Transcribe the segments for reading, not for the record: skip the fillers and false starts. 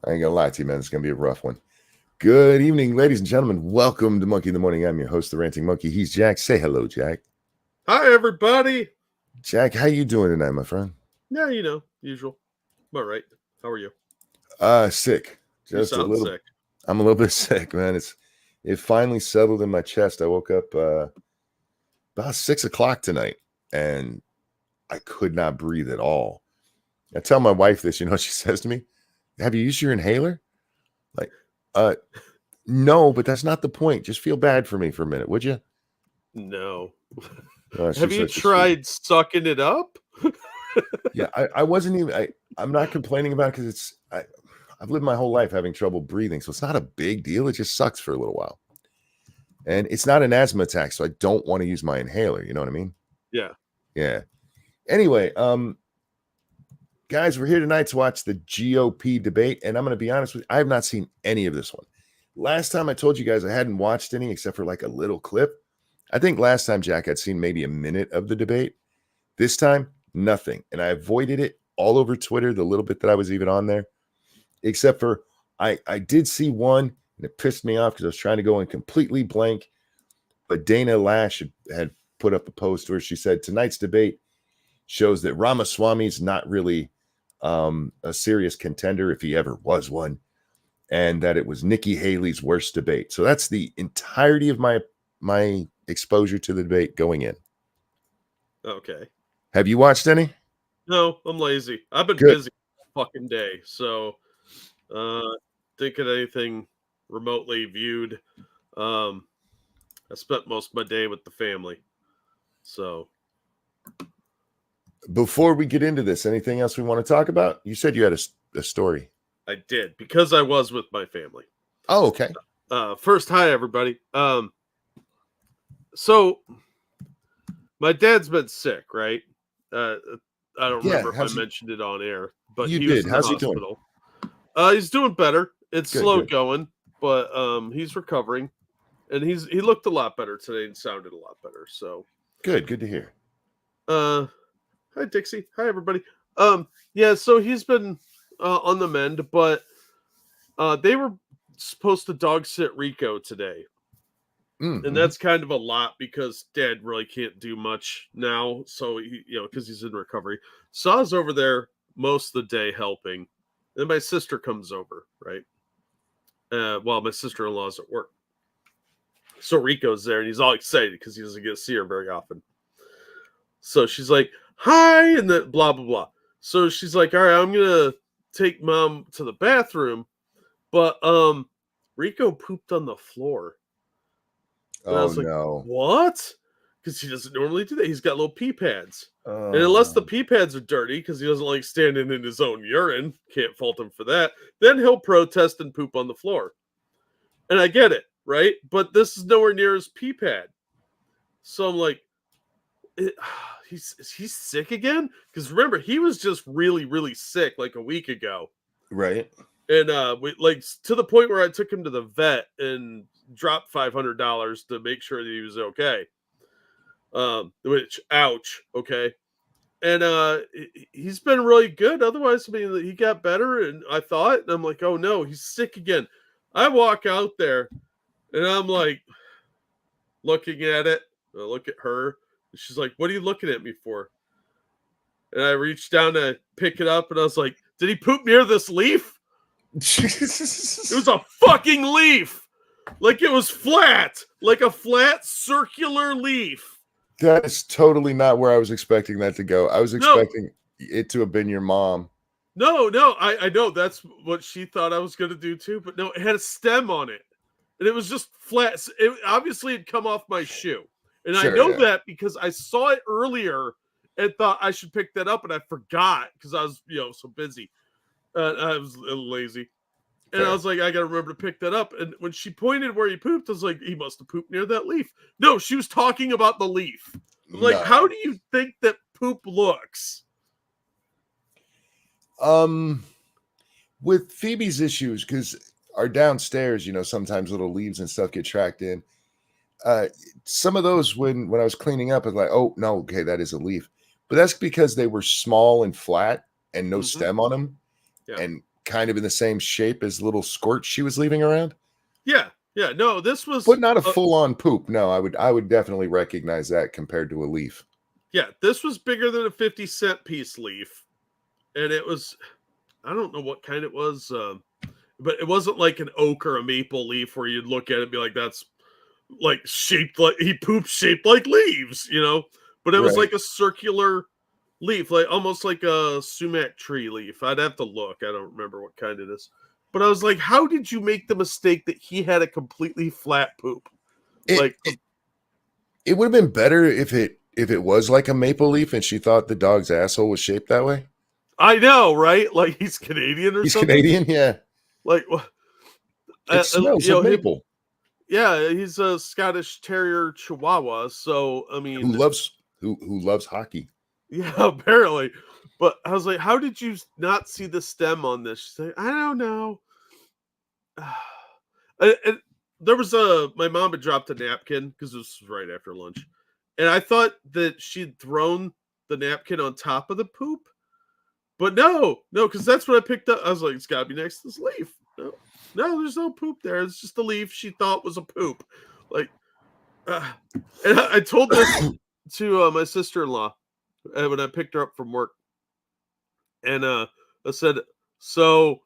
I ain't gonna lie to you, man. It's gonna be a rough one. Good evening, ladies and gentlemen. Welcome to Monkey in the Morning. I'm your host, the Ranting Monkey. He's Jack. Say hello, Jack. Hi, everybody. Jack, how you doing tonight, my friend? Yeah, usual. All right. How are you? Sick. You Just a sound little. sick. I'm a little bit sick, man. It finally settled in my chest. I woke up about 6 o'clock tonight, and I could not breathe at all. I tell my wife this. You know, she says to me, "Have you used your inhaler?" Like, no, but that's not the point. Just feel bad for me for a minute, would you? No. She's Have you such a sweetie. tried sucking it up? Yeah, I wasn't even. I'm not complaining about it because I've lived my whole life having trouble breathing, so it's not a big deal. It just sucks for a little while, and it's not an asthma attack, so I don't want to use my inhaler. You know what I mean? Yeah. Yeah. Anyway, guys, we're here tonight to watch the GOP debate, and I'm going to be honest with you, I have not seen any of this one. Last time I told you guys I hadn't watched any except for like a little clip. I think last time, Jack, I'd seen maybe a minute of the debate. This time, nothing. And I avoided it all over Twitter, the little bit that I was even on there, except for I did see one, and it pissed me off because I was trying to go in completely blank. But Dana Lash had put up a post where she said, tonight's debate shows that Ramaswamy is not really a serious contender if he ever was one, and that it was Nikki Haley's worst debate. So that's the entirety of my exposure to the debate going in. Okay. Have you watched any? No, I'm lazy. I've been Good. busy all fucking day, so thinking anything remotely viewed. I spent most of my day with the family. So Before we get into this, anything else we want to talk about? You said you had a story. I did because I was with my family. Oh, okay. First, hi everybody. So my dad's been sick, right? I don't remember if I mentioned it on air, but you he did. was in How's the he doing? hospital. He's doing better. It's slow going, but he's recovering, and he looked a lot better today and sounded a lot better. So good to hear. Hi Dixie. Hi everybody. Yeah. So he's been on the mend, but they were supposed to dog sit Rico today. Mm-hmm. And that's kind of a lot because Dad really can't do much now. So, because he's in recovery. So I was over there most of the day helping. And then my sister comes over, right? While my sister-in-law's at work. So Rico's there and he's all excited because he doesn't get to see her very often. So she's like, hi, and then blah, blah, blah. So she's like, all right, I'm going to take Mom to the bathroom. But Rico pooped on the floor. And I was like, no. What? Because he doesn't normally do that. He's got little pee pads. And unless the pee pads are dirty, because he doesn't like standing in his own urine, can't fault him for that, then he'll protest and poop on the floor. And I get it, right? But this is nowhere near his pee pad. So I'm like, he's sick again? Because remember, he was just really, really sick like a week ago. Right. And we like to the point where I took him to the vet and dropped $500 to make sure that he was okay. Which, ouch, okay. And he's been really good. Otherwise, I mean, he got better, and I thought, and I'm like, oh no, he's sick again. I walk out there, and I'm like, looking at it. I look at her, and she's like, what are you looking at me for? And I reached down to pick it up, and I was like, did he poop near this leaf? It was a fucking leaf. Like it was flat. Like a flat circular leaf. That is totally not where I was expecting that to go. I was expecting it to have been your mom. No, I know that's what she thought I was going to do too, but no, it had a stem on it. And it was just flat. It obviously had come off my shoe. And sure, I know that because I saw it earlier and thought I should pick that up, and I forgot because I was, so busy. I was a little lazy. And I was like, I got to remember to pick that up. And when she pointed where he pooped, I was like, he must have pooped near that leaf. No, she was talking about the leaf. I'm like, how do you think that poop looks? With Phoebe's issues, because our downstairs, sometimes little leaves and stuff get tracked in. Some of those, when I was cleaning up, I was like, oh, no, okay, that is a leaf. But that's because they were small and flat and no stem on them. Yeah. And kind of in the same shape as little squirts she was leaving around. Yeah. No, this was, but not a full-on poop. No, I would definitely recognize that compared to a leaf. Yeah, this was bigger than a 50-cent piece leaf, and it was, I don't know what kind it was, but it wasn't like an oak or a maple leaf where you'd look at it and be like, that's like shaped like he pooped shaped like leaves, But it was like a circular leaf, like almost like a sumac tree leaf. I'd have to look. I don't remember what kind it is. But I was like, how did you make the mistake that he had a completely flat poop? It would have been better if it was like a maple leaf and she thought the dog's asshole was shaped that way. I know, right? Like he's Canadian or something. He's Canadian, yeah. Like it smells like maple. Yeah, he's a Scottish Terrier Chihuahua. So I mean, who loves hockey? Yeah, apparently. But I was like, how did you not see the stem on this? She's like, I don't know. And there was my mom had dropped a napkin because this was right after lunch. And I thought that she'd thrown the napkin on top of the poop. But no, because that's what I picked up. I was like, it's got to be next to this leaf. No, there's no poop there. It's just a leaf she thought was a poop. Like, and I told this to my sister-in-law when I picked her up from work. And I said, so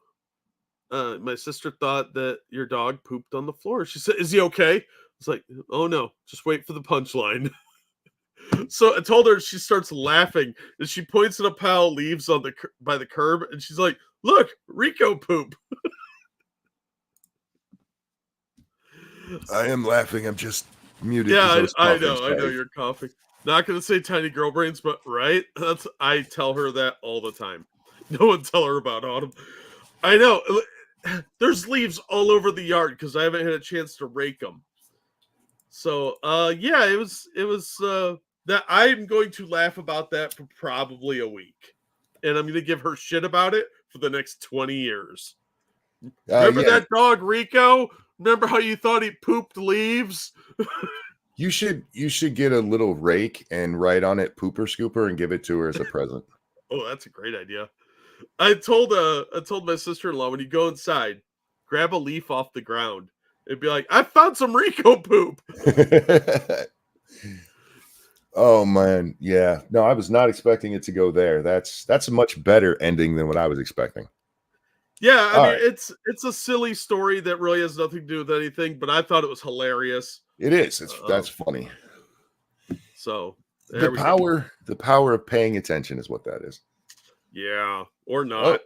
my sister thought that your dog pooped on the floor. She said, is he okay? I was like, oh no, just wait for the punchline. So I told her, she starts laughing and she points at a pile of leaves by the curb and she's like, look, Rico poop. I am laughing. I'm just muted. Yeah, I know you're coughing. Not going to say tiny girl brains, but right? I tell her that all the time. No one tell her about autumn. I know. There's leaves all over the yard because I haven't had a chance to rake them. So, yeah, it was that I'm going to laugh about that for probably a week. And I'm going to give her shit about it for the next 20 years. Remember that dog, Rico? Remember how you thought he pooped leaves? You should get a little rake and write on it "pooper scooper" and give it to her as a present. Oh, that's a great idea. I told my sister-in-law, when you go inside, grab a leaf off the ground and be like, I found some Rico poop. Oh man, yeah. No, I was not expecting it to go there. That's a much better ending than what I was expecting. Yeah, I mean, it's a silly story that really has nothing to do with anything, but I thought it was hilarious. It is. That's funny. So the power of paying attention is what that is. Yeah, or not,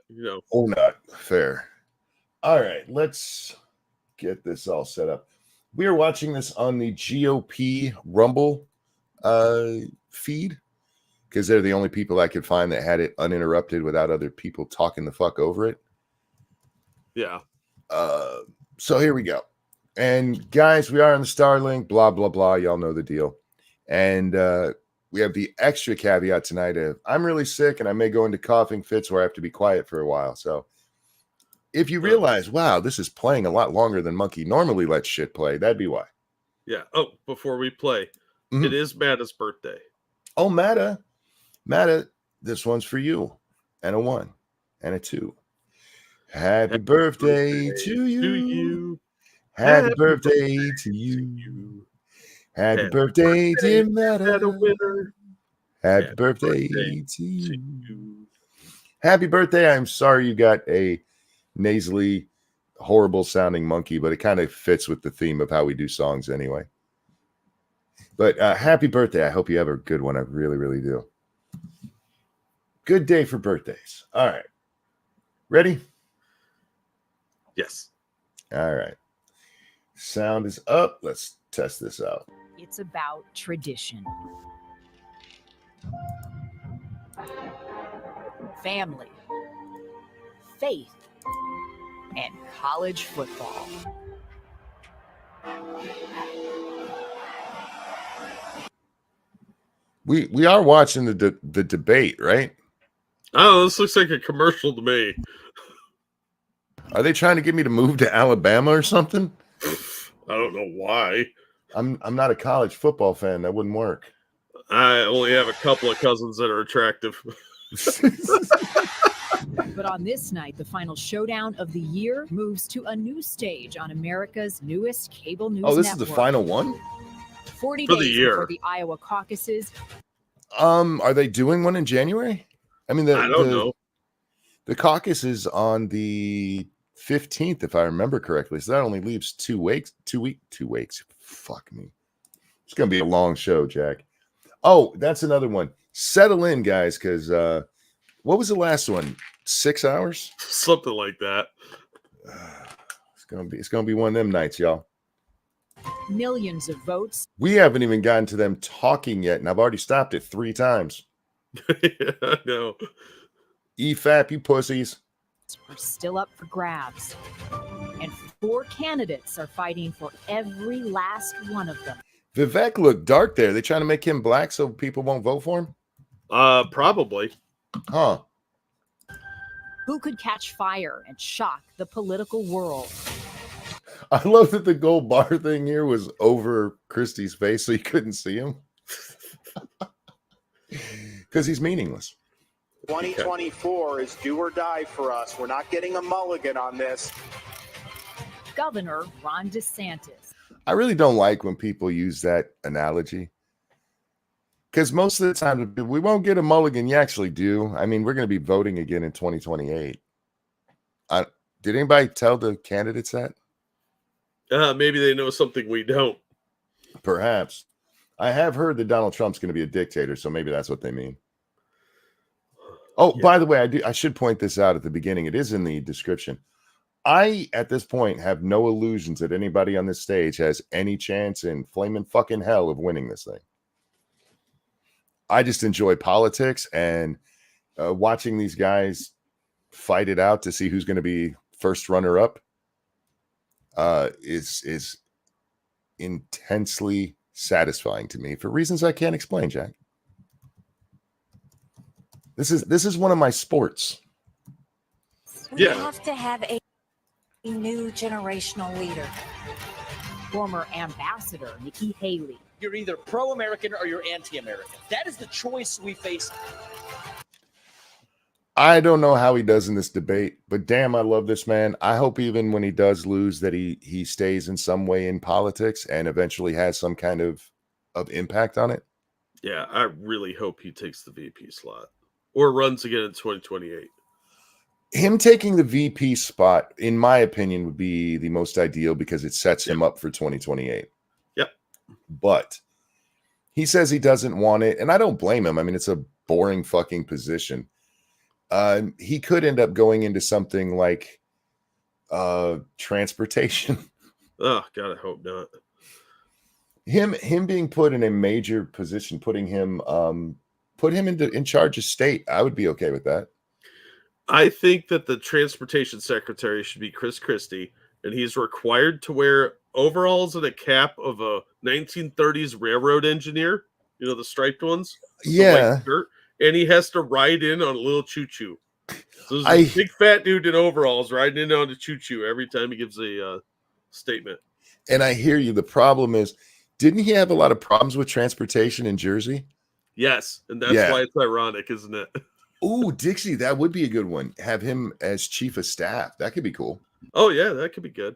Or not. Fair. All right, let's get this all set up. We are watching this on the GOP Rumble feed because they're the only people I could find that had it uninterrupted without other people talking the fuck over it. Yeah. So here we go. And guys, we are on the Starlink, blah, blah, blah. Y'all know the deal. And we have the extra caveat tonight of I'm really sick and I may go into coughing fits where I have to be quiet for a while. So if you realize, wow, this is playing a lot longer than Monkey normally lets shit play, that'd be why. Yeah. Oh, before we play, it is Matta's birthday. Oh, Matta, this one's for you. And a 1 and a 2. Happy birthday to you. Happy birthday to you. Happy birthday, dear Matta. Happy birthday to you. Happy birthday. I'm sorry you got a nasally, horrible sounding monkey, but it kind of fits with the theme of how we do songs anyway. But happy birthday. I hope you have a good one. I really, really do. Good day for birthdays. All right. Ready? Yes. All right. Sound is up. Let's test this out. It's about tradition, family, faith, and college football. We are watching the debate, right? Oh, this looks like a commercial to me. Are they trying to get me to move to Alabama or something? I don't know why. I'm not a college football fan. That wouldn't work. I only have a couple of cousins that are attractive. But on this night, the final showdown of the year moves to a new stage on America's newest cable news Oh, this network. is the final one? 40 For the days year. before the Iowa caucuses. Are they doing one in January? I mean, I don't know. The caucus is on the 15th, if I remember correctly. So that only leaves 2 weeks. 2 weeks. Fuck me. It's gonna be a long show, Jack. Oh, that's another one. Settle in, guys, because what was the last one? 6 hours? Something like that. It's gonna be one of them nights, y'all. Millions of votes. We haven't even gotten to them talking yet, and I've already stopped it 3 times. Yeah, no. EFAP, you pussies. Are still up for grabs. And 4 candidates are fighting for every last one of them. Vivek looked dark there. They trying to make him black so people won't vote for him? Probably. Huh. Who could catch fire and shock the political world? I love that the gold bar thing here was over Christie's face so you couldn't see him. Because he's meaningless. 2024 is do or die for us. We're not getting a mulligan on this. Governor Ron DeSantis. I really don't like when people use that analogy. Because most of the time, we won't get a mulligan. You actually do. I mean, we're going to be voting again in 2028. Did anybody tell the candidates that? Maybe they know something we don't. Perhaps. I have heard that Donald Trump's going to be a dictator, so maybe that's what they mean. Oh, yeah. By the way, I should point this out at the beginning. It is in the description. I, at this point, have no illusions that anybody on this stage has any chance in flaming fucking hell of winning this thing. I just enjoy politics and watching these guys fight it out to see who's going to be first runner-up is intensely satisfying to me for reasons I can't explain, Jack. This is one of my sports. We have to have a new generational leader. Former ambassador Nikki Haley. You're either pro-American or you're anti-American. That is the choice we face. I don't know how he does in this debate, but damn, I love this man. I hope even when he does lose that he stays in some way in politics and eventually has some kind of impact on it. Yeah, I really hope he takes the VP slot or runs again in 2028. Him taking the VP spot, in my opinion, would be the most ideal because it sets him up for 2028. Yep. But he says he doesn't want it, and I don't blame him. I mean, it's a boring fucking position. He could end up going into something like transportation. Oh, God, I hope not. Him being put in a major position, putting him in charge of state, I would be okay with that. I think that the transportation secretary should be Christie, and he's required to wear overalls and a cap of a 1930s railroad engineer. You know, the striped ones? Yeah. And he has to ride in on a little choo-choo. So there's a big fat dude in overalls riding in on the choo-choo every time he gives a statement. And I hear you. The problem is, didn't he have a lot of problems with transportation in Jersey? Yes, and that's why it's ironic, isn't it? Ooh, Dixie, that would be a good one. Have him as chief of staff. That could be cool. Oh, yeah, that could be good.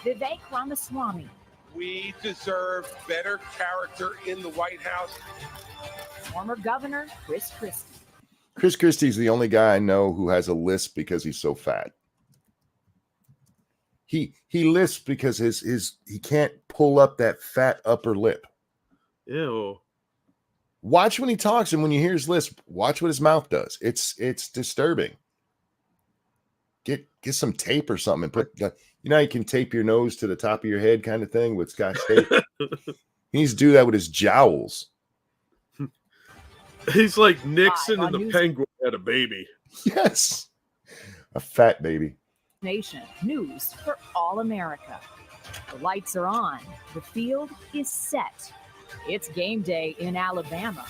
Vivek Ramaswamy. We deserve better character in the White House. Former Governor Christie. Chris Christie's the only guy I know who has a lisp because he's so fat. He lisps because he can't pull up that fat upper lip. Ew. Watch when he talks, and when you hear his lisp, watch what his mouth does. It's disturbing. Get some tape or something and put you know, you can tape your nose to the top of your head kind of thing with Scotch tape. He needs to do that with his jowls. He's like Nixon and the Penguin had a baby. Yes. A fat baby. Nation news for all America. The lights are on. The field is set. It's game day in Alabama.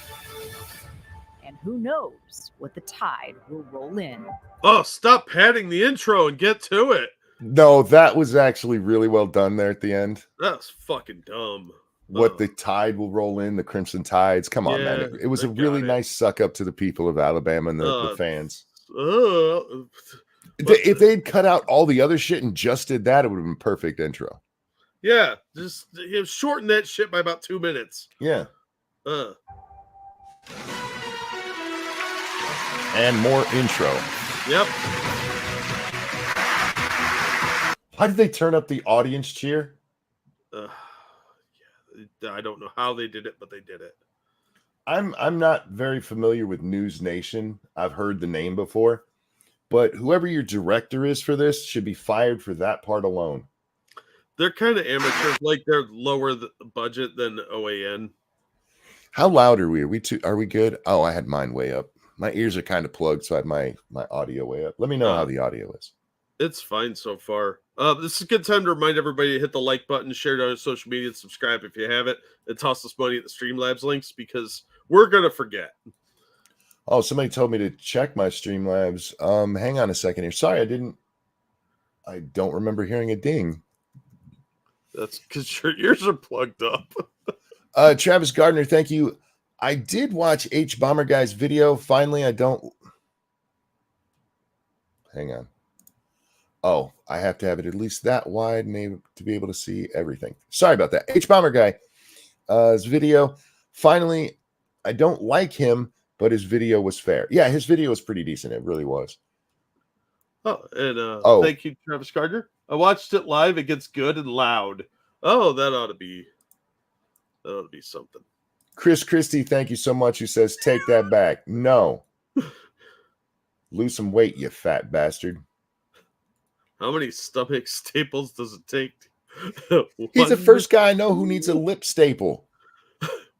And who knows what the tide will roll in. Oh, stop padding the intro and get to it. No, that was actually really well done there at the end. That's fucking dumb. what the tide will roll in, the Crimson Tides. Come on, man. It was a really nice suck up to the people of Alabama and the fans. If they'd cut out all the other shit and just did that, it would have been perfect intro. Yeah, just shorten that shit by about 2 minutes. Yeah. And more intro. Yep. How did they turn up the audience cheer? I don't know how they did it, but they did it. I'm not very familiar with News Nation. I've heard the name before, but whoever your director is for this should be fired for that part alone. They're kind of amateur, like they're lower the budget than OAN. How loud are we? Are we good? Oh, I had mine way up. My ears are kind of plugged, so I had my audio way up. Let me know how the audio is. It's fine so far. This is a good time to remind everybody to hit the like button, share it on social media, and subscribe if you haven't, and toss us money at the Streamlabs links because we're going to forget. Oh, somebody told me to check my Streamlabs. Hang on a second here. Sorry, I don't remember hearing a ding. That's because your ears are plugged up. Travis Gardner, thank you. I did watch H Bomber Guy's video. Finally, I don't. Hang on. Oh, I have to have it at least that wide to be able to see everything. Sorry about that. H Bomber Guy, his video. Finally, I don't like him, but his video was fair. Yeah, his video was pretty decent. It really was. Oh, and thank you, Travis Gardner. I watched it live. It gets good and loud. Oh, that ought to be something. Chris Christie, thank you so much. Who says, take that back. No. Lose some weight, you fat bastard. How many stomach staples does it take? He's the first guy I know who needs a lip staple.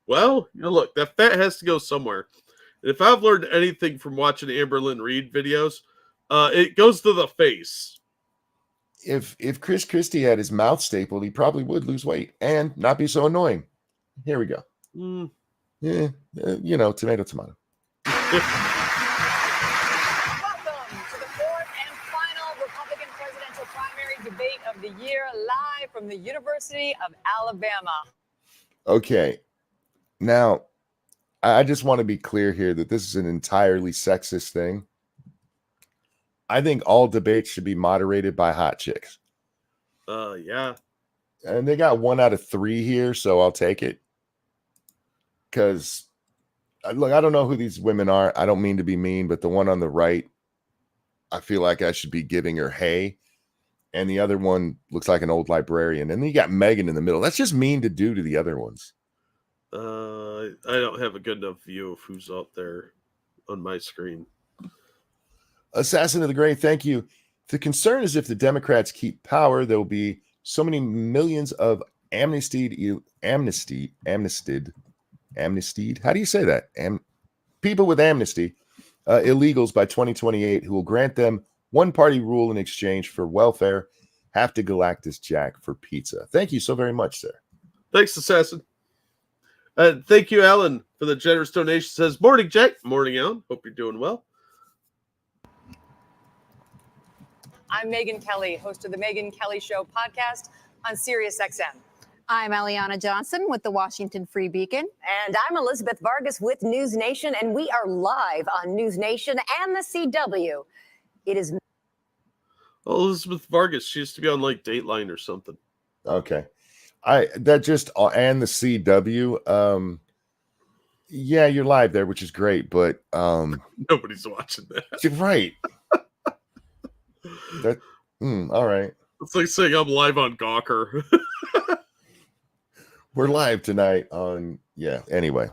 Well, look, that fat has to go somewhere. And if I've learned anything from watching Amberlynn Reed videos, it goes to the face. If Chris Christie had his mouth stapled, he probably would lose weight and not be so annoying. Here we go. Yeah, tomato. Welcome to the fourth and final Republican presidential primary debate of the year, live from the University of Alabama. Okay. Now, I just want to be clear here that this is an entirely sexist thing. I think all debates should be moderated by hot chicks. Yeah. And they got 1 out of 3 here, so I'll take it. Because, look, I don't know who these women are. I don't mean to be mean, but the one on the right, I feel like I should be giving her hay. And the other one looks like an old librarian. And then you got Megan in the middle. That's just mean to do to the other ones. I don't have a good enough view of who's out there on my screen. Assassin of the Gray, thank you. The concern is if the Democrats keep power, there will be so many millions of amnestied. How do you say that? People with amnesty, illegals by 2028 who will grant them one-party rule in exchange for welfare. Have to Galactus Jack for pizza. Thank you so very much, sir. Thanks, Assassin. Thank you, Alan, for the generous donation. Says, morning, Jack. Morning, Alan. Hope you're doing well. I'm Megan Kelly, host of the Megan Kelly Show podcast on SiriusXM. I'm Aliana Johnson with the Washington Free Beacon. And I'm Elizabeth Vargas with News Nation, and we are live on News Nation and the CW. It is... Oh, Elizabeth Vargas. She used to be on, like, Dateline or something. Okay. And the CW, yeah, you're live there, which is great, but nobody's watching that. You're right. All right. It's like saying I'm live on Gawker. We're live tonight on, anyway.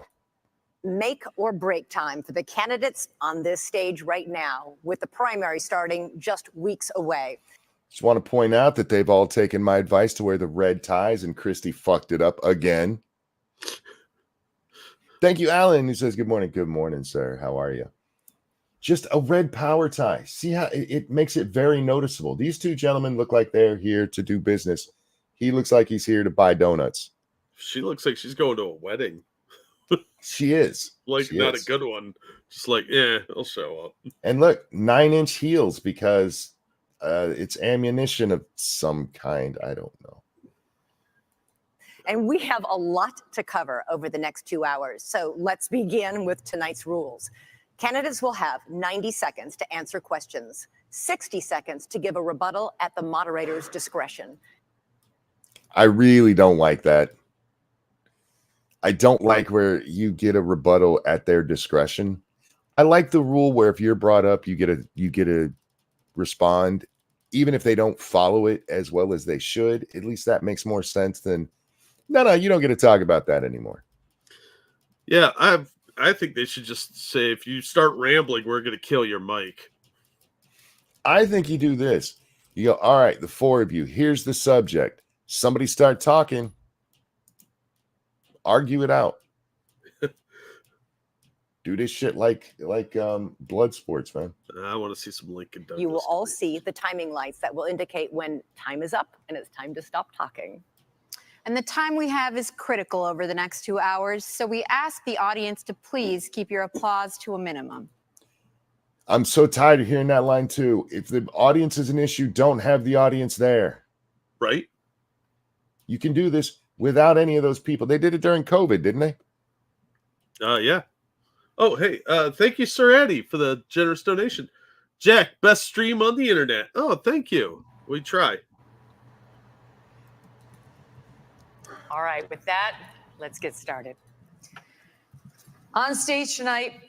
Make or break time for the candidates on this stage right now, with the primary starting just weeks away. Just want to point out that they've all taken my advice to wear the red ties, and Christie fucked it up again. Thank you, Alan, who says, good morning. Good morning, sir. How are you? Just a red power tie. See how it makes it very noticeable. These two gentlemen look like they're here to do business. He looks like he's here to buy donuts. She looks like she's going to a wedding. She is. Not a good one. Just like, I'll show up. And look, 9-inch heels because it's ammunition of some kind. I don't know. And we have a lot to cover over the next 2 hours. So let's begin with tonight's rules. Candidates will have 90 seconds to answer questions, 60 seconds to give a rebuttal at the moderator's discretion. I really don't like that. I don't like where you get a rebuttal at their discretion. I like the rule where if you're brought up, you get to respond, even if they don't follow it as well as they should. At least that makes more sense than no, you don't get to talk about that anymore. Yeah, I think they should just say, if you start rambling, we're going to kill your mic. I think you do this. You go, all right, the four of you, here's the subject. Somebody start talking. Argue it out. Do this shit like blood sports, man. I want to see some Lincoln Douglas. You will all see the timing lights that will indicate when time is up and it's time to stop talking. And the time we have is critical over the next 2 hours, so we ask the audience to please keep your applause to a minimum. I'm so tired of hearing that line too. If the audience is an issue, don't have the audience there. Right? You can do this without any of those people. They did it during COVID, didn't they? Yeah. Oh, hey, thank you, Sir Eddie, for the generous donation. Jack, best stream on the internet. Oh, thank you. We try. All right, with that, let's get started. On stage tonight,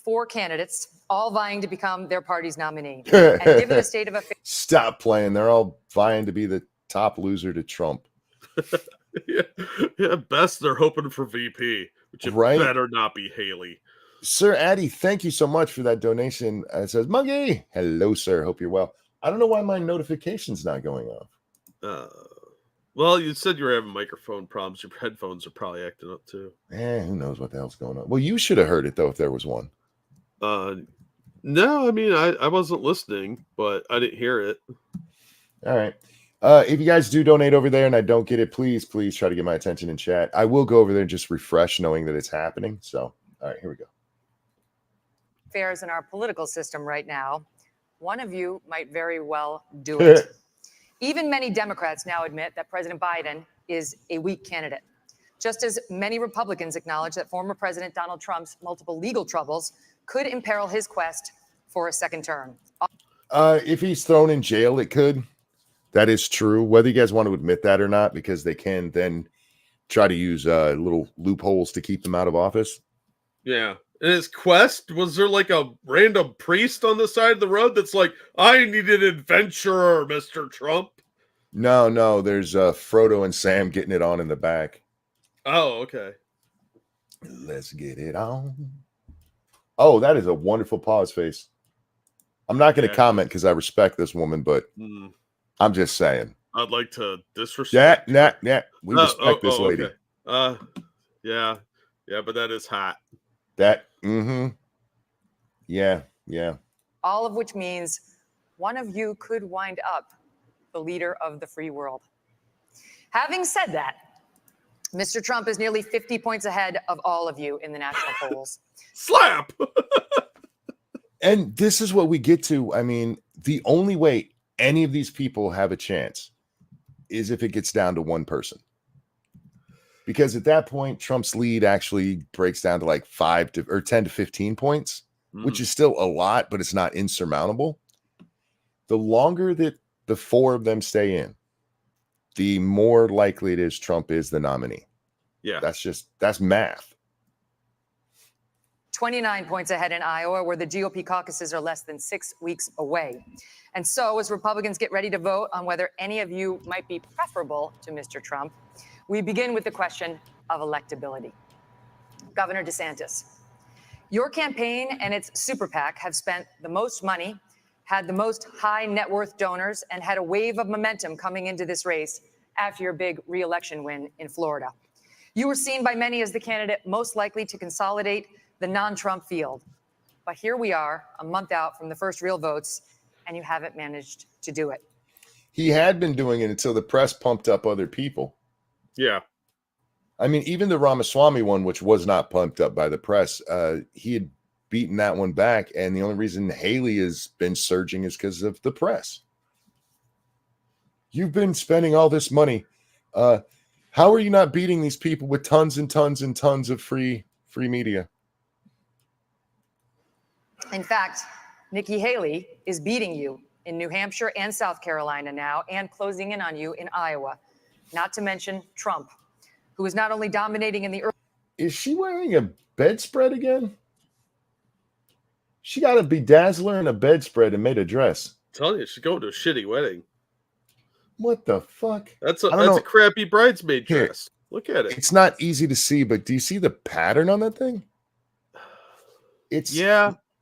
4 candidates, all vying to become their party's nominee. And given the state of affairs, Stop playing. They're all vying to be the top loser to Trump. yeah, best they're hoping for VP, which it better not be Haley. Sir Addy, thank you so much for that donation. It says, Muggy, hello, sir. Hope you're well. I don't know why my notification's not going off. Well, you said you were having microphone problems. Your headphones are probably acting up too. Who knows what the hell's going on? Well, you should have heard it, though, if there was one. No, I mean, I wasn't listening, but I didn't hear it. All right. If you guys do donate over there and I don't get it, please try to get my attention in chat. I will go over there and just refresh knowing that it's happening. So, all right, here we go. affairs in our political system right now, one of you might very well do it. Even many Democrats now admit that President Biden is a weak candidate, just as many Republicans acknowledge that former President Donald Trump's multiple legal troubles could imperil his quest for a second term. If he's thrown in jail, it could. That is true. Whether you guys want to admit that or not, because they can then try to use little loopholes to keep them out of office. Yeah. In his quest, was there like a random priest on the side of the road that's like, I need an adventurer, Mr. Trump? No. There's Frodo and Sam getting it on in the back. Oh, okay. Let's get it on. Oh, that is a wonderful pause face. I'm not going to comment because I respect this woman, but I'm just saying. I'd like to disrespect. Yeah. We respect this lady. Okay. Yeah, but that is hot. Yeah. All of which means one of you could wind up the leader of the free world. Having said that, Mr. Trump is nearly 50 points ahead of all of you in the national polls. Slap! And this is what we get to. I mean, the only way any of these people have a chance is if it gets down to one person. Because at that point, Trump's lead actually breaks down to like 10 to 15 points, which is still a lot, but it's not insurmountable. The longer that the four of them stay in, the more likely it is Trump is the nominee. Yeah. That's math. 29 points ahead in Iowa, where the GOP caucuses are less than 6 weeks away. And so as Republicans get ready to vote on whether any of you might be preferable to Mr. Trump, we begin with the question of electability. Governor DeSantis, your campaign and its super PAC have spent the most money, had the most high net worth donors, and had a wave of momentum coming into this race after your big re-election win in Florida. You were seen by many as the candidate most likely to consolidate the non-Trump field. But here we are, a month out from the first real votes, and you haven't managed to do it. He had been doing it until the press pumped up other people. Yeah. I mean, even the Ramaswamy one, which was not pumped up by the press, he had beaten that one back. And the only reason Haley has been surging is because of the press. You've been spending all this money. How are you not beating these people with tons and tons and tons of free media? In fact, Nikki Haley is beating you in New Hampshire and South Carolina now and closing in on you in Iowa. Not to mention Trump, who is not only dominating in the early. Is she wearing a bedspread again? She got a bedazzler and a bedspread and made a dress. I'm telling you, she's going to a shitty wedding. What the fuck? That's a crappy bridesmaid dress. Look at it. It's not easy to see, but do you see the pattern on that thing?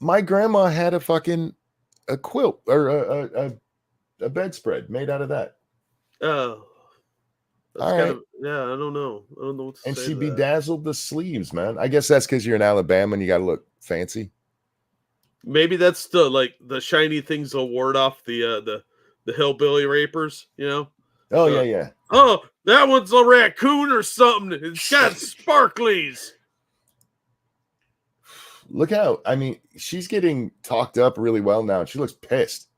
My grandma had a quilt or a bedspread made out of that. Oh. All right. I don't know. I don't know what to and say. she to that. bedazzled the sleeves, man. I guess that's because you're in Alabama and you got to look fancy. Maybe that's the shiny things will ward off the hillbilly rapers, you know? Oh, yeah. Oh, that one's a raccoon or something. It's got sparklies. Look out. I mean, she's getting talked up really well now, and she looks pissed.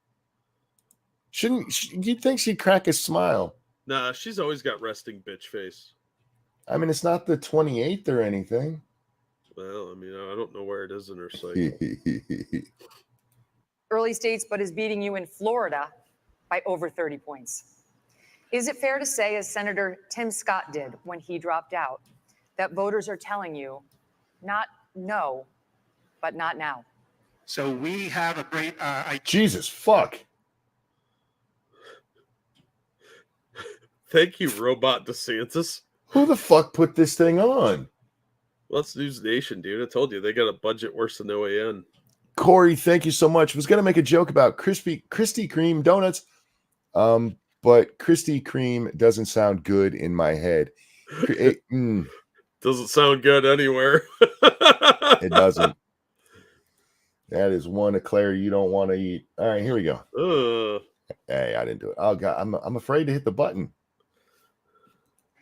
You'd think she'd crack a smile. Nah, she's always got resting bitch face. I mean, it's not the 28th or anything. Well, I mean, I don't know where it is in her cycle. Early states, but is beating you in Florida by over 30 points. Is it fair to say, as Senator Tim Scott did when he dropped out, that voters are telling you not no, but not now? So we have a great Jesus fuck. Thank you, Robot DeSantis. Who the fuck put this thing on? Well, that's News Nation, dude. I told you they got a budget worse than OAN. Corey, thank you so much. Was going to make a joke about Christie Cream donuts, but Christie Cream doesn't sound good in my head. Doesn't sound good anywhere. It doesn't. That is one eclair you don't want to eat. All right, here we go. Hey, I didn't do it. Oh God, I'm afraid to hit the button.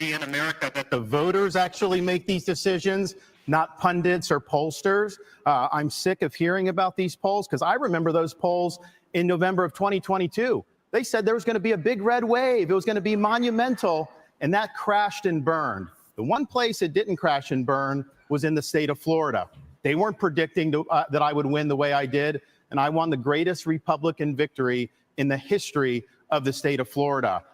In America that the voters actually make these decisions, not pundits or pollsters. I'm sick of hearing about these polls because I remember those polls in November of 2022. They said there was going to be a big red wave. It was going to be monumental, and that crashed and burned. The one place it didn't crash and burn was in the state of Florida. They weren't predicting that I would win the way I did, and I won the greatest Republican victory in the history of the state of Florida.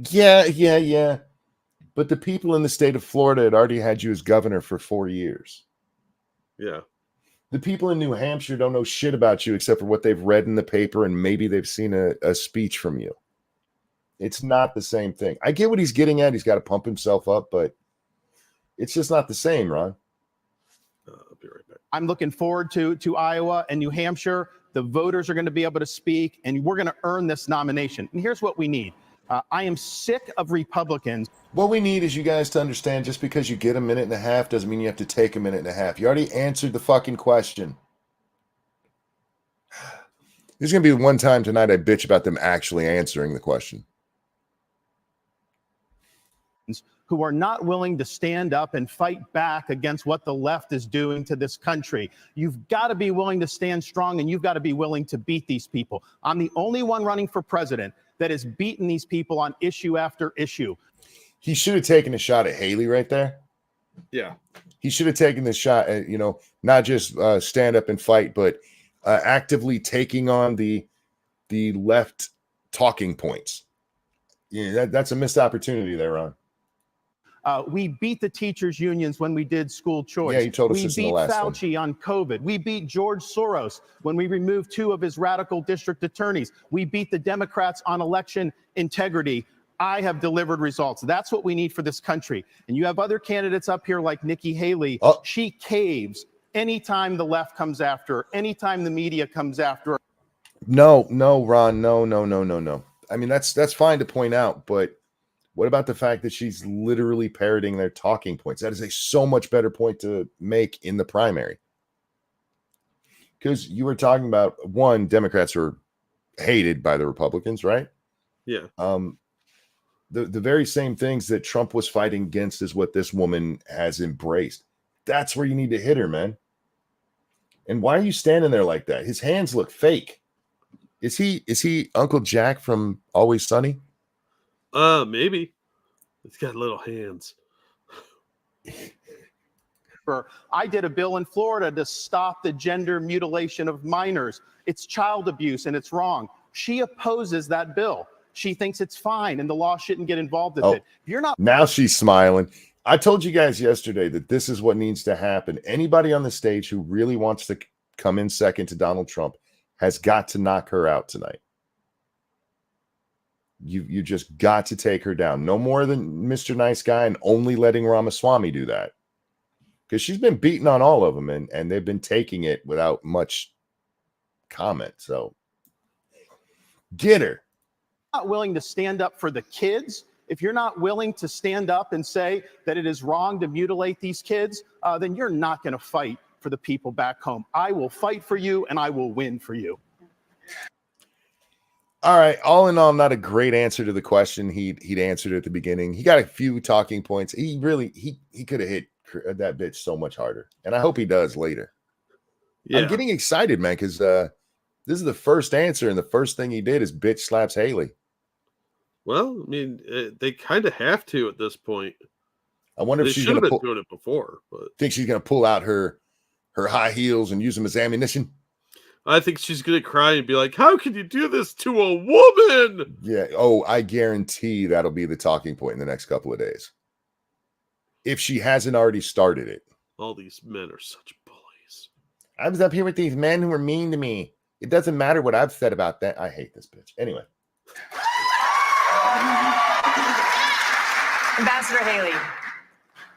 Yeah. But the people in the state of Florida had already had you as governor for 4 years. Yeah. The people in New Hampshire don't know shit about you except for what they've read in the paper and maybe they've seen a speech from you. It's not the same thing. I get what he's getting at. He's got to pump himself up, but it's just not the same, Ron. I'll be right back. I'm looking forward to Iowa and New Hampshire. The voters are going to be able to speak, and we're going to earn this nomination. And here's what we need. I am sick of Republicans. What we need is you guys to understand just because you get a minute and a half doesn't mean you have to take a minute and a half. You already answered the fucking question. There's going to be one time tonight I bitch about them actually answering the question. Who are not willing to stand up and fight back against what the left is doing to this country. You've got to be willing to stand strong, and you've got to be willing to beat these people. I'm the only one running for president that has beaten these people on issue after issue. He should have taken a shot at Haley right there. Yeah. He should have taken the shot at, not just stand up and fight, but actively taking on the left talking points. Yeah, that's a missed opportunity there, Ron. We beat the teachers' unions when we did school choice. Yeah, you told us this in the last one. We beat Fauci on COVID. We beat George Soros when we removed 2 of his radical district attorneys. We beat the Democrats on election integrity. I have delivered results. That's what we need for this country. And you have other candidates up here like Nikki Haley. Oh. She caves anytime the left comes after her, anytime the media comes after her. No, Ron, no. I mean, that's fine to point out, but what about the fact that she's literally parroting their talking points? That is a so much better point to make in the primary. Because you were talking about, one, Democrats are hated by the Republicans, right? Yeah. The very same things that Trump was fighting against is what this woman has embraced. That's where you need to hit her, man. And why are you standing there like that? His hands look fake. Is he Uncle Jack from Always Sunny? Maybe. It's got little hands. I did a bill in Florida to stop the gender mutilation of minors. It's child abuse and it's wrong. She opposes that bill. She thinks it's fine and the law shouldn't get involved with it. If you're not. Now she's smiling. I told you guys yesterday that this is what needs to happen. Anybody on the stage who really wants to come in second to Donald Trump has got to knock her out tonight. You just got to take her down. No more than Mr. Nice Guy and only letting Ramaswamy do that. Because she's been beating on all of them and they've been taking it without much comment. So get her. Not willing to stand up for the kids, if you're not willing to stand up and say that it is wrong to mutilate these kids, then you're not going to fight for the people back home. I will fight for you and I will win for you. All right. All in all, not a great answer to the question he'd answered at the beginning. He got a few talking points. He could have hit that bitch so much harder. And I hope he does later. Yeah. I'm getting excited, man, because this is the first answer. And the first thing he did is bitch slaps Haley. Well, I mean, they kind of have to at this point. I wonder if she's going to been doing it before. But think she's going to pull out her high heels and use them as ammunition. I think she's going to cry and be like, how can you do this to a woman? Yeah. Oh, I guarantee that'll be the talking point in the next couple of days. If she hasn't already started it. All these men are such bullies. I was up here with these men who were mean to me. It doesn't matter what I've said about that. I hate this bitch. Anyway. Ambassador Haley,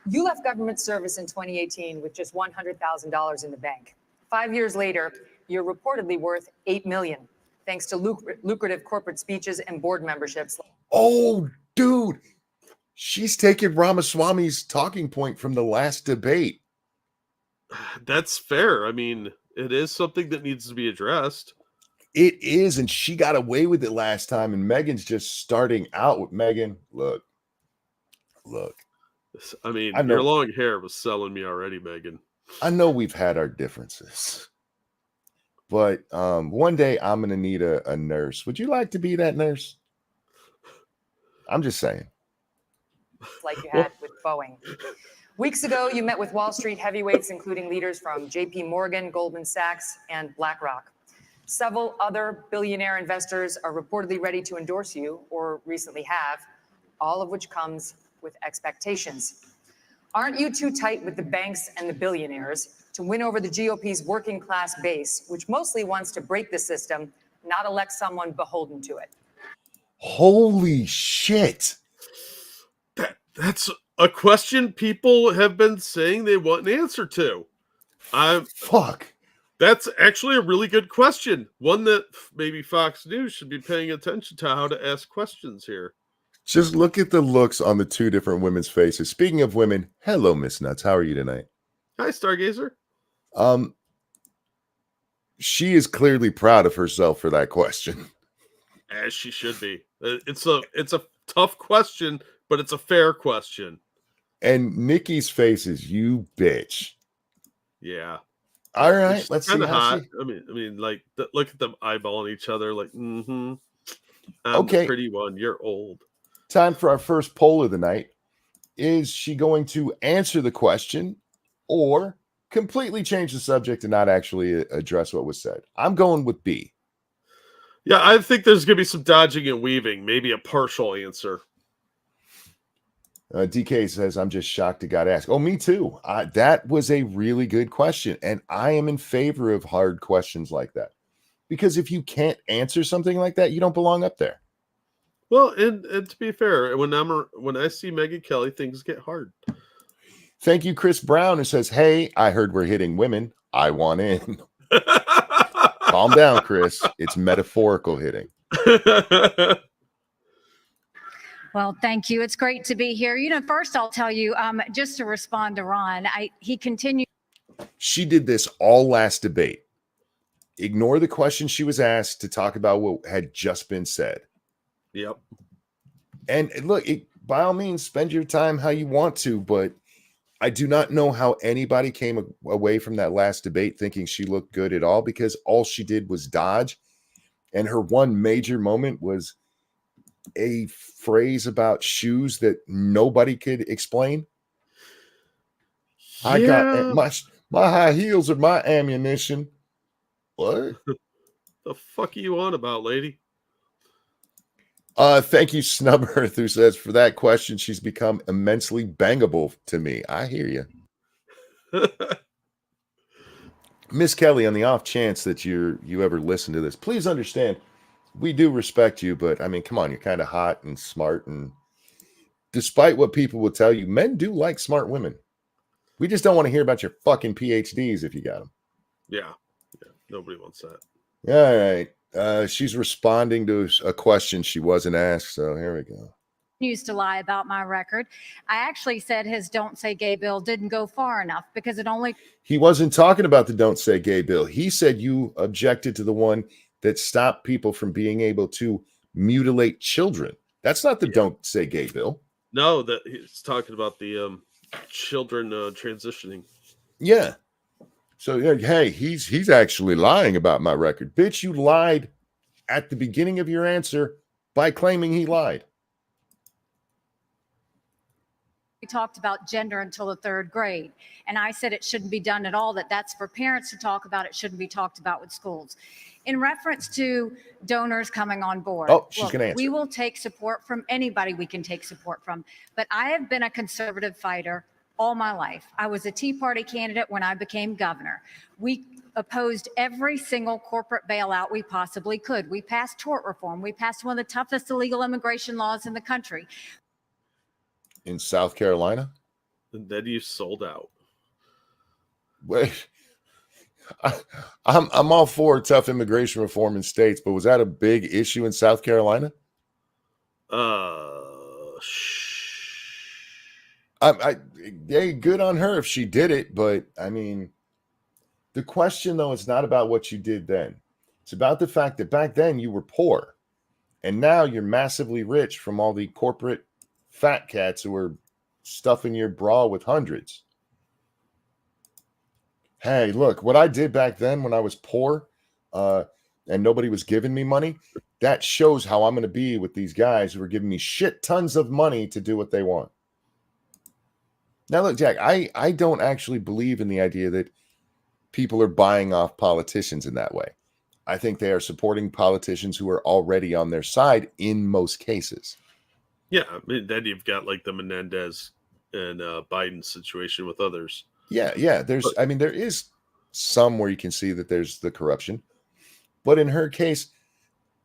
you left government service in 2018 with just $100,000 in the bank. 5 years later, you're reportedly worth $8 million, thanks to lucrative corporate speeches and board memberships. Oh, dude. She's taking Ramaswamy's talking point from the last debate. That's fair. I mean, it is something that needs to be addressed. It is, and she got away with it last time, and Megan's just starting out with Megan. Look. I mean, your long hair was selling me already, Megan. I know we've had our differences. But one day I'm going to need a nurse. Would you like to be that nurse? I'm just saying. Like you had with Boeing. Weeks ago, you met with Wall Street heavyweights, including leaders from JP Morgan, Goldman Sachs, and BlackRock. Several other billionaire investors are reportedly ready to endorse you, or recently have, all of which comes with expectations. Aren't you too tight with the banks and the billionaires to win over the GOP's working class base, which mostly wants to break the system, not elect someone beholden to it? Holy shit. That's a question people have been saying they want an answer to. Fuck. That's actually a really good question. One that maybe Fox News should be paying attention to how to ask questions here. Just look at the looks on the two different women's faces. Speaking of women, hello, Miss Nuts. How are you tonight? Hi, Stargazer. She is clearly proud of herself for that question. As she should be. It's a tough question, but it's a fair question. And Nikki's face is, you bitch. Yeah. All right, let's see. Kind of hot. I mean, like, look at them eyeballing each other. Like, I'm okay. The pretty one. You're old. Time for our first poll of the night. Is she going to answer the question or completely change the subject and not actually address what was said? I'm going with B. Yeah, I think there's going to be some dodging and weaving. Maybe a partial answer. DK says, I'm just shocked it got asked. Oh, me too. That was a really good question. And I am in favor of hard questions like that. Because if you can't answer something like that, you don't belong up there. Well, and to be fair, when I see Megyn Kelly, things get hard. Thank you, Chris Brown, who says, hey, I heard we're hitting women. I want in. Calm down, Chris. It's metaphorical hitting. Well, thank you. It's great to be here. First I'll tell you, just to respond to Ron, he continued. She did this all last debate. Ignore the question she was asked to talk about what had just been said. Yep. And look, by all means, spend your time how you want to, but I do not know how anybody came away from that last debate thinking she looked good at all, because all she did was dodge. And her one major moment was a phrase about shoes that nobody could explain? Yeah. I got my high heels are my ammunition. What? The fuck are you on about, lady? Thank you, Snubberth, who says for that question, she's become immensely bangable to me. I hear you. Miss Kelly, on the off chance that you ever listen to this, please understand we do respect you, but I mean, come on, you're kind of hot and smart, and despite what people will tell you, men do like smart women. We just don't want to hear about your fucking PhDs if you got them. Yeah. Nobody wants that. All right. She's responding to a question she wasn't asked, so here we go. Used to lie about my record. I actually said his Don't Say Gay bill didn't go far enough because it only... He wasn't talking about the Don't Say Gay bill. He said you objected to the one that stopped people from being able to mutilate children. That's not the Don't Say Gay bill. No, that he's talking about the children transitioning. Yeah. So, hey, he's actually lying about my record. Bitch, you lied at the beginning of your answer by claiming he lied. We talked about gender until the 3rd grade. And I said it shouldn't be done at all, that's for parents to talk about. It shouldn't be talked about with schools. In reference to donors coming on board. Oh, she's going to answer. We will take support from anybody we can take support from. But I have been a conservative fighter all my life. I was a Tea Party candidate when I became governor. We opposed every single corporate bailout we possibly could. We passed tort reform. We passed one of the toughest illegal immigration laws in the country. In South Carolina? And then you sold out. Wait, I'm all for tough immigration reform in states, but was that a big issue in South Carolina? Hey, good on her if she did it, but I mean, the question though is not about what you did then. It's about the fact that back then you were poor, and now you're massively rich from all the corporate fat cats who are stuffing your bra with hundreds. Hey, look, what I did back then when I was poor, and nobody was giving me money, that shows how I'm going to be with these guys who are giving me shit tons of money to do what they want. Now, look, Jack, I don't actually believe in the idea that people are buying off politicians in that way. I think they are supporting politicians who are already on their side in most cases. Yeah, I mean, then you've got like the Menendez and Biden situation with others. Yeah. There is some where you can see that there's the corruption. But in her case,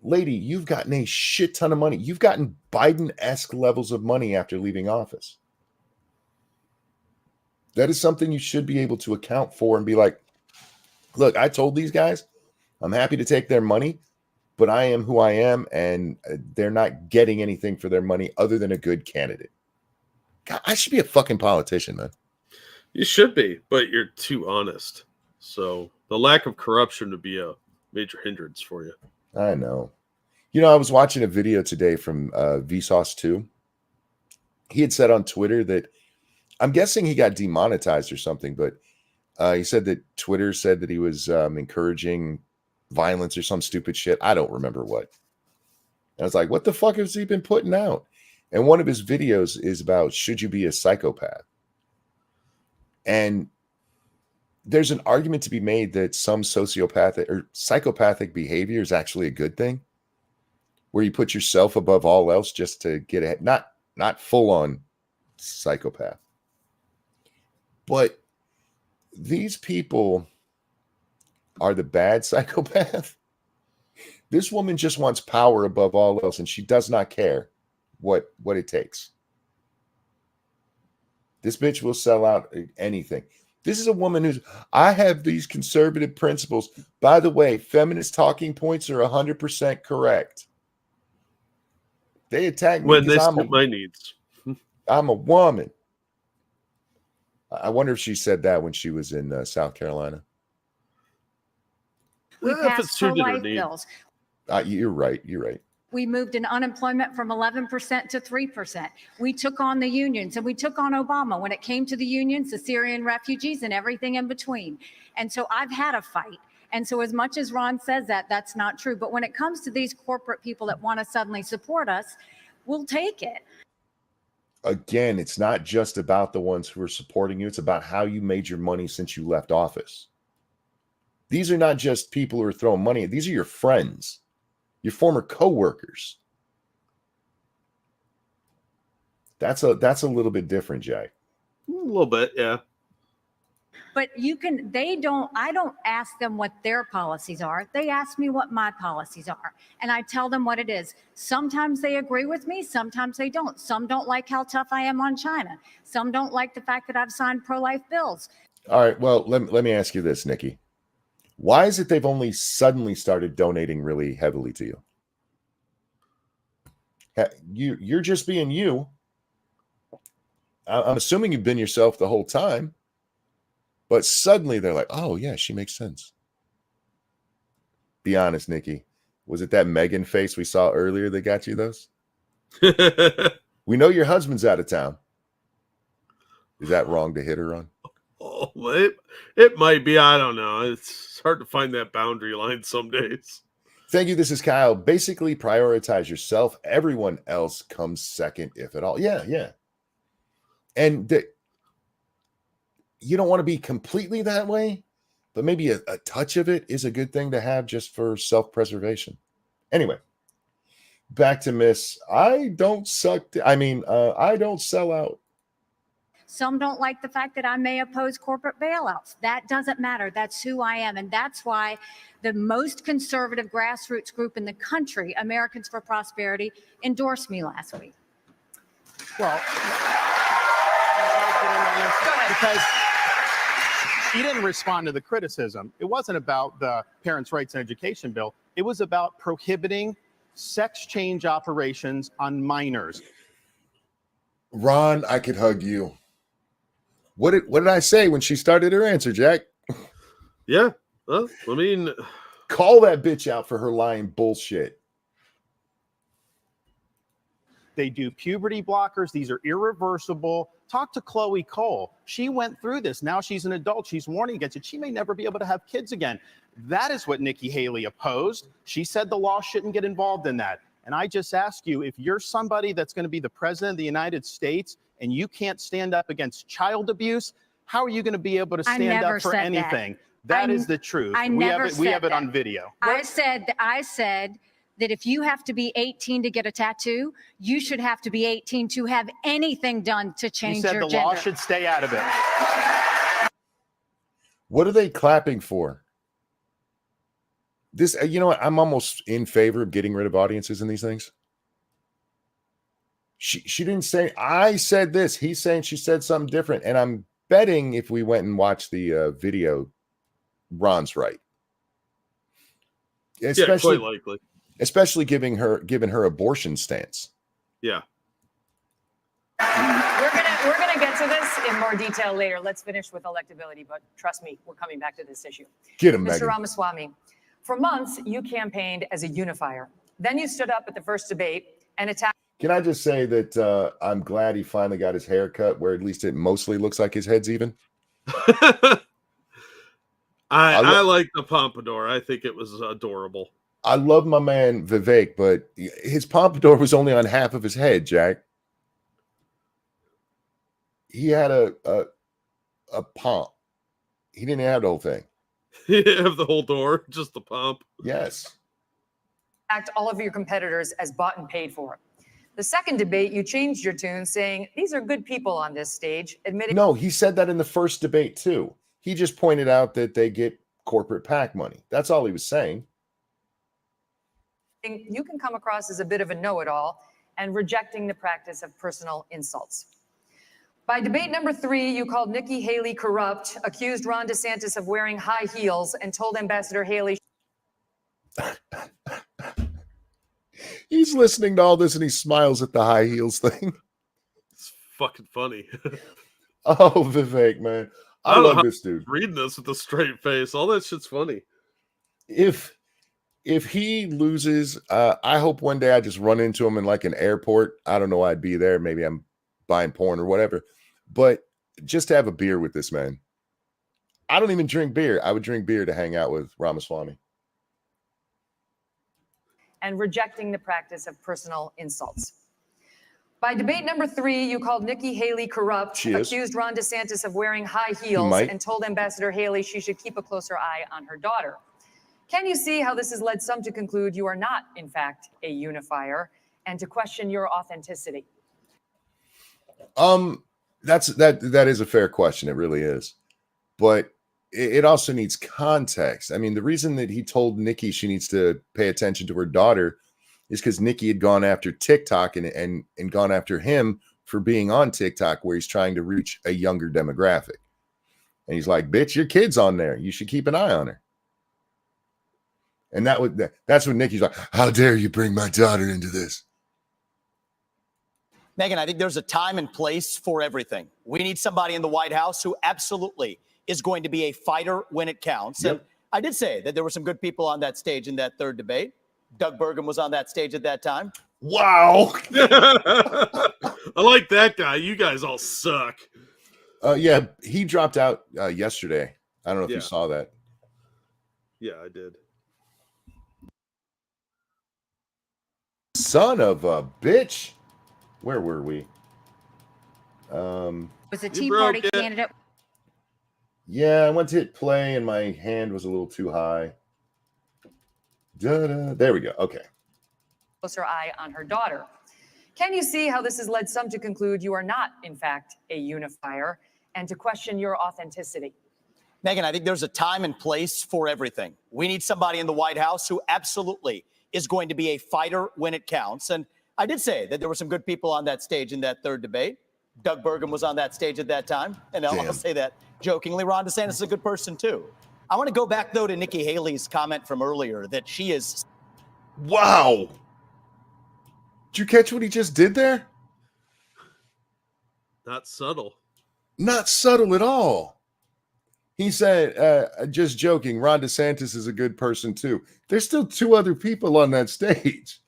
lady, you've gotten a shit ton of money. You've gotten Biden-esque levels of money after leaving office. That is something you should be able to account for and be like, look, I told these guys I'm happy to take their money, but I am who I am, and they're not getting anything for their money other than a good candidate. God, I should be a fucking politician, man. You should be, but you're too honest. So the lack of corruption would be a major hindrance for you. I know. You know, I was watching a video today from Vsauce 2. He had said on Twitter that, I'm guessing he got demonetized or something, but he said that Twitter said that he was encouraging violence or some stupid shit. I don't remember what. And I was like, what the fuck has he been putting out? And one of his videos is about, should you be a psychopath? And there's an argument to be made that some sociopathic or psychopathic behavior is actually a good thing, where you put yourself above all else just to get ahead. Not full on psychopath. But these people are the bad psychopath. This woman just wants power above all else, and she does not care what it takes. This bitch will sell out anything. This is a woman who's, I have these conservative principles. By the way, feminist talking points are 100% correct. They attack me when they because suit my needs. I'm a woman. I wonder if she said that when she was in South Carolina. We passed pro-life bills. You're right. We moved in unemployment from 11% to 3%. We took on the unions, and we took on Obama when it came to the unions, the Syrian refugees, and everything in between. And so I've had a fight, And so as much as Ron says that, that's not true. But when it comes to these corporate people that want to suddenly support us, we'll take it. Again, it's not just about the ones who are supporting you. It's about how you made your money since you left office. These are not just people who are throwing money. These are your friends, your former coworkers. That's a little bit different, Jack. A little bit, yeah. But I don't ask them what their policies are. They ask me what my policies are. And I tell them what it is. Sometimes they agree with me. Sometimes they don't. Some don't like how tough I am on China. Some don't like the fact that I've signed pro-life bills. All right. Well, let me ask you this, Nikki. Why is it they've only suddenly started donating really heavily to you? You're just being you. I'm assuming you've been yourself the whole time. But suddenly they're like, oh, yeah, she makes sense. Be honest, Nikki. Was it that Megan face we saw earlier that got you those? We know your husband's out of town. Is that wrong to hit her on? Oh, it might be. I don't know. It's hard to find that boundary line some days. Thank you. This is Kyle. Basically, prioritize yourself. Everyone else comes second, if at all. Yeah. And you don't want to be completely that way, but maybe a touch of it is a good thing to have just for self-preservation. Anyway, back to Miss. I don't sell out. Some don't like the fact that I may oppose corporate bailouts. That doesn't matter. That's who I am. And that's why the most conservative grassroots group in the country, Americans for Prosperity, endorsed me last week. Well, because he didn't respond to the criticism. It wasn't about the Parents' Rights and Education bill. It was about prohibiting sex change operations on minors. Ron, I could hug you. What did I say when she started her answer, Jack? Yeah. Well, I mean, call that bitch out for her lying bullshit. They do puberty blockers. These are irreversible. Talk to Chloe Cole. She went through this. Now she's an adult. She's warning against it. She may never be able to have kids again. That is what Nikki Haley opposed. She said the law shouldn't get involved in that. And I just ask you, if you're somebody that's going to be the president of the United States and you can't stand up against child abuse, how are you going to be able to stand up for anything? That is the truth. We have it on video. I said that if you have to be 18 to get a tattoo, you should have to be 18 to have anything done to change your gender. You said the law should stay out of it. What are they clapping for? This, you know what? I'm almost in favor of getting rid of audiences in these things. She didn't say, I said this. He's saying she said something different. And I'm betting if we went and watched the video, Ron's right. Especially, quite likely. Especially given her abortion stance. Yeah. We're gonna get to this in more detail later. Let's finish with electability, but trust me, we're coming back to this issue. Get him, Mr. Megan. Ramaswamy, for months you campaigned as a unifier. Then you stood up at the first debate and attacked. Can I just say that I'm glad he finally got his hair cut, where at least it mostly looks like his head's even. I like the pompadour. I think it was adorable. I love my man Vivek, but his pompadour was only on half of his head, Jack. He had a pomp. He didn't have the whole thing. He didn't have the whole door, just the pomp. Yes. Act all of your competitors as bought and paid for. The second debate, you changed your tune, saying these are good people on this stage. Admitting no, he said that in the first debate too. He just pointed out that they get corporate PAC money. That's all he was saying. You can come across as a bit of a know-it-all and rejecting the practice of personal insults. By debate number 3, you called Nikki Haley corrupt, accused Ron DeSantis of wearing high heels, and told Ambassador Haley. He's listening to all this and he smiles at the high heels thing. It's fucking funny. Oh, Vivek, man. I love this dude. Reading this with a straight face. All that shit's funny. If he loses, I hope one day I just run into him in like an airport. I don't know why I'd be there. Maybe I'm buying porn or whatever. But just to have a beer with this man. I don't even drink beer. I would drink beer to hang out with Ramaswamy. And rejecting the practice of personal insults. By debate number 3, you called Nikki Haley corrupt, accused Ron DeSantis of wearing high heels, and told Ambassador Haley she should keep a closer eye on her daughter. Can you see how this has led some to conclude you are not, in fact, a unifier, and to question your authenticity? That is a fair question. It really is. But it also needs context. I mean, the reason that he told Nikki she needs to pay attention to her daughter is because Nikki had gone after TikTok and gone after him for being on TikTok, where he's trying to reach a younger demographic. And he's like, bitch, your kid's on there. You should keep an eye on her. And that's when Nikki's like, how dare you bring my daughter into this? Megyn, I think there's a time and place for everything. We need somebody in the White House who absolutely is going to be a fighter when it counts. Yep. And I did say that there were some good people on that stage in that third debate. Doug Burgum was on that stage at that time. Wow. I like that guy. You guys all suck. Yeah, he dropped out yesterday. I don't know if you saw that. Yeah, I did. Son of a bitch. Where were we? Was a Tea Party candidate. Yeah, I went to hit play and my hand was a little too high. Da-da. There we go. Okay. Closer eye on her daughter. Can you see how this has led some to conclude you are not, in fact, a unifier, and to question your authenticity? Megyn, I think there's a time and place for everything. We need somebody in the White House who absolutely is going to be a fighter when it counts. And I did say that there were some good people on that stage in that third debate. Doug Burgum was on that stage at that time. And I'll say that jokingly. Ron DeSantis is a good person, too. I want to go back, though, to Nikki Haley's comment from earlier that she is. Wow. Did you catch what he just did there? Not subtle. Not subtle at all. He said, just joking, Ron DeSantis is a good person, too. There's still 2 other people on that stage.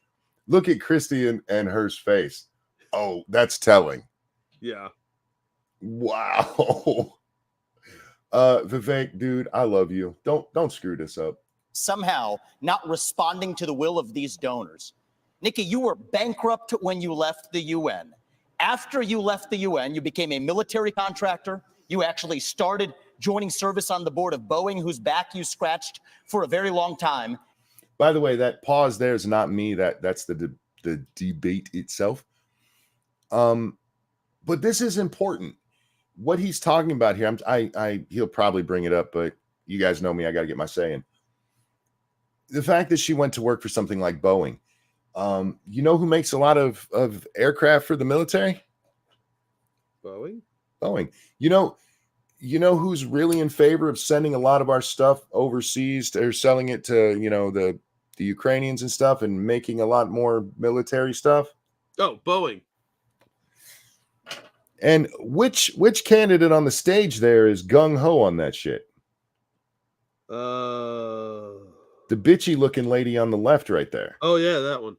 Look at Christie and her's face. Oh, that's telling. Yeah. Wow. Vivek, dude, I love you. Don't screw this up. Somehow not responding to the will of these donors. Nikki, you were bankrupt when you left the UN. After you left the UN, you became a military contractor. You actually started joining service on the board of Boeing, whose back you scratched for a very long time. By the way, that pause there is not me. That's the debate itself. But this is important. What he's talking about here, he'll probably bring it up, but you guys know me. I got to get my say in. The fact that she went to work for something like Boeing. You know who makes a lot of aircraft for the military? Boeing. You know who's really in favor of sending a lot of our stuff overseas or selling it to, the Ukrainians and stuff and making a lot more military stuff? Oh, Boeing. And which candidate on the stage there is gung-ho on that shit? The bitchy looking lady on the left right there. Oh, yeah, that one.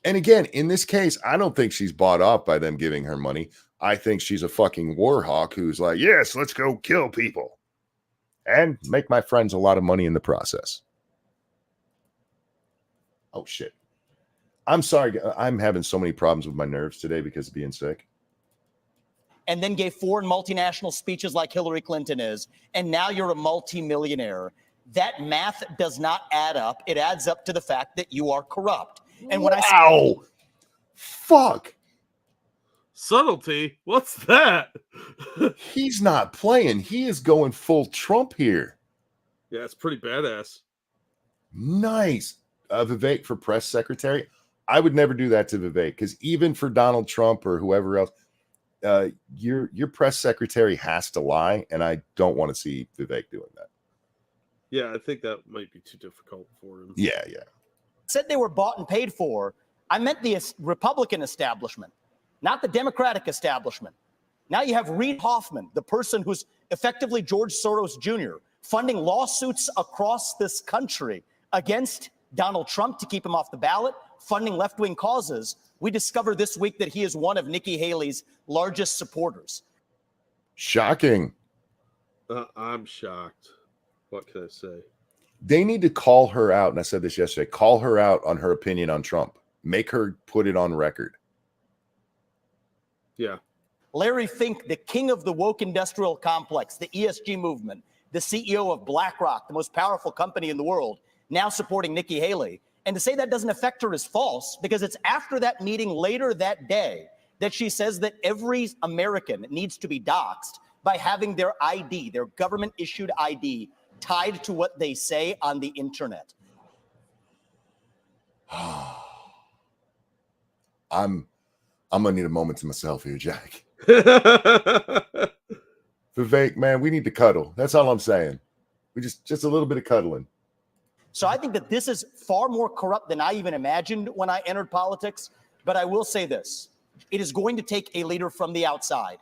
And again, in this case, I don't think she's bought off by them giving her money. I think she's a fucking war hawk who's like, yes, let's go kill people and make my friends a lot of money in the process. Oh, shit. I'm sorry. I'm having so many problems with my nerves today because of being sick. And then gave foreign multinational speeches like Hillary Clinton is. And now you're a multimillionaire. That math does not add up. It adds up to the fact that you are corrupt. And when fuck. Subtlety? What's that? He's not playing. He is going full Trump here. Yeah, it's pretty badass. Nice. Vivek for press secretary. I would never do that to Vivek because even for Donald Trump or whoever else, your press secretary has to lie, and I don't want to see Vivek doing that. Yeah, I think that might be too difficult for him. Yeah. said they were bought and paid for, I meant the Republican establishment, not the Democratic establishment. Now you have Reid Hoffman, the person who's effectively George Soros Jr., funding lawsuits across this country against Donald Trump to keep him off the ballot, funding left-wing causes. We discovered this week that he is one of Nikki Haley's largest supporters. Shocking. I'm shocked. What can I say? They need to call her out, and I said this yesterday, call her out on her opinion on Trump. Make her put it on record. Yeah. Larry Fink, the king of the woke industrial complex, the ESG movement, the CEO of BlackRock, the most powerful company in the world, now supporting Nikki Haley. And to say that doesn't affect her is false, because it's after that meeting later that day that she says that every American needs to be doxxed by having their ID, their government-issued ID, tied to what they say on the internet. I'm gonna need a moment to myself here, Jack. Vivek, man, we need to cuddle. That's all I'm saying. We just a little bit of cuddling. So I think that this is far more corrupt than I even imagined when I entered politics. But I will say this. It is going to take a leader from the outside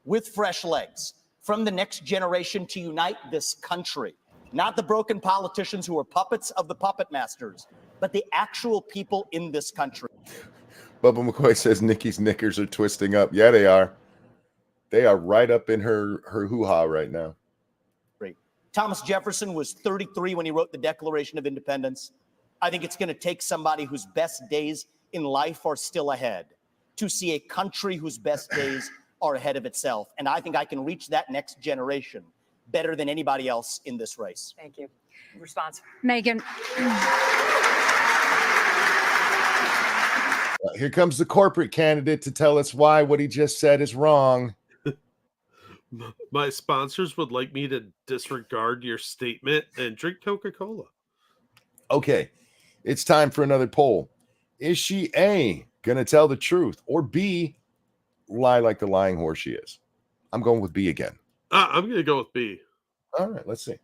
with fresh legs from the next generation to unite this country. Not the broken politicians who are puppets of the puppet masters, but the actual people in this country. Bubba McCoy says Nikki's knickers are twisting up. Yeah, they are. They are right up in her hoo-ha right now. Thomas Jefferson was 33 when he wrote the Declaration of Independence. I think it's going to take somebody whose best days in life are still ahead to see a country whose best days are ahead of itself. And I think I can reach that next generation better than anybody else in this race. Thank you. Response. Megan. Here comes the corporate candidate to tell us why what he just said is wrong. My sponsors would like me to disregard your statement and drink Coca-Cola. Okay, it's time for another poll. Is she A, going to tell the truth, or B, lie like the lying horse she is? I'm going with B again. I'm going to go with B. All right, let's see.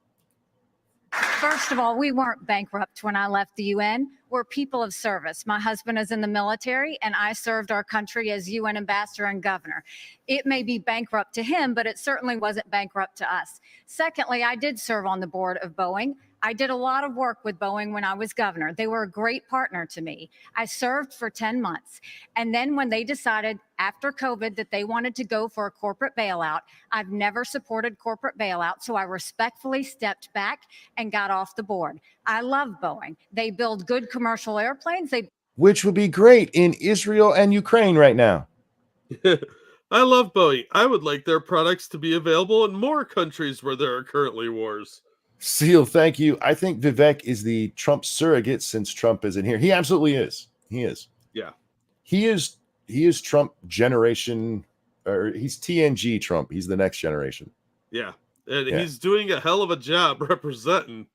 First of all, we weren't bankrupt when I left the UN. We're people of service. My husband is in the military, and I served our country as UN ambassador and governor. It may be bankrupt to him, but it certainly wasn't bankrupt to us. Secondly, I did serve on the board of Boeing. I did a lot of work with Boeing when I was governor. They were a great partner to me. I served for 10 months. And then when they decided after COVID that they wanted to go for a corporate bailout, I've never supported corporate bailout. So I respectfully stepped back and got off the board. I love Boeing. They build good commercial airplanes. Which would be great in Israel and Ukraine right now. I love Boeing. I would like their products to be available in more countries where there are currently wars. Seal, thank you. I think Vivek is the Trump surrogate since Trump isn't here. He absolutely is. He is. Yeah. He is Trump generation, or he's TNG Trump. He's the next generation. Yeah. And he's doing a hell of a job representing.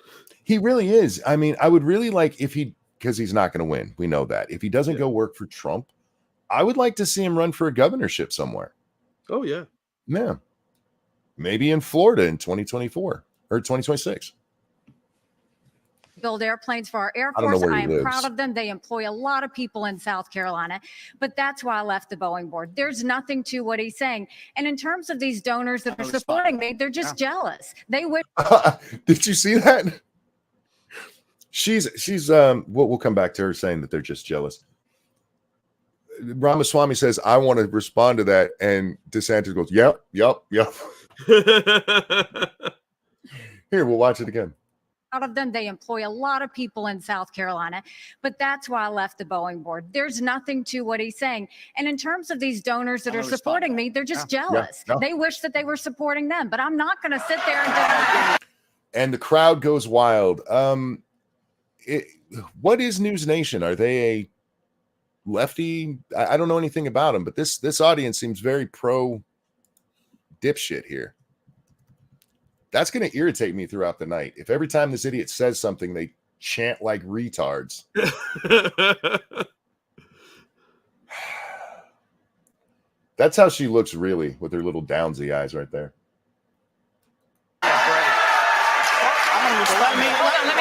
He really is. I mean, I would really like if because he's not going to win. We know that. If he doesn't go work for Trump, I would like to see him run for a governorship somewhere. Oh, yeah. Yeah. Maybe in Florida in 2024 or 2026. Build airplanes for our Air Force. I am lives. proud of them. They employ a lot of people in South Carolina, but that's why I left the Boeing board. There's nothing to what he's saying. And in terms of these donors that are supporting me, they're just jealous. They wish. Did you see that? She's we'll come back to her saying that they're just jealous. Ramaswamy says, I want to respond to that. And DeSantis goes, yep. Here, we'll watch it again. Out of them, they employ a lot of people in South Carolina, but that's why I left the Boeing board. There's nothing to what he's saying. And in terms of these donors that are supporting me, they're just jealous. They wish that they were supporting them, but I'm not going to sit there and and the crowd goes wild. What is News Nation? Are they a lefty? I don't know anything about them, but this audience seems very pro dipshit here. That's going to irritate me throughout the night. If every time this idiot says something, they chant like retards. That's how she looks really with her little downsy eyes right there. Let me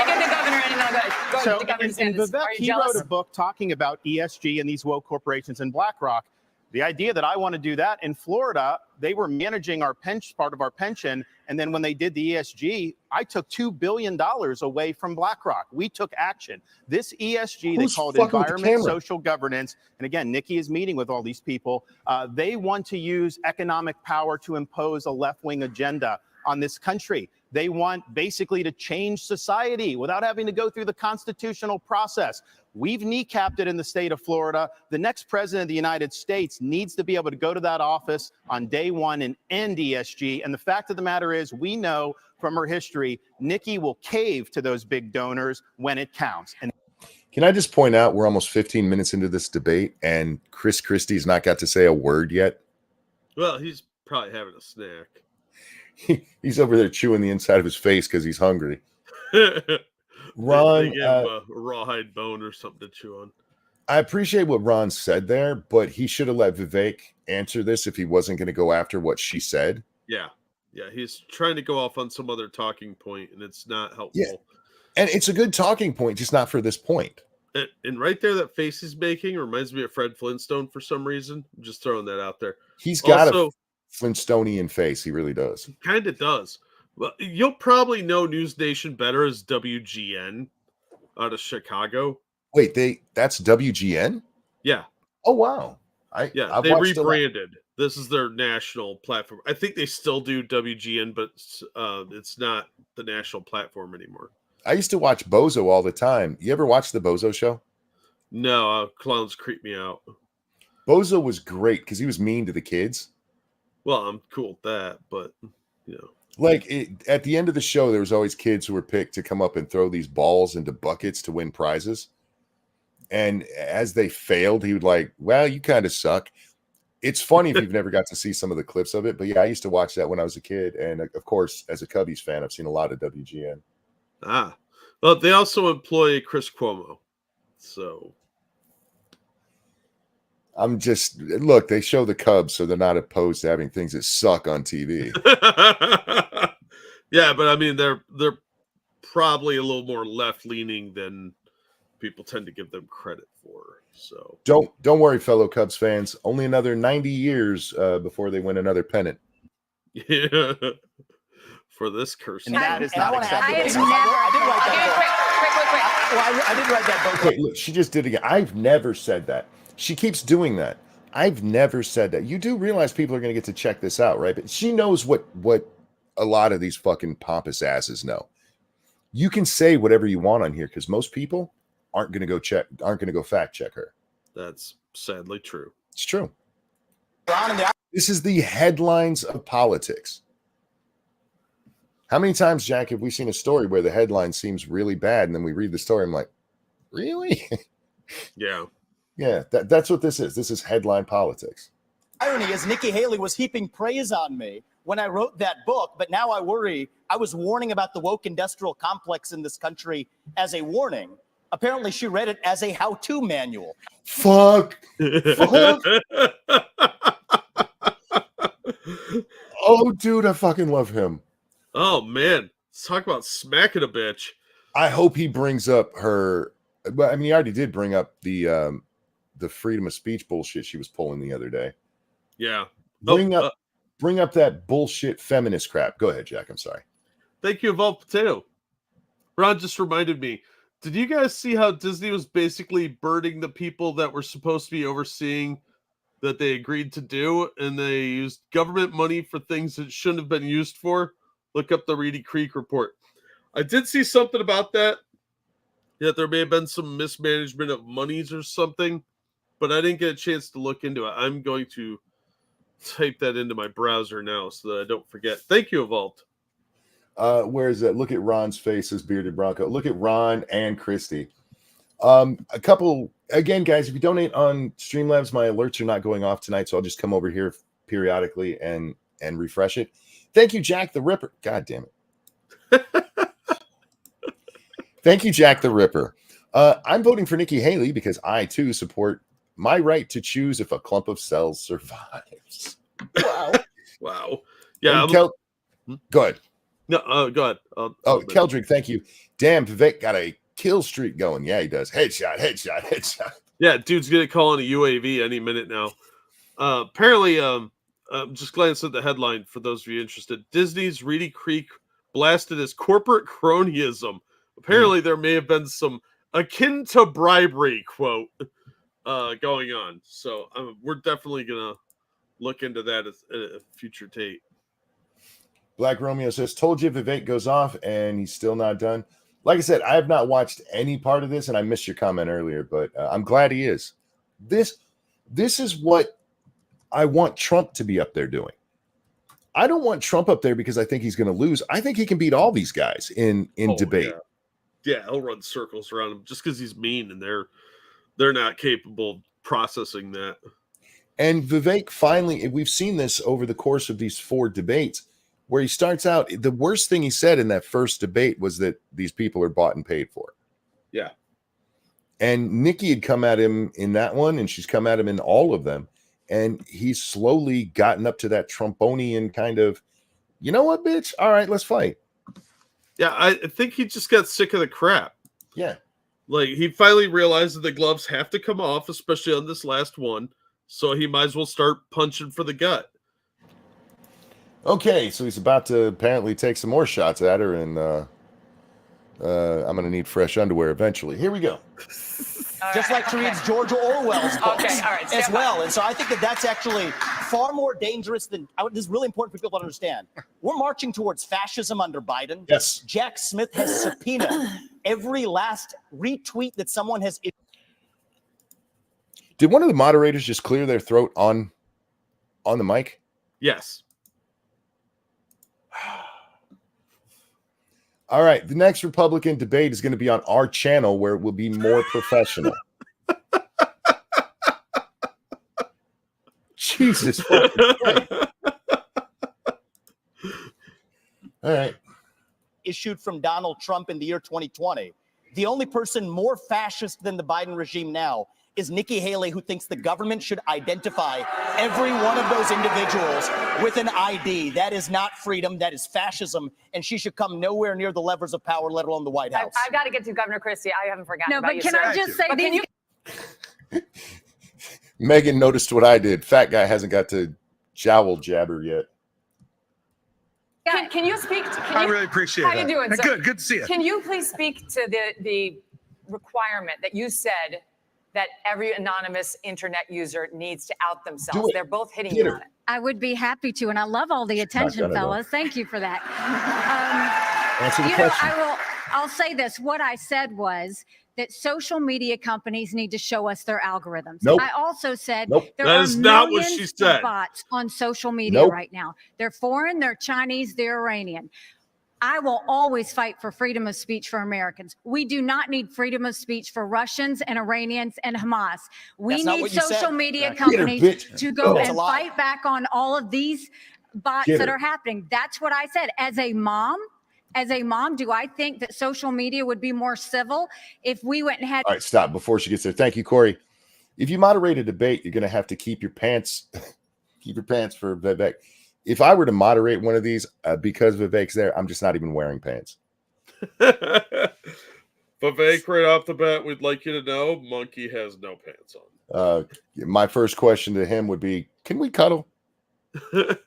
get the governor in and then I'll go So, to the governor. and Vivek, Are you he jealous? wrote a book talking about ESG and these woke corporations and BlackRock. The idea that I want to do that in Florida, they were managing our part of our pension. And then when they did the ESG, I took $2 billion away from BlackRock. We took action. This ESG, they call it environment, social governance. And again, Nikki is meeting with all these people. They want to use economic power to impose a left-wing agenda on this country. They want basically to change society without having to go through the constitutional process. We've kneecapped it in the state of Florida. The next president of the United States needs to be able to go to that office on day one and end ESG. And the fact of the matter is, we know from her history, Nikki will cave to those big donors when it counts. And can I just point out we're almost 15 minutes into this debate and Christie's not got to say a word yet? Well, he's probably having a snack. He's over there chewing the inside of his face because he's hungry. Ron, they gave him a rawhide bone or something to chew on. I appreciate what Ron said there, but he should have let Vivek answer this if he wasn't going to go after what she said. Yeah. He's trying to go off on some other talking point, and it's not helpful. Yeah. And it's a good talking point, just not for this point. And right there, that face he's making reminds me of Fred Flintstone for some reason. I'm just throwing that out there. He's got a Flintstonian face. He really does. Kind of does. Well, you'll probably know News Nation better as WGN out of Chicago. Wait, that's WGN? Yeah. Oh, wow. They rebranded. This is their national platform. I think they still do WGN, but it's not the national platform anymore. I used to watch Bozo all the time. You ever watch the Bozo show? No, clowns creep me out. Bozo was great because he was mean to the kids. Well, I'm cool with that, but at the end of the show, there was always kids who were picked to come up and throw these balls into buckets to win prizes. And as they failed, he would well, you kind of suck. It's funny if you've never got to see some of the clips of it. But yeah, I used to watch that when I was a kid. And of course, as a Cubbies fan, I've seen a lot of WGN. Well, they also employ Chris Cuomo. So look, they show the Cubs, so they're not opposed to having things that suck on TV. Yeah, but I mean, they're probably a little more left-leaning than people tend to give them credit for. So don't worry, fellow Cubs fans. Only another 90 years before they win another pennant. Yeah. For this curse. And that is not acceptable. I did write that book. Okay, look, she just did it again. I've never said that. She keeps doing that. I've never said that. You do realize people are going to get to check this out, right? But she knows what a lot of these fucking pompous asses know. You can say whatever you want on here because most people aren't going to go fact check her. That's sadly true. It's true. This is the headlines of politics. How many times, Jack, have we seen a story where the headline seems really bad and then we read the story and I'm like, really? Yeah. Yeah, that's what this is. This is headline politics. Irony is Nikki Haley was heaping praise on me when I wrote that book, but now I worry. I was warning about the woke industrial complex in this country as a warning. Apparently, she read it as a how-to manual. Fuck. Oh, dude, I fucking love him. Oh, man. Let's talk about smacking a bitch. I hope he brings up her. But I mean, he already did bring up the freedom of speech bullshit she was pulling the other day. Yeah. Bring up that bullshit feminist crap. Go ahead, Jack. I'm sorry. Thank you, Evolved Potato. Ron just reminded me. Did you guys see how Disney was basically burning the people that were supposed to be overseeing that they agreed to do, and they used government money for things that shouldn't have been used for? Look up the Reedy Creek report. I did see something about that. Yeah, there may have been some mismanagement of monies or something, but I didn't get a chance to look into it. I'm going to type that into my browser now so that I don't forget. Thank you, Evolved. Where is that? Look at Ron's face, his bearded Bronco. Look at Ron and Christie. A couple, again, guys, if you donate on Streamlabs, my alerts are not going off tonight, so I'll just come over here periodically and refresh it. Thank you, Jack the Ripper. God damn it. Thank you, Jack the Ripper. I'm voting for Nikki Haley because I, too, support my right to choose if a clump of cells survives. Wow. Wow. Yeah. Go ahead. No, go ahead. Keldrick, thank you. Damn, Vivek got a kill streak going. Yeah, he does. Headshot. Yeah, dude's going to call on a UAV any minute now. Apparently, just glance at the headline for those of you interested. Disney's Reedy Creek blasted as corporate cronyism. Apparently, there may have been some akin to bribery quote going on. So we're definitely going to look into that at a future date. Black Romeo says, told you Vivek goes off and he's still not done. Like I said, I have not watched any part of this, and I missed your comment earlier, but I'm glad he is. This is what I want Trump to be up there doing. I don't want Trump up there because I think he's going to lose. I think he can beat all these guys in debate. Yeah, he'll run circles around him just because he's mean, and they're not capable of processing that. And Vivek finally, we've seen this over the course of these 4 debates, where he starts out, the worst thing he said in that first debate was that these people are bought and paid for. Yeah. And Nikki had come at him in that one, and she's come at him in all of them. And he's slowly gotten up to that Trumponian kind of, you know what, bitch? All right, let's fight. Yeah, I think he just got sick of the crap. Yeah. Like, he finally realized that the gloves have to come off, especially on this last one. So he might as well start punching for the gut. Okay, so he's about to apparently take some more shots at her, and I'm going to need fresh underwear eventually. Here we go. Just like to read George Orwell's books as well. And so I think that that's actually far more dangerous than, this is really important for people to understand. We're marching towards fascism under Biden. Yes. Jack Smith has subpoenaed every last retweet that someone has. Did one of the moderators just clear their throat on the mic? Yes. All right. The next Republican debate is going to be on our channel, where it will be more professional. Jesus. All right. Issued from Donald Trump in the year 2020. The only person more fascist than the Biden regime now is Nikki Haley, who thinks the government should identify every one of those individuals with an ID. That is not freedom. That is fascism. And she should come nowhere near the levers of power, let alone the White House. I've got to get to Governor Christie. I haven't forgotten No, about but you, can sir. I just say, But can you Megan noticed what I did. Fat guy hasn't got to jowl jabber yet. Can you speak? I really appreciate how that. you doing, sir? Good to see you. Can you please speak to the requirement that you said that every anonymous internet user needs to out themselves? They're both hitting you on it. I would be happy to, and I love all the attention, gonna fellas. Thank you for that. Answer the You know, question. I'll say this. What I said was that social media companies need to show us their algorithms. Nope. I also said Nope. there That are is not what millions she of said. bots on social media Nope. right now. They're foreign, they're Chinese, they're Iranian. I will always fight for freedom of speech for Americans. We do not need freedom of speech for Russians and Iranians and Hamas. We That's not need what you social said. media Get her, companies bitch. to go That's a and lie. fight back on all of these bots Get that her. are happening. That's what I said. As a mom, do I think that social media would be more civil if we went and had All right, stop before she gets there. Thank you, Corey. If you moderate a debate, you're going to have to keep your pants for Vivek. If I were to moderate one of these, because Vivek's there, I'm just not even wearing pants. Vivek, right off the bat, we'd like you to know Monkey has no pants on. My first question to him would be, can we cuddle? Would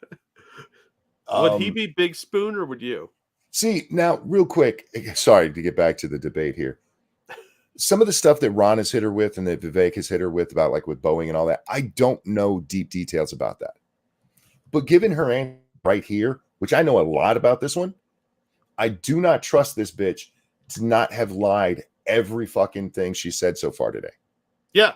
he be Big Spoon or would you? See, now, real quick, sorry to get back to the debate here. Some of the stuff that Ron has hit her with and that Vivek has hit her with about like with Boeing and all that, I don't know deep details about that. But given her answer right here, which I know a lot about this one, I do not trust this bitch to not have lied every fucking thing she said so far today. Yeah.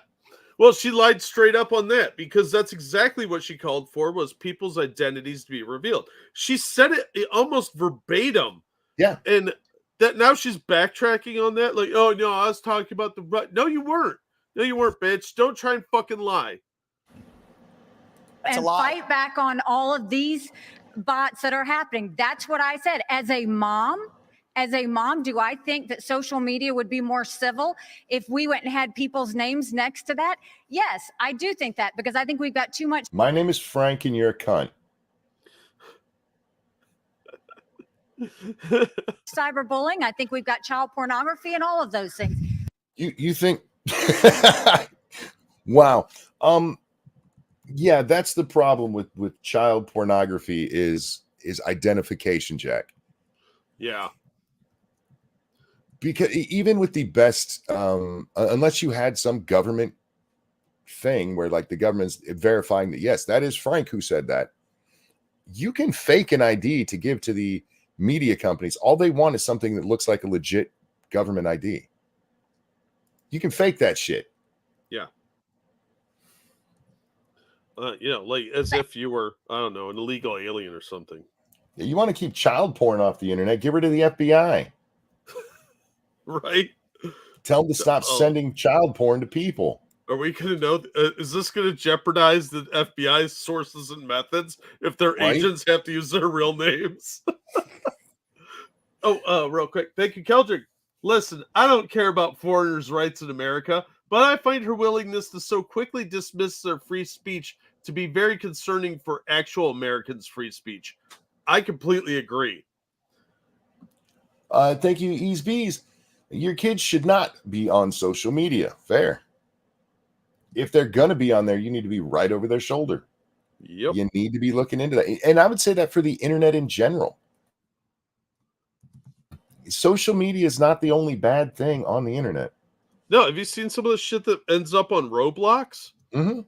Well, she lied straight up on that because that's exactly what she called for was people's identities to be revealed. She said it almost verbatim. Yeah. And that now she's backtracking on that. Like, oh, no, I was talking about the right. No, you weren't. No, you weren't, bitch. Don't try and fucking lie. That's a and lie. fight back on all of these bots that are happening. That's what I said. As a mom, do I think that social media would be more civil if we went and had people's names next to that? Yes, I do think that because I think we've got too much My name is Frank and you're a cunt. cyberbullying. I think we've got child pornography and all of those things. You think wow. Yeah, that's the problem with child pornography is identification, Jack. Yeah. Because even with the best, unless you had some government thing where like the government's verifying that, yes, that is Frank who said that. you can fake an ID to give to the media companies. All they want is something that looks like a legit government ID. You can fake that shit. Yeah. Like as if you were, I don't know, an illegal alien or something. You want to keep child porn off the internet? Give her to the FBI. Right? Tell them to stop sending child porn to people. Are we going to know? Is this going to jeopardize the FBI's sources and methods if their agents have to use their real names? Real quick. Thank you, Keldrick. Listen, I don't care about foreigners' rights in America, but I find her willingness to so quickly dismiss their free speech to be very concerning for actual Americans' free speech. I completely agree. Thank you, Ease Bees. Your kids should not be on social media. Fair. If they're going to be on there, you need to be right over their shoulder. Yep. You need to be looking into that. And I would say that for the internet in general. Social media is not the only bad thing on the internet. No, have you seen some of the shit that ends up on Roblox? Mm-hmm.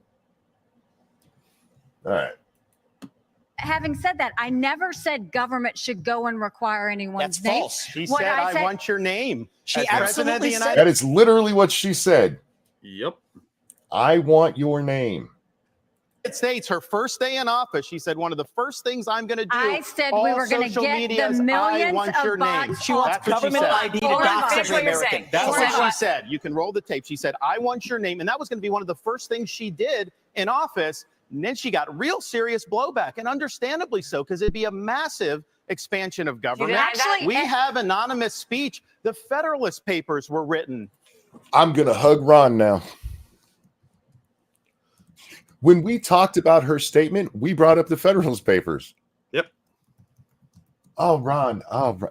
All right. Having said that, I never said government should go and require anyone's name. false. She said, I want your name. She As President of the absolutely United said That is literally what she said. Yep. I want your name. States, her first day in office, she said, one of the first things I'm going to do. I said we were going to get the millions of bots. She wants government ID to dox every American. That's what she said. You can roll the tape. She said, I want your name. And that was going to be one of the first things she did in office. And then she got real serious blowback, and understandably so, because it'd be a massive expansion of government. We have anonymous speech. The Federalist Papers were written. I'm going to hug Ron now. When we talked about her statement, we brought up the Federalist Papers. Yep. Oh, Ron.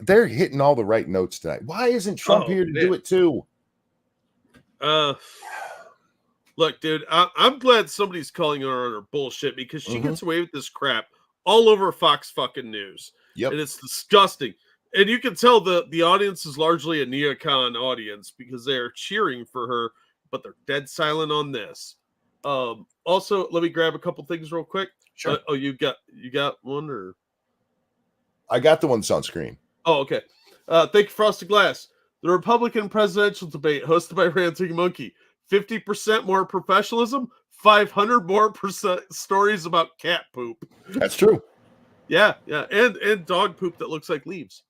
They're hitting all the right notes tonight. Why isn't Trump here to do it too? Look, dude, I'm glad somebody's calling her on her bullshit, because she gets away with this crap all over Fox fucking News. Yep. And it's disgusting. And you can tell the audience is largely a neocon audience, because they're cheering for her, but they're dead silent on this. Also, let me grab a couple things real quick. Sure. You got one, or I got the ones on screen. Oh, okay. Thank you, Frosted Glass. The Republican presidential debate hosted by Ranting Monkey. 50% more professionalism, 500 more % stories about cat poop. That's true. Yeah, and dog poop that looks like leaves.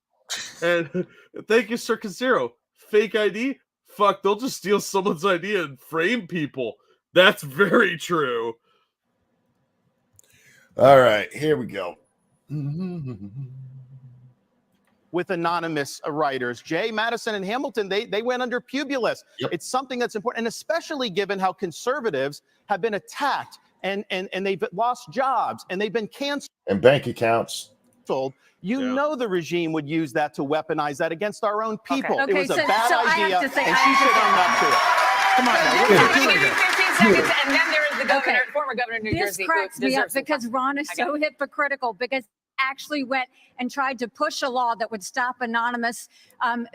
And thank you, Circus Zero. Fake ID? Fuck, they'll just steal someone's ID and frame people. That's very true. All right, here we go. With anonymous writers, Jay, Madison, and Hamilton, they went under Publius. Yep. It's something that's important, and especially given how conservatives have been attacked and they've lost jobs and they've been canceled. And bank accounts. You know the regime would use that to weaponize that against our own people. Okay, it was a so bad I idea, have to say, and she should own up to it. Come on, now, what are you doing here? 15 seconds, and then there is the governor, former governor of New This Jersey. cracks who me up deserves some because Ron is so hypocritical, because actually went and tried to push a law that would stop anonymous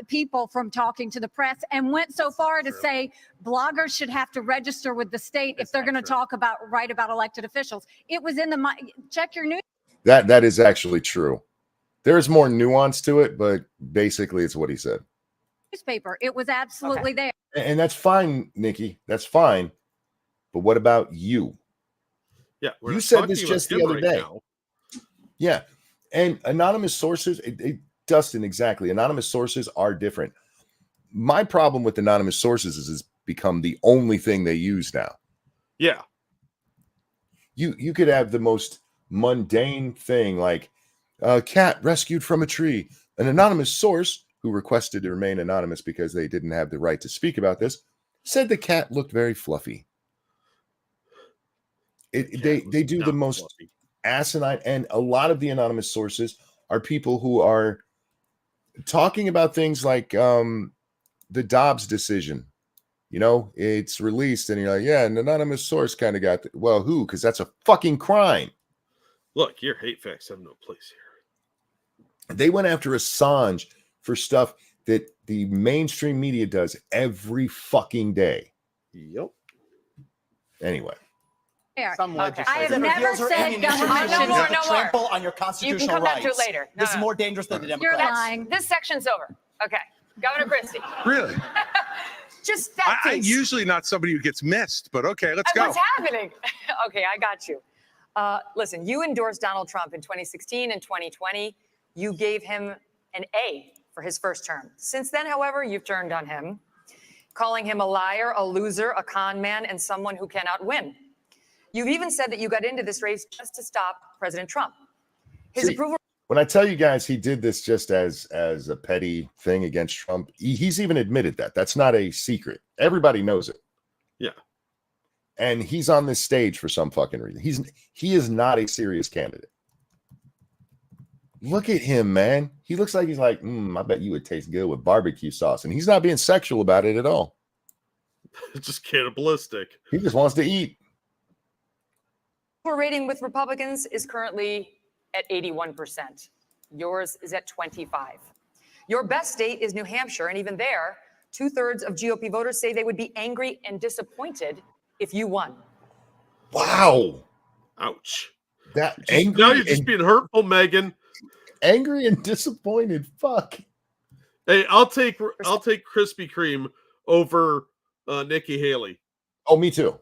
people from talking to the press, and went so far to say bloggers should have to register with the state if they're going to write about elected officials. It was in the check your news. That is actually true. There's more nuance to it, but basically it's what he said. Newspaper. It was absolutely there. And that's fine, Nikki. That's fine. But what about you? Yeah, you said this just the other day. Yeah. And anonymous sources, Dustin, exactly. Anonymous sources are different. My problem with anonymous sources is it's become the only thing they use now. Yeah. You could have the most mundane thing like a cat rescued from a tree. An anonymous source who requested to remain anonymous because they didn't have the right to speak about this said the cat looked very fluffy. They do the most fluffy, asinine, and a lot of the anonymous sources are people who are talking about things like the Dobbs decision. You know, it's released, and you're like, yeah, an anonymous source kind of got well, who? Because that's a fucking crime. Look, your hate facts have no place here. They went after Assange for stuff that the mainstream media does every fucking day. Yep. Anyway. Some I legislation. have Senator, never those are said ammunition government issues No more, that no more. trample on your You constitutional can come back rights. to it later. No, This is no. more dangerous than the You're Democrats. lying. This section's over. Okay. Governor Christie. Really? Just that I'm piece. usually not somebody who gets missed, but okay, let's go. What's happening? Okay, I got you. Listen, you endorsed Donald Trump in 2016 and 2020. You gave him an A for his first term. Since then, however, you've turned on him, calling him a liar, a loser, a con man, and someone who cannot win. You've even said that you got into this race just to stop President Trump. His See, approval. when I tell you guys he did this just as a petty thing against Trump, he's even admitted that. That's not a secret. Everybody knows it. Yeah. And he's on this stage for some fucking reason. He is not a serious candidate. Look at him, man. He looks like he's like, I bet you would taste good with barbecue sauce. And he's not being sexual about it at all. It's just cannibalistic. He just wants to eat. Rating with Republicans is currently at 81%. Yours is at 25. Your best state is New Hampshire, and even there, 2/3 of GOP voters say they would be angry and disappointed if you won. Wow. Ouch. That Now you're just being hurtful, Megan. Angry and disappointed. Fuck. Hey, I'll take Krispy Kreme over Nikki Haley. Oh, me too.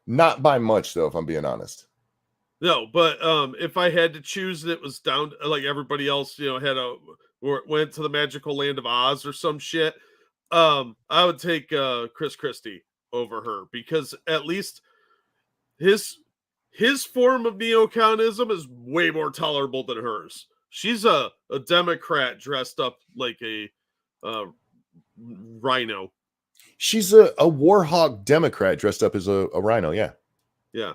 Not by much, though, if I'm being honest. No, but if I had to choose, and it was down like everybody else, went to the magical land of Oz or some shit. I would take Christie over her, because at least his form of neoconsism is way more tolerable than hers. She's a Democrat dressed up like a rhino. She's a Warhawk Democrat dressed up as a rhino. Yeah. Yeah.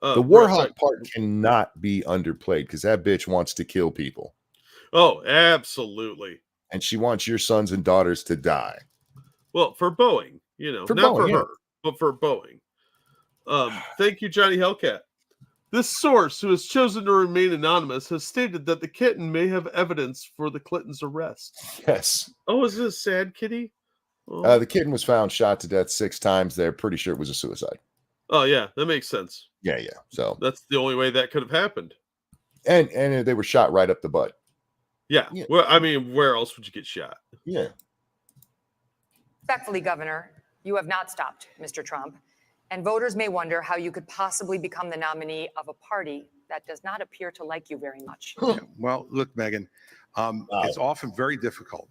The Warhawk part cannot be underplayed, because that bitch wants to kill people. Oh, absolutely. And she wants your sons and daughters to die. Well, for Boeing, not Boeing, for yeah. her, but for Boeing. Thank you, Johnny Hellcat. This source, who has chosen to remain anonymous, has stated that the kitten may have evidence for the Clintons' arrest. Yes. Oh, is it a sad kitty? Oh. The kitten was found shot to death 6 times. They're pretty sure it was a suicide. Oh, yeah, that makes sense. Yeah. So that's the only way that could have happened. And they were shot right up the butt. Yeah. Well, I mean, where else would you get shot? Yeah. Respectfully, Governor, you have not stopped Mr. Trump, and voters may wonder how you could possibly become the nominee of a party that does not appear to like you very much. Yeah, well, look, Megan, it's often very difficult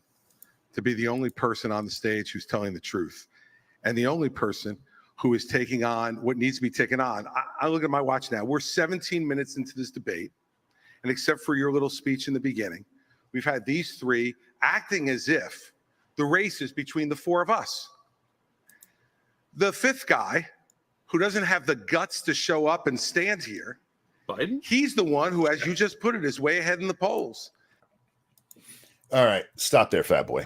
to be the only person on the stage who's telling the truth, and the only person who is taking on what needs to be taken on. I look at my watch now. We're 17 minutes into this debate, and except for your little speech in the beginning, we've had these three acting as if the race is between the four of us. The fifth guy, who doesn't have the guts to show up and stand here, Biden? He's the one who, as you just put it, is way ahead in the polls. All right, stop there, fat boy.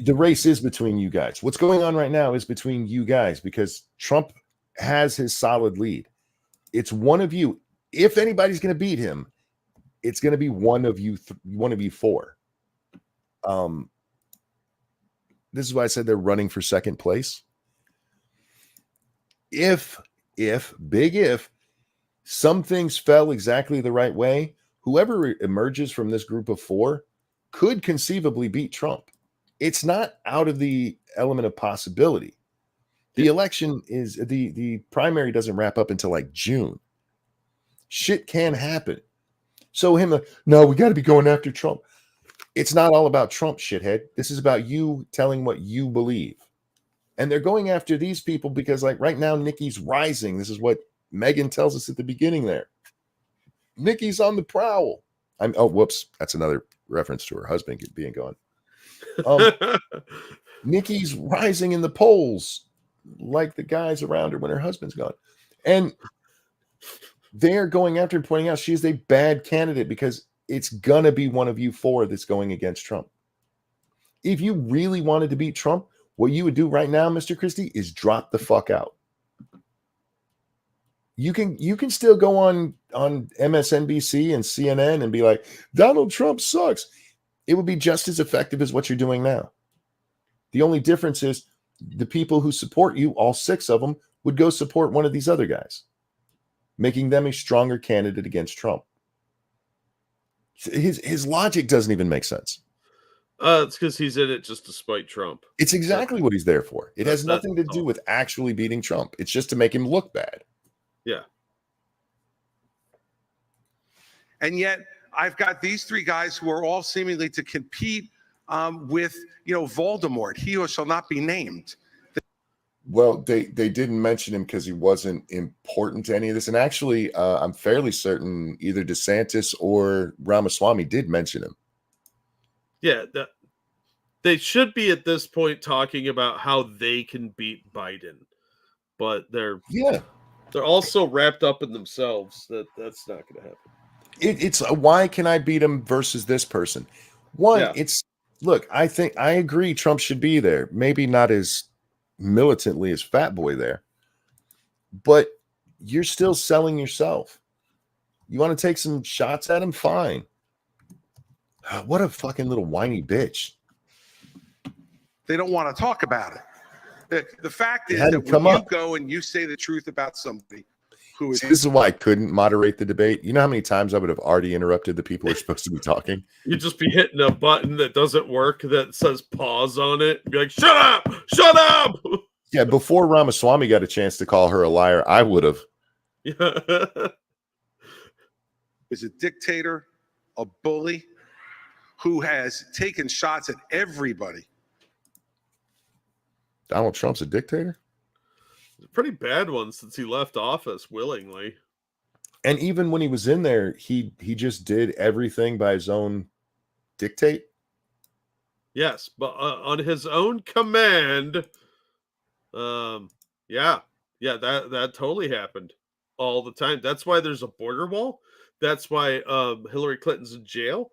The race is between you guys. What's going on right now is between you guys, because Trump has his solid lead. It's one of you. If anybody's going to beat him, it's going to be one of you four. This is why I said they're running for second place. If some things fell exactly the right way, whoever emerges from this group of four could conceivably beat Trump. It's not out of the element of possibility. The election is the primary doesn't wrap up until like June. Shit can happen. So no, we got to be going after Trump. It's not all about Trump, shithead. This is about you telling what you believe. And they're going after these people because, like, right now, Nikki's rising. This is what Megan tells us at the beginning there. Nikki's on the prowl. Whoops. That's another reference to her husband being gone. Nikki's rising in the polls like the guys around her when her husband's gone. And they're going after and pointing out she is a bad candidate because it's going to be one of you four that's going against Trump. If you really wanted to beat Trump, what you would do right now, Mr. Christie, is drop the fuck out. You can still go on MSNBC and CNN and be like, Donald Trump sucks. It would be just as effective as what you're doing now. The only difference is the people who support you, all 6 of them, would go support one of these other guys, making them a stronger candidate against Trump. His logic doesn't even make sense. It's because he's in it just to spite Trump. It's exactly what he's there for. It has nothing to do with actually beating Trump. It's just to make him look bad. Yeah. And yet I've got these three guys who are all seemingly to compete with, Voldemort. He who shall not be named. Well, they didn't mention him because he wasn't important to any of this. And actually, I'm fairly certain either DeSantis or Ramaswamy did mention him. Yeah, they should be at this point talking about how they can beat Biden, but they're also wrapped up in themselves. That's not going to happen. It's why can I beat him versus this person? Look, I think I agree Trump should be there. Maybe not as militantly as Fat Boy there, but you're still selling yourself. You want to take some shots at him? Fine. What a fucking little whiny bitch. They don't want to talk about it. The fact is that when you go and you say the truth about somebody who is... See, this is why I couldn't moderate the debate. You know how many times I would have already interrupted the people who are supposed to be talking? You'd just be hitting a button that doesn't work that says pause on it. Be like, shut up! Shut up! Yeah, before Ramaswamy got a chance to call her a liar, I would have. Is a dictator, a bully, who has taken shots at everybody. Donald Trump's a dictator? A pretty bad one since he left office willingly. And even when he was in there, he just did everything by his own dictate? Yes, but on his own command. That totally happened all the time. That's why there's a border wall. That's why Hillary Clinton's in jail.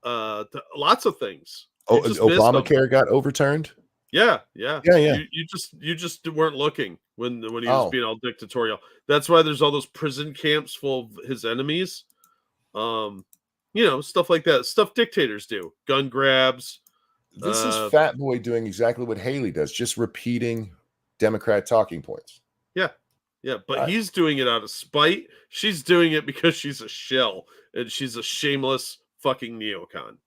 Lots of things. Oh, Obamacare got overturned? Yeah. You just weren't looking when he was being all dictatorial. That's why there's all those prison camps full of his enemies. Stuff like that. Stuff dictators do. Gun grabs. This is Fat Boy doing exactly what Haley does, just repeating Democrat talking points. Yeah, but he's doing it out of spite. She's doing it because she's a shill and she's a shameless fucking neocon.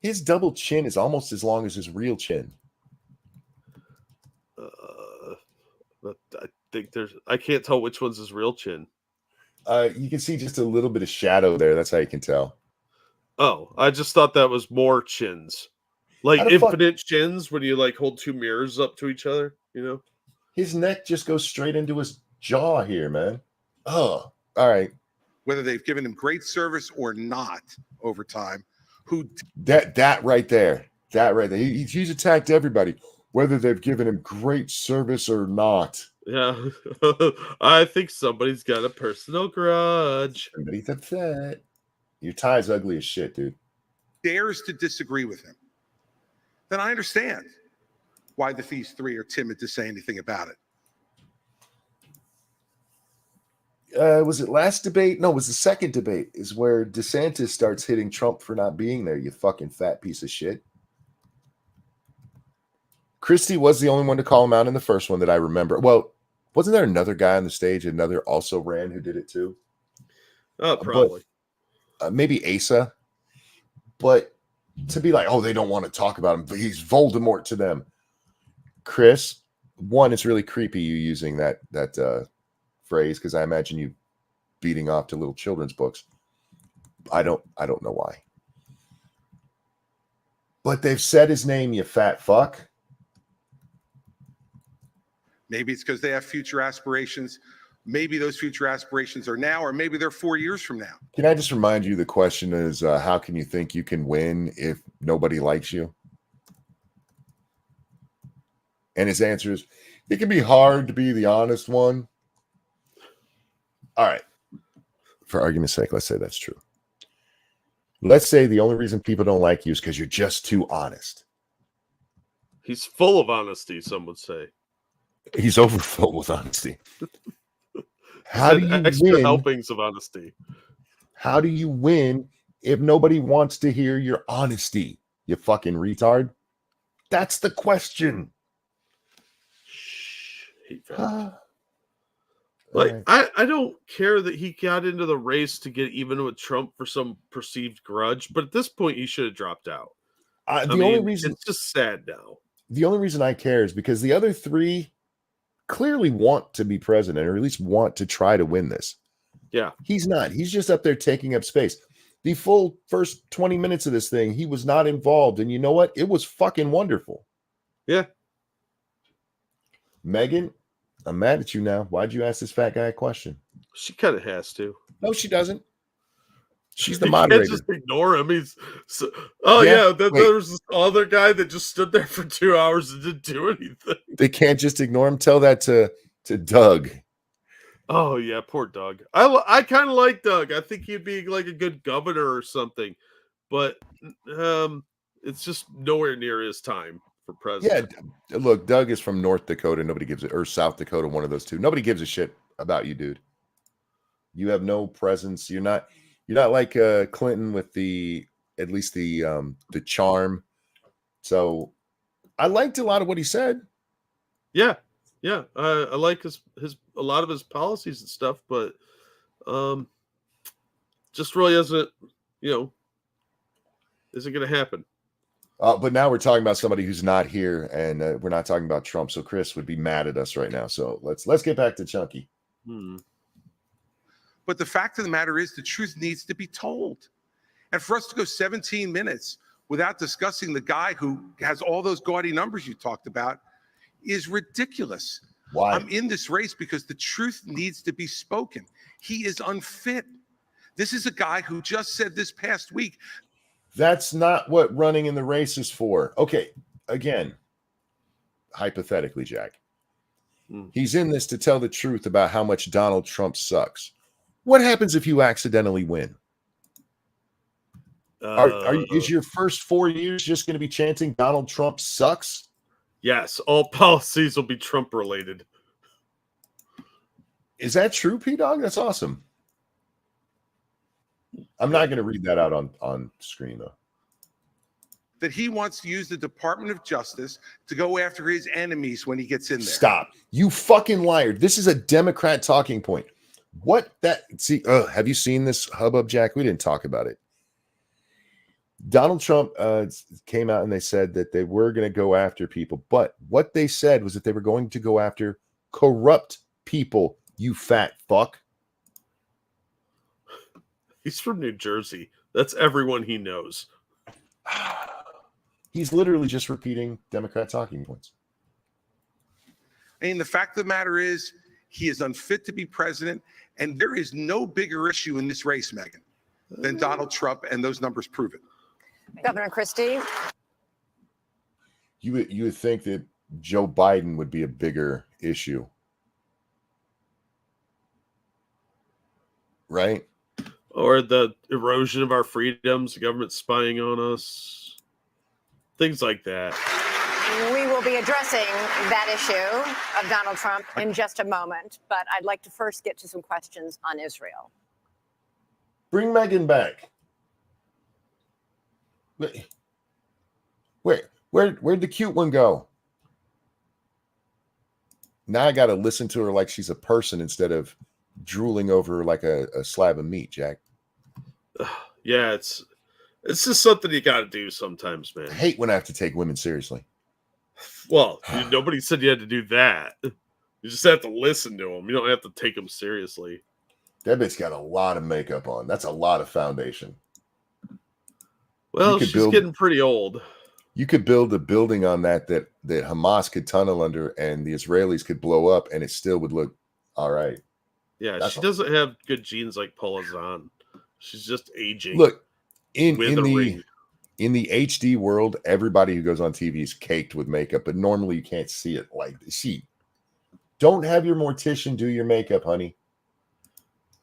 His double chin is almost as long as his real chin. But I think I can't tell which one's his real chin. You can see just a little bit of shadow there. That's how you can tell. Oh, I just thought that was more chins. Like infinite chins when you like hold two mirrors up to each other, His neck just goes straight into his jaw here, man. Oh, all right. Whether they've given him great service or not over time. That right there. He's attacked everybody, whether they've given him great service or not. Yeah. I think somebody's got a personal grudge. Somebody's upset. Your tie's ugly as shit, dude. Dares to disagree with him. Then I understand why these three are timid to say anything about it. Was it last debate? No, it was the second debate is where DeSantis starts hitting Trump for not being there, you fucking fat piece of shit. Christie was the only one to call him out in the first one that I remember. Well, wasn't there another guy on the stage, another also ran who did it too? Oh, probably. Maybe Asa. But to be like, oh, they don't want to talk about him, but he's Voldemort to them. Chris, one, it's really creepy you using that phrase because I imagine you beating off to little children's books. I don't know why. But they've said his name, you fat fuck. Maybe it's because they have future aspirations. Maybe those future aspirations are now, or maybe they're 4 years from now. Can I just remind you the question is, how can you think you can win if nobody likes you? And his answer is, it can be hard to be the honest one. All right. For argument's sake, let's say that's true. Let's say the only reason people don't like you is because you're just too honest. He's full of honesty, some would say. He's overfull with honesty. How do you extra win? Helpings of honesty. How do you win if nobody wants to hear your honesty, you fucking retard? That's the question. hate Vivek. Like, right. I don't care that he got into the race to get even with Trump for some perceived grudge, but at this point, he should have dropped out. Only reason it's just sad now. The only reason I care is because the other three clearly want to be president, or at least want to try to win this. Yeah. He's not. He's just up there taking up space. The full first 20 minutes of this thing, he was not involved. And you know what? It was fucking wonderful. Yeah. Megan, I'm mad at you now. Why'd you ask this fat guy a question? She kind of has to. No, she doesn't. She's the You moderator. can't just ignore him. There's this other guy that just stood there for 2 hours and didn't do anything. They can't just ignore him. Tell that to Doug. Oh yeah, poor Doug. I kind of like Doug. I think he'd be like a good governor or something, but it's just nowhere near his time for president. Yeah, look, Doug is from North Dakota. Nobody gives it, or South Dakota, one of those two. Nobody gives a shit about you, dude. You have no presence. You're not like Clinton with at least the charm. So I liked a lot of what he said. Yeah. I like his a lot of his policies and stuff, but just really isn't going to happen. But now we're talking about somebody who's not here, and we're not talking about Trump. So Chris would be mad at us right now. So let's get back to Chunky. But the fact of the matter is, the truth needs to be told. And for us to go 17 minutes without discussing the guy who has all those gaudy numbers you talked about is ridiculous. Why? I'm in this race because the truth needs to be spoken. He is unfit. This is a guy who just said this past week. That's not what running in the race is for. Okay, again, hypothetically, Jack. He's in this to tell the truth about how much Donald Trump sucks. What happens if you accidentally win? Is your first 4 years just going to be chanting Donald Trump sucks? Yes, all policies will be Trump related. Is that true, P-Dog? That's awesome. I'm not going to read that out on screen, though. That he wants to use the Department of Justice to go after his enemies when he gets in there. Stop. You fucking liar. This is a Democrat talking point. Have you seen this hubbub, Jack? We didn't talk about it. Donald Trump came out and they said that they were going to go after people, but what they said was that they were going to go after corrupt people, you fat fuck. He's from New Jersey. That's everyone he knows. He's literally just repeating Democrat talking points. And the fact of the matter is, he is unfit to be president, and there is no bigger issue in this race, Megan, than Donald Trump, and those numbers prove it. Governor Christie. You would think that Joe Biden would be a bigger issue, right? Or the erosion of our freedoms, the government spying on us, things like that. We will be addressing that issue of Donald Trump in just a moment, but I'd like to first get to some questions on Israel. Bring Megan back. Where'd the cute one go? Now I got to listen to her like she's a person instead of drooling over her like a slab of meat, Jack. Yeah, it's just something you got to do sometimes, man. I hate when I have to take women seriously. Well, nobody said you had to do that. You just have to listen to them. You don't have to take them seriously. That bitch got a lot of makeup on. That's a lot of foundation. Well, she's getting pretty old. You could build a building on that Hamas could tunnel under and the Israelis could blow up and it still would look all right. Yeah, she doesn't have good genes like Paula Zahn. She's just aging. Look, in the HD world, everybody who goes on TV is caked with makeup, but normally you can't see it like she. Don't have your mortician do your makeup, honey.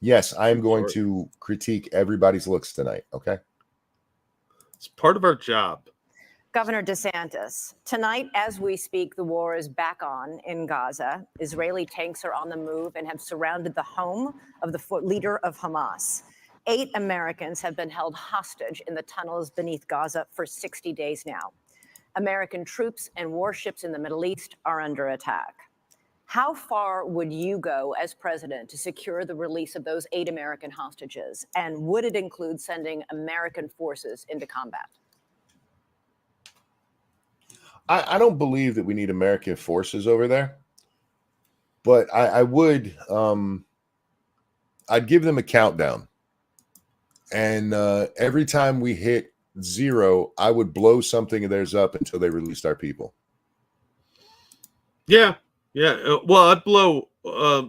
Yes, I am going to critique everybody's looks tonight, okay? It's part of our job. Governor DeSantis, tonight as we speak, the war is back on in Gaza. Israeli tanks are on the move and have surrounded the home of the leader of Hamas. 8 Americans have been held hostage in the tunnels beneath Gaza for 60 days now. American troops and warships in the Middle East are under attack. How far would you go as president to secure the release of those 8 American hostages? And would it include sending American forces into combat? I don't believe that we need American forces over there, but I would. I'd give them a countdown, and every time we hit 0, I would blow something of theirs up until they released our people. Yeah. Well, I'd blow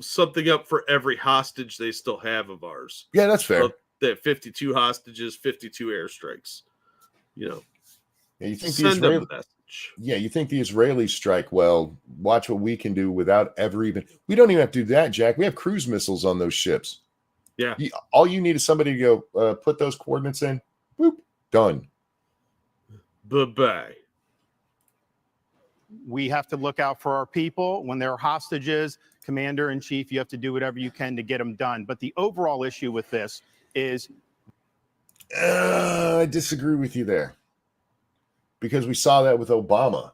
something up for every hostage they still have of ours. Yeah, that's fair. They have 52 hostages, 52 airstrikes. You you think send them the message. Yeah, you think the Israelis strike well? Watch what we can do without ever even. We don't even have to do that, Jack. We have cruise missiles on those ships. Yeah. All you need is somebody to go put those coordinates in. Boop, done. Bye-bye. We have to look out for our people. When there are hostages, commander in chief, you have to do whatever you can to get them done. But the overall issue with this is. I disagree with you there. Because we saw that with Obama.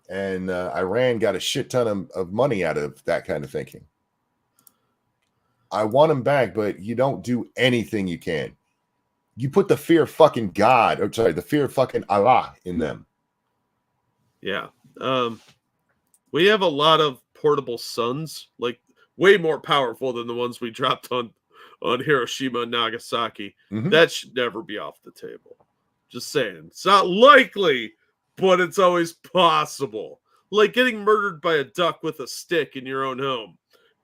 And Iran got a shit ton of money out of that kind of thinking. I want them back, but you don't do anything you can. You put the fear of fucking God, the fear of fucking Allah in them. Yeah. We have a lot of portable suns, like way more powerful than the ones we dropped on Hiroshima and Nagasaki. Mm-hmm. That should never be off the table. Just saying. It's not likely, but it's always possible. Like getting murdered by a duck with a stick in your own home.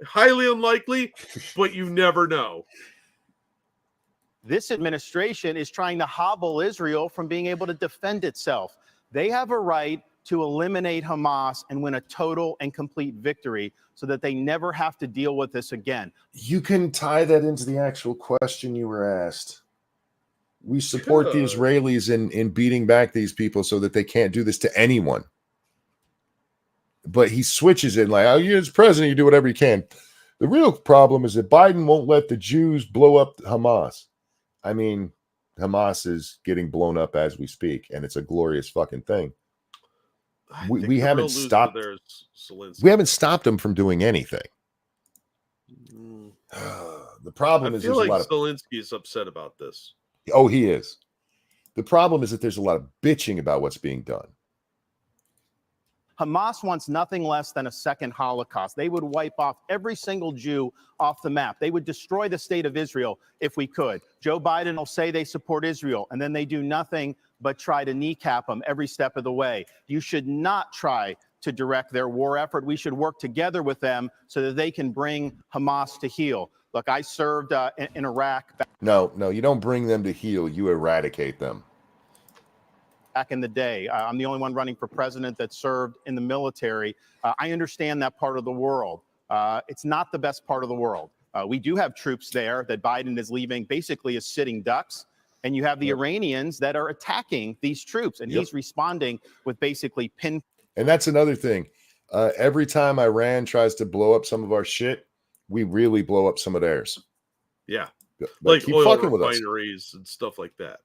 Highly unlikely, but you never know. This administration is trying to hobble Israel from being able to defend itself. They have a right to eliminate Hamas and win a total and complete victory so that they never have to deal with this again. You can tie that into the actual question you were asked. We support the Israelis in beating back these people so that they can't do this to anyone. But he switches it like, you're as president, you do whatever you can. The real problem is that Biden won't let the Jews blow up Hamas. I mean, Hamas is getting blown up as we speak, and it's a glorious fucking thing. We haven't stopped. We haven't stopped them from doing anything. The problem is there's a lot of Zelensky is upset about this. Oh, he is. The problem is that there's a lot of bitching about what's being done. Hamas wants nothing less than a second Holocaust. They would wipe off every single Jew off the map. They would destroy the state of Israel if we could. Joe Biden will say they support Israel, and then they do nothing but try to kneecap them every step of the way. You should not try to direct their war effort. We should work together with them so that they can bring Hamas to heel. Look, I served in Iraq. No, you don't bring them to heel. You eradicate them. Back in the day, I'm the only one running for president that served in the military. I understand that part of the world. It's not the best part of the world. We do have troops there that Biden is leaving basically as sitting ducks. And you have the Iranians that are attacking these troops. And he's responding with basically pin. And that's another thing. Every time Iran tries to blow up some of our shit, we really blow up some of theirs. Yeah. Like oil refineries and stuff like that.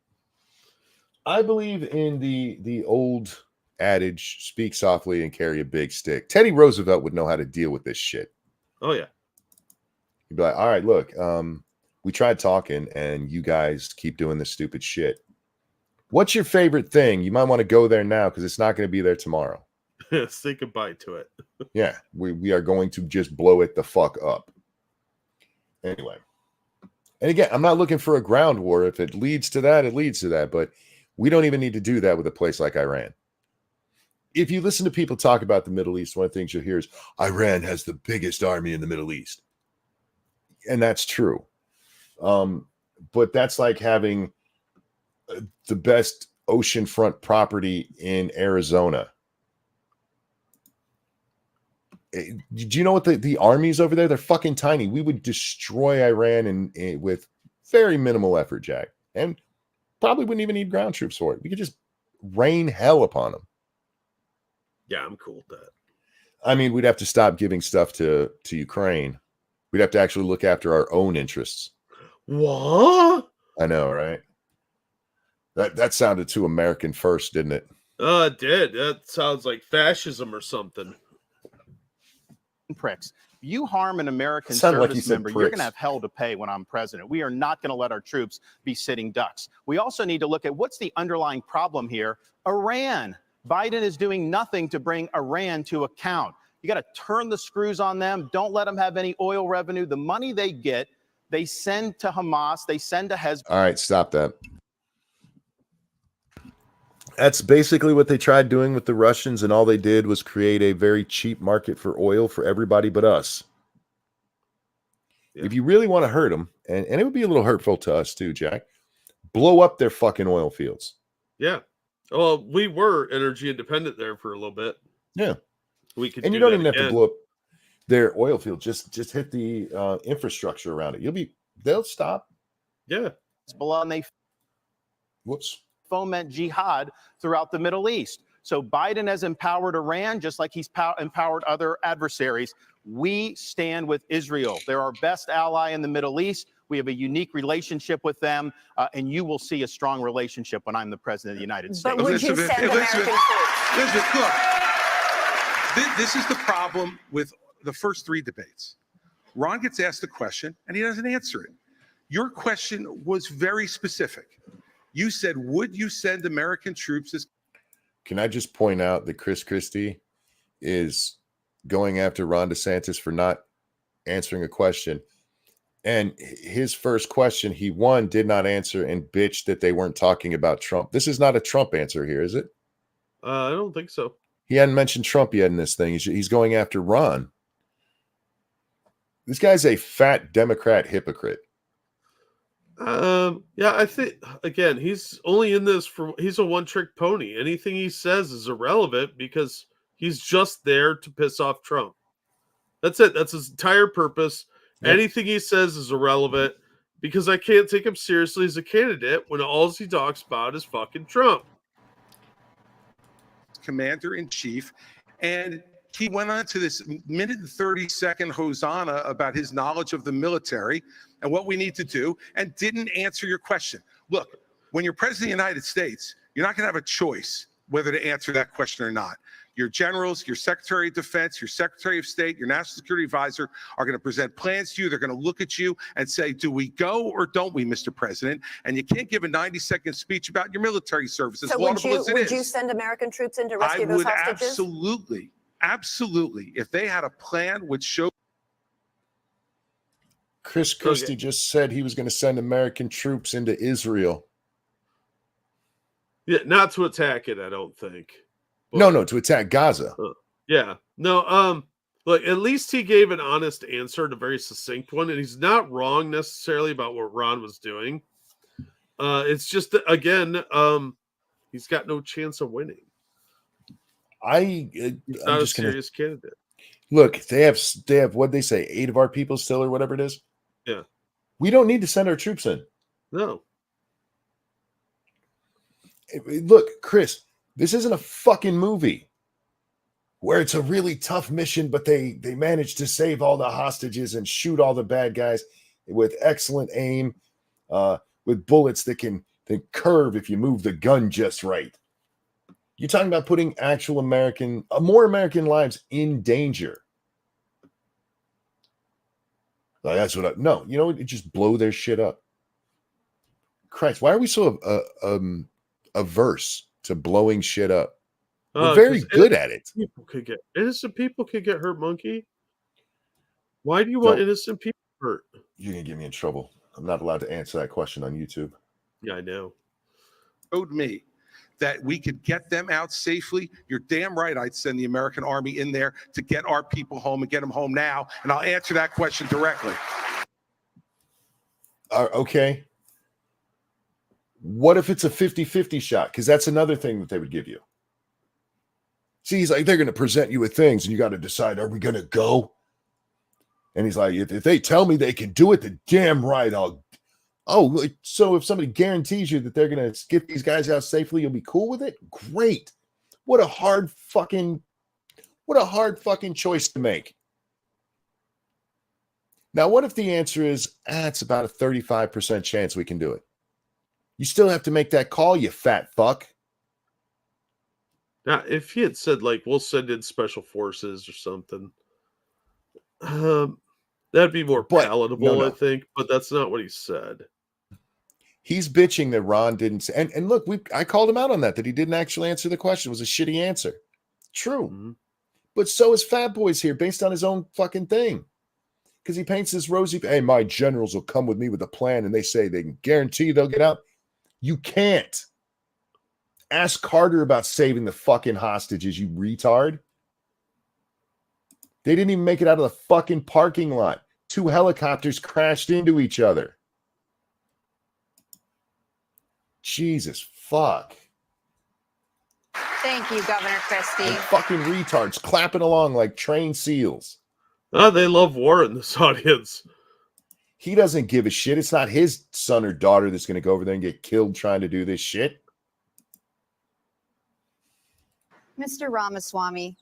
I believe in the old adage, speak softly and carry a big stick. Teddy Roosevelt would know how to deal with this shit. Oh, yeah. He'd be like, all right, look, we tried talking and you guys keep doing this stupid shit. What's your favorite thing? You might want to go there now because it's not going to be there tomorrow. Say goodbye to it. Yeah, we are going to just blow it the fuck up. Anyway. And again, I'm not looking for a ground war. If it leads to that, it leads to that. But we don't even need to do that with a place like Iran. If you listen to people talk about the Middle East, one of the things you'll hear is Iran has the biggest army in the Middle East. And that's true. But that's like having the best oceanfront property in Arizona. Do you know what the armies over there? They're fucking tiny. We would destroy Iran with very minimal effort, Jack. And probably wouldn't even need ground troops for it. We could just rain hell upon them. Yeah, I'm cool with that. I mean, we'd have to stop giving stuff to Ukraine. We'd have to actually look after our own interests. What? I know, right? That sounded too American first, didn't it? It did. That sounds like fascism or something. pricks. You harm an American Sounded like he service said member, you're going pricks. to have hell to pay when I'm president. We are not going to let our troops be sitting ducks. We also need to look at what's the underlying problem here. Iran. Biden is doing nothing to bring Iran to account. You got to turn the screws on them. Don't let them have any oil revenue. The money they get, they send to Hamas. They send to Hezbollah. All right, stop that. That's basically what they tried doing with the Russians, and all they did was create a very cheap market for oil for everybody but us. Yeah. If you really want to hurt them, and it would be a little hurtful to us too, Jack, blow up their fucking oil fields. Yeah. Well, we were energy independent there for a little bit. Yeah. We could, and you don't even have to blow up their oil field. Just hit the infrastructure around it. They'll stop. Yeah. And they foment jihad throughout the Middle East. So Biden has empowered Iran just like he's empowered other adversaries. We stand with Israel. They're our best ally in the Middle East. We have a unique relationship with them, and you will see a strong relationship when I'm the president of the United States. But would you send American troops? Elizabeth, look, this is the problem with the first three debates. Ron gets asked a question, and he doesn't answer it. Your question was very specific. You said, would you send American troops? Can I just point out that Christie is going after Ron DeSantis for not answering a question? And his first question, he did not answer and bitched that they weren't talking about Trump. This is not a Trump answer here, is it? I don't think so. He hadn't mentioned Trump yet in this thing. He's going after Ron. This guy's a fat Democrat hypocrite. Yeah, I think, again, he's only in this he's a one-trick pony. Anything he says is irrelevant because he's just there to piss off Trump. That's it. That's his entire purpose. Yep. Anything he says is irrelevant because I can't take him seriously as a candidate when all he talks about is fucking Trump. Commander-in-chief, and he went on to this minute and 30-second hosanna about his knowledge of the military and what we need to do, and didn't answer your question. Look, when you're president of the United States, you're not going to have a choice whether to answer that question or not. Your generals, your Secretary of Defense, your Secretary of State, your National Security Advisor are going to present plans to you. They're going to look at you and say, do we go or don't we, Mr. President? And you can't give a 90-second speech about your military service. So would you send American troops in to rescue those hostages? Absolutely. If they had a plan which showed. Christie just said he was going to send American troops into Israel. Yeah, not to attack it, I don't think. But, no, to attack Gaza. Yeah. No, look, at least he gave an honest answer and a very succinct one, and he's not wrong necessarily about what Ron was doing. It's just that, again, he's got no chance of winning. He's not a serious candidate. Look, they have what they say, 8 of our people still, or whatever it is. Yeah. We don't need to send our troops in. No. Look, Chris, this isn't a fucking movie where it's a really tough mission, but they manage to save all the hostages and shoot all the bad guys with excellent aim, with bullets that can curve if you move the gun just right. You're talking about putting actual more American lives in danger. Like, that's what no, you know what? Just blow their shit up. Christ, why are we so averse to blowing shit up? We're very good at it. Innocent people could get hurt, Monkey. Why do you want innocent people hurt? You're gonna get me in trouble. I'm not allowed to answer that question on YouTube. Yeah, I know. Showed me that we could get them out safely. You're damn right I'd send the American Army in there to get our people home and get them home now. And I'll answer that question directly. Okay. What if it's a 50-50 shot? Because that's another thing that they would give you. See, he's like, they're going to present you with things, and you got to decide, are we going to go? And he's like, if they tell me they can do it, then damn right I'll. Oh, so if somebody guarantees you that they're going to get these guys out safely, you'll be cool with it? Great. What a hard fucking choice to make. Now, what if the answer is, it's about a 35% chance we can do it? You still have to make that call, you fat fuck. Now, if he had said, like, we'll send in special forces or something, That'd be more But, palatable, no. I think, but that's not what he said. He's bitching that Ron didn't say, and look, I called him out on that he didn't actually answer the question. It was a shitty answer. True. Mm-hmm. But so is Fat Boys here based on his own fucking thing. Because he paints this rosy, hey, my generals will come with me with a plan and they say they can guarantee they'll get out. You can't. Ask Carter about saving the fucking hostages, you retard. They didn't even make it out of the fucking parking lot. 2 helicopters crashed into each other. Jesus fuck. Thank you, Governor Christie. And fucking retards clapping along like trained seals. They love war in this audience. He doesn't give a shit. It's not his son or daughter that's going to go over there and get killed trying to do this shit. Mr. Ramaswamy,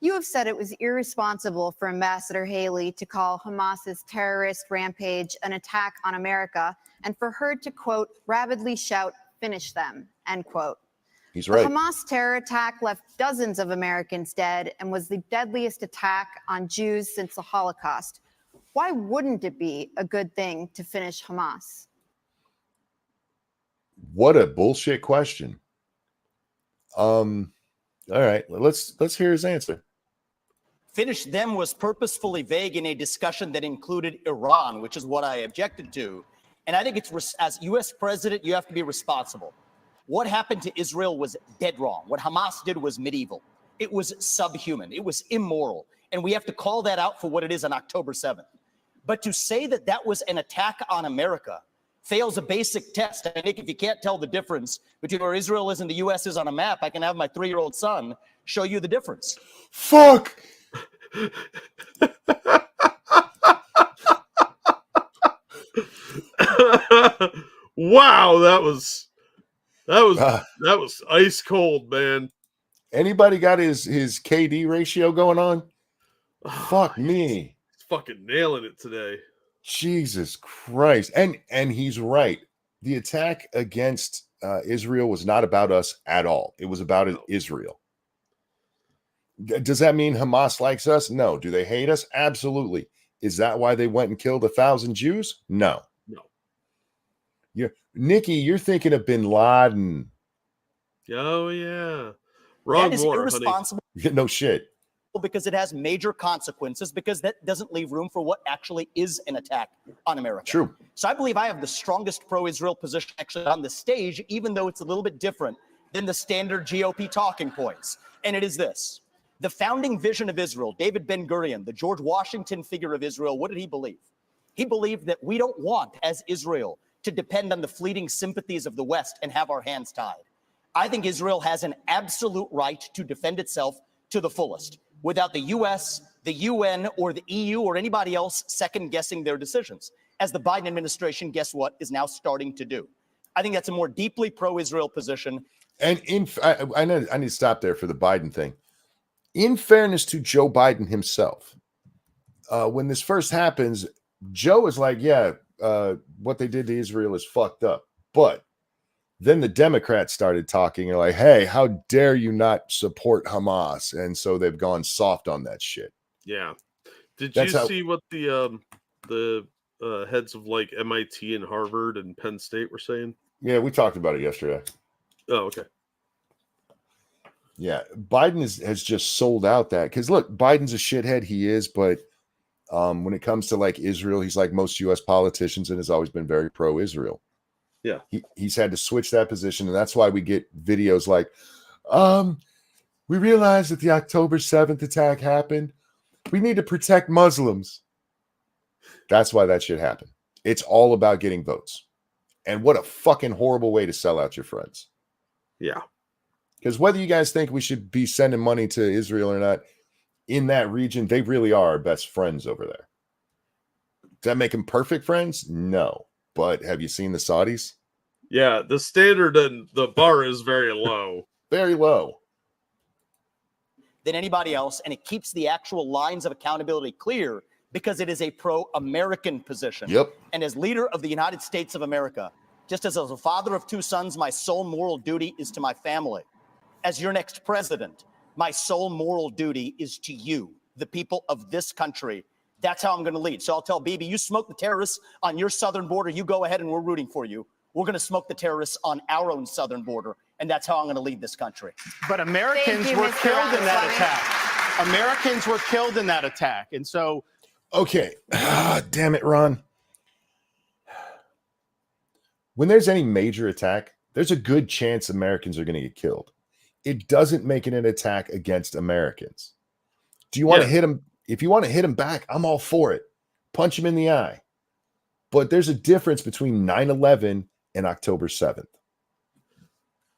you have said it was irresponsible for Ambassador Haley to call Hamas's terrorist rampage an attack on America and for her to, quote, rabidly shout, finish them, end quote. He's right. The Hamas terror attack left dozens of Americans dead and was the deadliest attack on Jews since the Holocaust. Why wouldn't it be a good thing to finish Hamas? What a bullshit question. All right, let's hear his answer. Finish them was purposefully vague in a discussion that included Iran, which is what I objected to. And I think it's, as U.S. president, you have to be responsible. What happened to Israel was dead wrong. What Hamas did was medieval. It was subhuman. It was immoral. And we have to call that out for what it is on October 7th. But to say that that was an attack on America fails a basic test. I think if you can't tell the difference between where Israel is and the U.S. is on a map, I can have my 3-year-old son show you the difference. Fuck! Wow, that was ice cold, man. Anybody got his KD ratio going on? Fuck me. He's fucking nailing it today. Jesus Christ. And he's right. The attack against Israel was not about us at all. It was about Israel. Does that mean Hamas likes us? No. Do they hate us? Absolutely. Is that why they went and killed 1,000 Jews? No. Nikki, you're thinking of bin Laden. Oh, yeah. Wrong that is war, irresponsible. No shit. Because it has major consequences, because that doesn't leave room for what actually is an attack on America. True. So I believe I have the strongest pro-Israel position actually on the stage, even though it's a little bit different than the standard GOP talking points. And it is this. The founding vision of Israel, David Ben-Gurion, the George Washington figure of Israel, what did he believe? He believed that we don't want, as Israel, to depend on the fleeting sympathies of the West and have our hands tied. I think Israel has an absolute right to defend itself to the fullest, without the U.S., the UN, or the EU, or anybody else second-guessing their decisions, as the Biden administration, guess what, is now starting to do. I think that's a more deeply pro-Israel position. And I need to stop there for the Biden thing. In fairness to Joe Biden himself, when this first happens, Joe is like, yeah, what they did to Israel is fucked up. But then the Democrats started talking and like, hey, how dare you not support Hamas? And so they've gone soft on that shit. Yeah. Did you see what the heads of like MIT and Harvard and Penn State were saying? Yeah, we talked about it yesterday. Oh, okay. Yeah, Biden has just sold out that because look, Biden's a shithead. He is, but when it comes to like Israel, he's like most U.S. politicians and has always been very pro-Israel. Yeah, he's had to switch that position, and that's why we get videos like, we realized that the October 7th attack happened. We need to protect Muslims. That's why that should happen. It's all about getting votes. And what a fucking horrible way to sell out your friends. Yeah. Because whether you guys think we should be sending money to Israel or not, in that region, they really are our best friends over there. Does that make them perfect friends? No. But have you seen the Saudis? Yeah, the standard and the bar is very low. Very low. Than anybody else, and it keeps the actual lines of accountability clear because it is a pro-American position. Yep. And as leader of the United States of America, just as a father of 2 sons, my sole moral duty is to my family. As your next president, my sole moral duty is to you, the people of this country, That's how I'm going to lead. So I'll tell Bibi, you smoke the terrorists on your southern border. You go ahead and we're rooting for you. We're going to smoke the terrorists on our own southern border. And that's how I'm going to lead this country. But Americans were killed in that attack. Americans were killed in that attack. And so. Okay. Damn it, Ron. When there's any major attack, there's a good chance Americans are going to get killed. It doesn't make it an attack against Americans. Do you want to hit them? If you want to hit them back, I'm all for it. Punch them in the eye. But there's a difference between 9/11 and October 7th.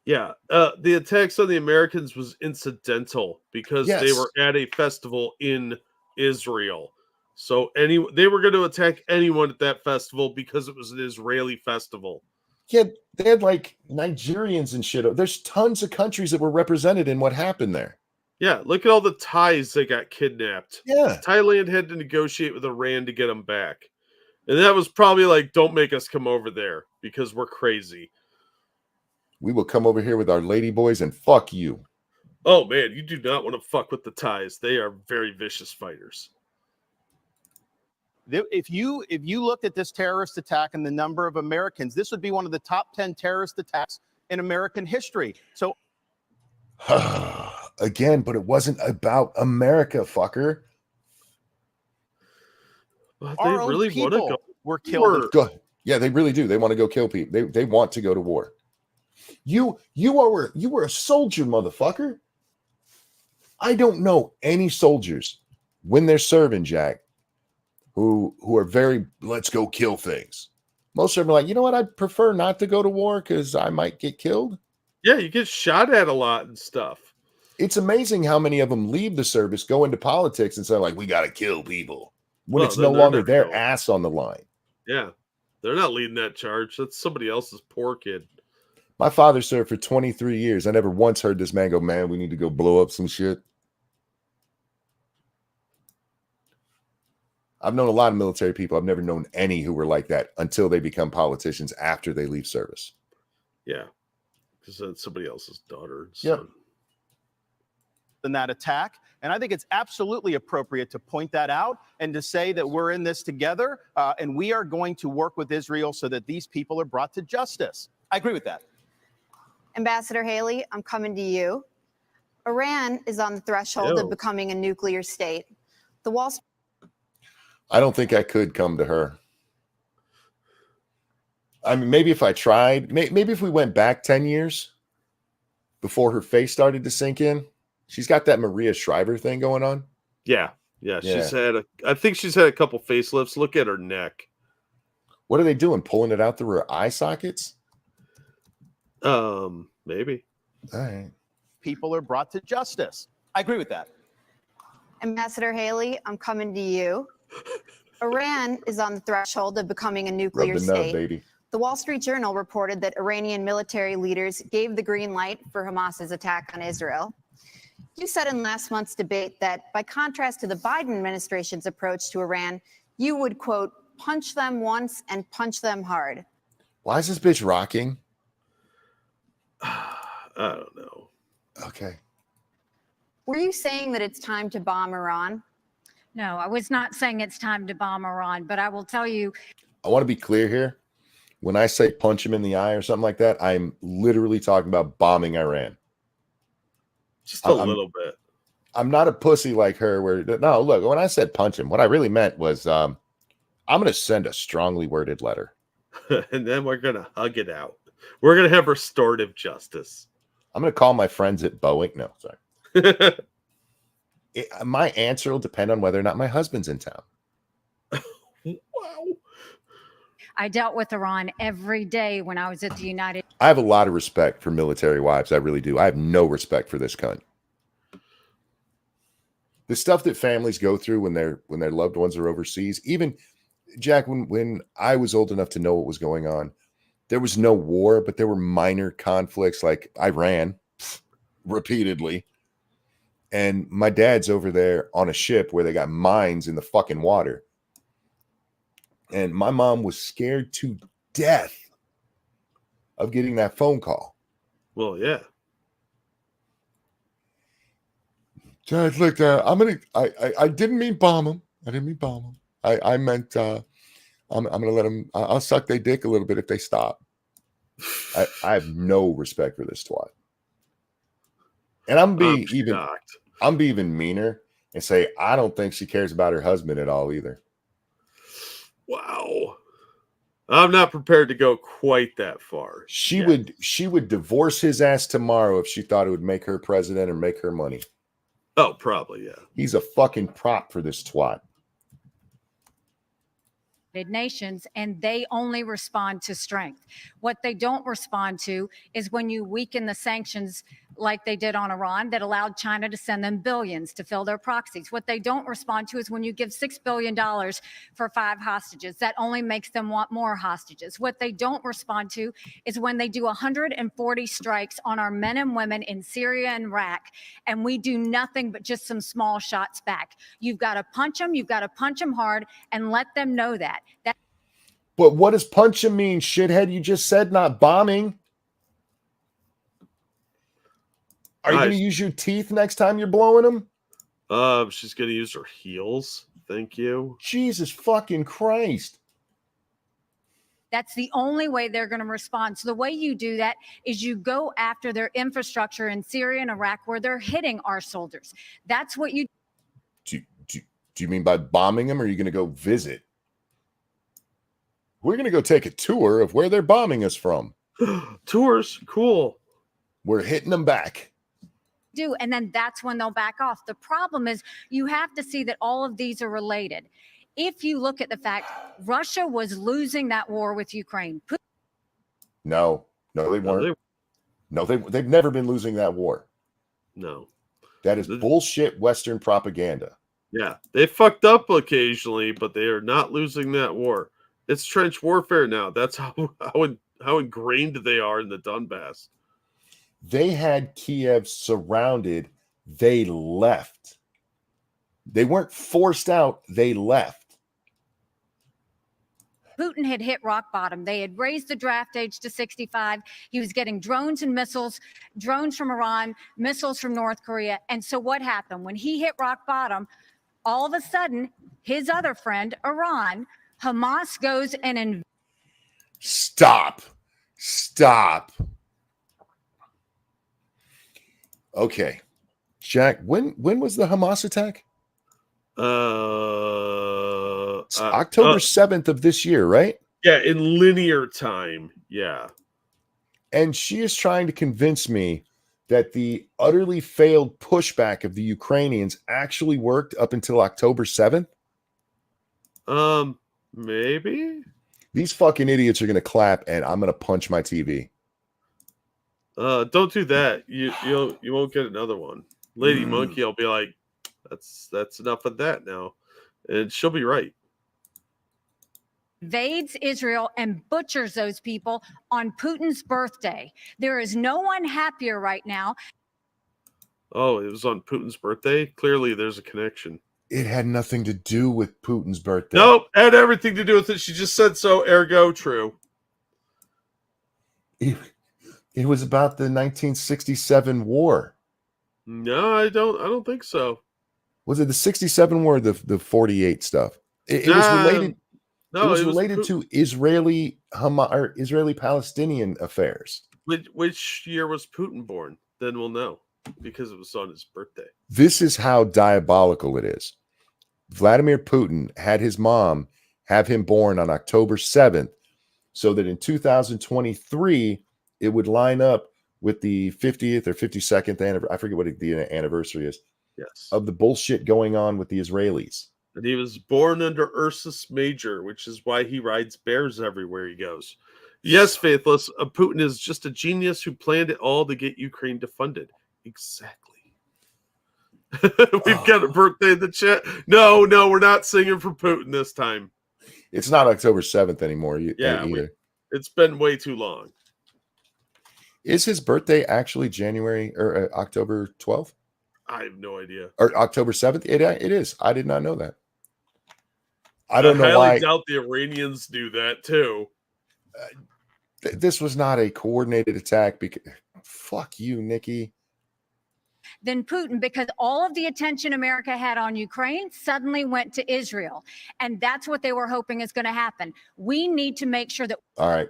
Yeah, the attacks on the Americans was incidental because they were at a festival in Israel. So they were going to attack anyone at that festival because it was an Israeli festival. Yeah, they had like Nigerians and shit. There's tons of countries that were represented in what happened there. Yeah, look at all the Thais that got kidnapped. Yeah. Thailand had to negotiate with Iran to get them back. And that was probably like, don't make us come over there because we're crazy. We will come over here with our lady boys and fuck you. Oh, man, you do not want to fuck with the Thais. They are very vicious fighters. If you looked at this terrorist attack and the number of Americans, this would be one of the top 10 terrorist attacks in American history. So again, but it wasn't about America, fucker. But they really want to go. Were killed. Yeah, they really do. They want to go kill people. They want to go to war. You were a soldier, motherfucker. I don't know any soldiers when they're serving, Jack, who are very, let's go kill things. Most of them are like, you know what? I'd prefer not to go to war because I might get killed. Yeah, you get shot at a lot and stuff. It's amazing how many of them leave the service, go into politics, and say, like, we got to kill people. When it's no longer their ass on the line. Yeah, they're not leading that charge. That's somebody else's poor kid. My father served for 23 years. I never once heard this man go, man, we need to go blow up some shit. I've known a lot of military people. I've never known any who were like that until they become politicians after they leave service. Yeah, because that's somebody else's daughter. Yeah. In that attack. And I think it's absolutely appropriate to point that out and to say that we're in this together and we are going to work with Israel so that these people are brought to justice. I agree with that. Ambassador Haley, I'm coming to you. Iran is on the threshold of becoming a nuclear state. The Wall Street. I don't think I could come to her. I mean, maybe if I tried, maybe if we went back 10 years before her face started to sink in. She's got that Maria Shriver thing going on. Yeah. I think she's had a couple facelifts. Look at her neck. What are they doing? Pulling it out through her eye sockets? Maybe. All right. People are brought to justice. I agree with that. Ambassador Haley, I'm coming to you. Iran is on the threshold of becoming a nuclear state. Baby. The Wall Street Journal reported that Iranian military leaders gave the green light for Hamas's attack on Israel. You said in last month's debate that, by contrast to the Biden administration's approach to Iran, you would, quote, punch them once and punch them hard. Why is this bitch rocking? I don't know. Okay. Were you saying that it's time to bomb Iran? No, I was not saying it's time to bomb Iran, but I will tell you. I want to be clear here. When I say punch him in the eye or something like that, I'm literally talking about bombing Iran. Just a little bit. I'm not a pussy like her. No, look, when I said punch him, what I really meant was I'm going to send a strongly worded letter. And then we're going to hug it out. We're going to have restorative justice. I'm going to call my friends at Boeing. No, sorry. My answer will depend on whether or not my husband's in town. Wow. I dealt with Iran every day when I was at the United. I have a lot of respect for military wives. I really do. I have no respect for this cunt. The stuff that families go through when their loved ones are overseas. Even Jack, when I was old enough to know what was going on, there was no war, but there were minor conflicts like Iran repeatedly. And my dad's over there on a ship where they got mines in the fucking water. And my mom was scared to death of getting that phone call. Well, yeah. Dad, look, I didn't mean bomb him. I didn't mean bomb them. I meant I'm going to let them. I'll suck their dick a little bit if they stop. I have no respect for this twat. And I'm be even meaner and say I don't think she cares about her husband at all either. Wow. I'm not prepared to go quite that far. She would divorce his ass tomorrow if she thought it would make her president or make her money. Oh, probably, yeah. He's a fucking prop for this twat. Nations, and they only respond to strength. What they don't respond to is when you weaken the sanctions like they did on Iran that allowed China to send them billions to fill their proxies. What they don't respond to is when you give $6 billion for 5 hostages. That only makes them want more hostages. What they don't respond to is when they do 140 strikes on our men and women in Syria and Iraq, and we do nothing but just some small shots back. You've got to punch them. You've got to punch them hard and let them know that. But what does punch him mean, shithead? You just said not bombing. Are you going to use your teeth next time you're blowing them? She's going to use her heels. Thank you. Jesus fucking Christ. That's the only way they're going to respond. So the way you do that is you go after their infrastructure in Syria and Iraq where they're hitting our soldiers. That's what you do. Do you mean by bombing them, or are you going to go visit? We're going to go take a tour of where they're bombing us from. Tours, cool. We're hitting them back. Do, and then that's when they'll back off. The problem is you have to see that all of these are related. If you look at the fact Russia was losing that war with Ukraine. No, they weren't. No, they've never been losing that war. No. That is bullshit Western propaganda. Yeah, they fucked up occasionally, but they are not losing that war. It's trench warfare now. That's how ingrained they are in the Donbass. They had Kiev surrounded. They left. They weren't forced out. They left. Putin had hit rock bottom. They had raised the draft age to 65. He was getting drones and missiles, drones from Iran, missiles from North Korea. And so what happened? When he hit rock bottom, all of a sudden, his other friend, Iran, Hamas goes and Stop. Okay. Jack, when was the Hamas attack? It's October 7th of this year, right? Yeah, in linear time. Yeah. And she is trying to convince me that the utterly failed pushback of the Ukrainians actually worked up until October 7th. Maybe. These fucking idiots are going to clap, and I'm going to punch my TV. Don't do that. You won't get another one. Lady Monkey will be like, that's enough of that now, and she'll be right. invades Israel and butchers those people on Putin's birthday. There is no one happier right now. Oh, it was on Putin's birthday? Clearly there's a connection. It had nothing to do with Putin's birthday. Nope, had everything to do with it. She just said so, ergo true. It was about the 1967 war. No, I don't think so. Was it the 67 war or the 48 stuff? It was related. No, it was related to Israeli Palestinian affairs. Which year was Putin born? Then we'll know, because it was on his birthday. This is how diabolical it is. Vladimir Putin had his mom have him born on October 7th, so that in 2023 it would line up with the 50th or 52nd anniversary. I forget what the anniversary is. Yes. Of the bullshit going on with the Israelis. And he was born under Ursus Major, which is why he rides bears everywhere he goes. Yes, Faithless, Putin is just a genius who planned it all to get Ukraine defunded. Exactly. We've got a birthday in the chat. No, we're not singing for Putin this time. It's not October 7th anymore. Either. It's been way too long. Is his birthday actually January or October 12th? I have no idea. Or October 7th? It is. I did not know that. I don't know why. I highly doubt the Iranians do that too. This was not a coordinated attack. Because fuck you, Nikki. than Putin, because all of the attention America had on Ukraine suddenly went to Israel. And that's what they were hoping is going to happen. We need to make sure that. All right.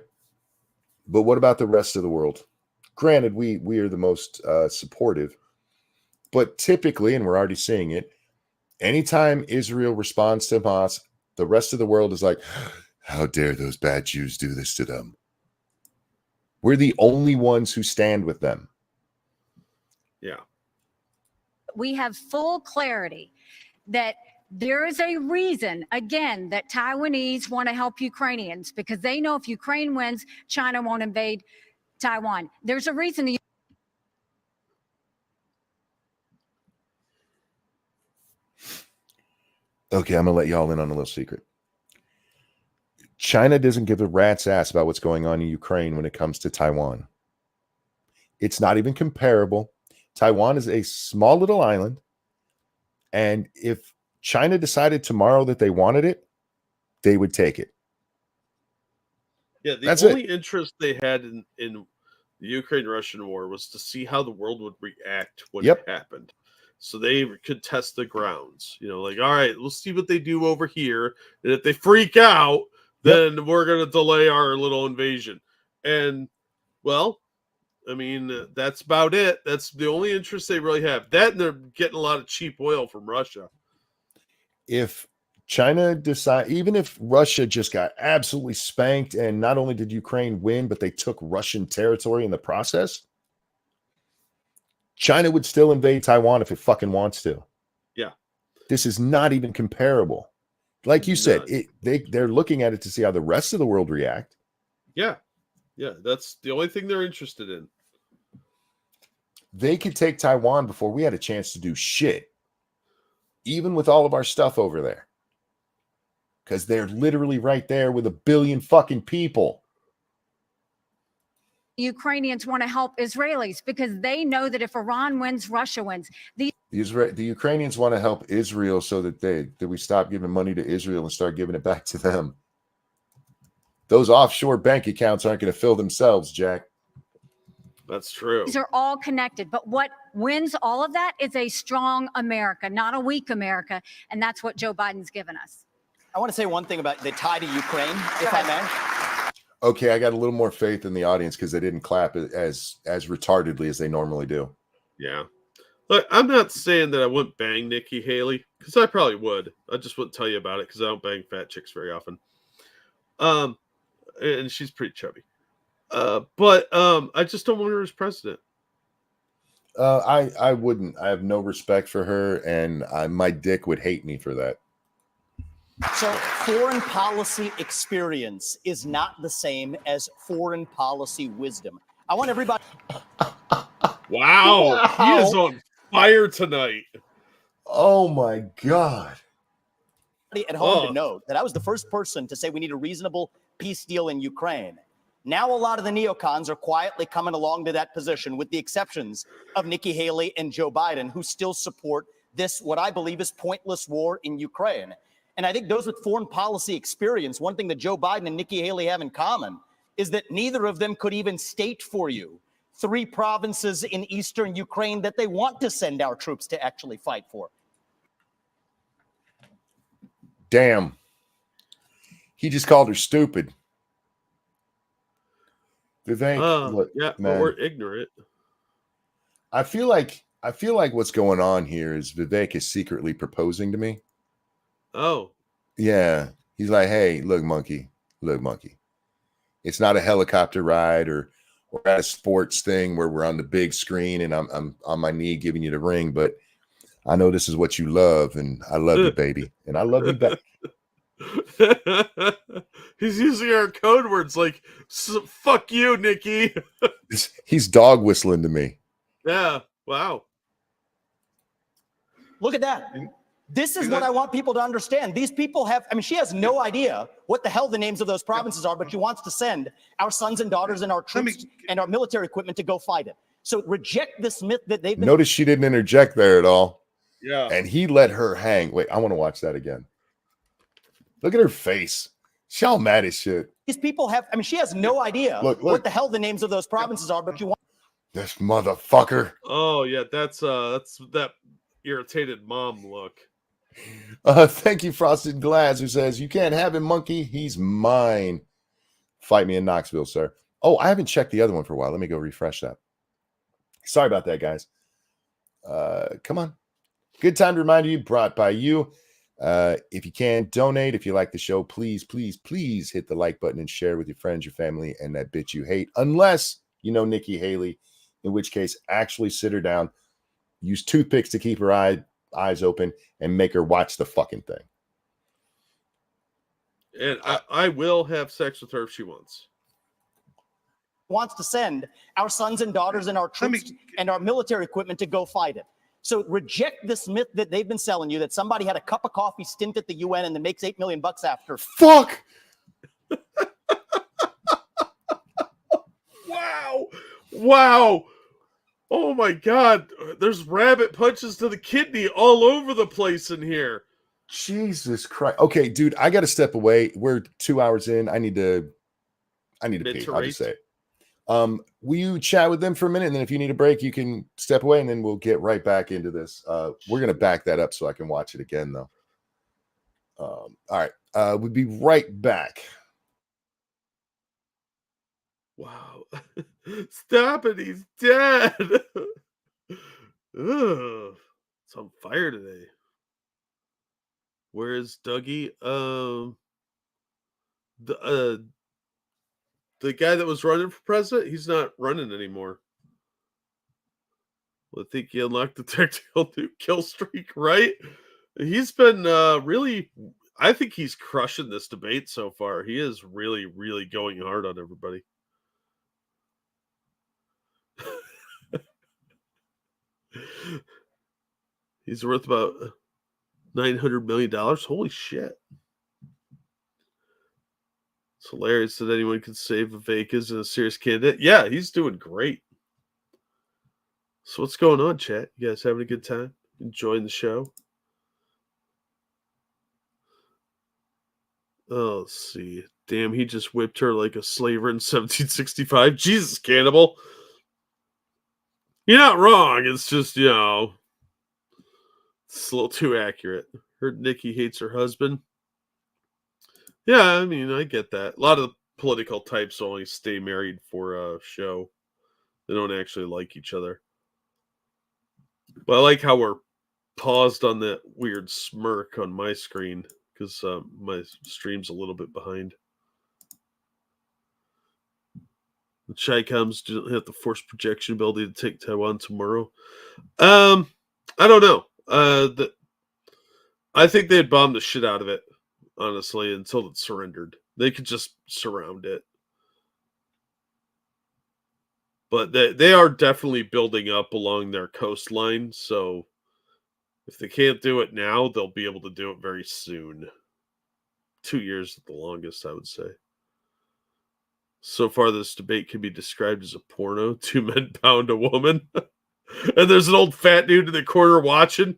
But what about the rest of the world? Granted, we are the most supportive, but typically, and we're already seeing it, anytime Israel responds to Hamas, the rest of the world is like, how dare those bad Jews do this to them? We're the only ones who stand with them. Yeah. We have full clarity that there is a reason, again, that Taiwanese want to help Ukrainians, because they know if Ukraine wins, China won't invade Taiwan. There's a reason. Okay, I'm going to let y'all in on a little secret. China doesn't give a rat's ass about what's going on in Ukraine when it comes to Taiwan. It's not even comparable. Taiwan is a small little island. And if China decided tomorrow that they wanted it, they would take it. Yeah, the That's only it. interest they had in the Ukraine-Russian war was to see how the world would react when Yep. it happened. So they could test the grounds. You know, like, all right, we'll see what they do over here. And if they freak out, then we're going to delay our little invasion. And, well, I mean, that's about it. That's the only interest they really have. That, and they're getting a lot of cheap oil from Russia. If China decide, even if Russia just got absolutely spanked, and not only did Ukraine win, but they took Russian territory in the process, China would still invade Taiwan if it fucking wants to. Yeah. This is not even comparable. Like you said, they're looking at it to see how the rest of the world react. Yeah. Yeah, that's the only thing they're interested in. They could take Taiwan before we had a chance to do shit, even with all of our stuff over there, because they're literally right there with 1 billion fucking people. Ukrainians want to help Israelis because they know that if Iran wins, Russia wins. The Ukrainians want to help Israel so that we stop giving money to Israel and start giving it back to them. Those offshore bank accounts aren't going to fill themselves, Jack. That's true. These are all connected. But what wins all of that is a strong America, not a weak America. And that's what Joe Biden's given us. I want to say one thing about the tie to Ukraine, if I may. Okay, I got a little more faith in the audience because they didn't clap as retardedly as they normally do. Yeah. Look, I'm not saying that I wouldn't bang Nikki Haley, because I probably would. I just wouldn't tell you about it because I don't bang fat chicks very often. And she's pretty chubby. But I just don't want her as president. I wouldn't. I have no respect for her, and my dick would hate me for that. So foreign policy experience is not the same as foreign policy wisdom. I want everybody. Wow. He is on fire tonight. Oh my God. At home to note that I was the first person to say we need a reasonable peace deal in Ukraine. Now a lot of the neocons are quietly coming along to that position, with the exceptions of Nikki Haley and Joe Biden, who still support this, what I believe is pointless war in Ukraine. And I think those with foreign policy experience, one thing that Joe Biden and Nikki Haley have in common is that neither of them could even state for you 3 provinces in eastern Ukraine that they want to send our troops to actually fight for. Damn. He just called her stupid. Vivek, look, yeah, man, but we're ignorant. I feel like what's going on here is Vivek is secretly proposing to me. Oh. Yeah. He's like, hey, look, monkey. It's not a helicopter ride or at a sports thing where we're on the big screen and I'm on my knee giving you the ring, but I know this is what you love, and I love you, baby. And I love you back. He's using our code words like, fuck you, Nikki. He's dog whistling to me. Yeah. Wow. Look at that. This is what I want people to understand. These people have, I mean, she has no idea what the hell the names of those provinces are, but she wants to send our sons and daughters and our troops and our military equipment to go fight it. So reject this myth that they've been. Notice she didn't interject there at all. Yeah. And he let her hang. Wait, I want to watch that again. Look at her face. She's all mad as shit. These people have, I mean, she has no idea what the hell the names of those provinces are, but you want. This motherfucker. Oh yeah, that's that irritated mom look. Thank you, Frosted Glass, who says, you can't have him, monkey. He's mine. Fight me in Knoxville, sir. Oh, I haven't checked the other one for a while. Let me go refresh that. Sorry about that, guys. Come on. Good time to remind you, brought by you. If you can, donate. If you like the show, please, please, please hit the like button and share with your friends, your family, and that bitch you hate. Unless you know Nikki Haley, in which case, actually sit her down, use toothpicks to keep her eyes open, and make her watch the fucking thing. And I will have sex with her if she wants. Wants to send our sons and daughters and our troops and our military equipment to go fight it. So reject this myth that they've been selling you that somebody had a cup of coffee stint at the UN and then makes $8 million after. Fuck. Wow. Oh my God. There's rabbit punches to the kidney all over the place in here. Jesus Christ. Okay, dude, I got to step away. We're 2 hours in. I need to pee. I'll just say it. Will you chat with them for a minute? And then if you need a break, you can step away and then we'll get right back into this. We're going to back that up so I can watch it again, though. All right. We'll be right back. Wow. Stop it. He's dead. Ugh. It's on fire today. Where is Dougie? The guy that was running for president, he's not running anymore. Well, I think he unlocked the tactical kill streak, right? He's been really, I think he's crushing this debate so far. He is really, really going hard on everybody. He's worth about $900 million. Holy shit. It's hilarious that anyone could say Vivek isn't a serious candidate. Yeah, he's doing great. So what's going on, chat? You guys having a good time? Enjoying the show? Oh, let's see. Damn, he just whipped her like a slaver in 1765. Jesus, cannibal. You're not wrong. It's just, it's a little too accurate. Heard Nikki hates her husband. Yeah, I mean, I get that. A lot of the political types only stay married for a show. They don't actually like each other. But I like how we're paused on that weird smirk on my screen because my stream's a little bit behind. The Chi-Coms don't have the force projection ability to take Taiwan tomorrow. I don't know. I think they'd bomb the shit out of it, honestly, until it surrendered. They could just surround it. But they are definitely building up along their coastline, so if they can't do it now, they'll be able to do it very soon. 2 years at the longest, I would say. So far, this debate can be described as a porno. 2 men pound a woman. And there's an old fat dude in the corner watching.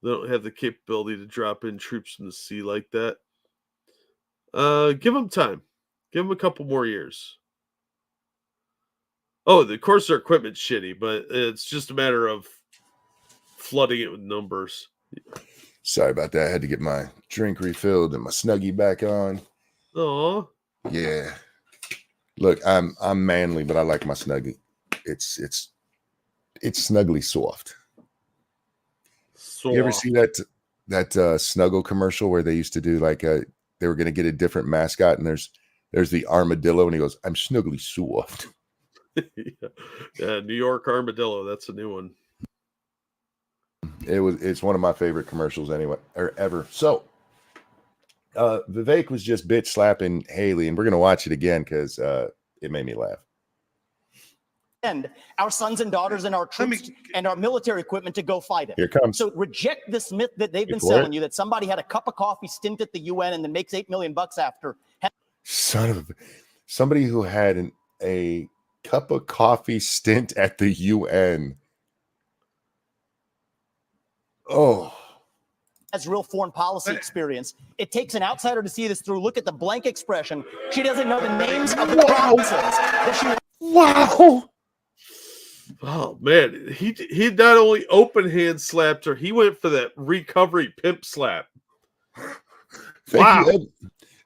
They don't have the capability to drop in troops from the sea like that. Give them time. Give them a couple more years. Oh, of course their equipment's shitty, but it's just a matter of flooding it with numbers. Sorry about that. I had to get my drink refilled and my Snuggie back on. Oh. Yeah. Look, I'm manly, but I like my Snuggie. It's snuggly soft. You ever see that Snuggle commercial where they used to do like they were going to get a different mascot and there's the armadillo and he goes, "I'm snuggly soft." Yeah, New York armadillo. That's a new one. It's one of my favorite commercials anyway, or ever. So Vivek was just bitch slapping Haley, and we're gonna watch it again because it made me laugh. And our sons and daughters and our troops and our military equipment to go fight it. Here it comes. So reject this myth that they've been selling you that somebody had a cup of coffee stint at the UN and then makes $8 million after. Son of somebody who had a cup of coffee stint at the UN. Oh, has real foreign policy experience. It takes an outsider to see this through. Look at the blank expression. She doesn't know the names of the provinces that she. Wow. Oh man, he not only open hand slapped her, he went for that recovery pimp slap.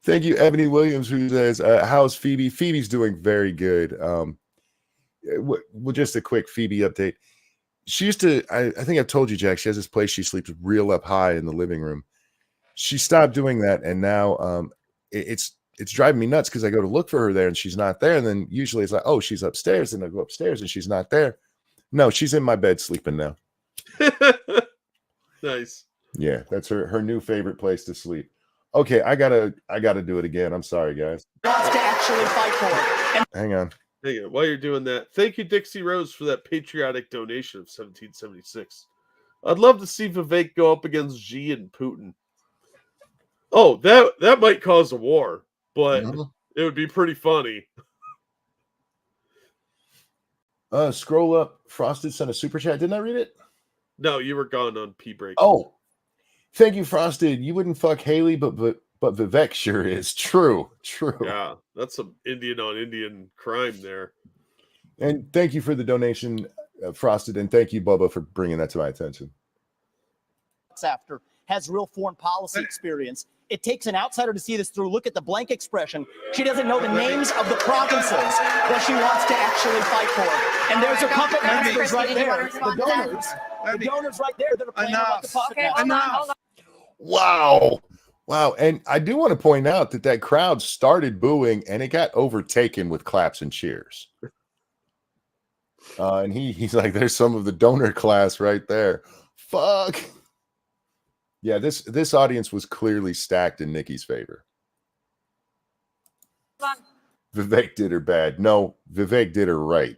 Thank you, Ebony Williams, who says, how's Phoebe? Phoebe's doing very good. Well, just a quick Phoebe update. She used to, I think I've told you, Jack, she has this place she sleeps real up high in the living room. She stopped doing that, and now it's driving me nuts because I go to look for her there and she's not there. And then usually it's like, oh, she's upstairs. And I go upstairs and she's not there. No, she's in my bed sleeping now. Nice. Yeah, that's her new favorite place to sleep. Okay, I gotta do it again. I'm sorry, guys. Wants to actually fight for it. Hang on. Hey, while you're doing that, thank you, Dixie Rose, for that patriotic donation of 1776. I'd love to see Vivek go up against Xi and Putin. Oh, that might cause a war, but it would be pretty funny. Scroll up. Frosted sent a super chat. Didn't I read it? No, you were gone on P break. Oh, thank you, Frosted. You wouldn't fuck Haley, but Vivek sure is. True. Yeah, that's some Indian on Indian crime there. And thank you for the donation, Frosted, and thank you, Bubba, for bringing that to my attention. After has real foreign policy experience. It takes an outsider to see this through. Look at the blank expression. She doesn't know the names of the provinces that she wants to actually fight for. And there's her puppet masters right there. The donors right there that are playing like the puppet. Hold on. Wow. And I do want to point out that crowd started booing and it got overtaken with claps and cheers. And he's like, there's some of the donor class right there. Fuck. Yeah, this audience was clearly stacked in Nikki's favor. Vivek did her bad. No, Vivek did her right.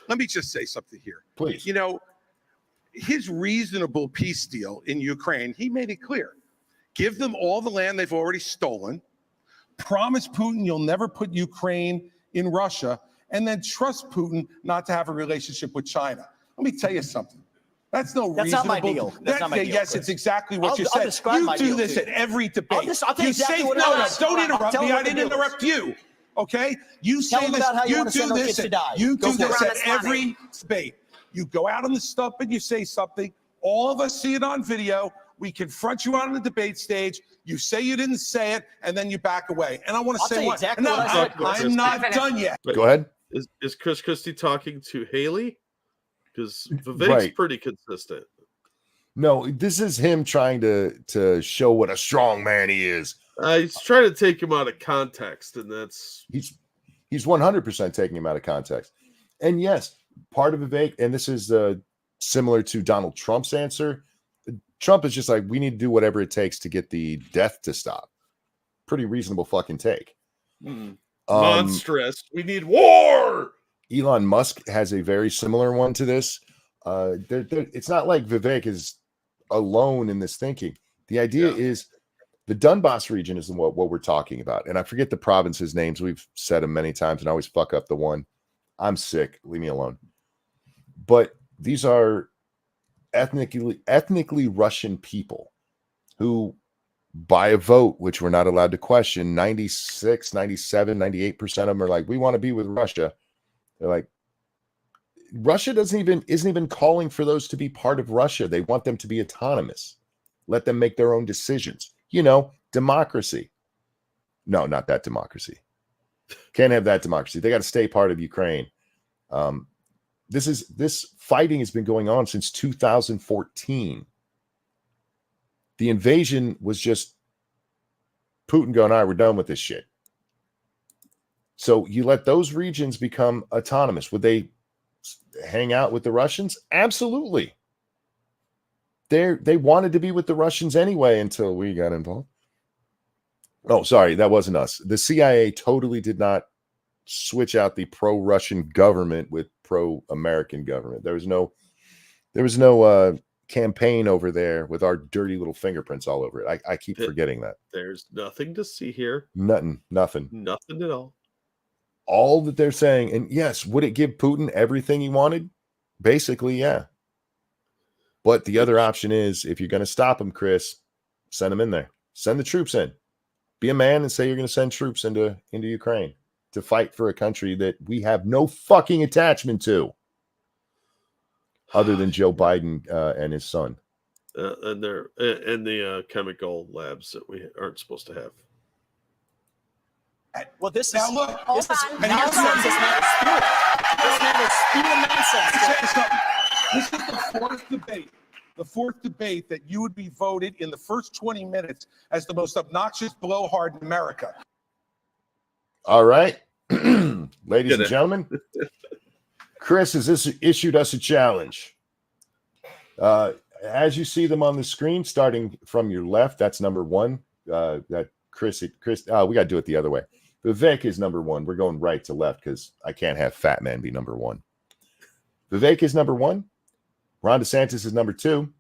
Let me just say something here. Please. You know, his reasonable peace deal in Ukraine, he made it clear. Give them all the land they've already stolen. Promise Putin you'll never put Ukraine in Russia, and then trust Putin not to have a relationship with China. Let me tell you something. That's no That's reasonable. not my deal. That's not my deal. Yes, it's exactly what you I'll said. describe my You do deal this to at you. every debate. I'll tell you You exactly say, what it no, is. don't interrupt Tell me. them I what the didn't deal interrupt is. you. Okay? You Tell say them this. about how you You want to do send our this. kids to die. You Go do for this it. at every debate. You go out on the stump and you say something. All of us see it on video. We confront you on the debate stage. You say you didn't say it, and then you back away. And I want to I'll say tell you what? exactly No, what I said, I'm not done yet. Go ahead. Is Chris Christie talking to Haley? Because Vivek's Right. pretty consistent. No, this is him trying to show what a strong man he is. He's trying to take him out of context, and that's He's 100% taking him out of context. And yes, part of Vivek, and this is similar to Donald Trump's answer. Trump is just like, we need to do whatever it takes to get the death to stop. Pretty reasonable fucking take. monstrous. We need war. Elon Musk has a very similar one to this. It's not like Vivek is alone in this thinking. The idea is the Donbass region is what we're talking about. And I forget the provinces' names. We've said them many times and I always fuck up the one. I'm sick. Leave me alone. But these are ethnically Russian people who, by a vote, which we're not allowed to question, 96, 97, 98% of them are like, we want to be with Russia. They're like, Russia isn't even calling for those to be part of Russia. They want them to be autonomous. Let them make their own decisions. You know, democracy. No, not that democracy. Can't have that democracy. They got to stay part of Ukraine. This fighting has been going on since 2014. The invasion was just Putin going, all right, we're done with this shit. So you let those regions become autonomous. Would they hang out with the Russians? Absolutely. They wanted to be with the Russians anyway until we got involved. Oh, sorry, that wasn't us. The CIA totally did not switch out the pro-Russian government with pro-American government. There was no campaign over there with our dirty little fingerprints all over it. I keep forgetting that. There's nothing to see here. Nothing. Nothing at all. All that they're saying, and yes, would it give Putin everything he wanted? Basically, yeah. But the other option is, if you're going to stop them, Chris, send them in there. Send the troops in. Be a man and say you're going to send troops into Ukraine to fight for a country that we have no fucking attachment to, other than Joe Biden and his son. And the chemical labs that we aren't supposed to have. Well, this Now is look, this is and here's nonsense. It's not a spew. It's not a spew of nonsense. I'll tell you something. This is the fourth debate that you would be voted in the first 20 minutes as the most obnoxious blowhard in America. All right, ladies and gentlemen, Chris has issued us a challenge. As you see them on the screen, starting from your left, that's number one. That Chris, we got to do it the other way. Vivek is number one. We're going right to left because I can't have Fat Man be number one. Vivek is number one. Ron DeSantis is number two.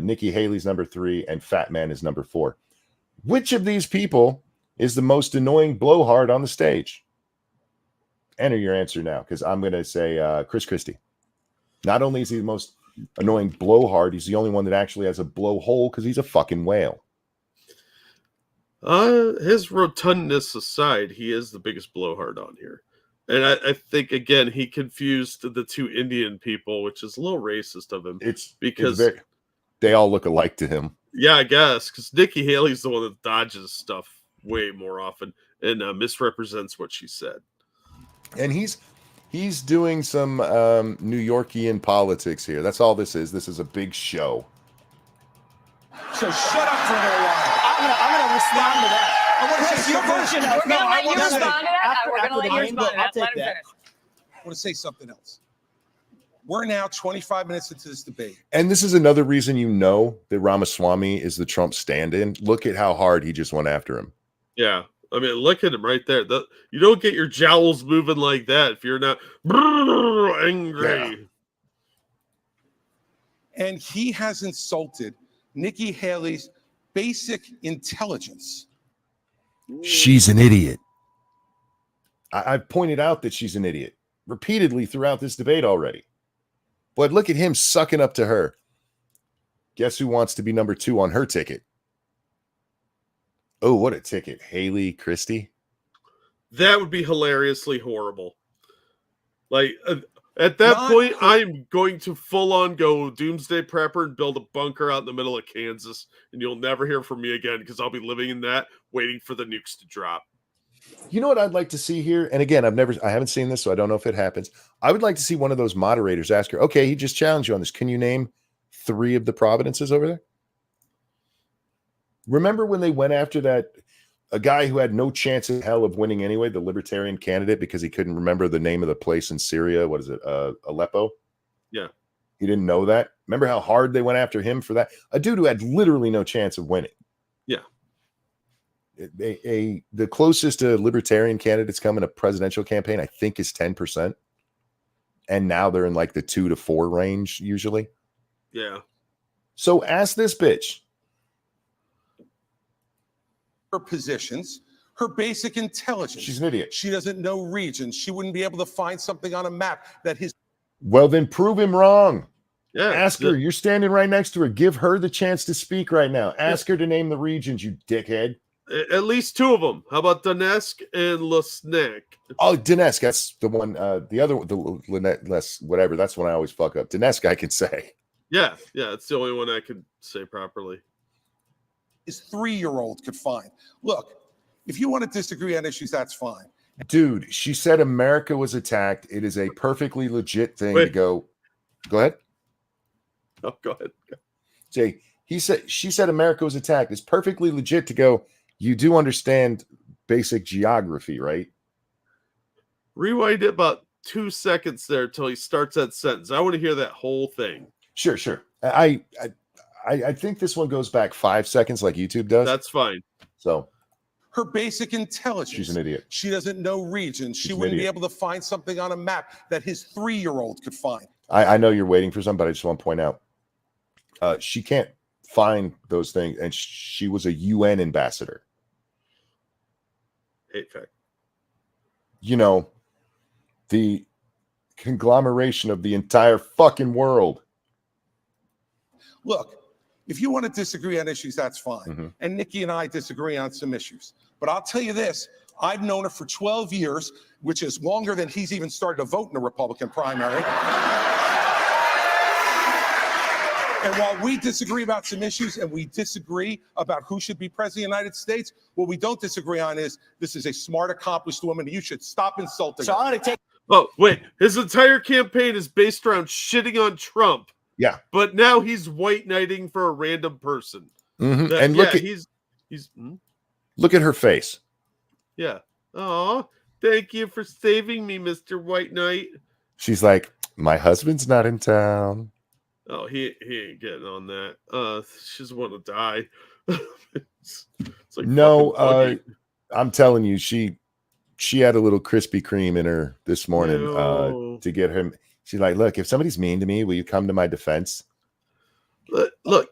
Nikki Haley's number three. And Fat Man is number four. Which of these people is the most annoying blowhard on the stage? Enter your answer now, because I'm going to say Chris Christie. Not only is he the most annoying blowhard, he's the only one that actually has a blowhole because he's a fucking whale. His rotundness aside, he is the biggest blowhard on here. And I think, again, he confused the two Indian people, which is a little racist of him. It's because they all look alike to him. Yeah, I guess, because Nikki Haley's the one that dodges stuff way more often and misrepresents what she said. And he's doing some New Yorkian politics here. That's all this is. This is a big show. So shut up for a little while. I'm gonna respond to that. I want to say Your version. We're going to let you respond to that. We're going to let you respond to that. Let him finish. I want to say something else. We're now 25 minutes into this debate. And this is another reason you know that Ramaswamy is the Trump stand-in. Look at how hard he just went after him. Yeah. I mean, look at him right there. You don't get your jowls moving like that if you're not angry. Yeah. And he has insulted Nikki Haley's basic intelligence. She's an idiot. I've pointed out that she's an idiot repeatedly throughout this debate already. But look at him sucking up to her. Guess who wants to be number two on her ticket? Oh, what a ticket. Haley Christie. That would be hilariously horrible. Like, at that point, I'm going to full on go doomsday prepper and build a bunker out in the middle of Kansas, and you'll never hear from me again because I'll be living in that, waiting for the nukes to drop. You know what I'd like to see here? And again, I haven't seen this, so I don't know if it happens. I would like to see one of those moderators ask her, okay, he just challenged you on this. Can you name 3 of the providences over there? Remember when they went after a guy who had no chance in hell of winning anyway, the libertarian candidate, because he couldn't remember the name of the place in Syria? What is it? Aleppo? Yeah. He didn't know that. Remember how hard they went after him for that? A dude who had literally no chance of winning. Yeah. The closest a libertarian candidates come in a presidential campaign, I think, is 10%. And now they're in like the 2 to 4 range usually. Yeah. So ask this bitch. Her positions, her basic intelligence. She's an idiot. She doesn't know regions. She wouldn't be able to find something on a map that his. Well, then prove him wrong. Yeah. Ask her. You're standing right next to her. Give her the chance to speak right now. Ask her to name the regions, you dickhead. At least 2 of them. How about Donetsk and Luhansk? Oh, Donetsk. That's the one. The other, whatever. That's one I always fuck up. Donetsk, I can say. Yeah. Yeah. It's the only one I could say properly. His 3-year-old could find. Look, if you want to disagree on issues, that's fine. Dude, she said America was attacked. It is a perfectly legit thing to go. Go ahead. Oh, go ahead. Jay, she said America was attacked. It's perfectly legit to go. You do understand basic geography, right? Rewind it about 2 seconds there till he starts that sentence. I want to hear that whole thing. Sure. I think this one goes back 5 seconds like YouTube does. That's fine. So her basic intelligence. She's an idiot. She doesn't know regions. She wouldn't be able to find something on a map that his 3-year-old could find. I know you're waiting for some, but I just want to point out she can't find those things, and she was a UN ambassador. Hate fact. You know, the conglomeration of the entire fucking world. look, if you want to disagree on issues, that's fine. Mhm. And Nikki and I disagree on some issues. But I'll tell you this, I've known her for 12 years, which is longer than he's even started to vote in a Republican primary. And while we disagree about some issues and we disagree about who should be president of the United States, what we don't disagree on is this is a smart, accomplished woman. You should stop insulting So her. I'm going to take. Oh, wait. His entire campaign is based around shitting on Trump. Yeah. But now he's white knighting for a random person. Mhm. That- And look yeah, at he's look at her face. yeah. Oh, thank you for saving me, Mr. White Knight. She's like, my husband's not in town. Oh, he ain't getting on that. She doesn't want to die. it's like No, fucking Buggy. I'm telling you, she had a little Krispy Kreme in her this morning No. to get him. She's like, look, if somebody's mean to me, will you come to my defense? Look,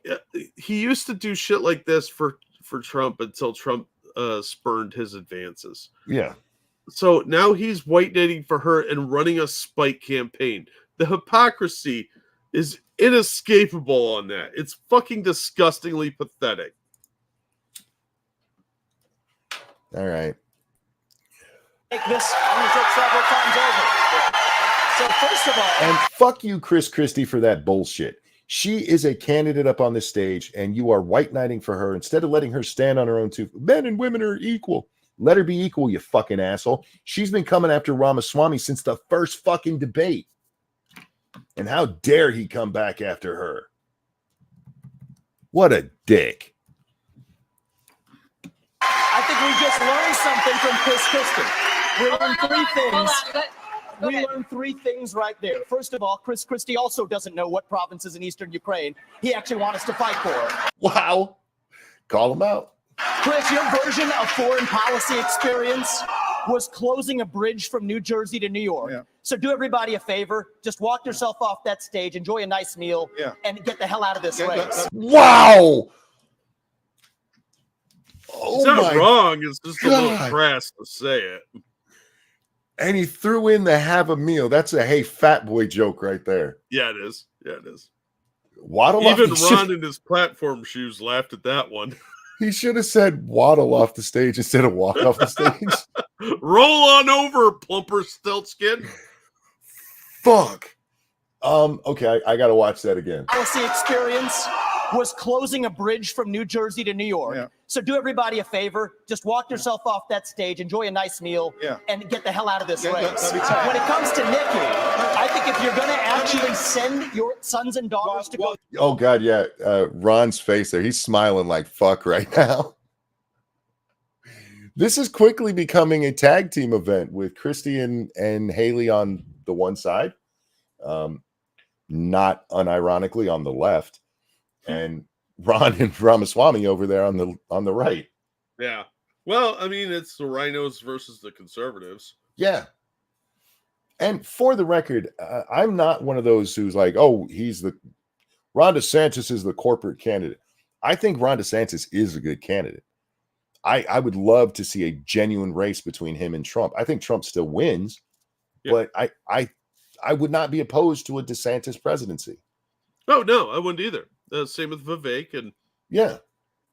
he used to do shit like this for Trump until Trump spurned his advances. Yeah. So now he's white knighting for her and running a spike campaign. The hypocrisy is inescapable on that. It's fucking disgustingly pathetic. All right. Take this. I'm going to take several times over. So first of all, And fuck you, Chris Christie, for that bullshit. She is a candidate up on the stage, and you are white knighting for her instead of letting her stand on her own two. Men and women are equal. Let her be equal, you fucking asshole. She's been coming after Ramaswamy since the first fucking debate. And how dare he come back after her? What a dick. I think we just learned something from Chris Christie. We learned three things. We learned three things right there. First of all, Chris Christie also doesn't know what provinces in eastern Ukraine he actually wants us to fight for. Wow. Call him out. Chris, your version of foreign policy experience was closing a bridge from New Jersey to New York. Yeah. So do everybody a favor. Just walk yourself off that stage, enjoy a nice meal, and get the hell out of this race. Wow. Oh It's not my wrong. It's just a little God. crass to say it. And he threw in the have a meal. That's a hey fat boy joke right there. Yeah, it is. Yeah, it is. Waddle Even off the Ron in his platform shoes laughed at that one. He should have said waddle off the stage instead of walk off the stage. Roll on over, plumper stiltskin. Fuck. Okay, I gotta watch that again. Policy experience was closing a bridge from New Jersey to New York. Yeah. So do everybody a favor. Just walk yourself off that stage, enjoy a nice meal, and get the hell out of this race. let me tell you. When it comes to Nikki, I think if you're going to actually send your sons and daughters to go. Oh god, yeah. Ron's face there. He's smiling like fuck right now. This is quickly becoming a tag team event with Christie and Haley on the one side. Not unironically on the left. And Ron and Ramaswamy over there on the right. Yeah. Well, I mean, it's the rhinos versus the conservatives. Yeah. And for the record, I'm not one of those who's like, oh, Ron DeSantis is the corporate candidate. I think Ron DeSantis is a good candidate. I would love to see a genuine race between him and Trump. I think Trump still wins, but I would not be opposed to a DeSantis presidency. Oh, no, I wouldn't either. Same with Vivek. And yeah,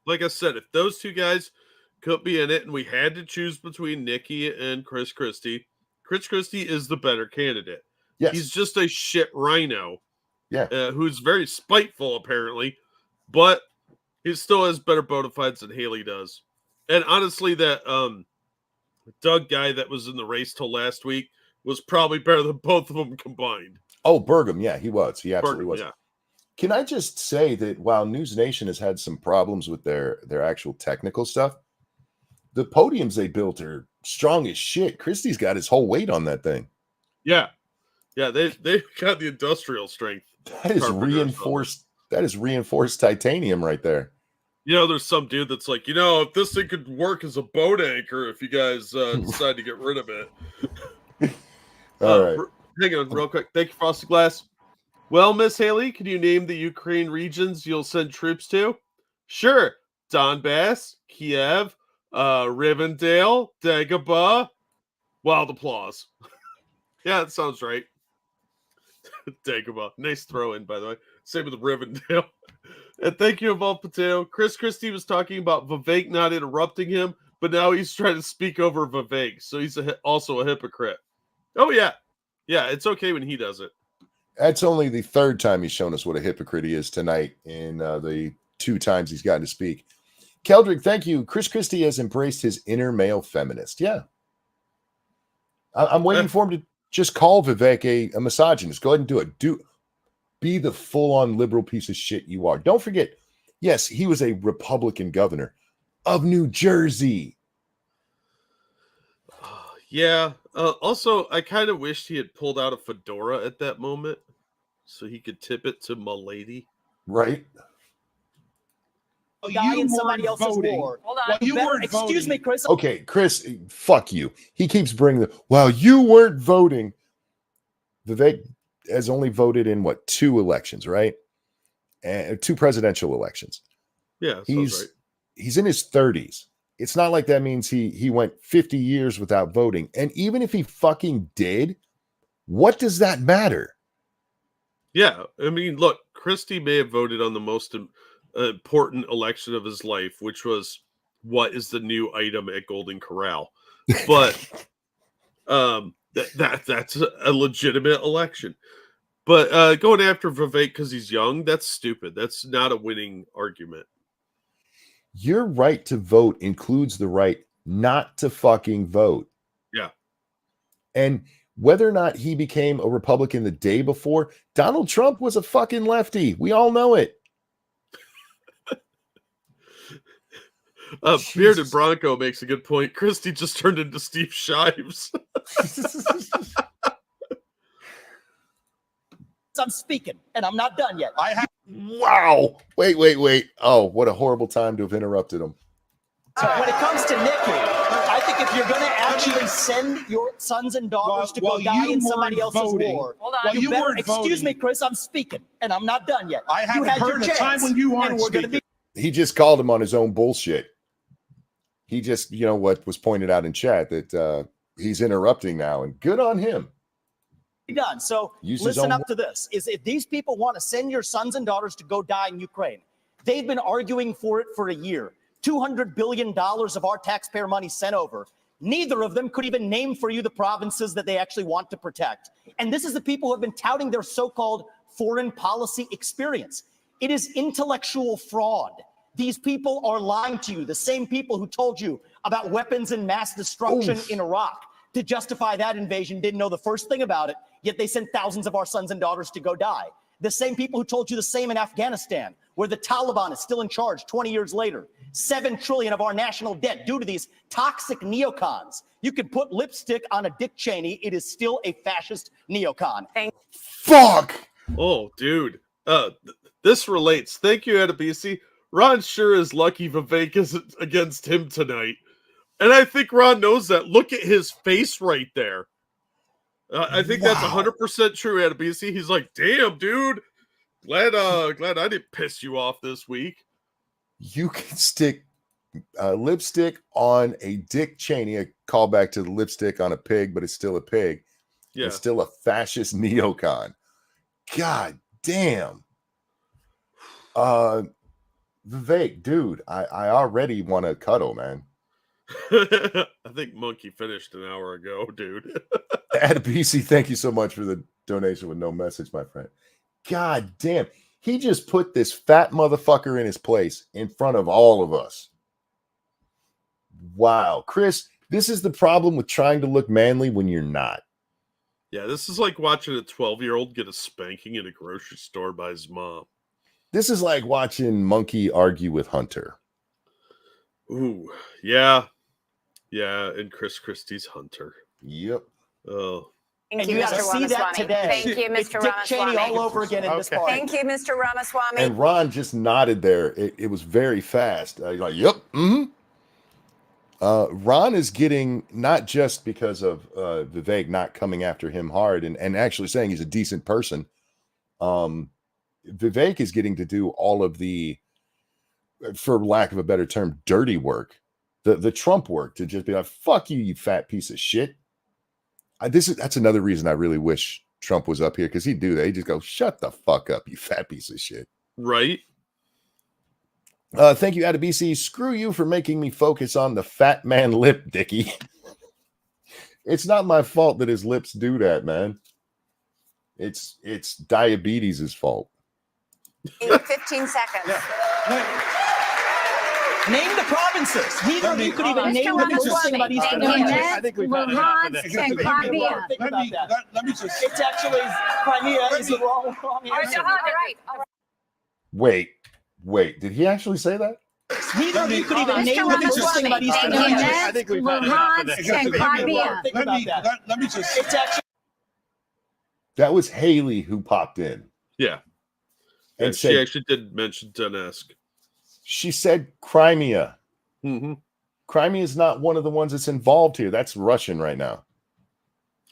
like I said, if those two guys could be in it and we had to choose between Nikki and Chris Christie is the better candidate. Yes. He's just a shit rhino. Yeah. Who's very spiteful, apparently, but he still has better bona fides than Haley does. And honestly, that Doug guy that was in the race till last week was probably better than both of them combined. Oh, Burgum. Yeah, he was. He absolutely was. Yeah. Can I just say that while News Nation has had some problems with their actual technical stuff, the podiums they built are strong as shit. Christie's got his whole weight on that thing. Yeah. Yeah, they've got the industrial strength. That is reinforced. That is reinforced titanium right there. You know, there's some dude that's like, if this thing could work as a boat anchor, if you guys decide to get rid of it. All right. Hang on real quick. Thank you, Frosted Glass. Well, Miss Haley, can you name the Ukraine regions you'll send troops to? Sure. Donbass, Kiev, Rivendell, Dagobah. Wild applause. Yeah, that sounds right. Dagobah. Nice throw in, by the way. Same with Rivendell. And thank you, Evolved Potato. Christie was talking about Vivek not interrupting him, but now he's trying to speak over Vivek, so he's also a hypocrite. Oh, yeah. Yeah, it's okay when he does it. That's only the third time he's shown us what a hypocrite he is tonight in the 2 times he's gotten to speak. Keldrick, thank you. Christie has embraced his inner male feminist. Yeah. I'm waiting for him to just call Vivek a misogynist. Go ahead and do it. Be the full-on liberal piece of shit you are. Don't forget, yes, he was a Republican governor of New Jersey. Yeah. Also, I kind of wished he had pulled out a fedora at that moment so he could tip it to Milady. Right. Die in somebody else's war. Hold on. Excuse me, Chris. Okay, Chris, fuck you. He keeps bringing you weren't voting. Vivek has only voted in 2 elections, right? And 2 presidential elections. Yeah, he's in his 30s. It's not like that means he went 50 years without voting. And even if he fucking did, what does that matter? Yeah, I mean, look, Christie may have voted on the most important election of his life, which was what is the new item at Golden Corral. But that's a legitimate election. But going after Vivek because he's young, that's stupid. That's not a winning argument. Your right to vote includes the right not to fucking vote. Yeah. And whether or not he became a Republican the day before, Donald Trump was a fucking lefty. We all know it. Bearded Bronco makes a good point. Christie just turned into Steve Shives. I'm speaking, and I'm not done yet. Wow. Wait. Oh, what a horrible time to have interrupted him. So when it comes to Nikki, I think if you're going to actually send your sons and daughters to go die in somebody else's war, you better, excuse me, Chris, I'm speaking, and I'm not done yet. I haven't heard a time when you aren't speaking. He just called him on his own bullshit. He just, what was pointed out in chat that he's interrupting now, and good on him. Done. So listen up to this. Is if these people want to send your sons and daughters to go die in Ukraine, they've been arguing for it for a year. $200 billion of our taxpayer money sent over. Neither of them could even name for you the provinces that they actually want to protect. And this is the people who have been touting their so-called foreign policy experience. It is intellectual fraud. These people are lying to you. The same people who told you about weapons and mass destruction in Iraq to justify that invasion didn't know the first thing about it, yet they sent thousands of our sons and daughters to go die. The same people who told you the same in Afghanistan, where the Taliban is still in charge 20 years later. $7 trillion of our national debt due to these toxic neocons. You could put lipstick on a Dick Cheney. It is still a fascist neocon. Fuck. Oh, dude. This relates. Thank you, Adebisi. Ron sure is lucky Vivek isn't against him tonight. And I think Ron knows that. Look at his face right there. I think that's 100% true, Adebisi. He's like, damn, dude. Glad I didn't piss you off this week. You can stick lipstick on a Dick Cheney, a callback to the lipstick on a pig, but it's still a pig. Yeah. It's still a fascist neocon. God damn. Vivek, dude, I already want to cuddle, man. I think Monkey finished an hour ago, dude. Adebisi, thank you so much for the donation with no message, my friend. God damn. He just put this fat motherfucker in his place in front of all of us. Wow. Chris, this is the problem with trying to look manly when you're not. Yeah, this is like watching a 12-year-old get a spanking in a grocery store by his mom. This is like watching Monkey argue with Hunter. Ooh, yeah. Yeah, and Christie's Hunter. Yep. Oh. Thank you, Mr. Ramaswamy. Thank you, Mr. Dick Cheney all over again in this part. Thank you, Mr. Ramaswamy. And Ron just nodded there. It was very fast. Like, yep. Mm-hmm. Ron is getting, not just because of Vivek not coming after him hard and actually saying he's a decent person. Vivek is getting to do all of the, for lack of a better term, dirty work. The Trump work, to just be like, fuck you, you fat piece of shit. That's another reason I really wish Trump was up here because he'd do that. He'd just go, "Shut the fuck up, you fat piece of shit." Right. Thank you, out of BC. Screw you for making me focus on the fat man lip, Dickie. It's not my fault that his lips do that, man. It's diabetes' fault. 15 seconds. Name the provinces. Neither of you could even name the first thing about Eastern Crimea. I think we've had enough of this. Let me just. It's actually Crimea is the wrong answer. Wait. Did he actually say that? Neither of you could even name the first thing about Eastern Crimea. I think we've had enough of this. Let me just. It's actually. That was Haley who popped in. Yeah. And she actually did mention Donetsk. She said Crimea. Mm-hmm. Crimea is not one of the ones that's involved here. That's Russian right now.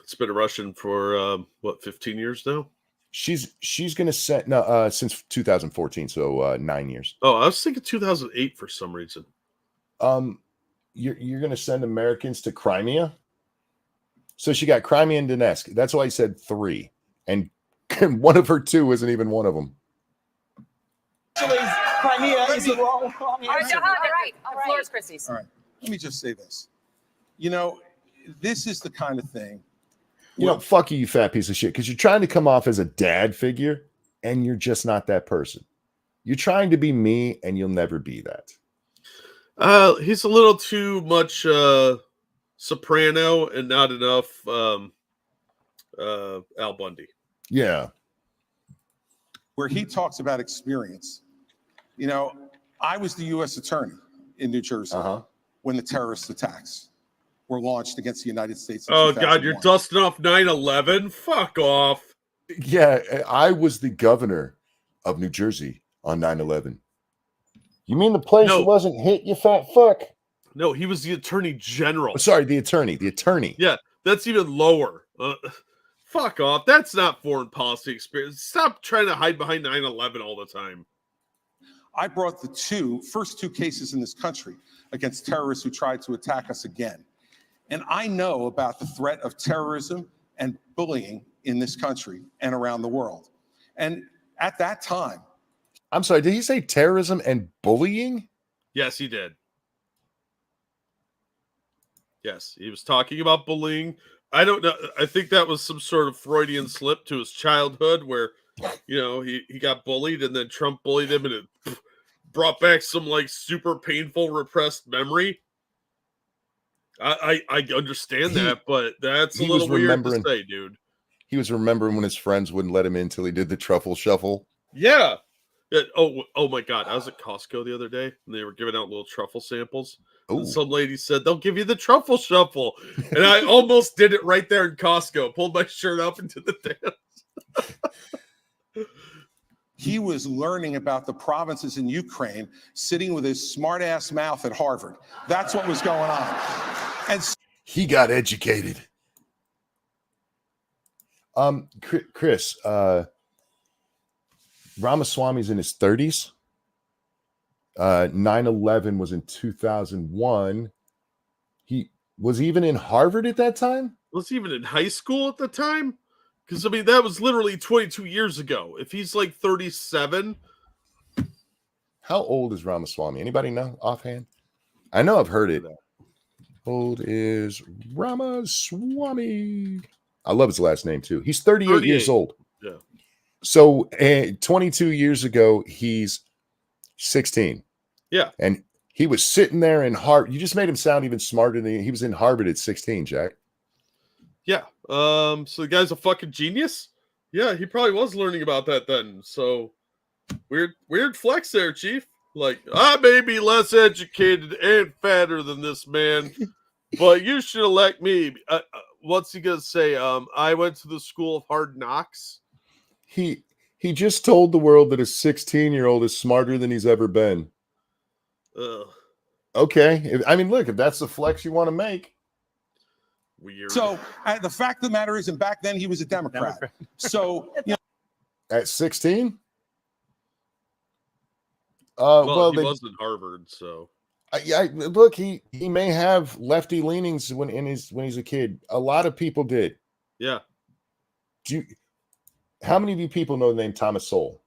It's been a Russian for 15 years now. She's going to send since 2014, so 9 years. Oh, I was thinking 2008 for some reason. You're going to send Americans to Crimea? So she got Crimea and Donetsk. That's why I said 3, and one of her 2 isn't even one of them. Actually, Crimea is the wrong answer. All right. The floor is Christie's. All right. Let me just say this. This is the kind of thing. Fuck you fat piece of shit, because you're trying to come off as a dad figure, and you're just not that person. You're trying to be me, and you'll never be that. He's a little too much soprano and not enough Al Bundy. Yeah. Where he talks about experience. I was the U.S. attorney in New Jersey when the terrorist attacks were launched against the United States. Oh, God, you're dusting off 9/11? Fuck off. Yeah, I was the governor of New Jersey on 9/11. You mean the place that wasn't hit, you fat fuck? No, he was the attorney general. Sorry, the attorney. Yeah, that's even lower. Fuck off. That's not foreign policy experience. Stop trying to hide behind 9/11 all the time. I brought the first two cases in this country against terrorists who tried to attack us again. And I know about the threat of terrorism and bullying in this country and around the world. And at that time. I'm sorry, did he say terrorism and bullying? Yes, he did. Yes, he was talking about bullying. I don't know. I think that was some sort of Freudian slip to his childhood where, he got bullied and then Trump bullied him and it brought back some super painful repressed memory. I understand that, but that's a little weird to say, dude. He was remembering when his friends wouldn't let him in until he did the truffle shuffle. Yeah. Oh my God. I was at Costco the other day and they were giving out little truffle samples. And some lady said, they'll give you the truffle shuffle. And I almost did it right there in Costco. Pulled my shirt up into the dance. He was learning about the provinces in Ukraine, sitting with his smart ass mouth at Harvard. That's what was going on. And he got educated. Chris, Ramaswamy's in his 30s. 9/11 was in 2001. He was even in Harvard at that time? Was he even in high school at the time? Because, that was literally 22 years ago. If he's 37. How old is Ramaswamy? Anybody know offhand? I know I've heard it. How old is Ramaswamy? I love his last name, too. He's 38 years old. Yeah. So 22 years ago, he's 16. Yeah. And he was sitting there in Harvard. You just made him sound even smarter than he was in Harvard at 16, Jack. Yeah. So the guy's a fucking genius? Yeah, he probably was learning about that then. So weird flex there, Chief. I may be less educated and fatter than this man, but you should elect me. What's he gonna say? I went to the school of hard knocks. He just told the world that a 16-year-old is smarter than he's ever been. Okay. Look, if that's the flex you want to make. Weird. So the fact of the matter is, and back then he was a Democrat. So, at 16? He was in Harvard, so. Look, he may have lefty leanings when he's a kid. A lot of people did. Yeah. How many of you people know the name Thomas Sowell?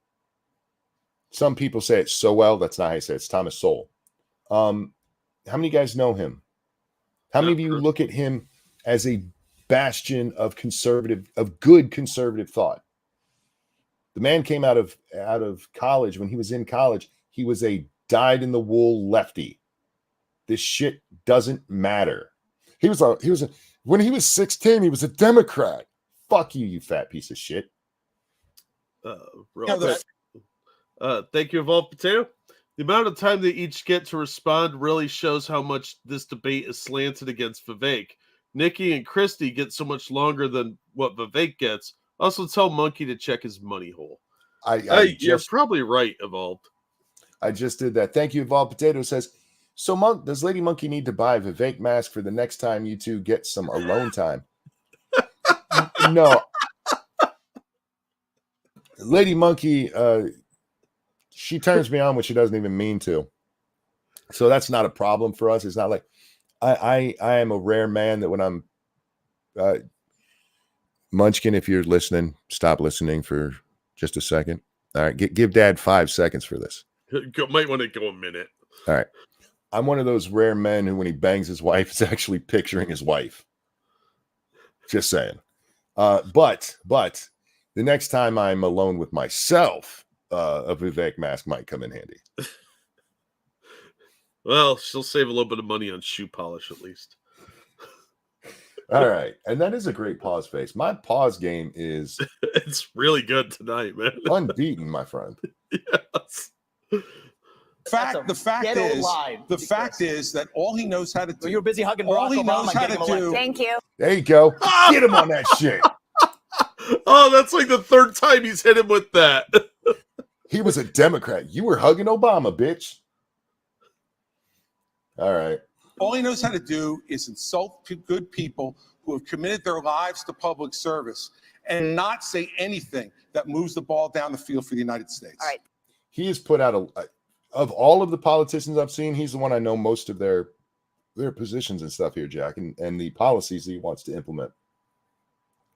Some people say it so well. That's not how you say it. It's Thomas Sowell. How many guys know him? How many of you look at him as a bastion of good conservative thought? The man came out of college. When he was in college, he was a dyed-in-the-wool lefty. This shit doesn't matter. When he was 16, he was a Democrat. Fuck you, you fat piece of shit. Real quick. Thank you, Evolved Potato. The amount of time they each get to respond really shows how much this debate is slanted against Vivek. Nikki and Christie get so much longer than what Vivek gets. Also, tell Monkey to check his money hole. You're probably right, Evolved. I just did that. Thank you, Evolved Potato says, so does Lady Monkey need to buy a Vivek mask for the next time you two get some alone time? No. Lady Monkey, she turns me on when she doesn't even mean to. So that's not a problem for us. It's not like I am a rare man that when I'm Munchkin, if you're listening, stop listening for just a second. All right, give Dad 5 seconds for this. Might want to go a minute. All right. I'm one of those rare men who, when he bangs his wife, is actually picturing his wife. Just saying. But the next time I'm alone with myself, a Vivek mask might come in handy. Well, she'll save a little bit of money on shoe polish at least. All right. And that is a great pause face. My pause game is it's really good tonight, man. Unbeaten, my friend. Yes. The fact is that all he knows how to do. You were busy hugging all Barack he knows Obama. how to do. Thank you. There you go. Get him on that shit. Oh, that's like the third time he's hit him with that. He was a Democrat. You were hugging Obama, bitch. All right. All he knows how to do is insult good people who have committed their lives to public service and not say anything that moves the ball down the field for the United States. All right. He has put out of all of the politicians I've seen, he's the one I know most of their positions and stuff here, Jack, and the policies that he wants to implement.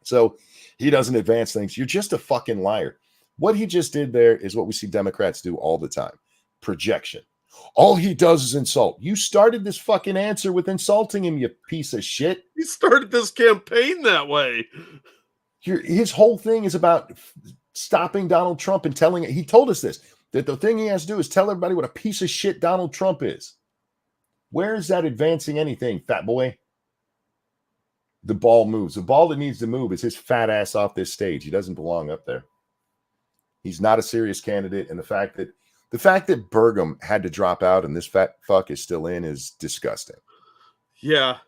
So he doesn't advance things. You're just a fucking liar. What he just did there is what we see Democrats do all the time. Projection. All he does is insult. You started this fucking answer with insulting him, you piece of shit. He started this campaign that way. His whole thing is about stopping Donald Trump and telling it. He told us this, that the thing he has to do is tell everybody what a piece of shit Donald Trump is. Where is that advancing anything, fat boy? The ball moves. The ball that needs to move is his fat ass off this stage. He doesn't belong up there. He's not a serious candidate. And the fact that Burgum had to drop out and this fat fuck is still in is disgusting. Yeah.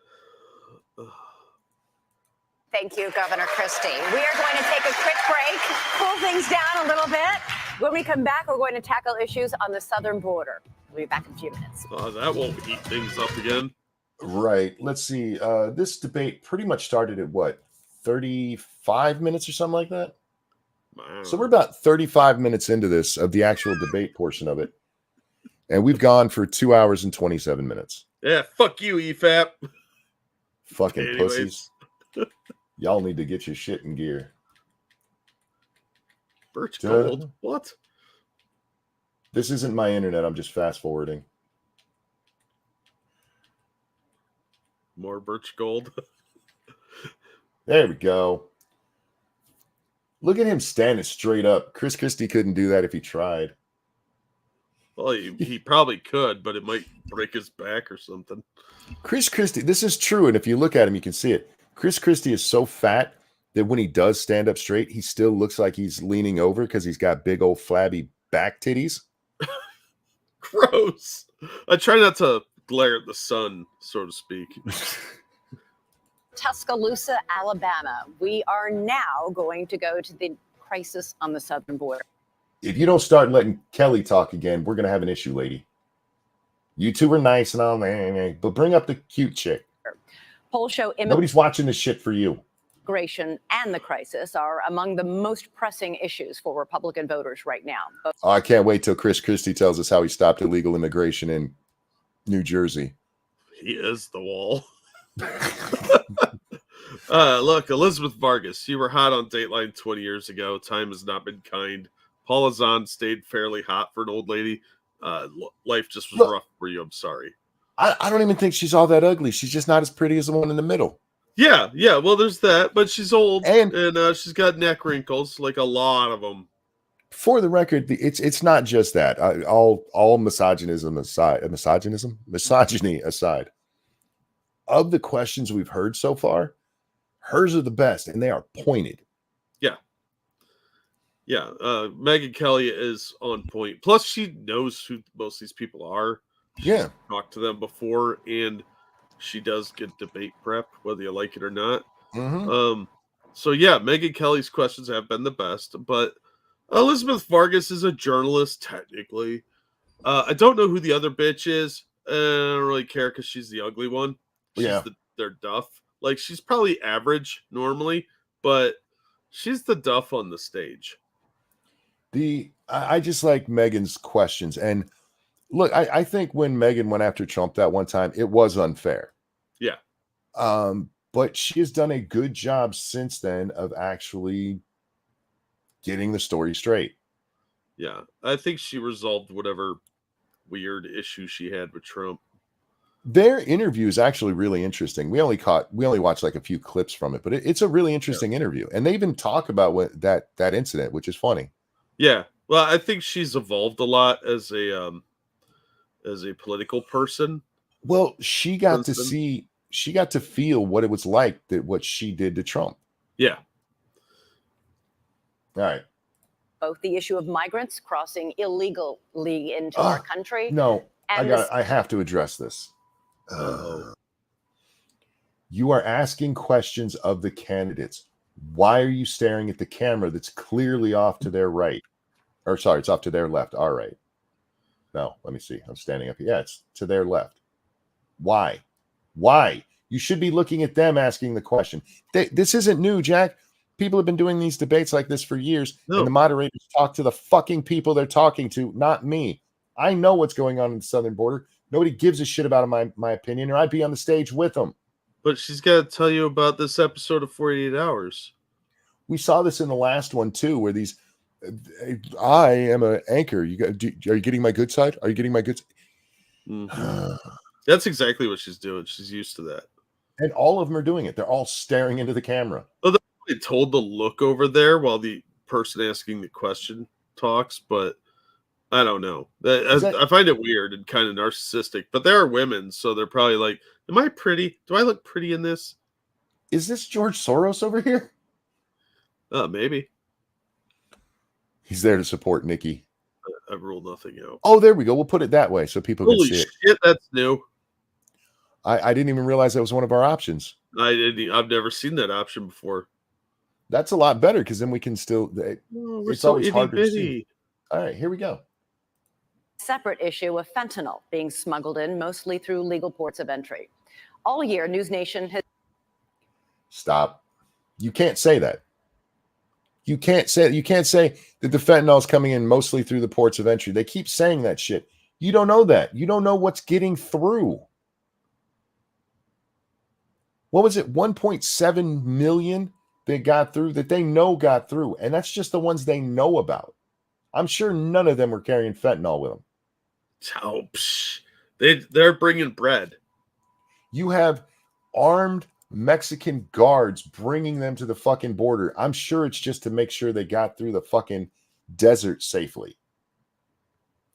Thank you, Governor Christie. We are going to take a quick break, cool things down a little bit. When we come back, we're going to tackle issues on the southern border. We'll be back in a few minutes. That won't heat things up again. Right. Let's see. This debate pretty much started at what, 35 minutes or something like that? Wow. So we're about 35 minutes into this, of the actual debate portion of it. And we've gone for 2 hours and 27 minutes. Yeah, fuck you, EFAP. Fucking Anyways. pussies. Y'all need to get your shit in gear. Birch Gold? What? This isn't my internet. I'm just fast forwarding. More Birch Gold. There we go. Look at him standing straight up. Chris Christie couldn't do that if he tried. Well, he probably could, but it might break his back or something. Chris Christie, this is true. And if you look at him, you can see it. Chris Christie is so fat that when he does stand up straight, he still looks like he's leaning over because he's got big old flabby back titties. Gross. I try not to glare at the sun, so to speak. Tuscaloosa, Alabama. We are now going to go to the crisis on the southern border. If you don't start letting Kelly talk again, we're going to have an issue, lady. You two are nice and all, but bring up the cute chick. Polls show Nobody's watching this shit for you. immigration and the crisis are among the most pressing issues for Republican voters right now. Oh, I can't wait till Chris Christie tells us how he stopped illegal immigration in New Jersey. He is the wall. Look, Elizabeth Vargas, you were hot on Dateline 20 years ago. Time has not been kind. Paula Zahn stayed fairly hot for an old lady. Life just was rough for you. I'm sorry. I don't even think she's all that ugly. She's just not as pretty as the one in the middle. Yeah. Well, there's that, but she's old and she's got neck wrinkles, like a lot of them. For the record, it's not just that. All misogyny aside, of the questions we've heard so far, hers are the best, and they are pointed. Yeah. Megyn Kelly is on point. Plus, she knows who most of these people are. She's talked to them before, and she does good debate prep, whether you like it or not. So yeah, Megyn Kelly's questions have been the best, but Elizabeth Vargas is a journalist, technically. I don't know who the other bitch is. I don't really care because she's the ugly one. She's their duff. Like, she's probably average normally, but she's the duff on the stage. I just like Megan's questions. And look, I think when Megan went after Trump that one time, it was unfair. Yeah. But she has done a good job since then of actually getting the story straight. Yeah. I think she resolved whatever weird issue she had with Trump. Their interview is actually really interesting. We only watched like a few clips from it, but it's a really interesting interview. And they even talk about that incident, which is funny. Yeah. Well, I think she's evolved a lot as a political person. Well, she got to feel what it was like, what she did to Trump. Yeah. All right. Both the issue of migrants crossing illegally into our country. No, I have to address this. You are asking questions of the candidates. Why are you staring at the camera that's clearly off to their right? Or sorry, it's off to their left. All right. No, let me see. I'm standing up. Yeah, it's to their left. Why? You should be looking at them asking the question. This isn't new, Jack. People have been doing these debates like this for years, and the moderators talk to the fucking people they're talking to, not me. I know what's going on in the southern border. Nobody gives a shit about my opinion, or I'd be on the stage with them. But she's got to tell you about this episode of 48 Hours. We saw this in the last one, too, where I am an anchor. Are you getting my good side? Are you getting my good side? Mm-hmm. That's exactly what she's doing. She's used to that. And all of them are doing it. They're all staring into the camera. Well, they're told to look over there while the person asking the question talks, but I don't know. I find it weird and kind of narcissistic, but there are women, so they're probably like, am I pretty? Do I look pretty in this? Is this George Soros over here? Maybe. He's there to support Nikki. I rule nothing out. Oh, there we go. We'll put it that way so people can see it. Holy shit, that's new. I didn't even realize that was one of our options. I've never seen that option before. That's a lot better because then we can still. It's so always hard to bitty. see. All right, here we go. Separate issue of fentanyl being smuggled in mostly through legal ports of entry. All year, News Nation has. Stop. You can't say that. You can't say that the fentanyl is coming in mostly through the ports of entry. They keep saying that shit. You don't know that. You don't know what's getting through. What was it? 1.7 million they got through that they know got through. And that's just the ones they know about. I'm sure none of them were carrying fentanyl with them. Oh, they're bringing bread. You have armed Mexican guards bringing them to the fucking border. I'm sure it's just to make sure they got through the fucking desert safely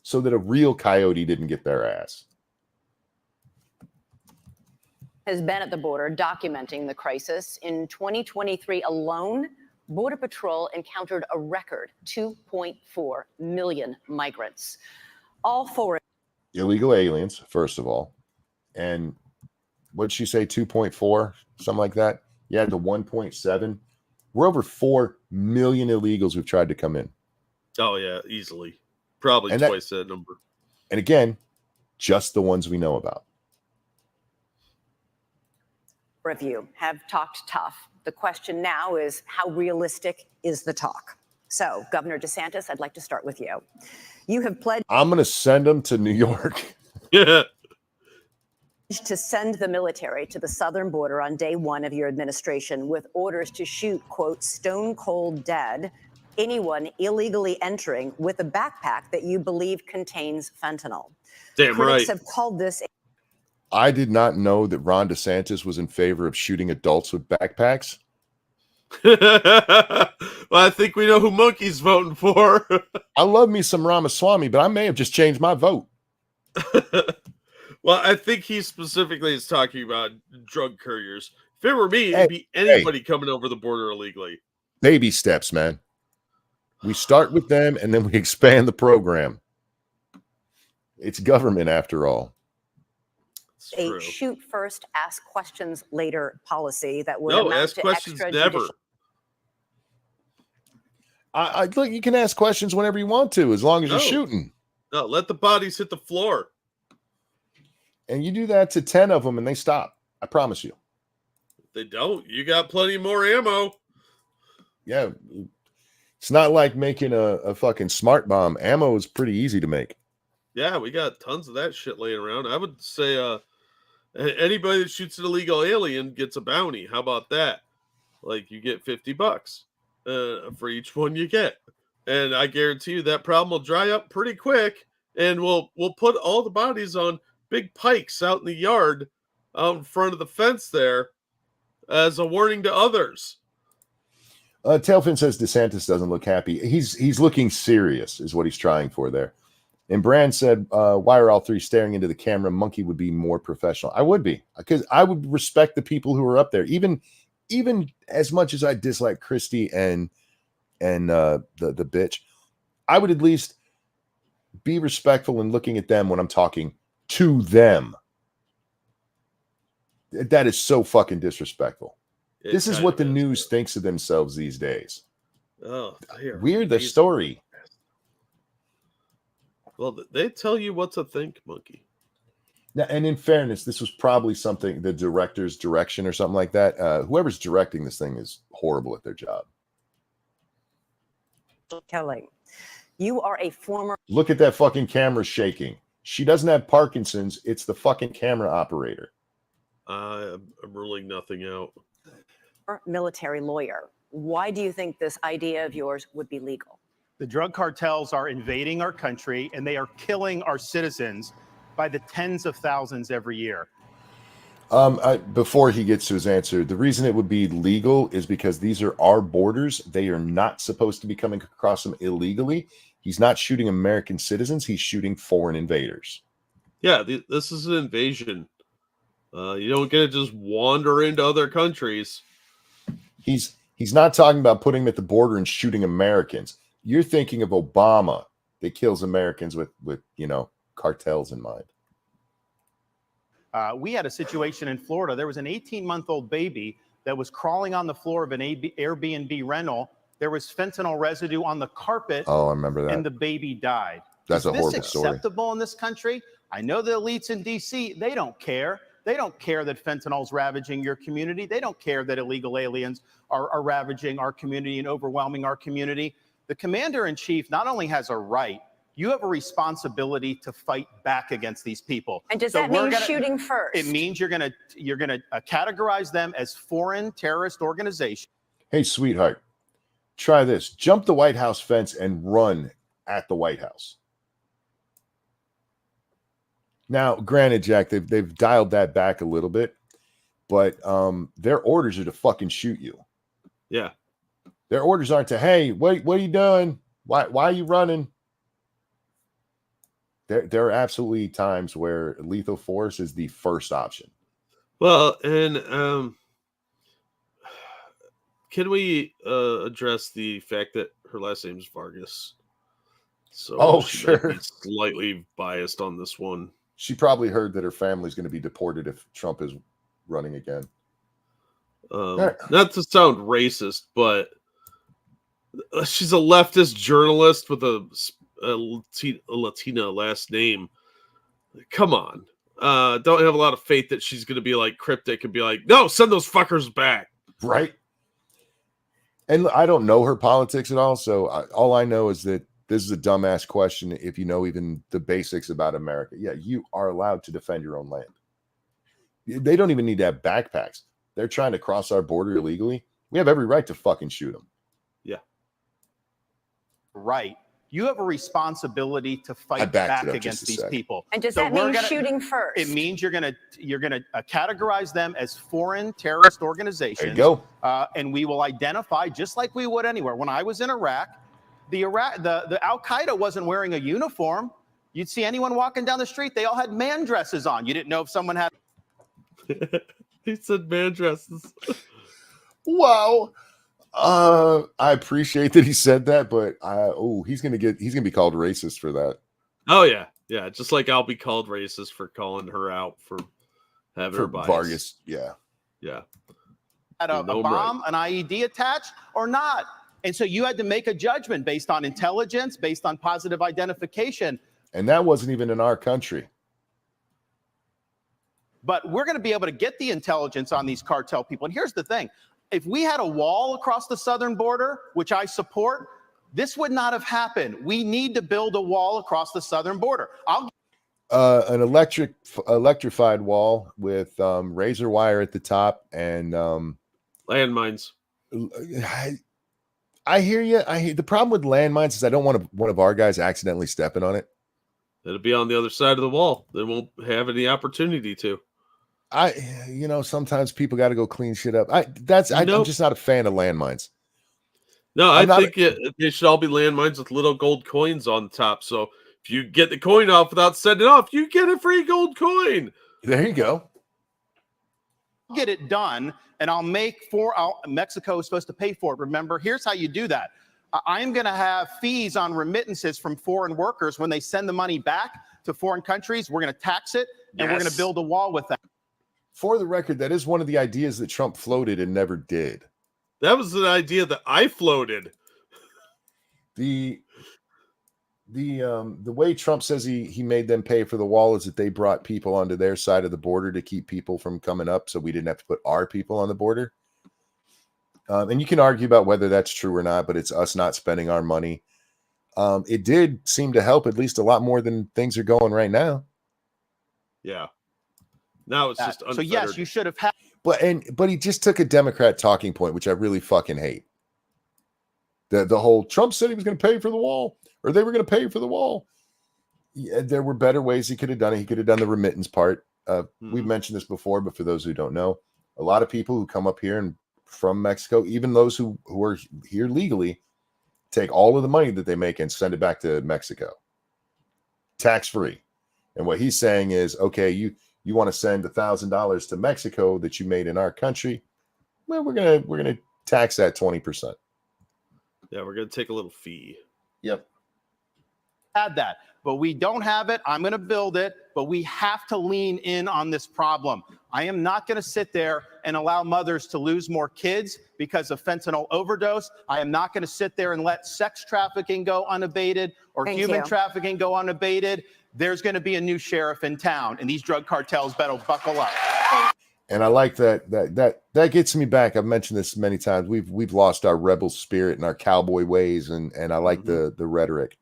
so that a real coyote didn't get their ass. Has been at the border documenting the crisis. In 2023 alone, Border Patrol encountered a record 2.4 million migrants. All four illegal aliens, first of all. And what'd she say, 2.4? Something like that? Yeah, to 1.7. We're over 4 million illegals who've tried to come in. Oh, yeah, easily. Probably twice that number. And again, just the ones we know about. of you have talked tough. The question now is, how realistic is the talk? So, Governor DeSantis, I'd like to start with you. You have pledged. I'm going to send them to New York. Yeah. to send the military to the southern border on day one of your administration with orders to shoot, quote, stone cold dead anyone illegally entering with a backpack that you believe contains fentanyl. Damn Critics right. have called this. I did not know that Ron DeSantis was in favor of shooting adults with backpacks. Well, I think we know who Monkey's voting for. I love me some Ramaswamy, but I may have just changed my vote. Well, I think he specifically is talking about drug couriers. If it were me, it'd be anybody coming over the border illegally. Baby steps, man. We start with them and then we expand the program. It's government after all. A shoot first, ask questions later policy that would No, amount ask to questions extrajudicial. I look, you can ask questions whenever you want to, as long as you're shooting. No, let the bodies hit the floor. And you do that to 10 of them and they stop. I promise you. If they don't, you got plenty more ammo. Yeah. It's not like making a fucking smart bomb. Ammo is pretty easy to make. Yeah, we got tons of that shit laying around. I would say anybody that shoots an illegal alien gets a bounty. How about that? Like you get $50 for each one you get. And I guarantee you that problem will dry up pretty quick. And we'll put all the bodies on big pikes out in the yard out in front of the fence there as a warning to others. Tailfin says DeSantis doesn't look happy. He's looking serious is what he's trying for there. And Brand said, why are all three staring into the camera? Monkey would be more professional. I would be, because I would respect the people who are up there. Even as much as I dislike Christie and the bitch, I would at least be respectful in looking at them when I'm talking to them. That is so fucking disrespectful. This is what the news thinks of themselves these days. Oh, weird the story. Well, they tell you what to think, Monkey. Now, and in fairness, this was probably something, the director's direction or something like that. Whoever's directing this thing is horrible at their job. Kelly, you are a former. Look at that fucking camera shaking. She doesn't have Parkinson's. It's the fucking camera operator. I'm ruling nothing out. Military lawyer. Why do you think this idea of yours would be legal? The drug cartels are invading our country and they are killing our citizens by the tens of thousands every year. Before he gets to his answer, the reason it would be legal is because these are our borders. They are not supposed to be coming across them illegally. He's not shooting American citizens. He's shooting foreign invaders. Yeah, this is an invasion. You don't get to just wander into other countries. He's not talking about putting them at the border and shooting Americans. You're thinking of Obama that kills Americans with cartels in mind. We had a situation in Florida. There was an 18-month-old baby that was crawling on the floor of an Airbnb rental. There was fentanyl residue on the carpet. Oh, I remember that. And the baby died. That's a horrible story. Is this acceptable in this country? I know the elites in D.C., they don't care. They don't care that fentanyl's ravaging your community. They don't care that illegal aliens are ravaging our community and overwhelming our community. The commander-in-chief not only has a right, you have a responsibility to fight back against these people. And does that mean shooting first? It means you're gonna categorize them as foreign terrorist organizations. Hey, sweetheart, try this. Jump the White House fence and run at the White House. Now, granted, Jack, they've dialed that back a little bit, but their orders are to fucking shoot you. Yeah. Their orders aren't to, hey, what are you doing? Why are you running? There are absolutely times where lethal force is the first option. Well, and can we address the fact that her last name is Vargas? So she might be slightly biased on this one. She probably heard that her family's going to be deported if Trump is running again. Not to sound racist, but she's a leftist journalist with a Latina last name. Come on. Don't have a lot of faith that she's going to be like cryptic and be like, no, send those fuckers back. Right. And I don't know her politics at all. So all I know is that this is a dumbass question. If you know even the basics about America, yeah, you are allowed to defend your own land. They don't even need to have backpacks. They're trying to cross our border illegally. We have every right to fucking shoot them. Yeah. Right. You have a responsibility to fight back against these people. And does that mean shooting first? It means you're gonna categorize them as foreign terrorist organizations. There you go. And we will identify just like we would anywhere. When I was in Iraq, the Al Qaeda wasn't wearing a uniform. You'd see anyone walking down the street, they all had man dresses on. You didn't know if someone had. He said man dresses. Wow. I appreciate that he said that, but he's gonna be called racist for that. Oh yeah, yeah. Just like I'll be called racist for calling her out for having her bias. Vargas, yeah. Had a bomb, an IED attached, or not, and so you had to make a judgment based on intelligence, based on positive identification. And that wasn't even in our country. But we're going to be able to get the intelligence on these cartel people. And here's the thing. If we had a wall across the southern border, which I support, this would not have happened. We need to build a wall across the southern border. An electrified wall with razor wire at the top and landmines. I hear you. The problem with landmines is I don't want one of our guys accidentally stepping on it. It'll be on the other side of the wall. They won't have any opportunity to. Sometimes people got to go clean shit up. I'm just not a fan of landmines. No, I think they should all be landmines with little gold coins on top. So if you get the coin off without setting it off, you get a free gold coin. There you go. Get it done, and Mexico is supposed to pay for it. Remember, here's how you do that. I'm going to have fees on remittances from foreign workers when they send the money back to foreign countries. We're going to tax it, and we're going to build a wall with that. For the record, that is one of the ideas that Trump floated and never did. That was an idea that I floated. The way Trump says he made them pay for the wall is that they brought people onto their side of the border to keep people from coming up, so we didn't have to put our people on the border. And you can argue about whether that's true or not, but it's us not spending our money. It did seem to help at least a lot more than things are going right now. Yeah. Now it's just unfettered. So yes, you should have had. But he just took a Democrat talking point, which I really fucking hate. The whole Trump said he was going to pay for the wall, or they were going to pay for the wall. Yeah, there were better ways he could have done it. He could have done the remittance part. We've mentioned this before, but for those who don't know, a lot of people who come up here and from Mexico, even those who are here legally, take all of the money that they make and send it back to Mexico, tax free. And what he's saying is, okay, you want to send $1,000 to Mexico that you made in our country? Well, we're gonna tax that 20%. Yeah, we're gonna take a little fee. Yep. Had that, but we don't have it. I'm going to build it, but we have to lean in on this problem. I am not going to sit there and allow mothers to lose more kids because of fentanyl overdose. I am not going to sit there and let sex trafficking go unabated or human trafficking go unabated. There's going to be a new sheriff in town, and these drug cartels better buckle up. And I like that gets me back. I've mentioned this many times. We've lost our rebel spirit and our cowboy ways, and I like the rhetoric.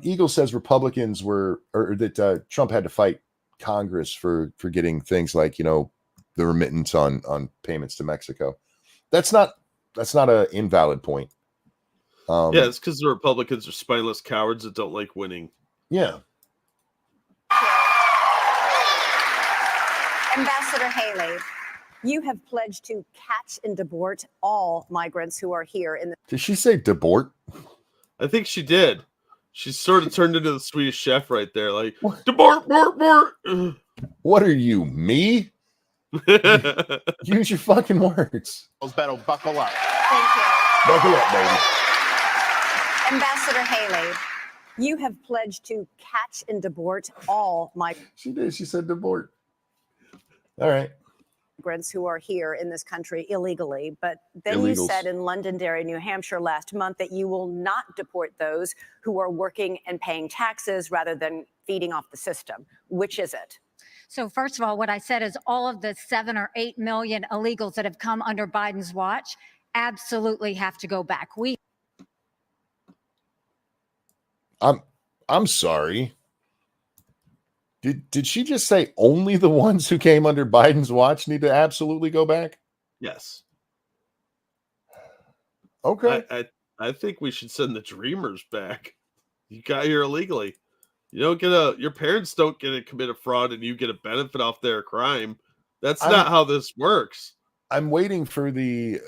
Eagle says Republicans that Trump had to fight Congress for getting things like, the remittance on payments to Mexico. That's not an invalid point. It's because the Republicans are spineless cowards that don't like winning. Yeah. Ambassador Haley, you have pledged to catch and deport all migrants who are here in the. Did she say deport? I think she did. She sort of turned into the Swedish chef right there, like deport. What are you, me? Use your fucking words. Better buckle up. Thank you. Buckle up, baby. Ambassador Haley, you have pledged to catch and deport all migrants. She did. She said deport. All right. Migrants who are here in this country illegally, but then you said in Londonderry, New Hampshire last month that you will not deport those who are working and paying taxes rather than feeding off the system. Which is it? So first of all, what I said is all of the 7 or 8 million illegals that have come under Biden's watch absolutely have to go back. I'm sorry. Did she just say only the ones who came under Biden's watch need to absolutely go back? Yes. Okay. I think we should send the Dreamers back. You got here illegally. You don't get your parents don't get to commit a fraud and you get a benefit off their crime. That's not how this works. I'm waiting for the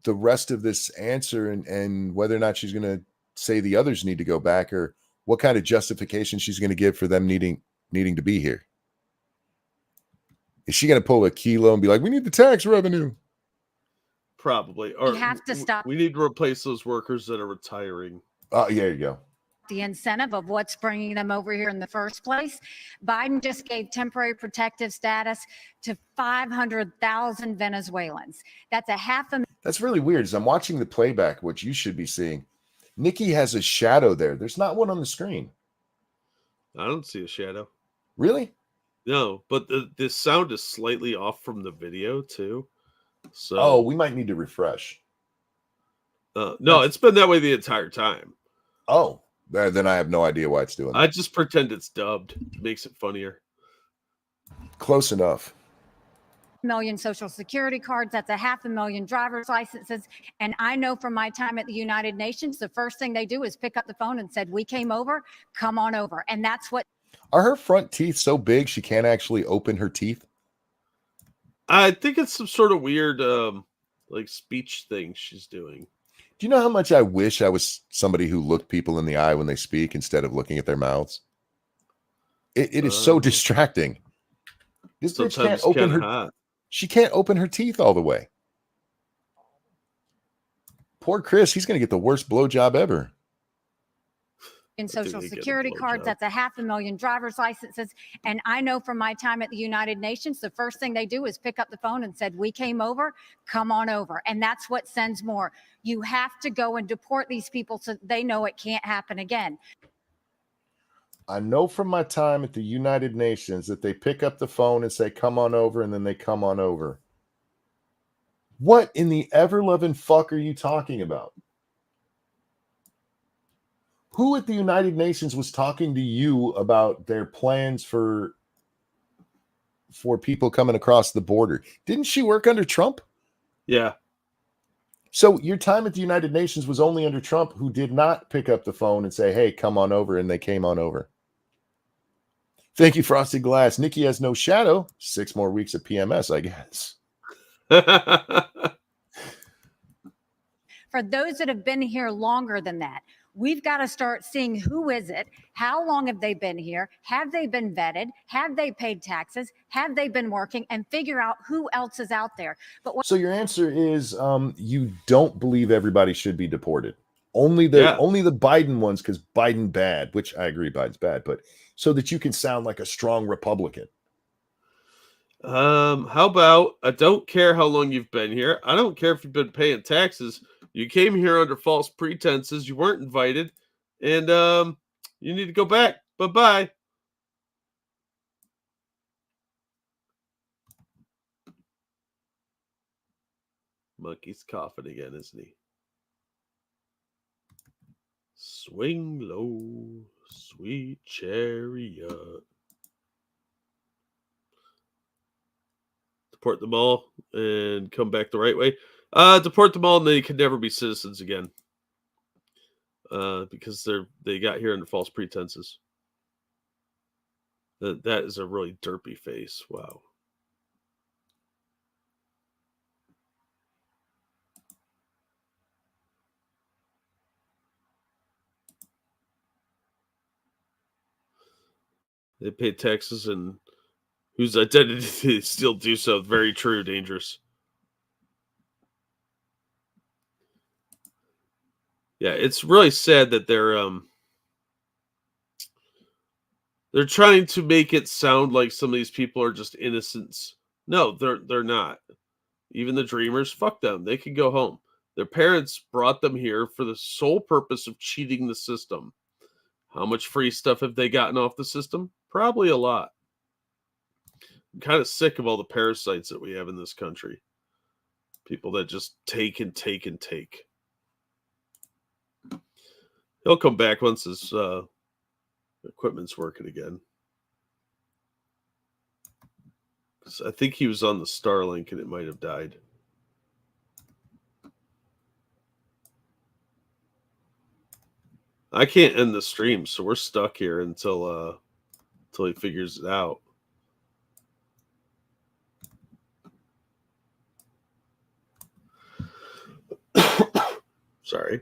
rest of this answer and whether or not she's going to say the others need to go back or what kind of justification she's going to give for them needing to be here. Is she going to pull a Kilo and be like, we need the tax revenue? Probably. Or We have to stop we need to replace those workers that are retiring. Oh, yeah, there you go. the incentive of what's bringing them over here in the first place. Biden just gave temporary protective status to 500,000 Venezuelans. That's a half a. That's really weird. As I'm watching the playback, which you should be seeing, Nikki has a shadow there. There's not one on the screen. I don't see a shadow. Really? No, but the sound is slightly off from the video too. So we might need to refresh. No, it's been that way the entire time. Oh, then I have no idea why it's doing that. I just pretend it's dubbed. It makes it funnier. Close enough. Million social security cards. That's a 500,000 driver's licenses. And I know from my time at the United Nations, the first thing they do is pick up the phone and said, we came over, come on over. And that's what. Are her front teeth so big she can't actually open her teeth? I think it's some sort of weird like speech thing she's doing. Do you know how much I wish I was somebody who looked people in the eye when they speak instead of looking at their mouths? It is so distracting. This bitch can't open her. Hot. She can't open her teeth all the way. Poor Chris, he's going to get the worst blowjob ever. In social security cards, that's a 500,000 driver's licenses. And I know from my time at the United Nations, the first thing they do is pick up the phone and said, we came over, come on over. And that's what sends more. You have to go and deport these people so they know it can't happen again. I know from my time at the United Nations that they pick up the phone and say, come on over, and then they come on over. What in the ever-loving fuck are you talking about? Who at the United Nations was talking to you about their plans for people coming across the border? Didn't she work under Trump? Yeah. So your time at the United Nations was only under Trump, who did not pick up the phone and say, hey, come on over, and they came on over. Thank you, Frosted Glass. Nikki has no shadow. 6 more weeks of PMS, I guess. For those that have been here longer than that, we've got to start seeing who is it, how long have they been here, have they been vetted, have they paid taxes, have they been working, and figure out who else is out there. But so your answer is you don't believe everybody should be deported. Only the Biden ones, because Biden bad, which I agree Biden's bad, but so that you can sound like a strong Republican. How about I don't care how long you've been here. I don't care if you've been paying taxes. You came here under false pretenses. You weren't invited, and you need to go back. Bye-bye. Monkey's coughing again, isn't he? Swing low, sweet chariot. Deport them all and come back the right way. Deport them all and they can never be citizens again. Because they got here under false pretenses. That is a really derpy face. Wow. They pay taxes and whose identity they still do so. Very true, dangerous. Yeah, it's really sad that they're trying to make it sound like some of these people are just innocents. No, they're not. Even the Dreamers, fuck them. They can go home. Their parents brought them here for the sole purpose of cheating the system. How much free stuff have they gotten off the system? Probably a lot. I'm kind of sick of all the parasites that we have in this country. People that just take and take and take. He'll come back once his equipment's working again. I think he was on the Starlink and it might have died. I can't end the stream, so we're stuck here until he figures it out. Sorry.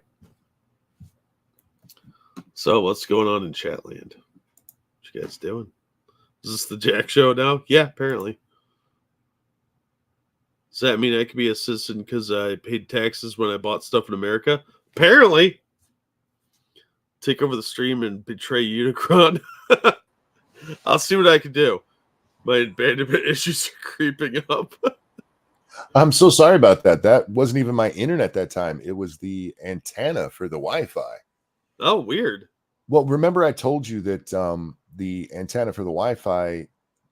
So what's going on in Chatland? What you guys doing? Is this the Jack Show now? Yeah, apparently. Does that mean I could be a citizen because I paid taxes when I bought stuff in America? Apparently. Take over the stream and betray Unicron. I'll see what I can do. My abandonment issues are creeping up. I'm so sorry about that. That wasn't even my internet that time. It was the antenna for the Wi-Fi. Oh, weird. Well, remember I told you that the antenna for the Wi-Fi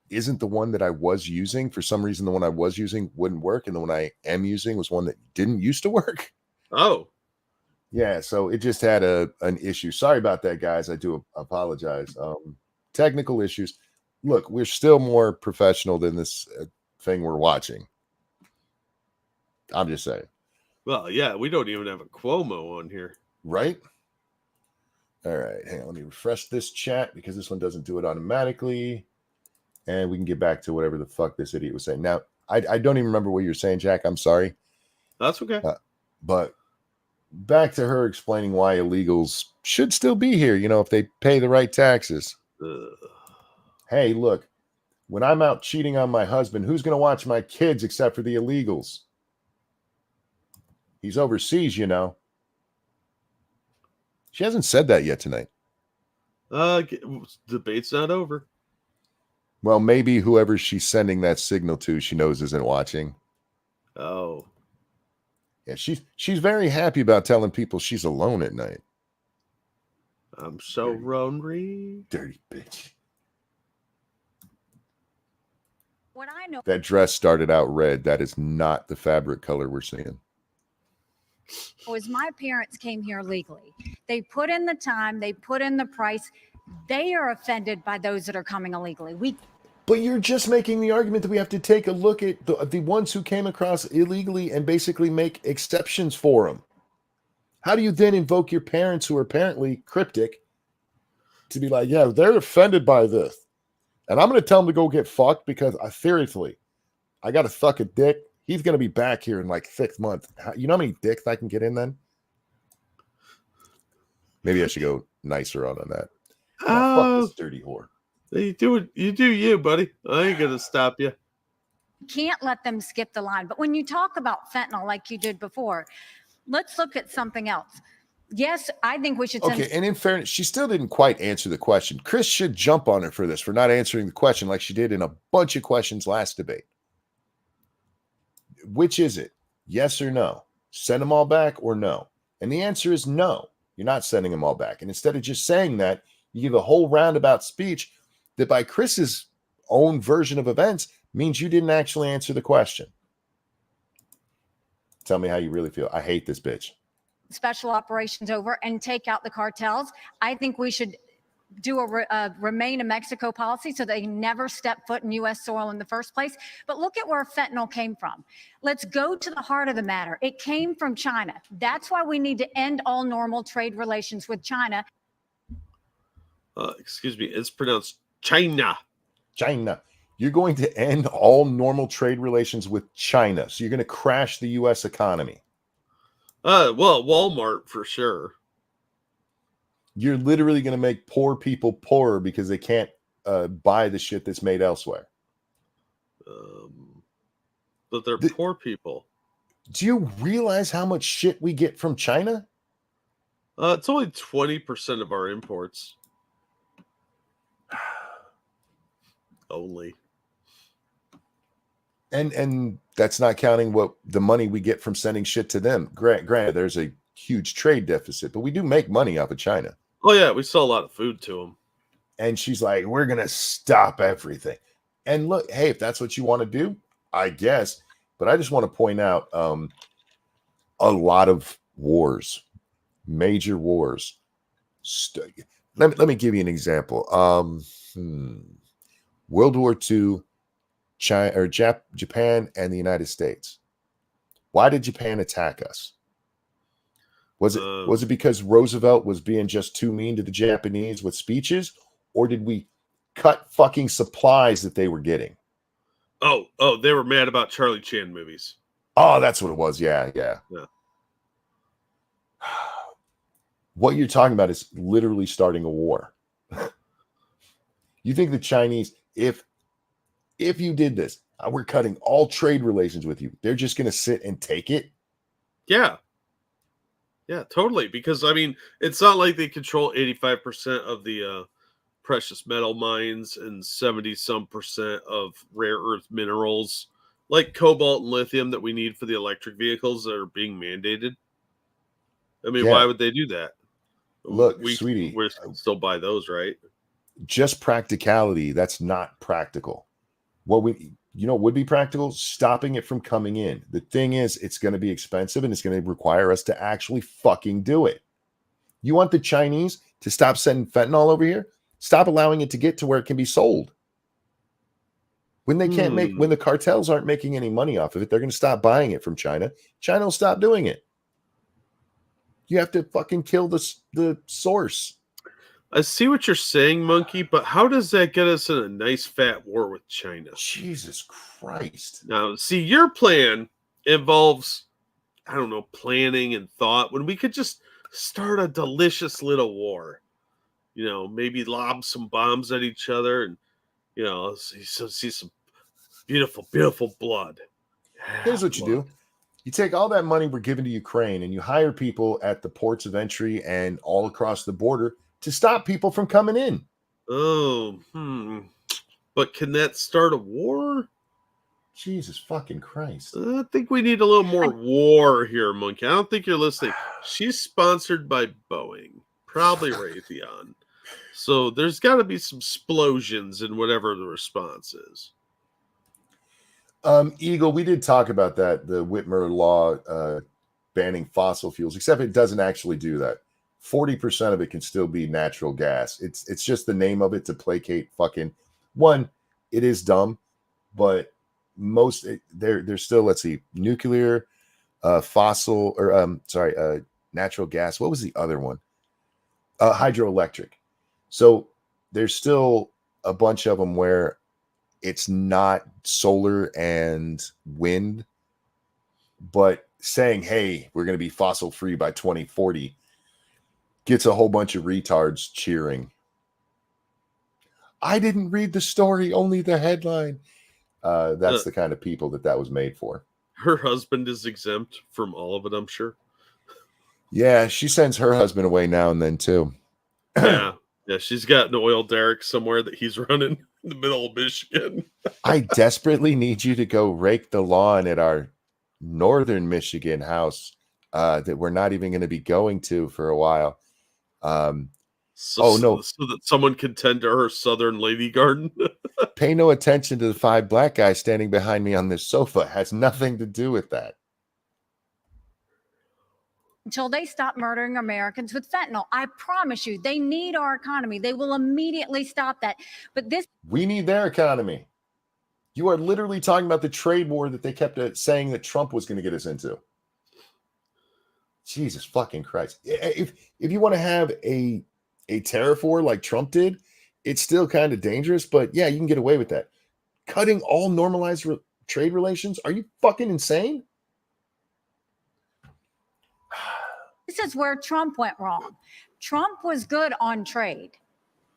isn't the one that I was using. For some reason, the one I was using wouldn't work, and the one I am using was one that didn't used to work. Oh. Yeah, so it just had an issue. Sorry about that, guys. I do apologize. Technical issues. Look, we're still more professional than this thing we're watching. I'm just saying. Well, yeah, we don't even have a Cuomo on here. Right? All right, hang on. Let me refresh this chat because this one doesn't do it automatically. And we can get back to whatever the fuck this idiot was saying. Now, I don't even remember what you're saying, Jack. I'm sorry. That's okay. But back to her explaining why illegals should still be here, if they pay the right taxes. Hey, look, when I'm out cheating on my husband, who's going to watch my kids except for the illegals? He's overseas, She hasn't said that yet tonight. Debate's not over. Well, maybe whoever she's sending that signal to, she knows isn't watching. Oh. Yeah, she's very happy about telling people she's alone at night. I'm so lonely. Dirty bitch. What I know. That dress started out red. That is not the fabric color we're seeing. Was my parents came here legally. They put in the time, they put in the price. They are offended by those that are coming illegally. But you're just making the argument that we have to take a look at the ones who came across illegally and basically make exceptions for them. How do you then invoke your parents, who are apparently cryptic, to be like, yeah, they're offended by this, and I'm going to tell them to go get fucked because seriously, I got to suck a dick. He's going to be back here in like 6 months. You know how many dicks I can get in then? Maybe I should go nicer on that. Fuck this dirty whore. You do you, buddy. I ain't gonna stop you. Can't let them skip the line. But when you talk about fentanyl like you did before, let's look at something else. Yes, I think we should send. Okay, and in fairness, she still didn't quite answer the question. Chris should jump on her for this, for not answering the question like she did in a bunch of questions last debate. Which is it? Yes or no? Send them all back or no? And the answer is no. You're not sending them all back. And instead of just saying that, you give a whole roundabout speech that by Chris's own version of events means you didn't actually answer the question. Tell me how you really feel. I hate this bitch. Special operations over and take out the cartels. I think we should do a remain in Mexico policy so they never step foot in U.S. soil in the first place. But look at where fentanyl came from. Let's go to the heart of the matter. It came from China. That's why we need to end all normal trade relations with China. Excuse me, it's pronounced China. China. You're going to end all normal trade relations with China. So you're going to crash the U.S. economy. Well, Walmart for sure. You're literally going to make poor people poorer because they can't buy the shit that's made elsewhere. But they're poor people. Do you realize how much shit we get from China? It's only 20% of our imports. Only. And that's not counting what the money we get from sending shit to them. Granted, there's a huge trade deficit, but we do make money off of China. Oh yeah, we sell a lot of food to them. And she's like, we're gonna stop everything. And look, hey, if that's what you want to do, I guess. But I just want to point out a lot of wars, major wars. Let me give you an example. World War II, China or Japan and the United States. Why did Japan attack us? Was it because Roosevelt was being just too mean to the Japanese with speeches, or did we cut fucking supplies that they were getting? Oh, they were mad about Charlie Chan movies. Oh, that's what it was. Yeah. What you're talking about is literally starting a war. You think the Chinese, if you did this, we're cutting all trade relations with you, they're just going to sit and take it? Yeah, totally. Because, I mean, it's not like they control 85% of the precious metal mines and 70-some% of rare earth minerals like cobalt and lithium that we need for the electric vehicles that are being mandated. I mean, why would they do that? Look, sweetie, we still buy those, right? Just practicality. That's not practical. What would be practical? Stopping it from coming in. The thing is, it's going to be expensive and it's going to require us to actually fucking do it. You want the Chinese to stop sending fentanyl over here? Stop allowing it to get to where it can be sold. When they can't when the cartels aren't making any money off of it, they're going to stop buying it from China. China will stop doing it. You have to fucking kill the source. I see what you're saying, Monkey, but how does that get us in a nice fat war with China? Jesus Christ. Now, see, your plan involves, I don't know, planning and thought, when we could just start a delicious little war. You know, maybe lob some bombs at each other and, you know, see some beautiful, beautiful blood. Here's what you do. You take all that money we're giving to Ukraine and you hire people at the ports of entry and all across the border to stop people from coming in. But can that start a war? Jesus fucking Christ. I think we need a little more war here, Monkey. I don't think you're listening. She's sponsored by Boeing, probably Raytheon. So there's got to be some explosions in whatever the response is. Eagle, we did talk about that, the Whitmer law banning fossil fuels, except it doesn't actually do that. 40% of it can still be natural gas. It's just the name of it to placate fucking one. It is dumb, but they're still, let's see, nuclear, fossil, or natural gas. What was the other one? Hydroelectric. So there's still a bunch of them where it's not solar and wind, but saying, hey, we're going to be fossil free by 2040 gets a whole bunch of retards cheering. I didn't read the story, only the headline. That's the kind of people that was made for. Her husband is exempt from all of it, I'm sure. Yeah, she sends her husband away now and then too. Yeah, she's got an oil derrick somewhere that he's running in the middle of Michigan. I desperately need you to go rake the lawn at our northern Michigan house that we're not even going to be going to for a while. So that someone can tend to her southern lady garden. Pay no attention to the 5 black guys standing behind me on this sofa. It has nothing to do with that. Until they stop murdering Americans with fentanyl. I promise you, they need our economy. They will immediately stop that. But we need their economy. You are literally talking about the trade war that they kept saying that Trump was going to get us into. Jesus fucking Christ. If you want to have a tariff war like Trump did, it's still kind of dangerous, but yeah, you can get away with that. Cutting all normalized trade relations? Are you fucking insane? this is where Trump went wrong. Trump was good on trade,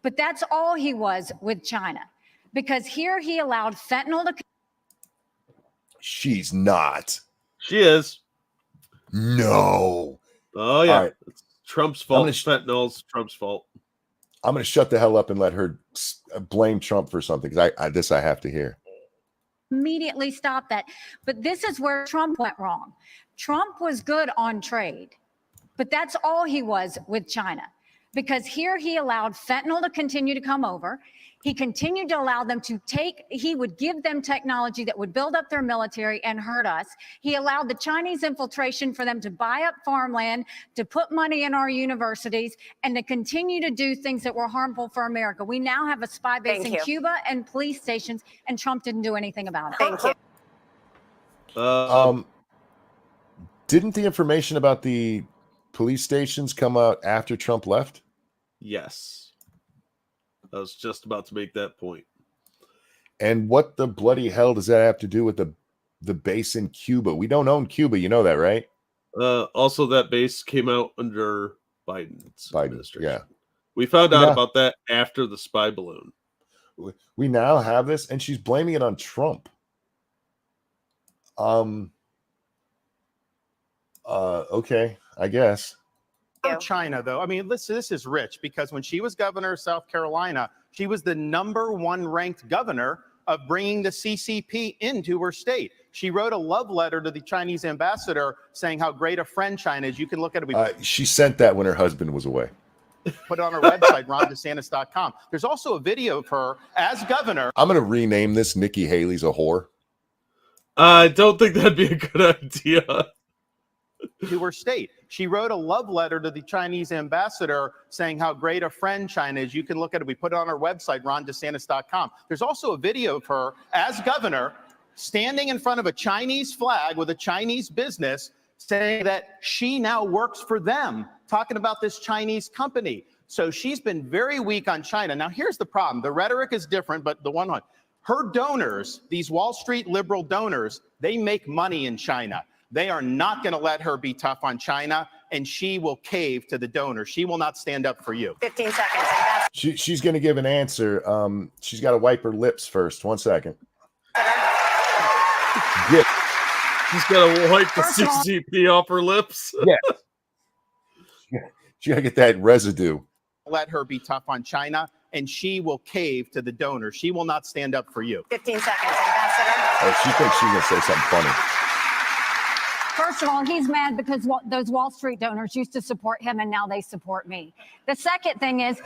but that's all he was with China, because here he allowed fentanyl to. She's not. She is. No. Oh, yeah. Right. It's Trump's fault. Fentanyl's Trump's fault. I'm going to shut the hell up and let her blame Trump for something, because I have to hear. Immediately stop that. But this is where Trump went wrong. Trump was good on trade, but that's all he was with China, because here he allowed fentanyl to continue to come over. He continued to allow them to he would give them technology that would build up their military and hurt us. He allowed the Chinese infiltration for them to buy up farmland, to put money in our universities, and to continue to do things that were harmful for America. We now have a spy base in Cuba and police stations, and Trump didn't do anything about it. Thank you. Didn't the information about the police stations come out after Trump left? Yes. I was just about to make that point. And what the bloody hell does that have to do with the base in Cuba? We don't own Cuba. You know that, right? Also, that base came out under Biden's administration. Yeah. We found out about that after the spy balloon. We now have this, and she's blaming it on Trump. Okay, I guess. China, though. I mean, listen, this is rich because when she was governor of South Carolina, she was the #1 ranked governor of bringing the CCP into her state. She wrote a love letter to the Chinese ambassador saying how great a friend China is. You can look at it. She sent that when her husband was away. Put it on her website, rondesantis.com. There's also a video of her as governor. I'm going to rename this Nikki Haley's a whore. I don't think that'd be a good idea. To her state. She wrote a love letter to the Chinese ambassador saying how great a friend China is. You can look at it. We put it on our website, rondesantis.com. There's also a video of her as governor standing in front of a Chinese flag with a Chinese business saying that she now works for them, talking about this Chinese company. So she's been very weak on China. Now, here's the problem. The rhetoric is different, but her donors, these Wall Street liberal donors, they make money in China. They are not going to let her be tough on China, and she will cave to the donor. She will not stand up for you. 15 seconds. She's going to give an answer. She's got to wipe her lips first. 1 second. Yeah. She's got to wipe the CCP off her lips. Yeah. She got to get that residue. Let her be tough on China, and she will cave to the donor. She will not stand up for you. 15 seconds, Ambassador. Oh, she thinks she's going to say something funny. First of all, he's mad because those Wall Street donors used to support him and now they support me. The second thing is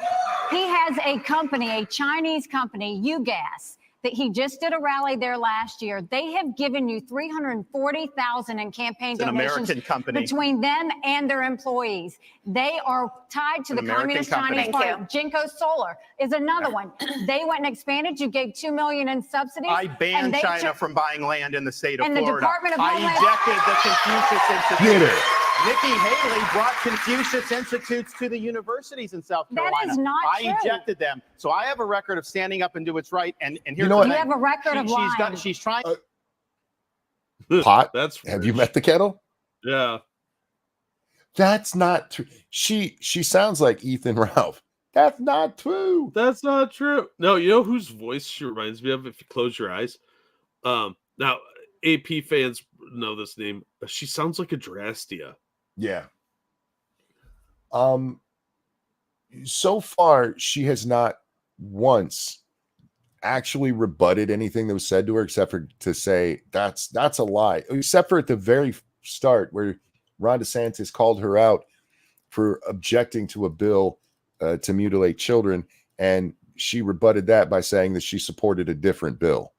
he has a company, a Chinese company, UGAS, that he just did a rally there last year. They have given you $340,000 in campaign donations between them and their employees. They are tied to the Communist Chinese Party. Jinko Solar is another one. They went and expanded. You gave $2 million in subsidies. I banned China from buying land in the state of Florida. The Department of I ejected the Confucius Institute. Nikki Haley brought Confucius Institutes to the universities in South Carolina. That is not true. I ejected them. So I have a record of standing up and do what's right. And here's you know what? You have a record of lying. She's trying. Pot? That's have you met the kettle? Yeah. That's not true. She sounds like Ethan Ralph. That's not true. That's not true. No, you know whose voice she reminds me of if you close your eyes? Now, AP fans know this name. She sounds like a Drastia. Yeah. So far, she has not once actually rebutted anything that was said to her, except for to say that's a lie. Except for at the very start, where Ron DeSantis called her out for objecting to a bill to mutilate children, and she rebutted that by saying that she supported a different bill.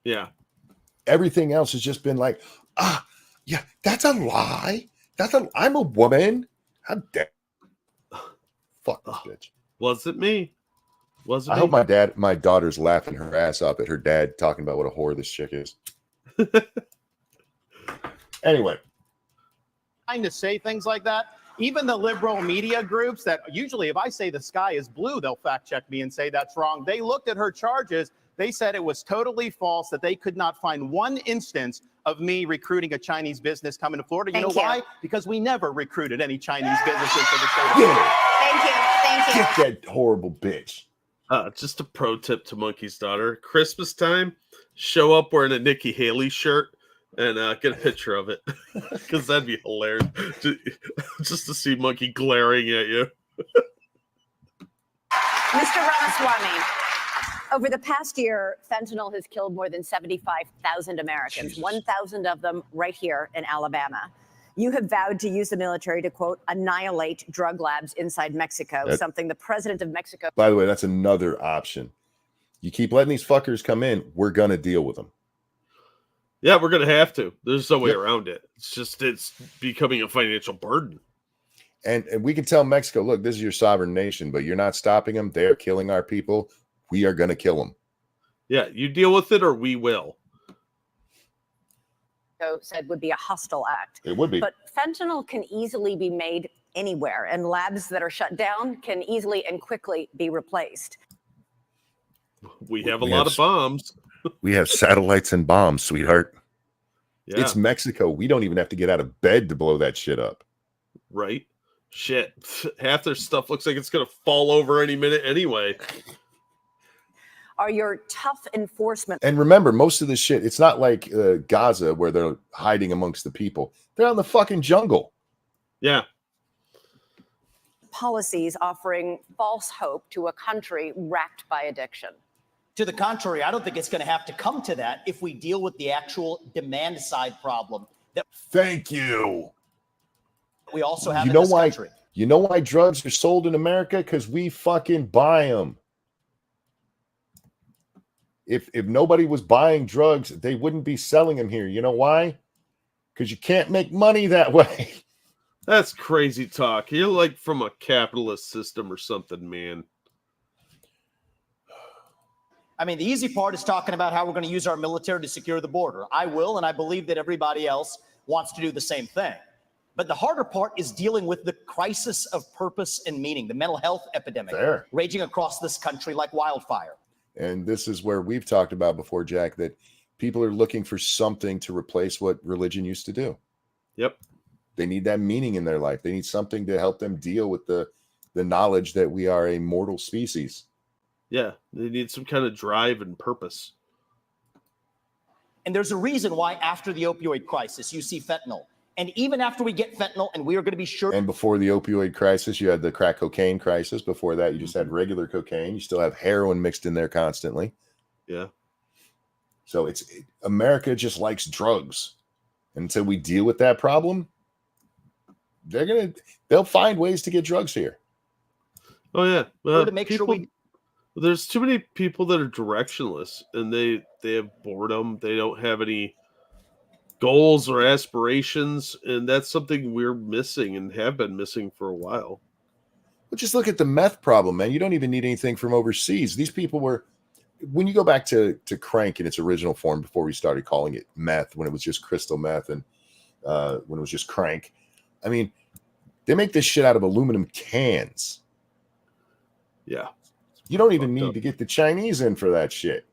Yeah. Everything else has just been like, yeah, that's a lie. I'm a woman. How dare fuck this bitch. Wasn't me. I hope my daughter's laughing her ass off at her dad talking about what a whore this chick is. Anyway. Trying to say things like that. Even the liberal media groups that usually if I say the sky is blue, they'll fact check me and say that's wrong. They looked at her charges. They said it was totally false, that they could not find one instance of me recruiting a Chinese business coming to Florida. You know why? Because we never recruited any Chinese businesses to the state of Florida. Thank you. Get that horrible bitch. Just a pro tip to Monkey's daughter. Christmas time, show up wearing a Nikki Haley shirt and get a picture of it. Because that'd be hilarious. Just to see Monkey glaring at you. Mr. Ramaswamy. Over the past year, fentanyl has killed more than 75,000 Americans, 1,000 of them right here in Alabama. You have vowed to use the military to, quote, annihilate drug labs inside Mexico, something the president of Mexico. By the way, that's another option. You keep letting these fuckers come in, we're going to deal with them. Yeah, we're going to have to. There's no way around it. It's becoming a financial burden. And we can tell Mexico, look, this is your sovereign nation, but you're not stopping them. They're killing our people. We are going to kill them. Yeah, you deal with it or we will. Said would be a hostile act. It would be. But fentanyl can easily be made anywhere, and labs that are shut down can easily and quickly be replaced. We have a lot of bombs. We have satellites and bombs, sweetheart. Yeah. It's Mexico. We don't even have to get out of bed to blow that shit up. Right? Shit. Half their stuff looks like it's going to fall over any minute anyway. Are your tough enforcement. And remember, most of this shit, it's not like Gaza where they're hiding amongst the people. They're out in the fucking jungle. Yeah. Policies offering false hope to a country racked by addiction. To the contrary, I don't think it's going to have to come to that if we deal with the actual demand side problem. Thank you. We also have You in know this why? country. You know why drugs are sold in America? Because we fucking buy them. If nobody was buying drugs, they wouldn't be selling them here. You know why? Because you can't make money that way. That's crazy talk. You're like from a capitalist system or something, man. I mean, the easy part is talking about how we're going to use our military to secure the border. I will, and I believe that everybody else wants to do the same thing. But the harder part is dealing with the crisis of purpose and meaning, the mental health epidemic raging across this country like wildfire. And this is where we've talked about before, Jack, that people are looking for something to replace what religion used to do. Yep. They need that meaning in their life. They need something to help them deal with the knowledge that we are a mortal species. Yeah, they need some kind of drive and purpose. And there's a reason why after the opioid crisis, you see fentanyl. And even after we get fentanyl, and we are going to be sure. And before the opioid crisis, you had the crack cocaine crisis. Before that, you just had regular cocaine. You still have heroin mixed in there constantly. Yeah. So America just likes drugs. And until we deal with that problem, they'll find ways to get drugs here. Oh yeah. To make sure there's too many people that are directionless, and they have boredom. They don't have any goals or aspirations, and that's something we're missing and have been missing for a while. But just look at the meth problem, man. You don't even need anything from overseas. These people were, when you go back to crank in its original form before we started calling it meth, when it was just crystal meth and when it was just crank. I mean, they make this shit out of aluminum cans. Yeah. You don't even need to get the Chinese in for that shit.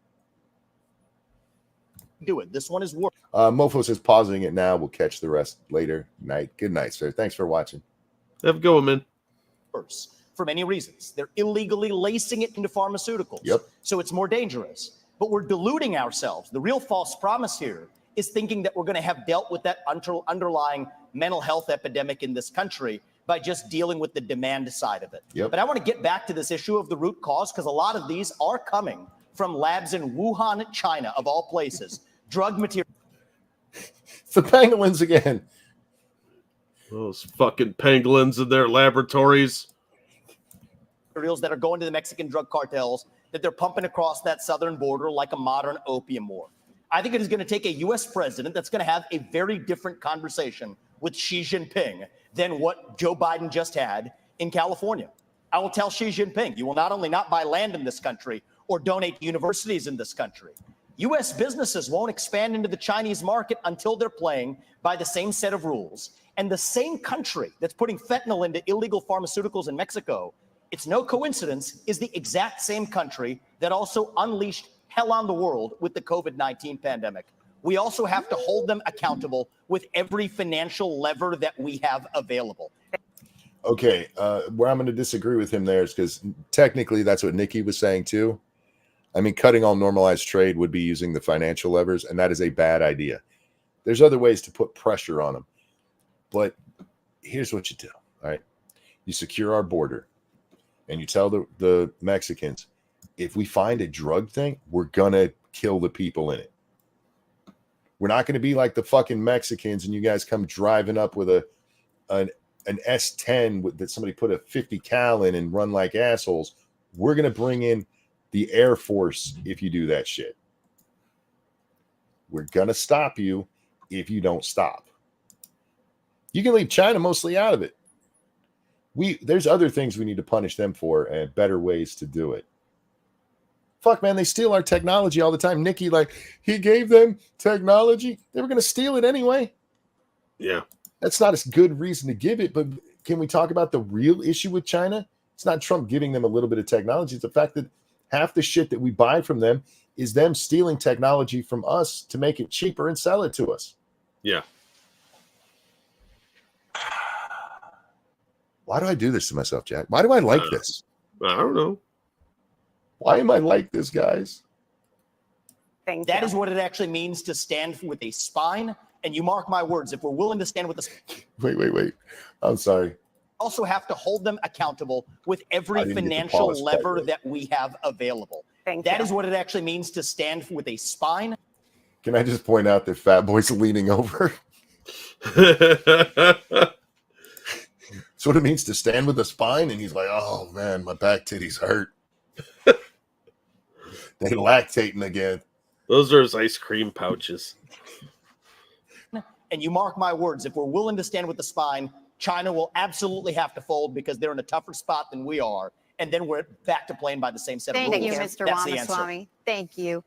Do it. This one is work. Mofo says pausing it now. We'll catch the rest later. Night. Good night, sir. Thanks for watching. Have a good one, man. For many reasons. They're illegally lacing it into pharmaceuticals. Yep. So it's more dangerous. But we're deluding ourselves. The real false promise here is thinking that we're going to have dealt with that underlying mental health epidemic in this country by just dealing with the demand side of it. Yep. But I want to get back to this issue of the root cause, because a lot of these are coming from labs in Wuhan, China, of all places. Drug material. It's the pangolins again. Those fucking pangolins in their laboratories. Materials that are going to the Mexican drug cartels that they're pumping across that southern border like a modern opium war. I think it is going to take a U.S. president that's going to have a very different conversation with Xi Jinping than what Joe Biden just had in California. I will tell Xi Jinping, you will not only not buy land in this country or donate to universities in this country. U.S. businesses won't expand into the Chinese market until they're playing by the same set of rules. And the same country that's putting fentanyl into illegal pharmaceuticals in Mexico, it's no coincidence, is the exact same country that also unleashed hell on the world with the COVID-19 pandemic. We also have to hold them accountable with every financial lever that we have available. Okay, where I'm going to disagree with him there is because technically that's what Nikki was saying too. I mean, cutting all normalized trade would be using the financial levers, and that is a bad idea. There's other ways to put pressure on them. But here's what you do, all right? You secure our border, and you tell the Mexicans, if we find a drug thing, we're going to kill the people in it. We're not going to be like the fucking Mexicans and you guys come driving up with an S10 that somebody put a 50 cal in and run like assholes. We're going to bring in the Air Force if you do that shit. We're going to stop you if you don't stop. You can leave China mostly out of it. There's other things we need to punish them for and better ways to do it. Fuck, man, they steal our technology all the time. Nikki, like, he gave them technology. They were going to steal it anyway. Yeah. That's not a good reason to give it, but can we talk about the real issue with China? It's not Trump giving them a little bit of technology. It's the fact that half the shit that we buy from them is them stealing technology from us to make it cheaper and sell it to us. Yeah. Why do I do this to myself, Jack? Why do I like this? I don't know. Why am I like this, guys? That is what it actually means to stand with a spine. And you mark my words, if we're willing to stand with the Wait. I'm sorry. Also have to hold them accountable with every financial lever that we have available. That is what it actually means to stand with a spine. Can I just point out that Fat Boy's leaning over? That's what it means to stand with a spine. And he's like, oh, man, my back titties hurt. They lactating again. Those are his ice cream pouches. And you mark my words, if we're willing to stand with the spine, China will absolutely have to fold because they're in a tougher spot than we are. And then we're back to playing by the same set of rules. Thank you, Mr. Ramaswamy. Thank you.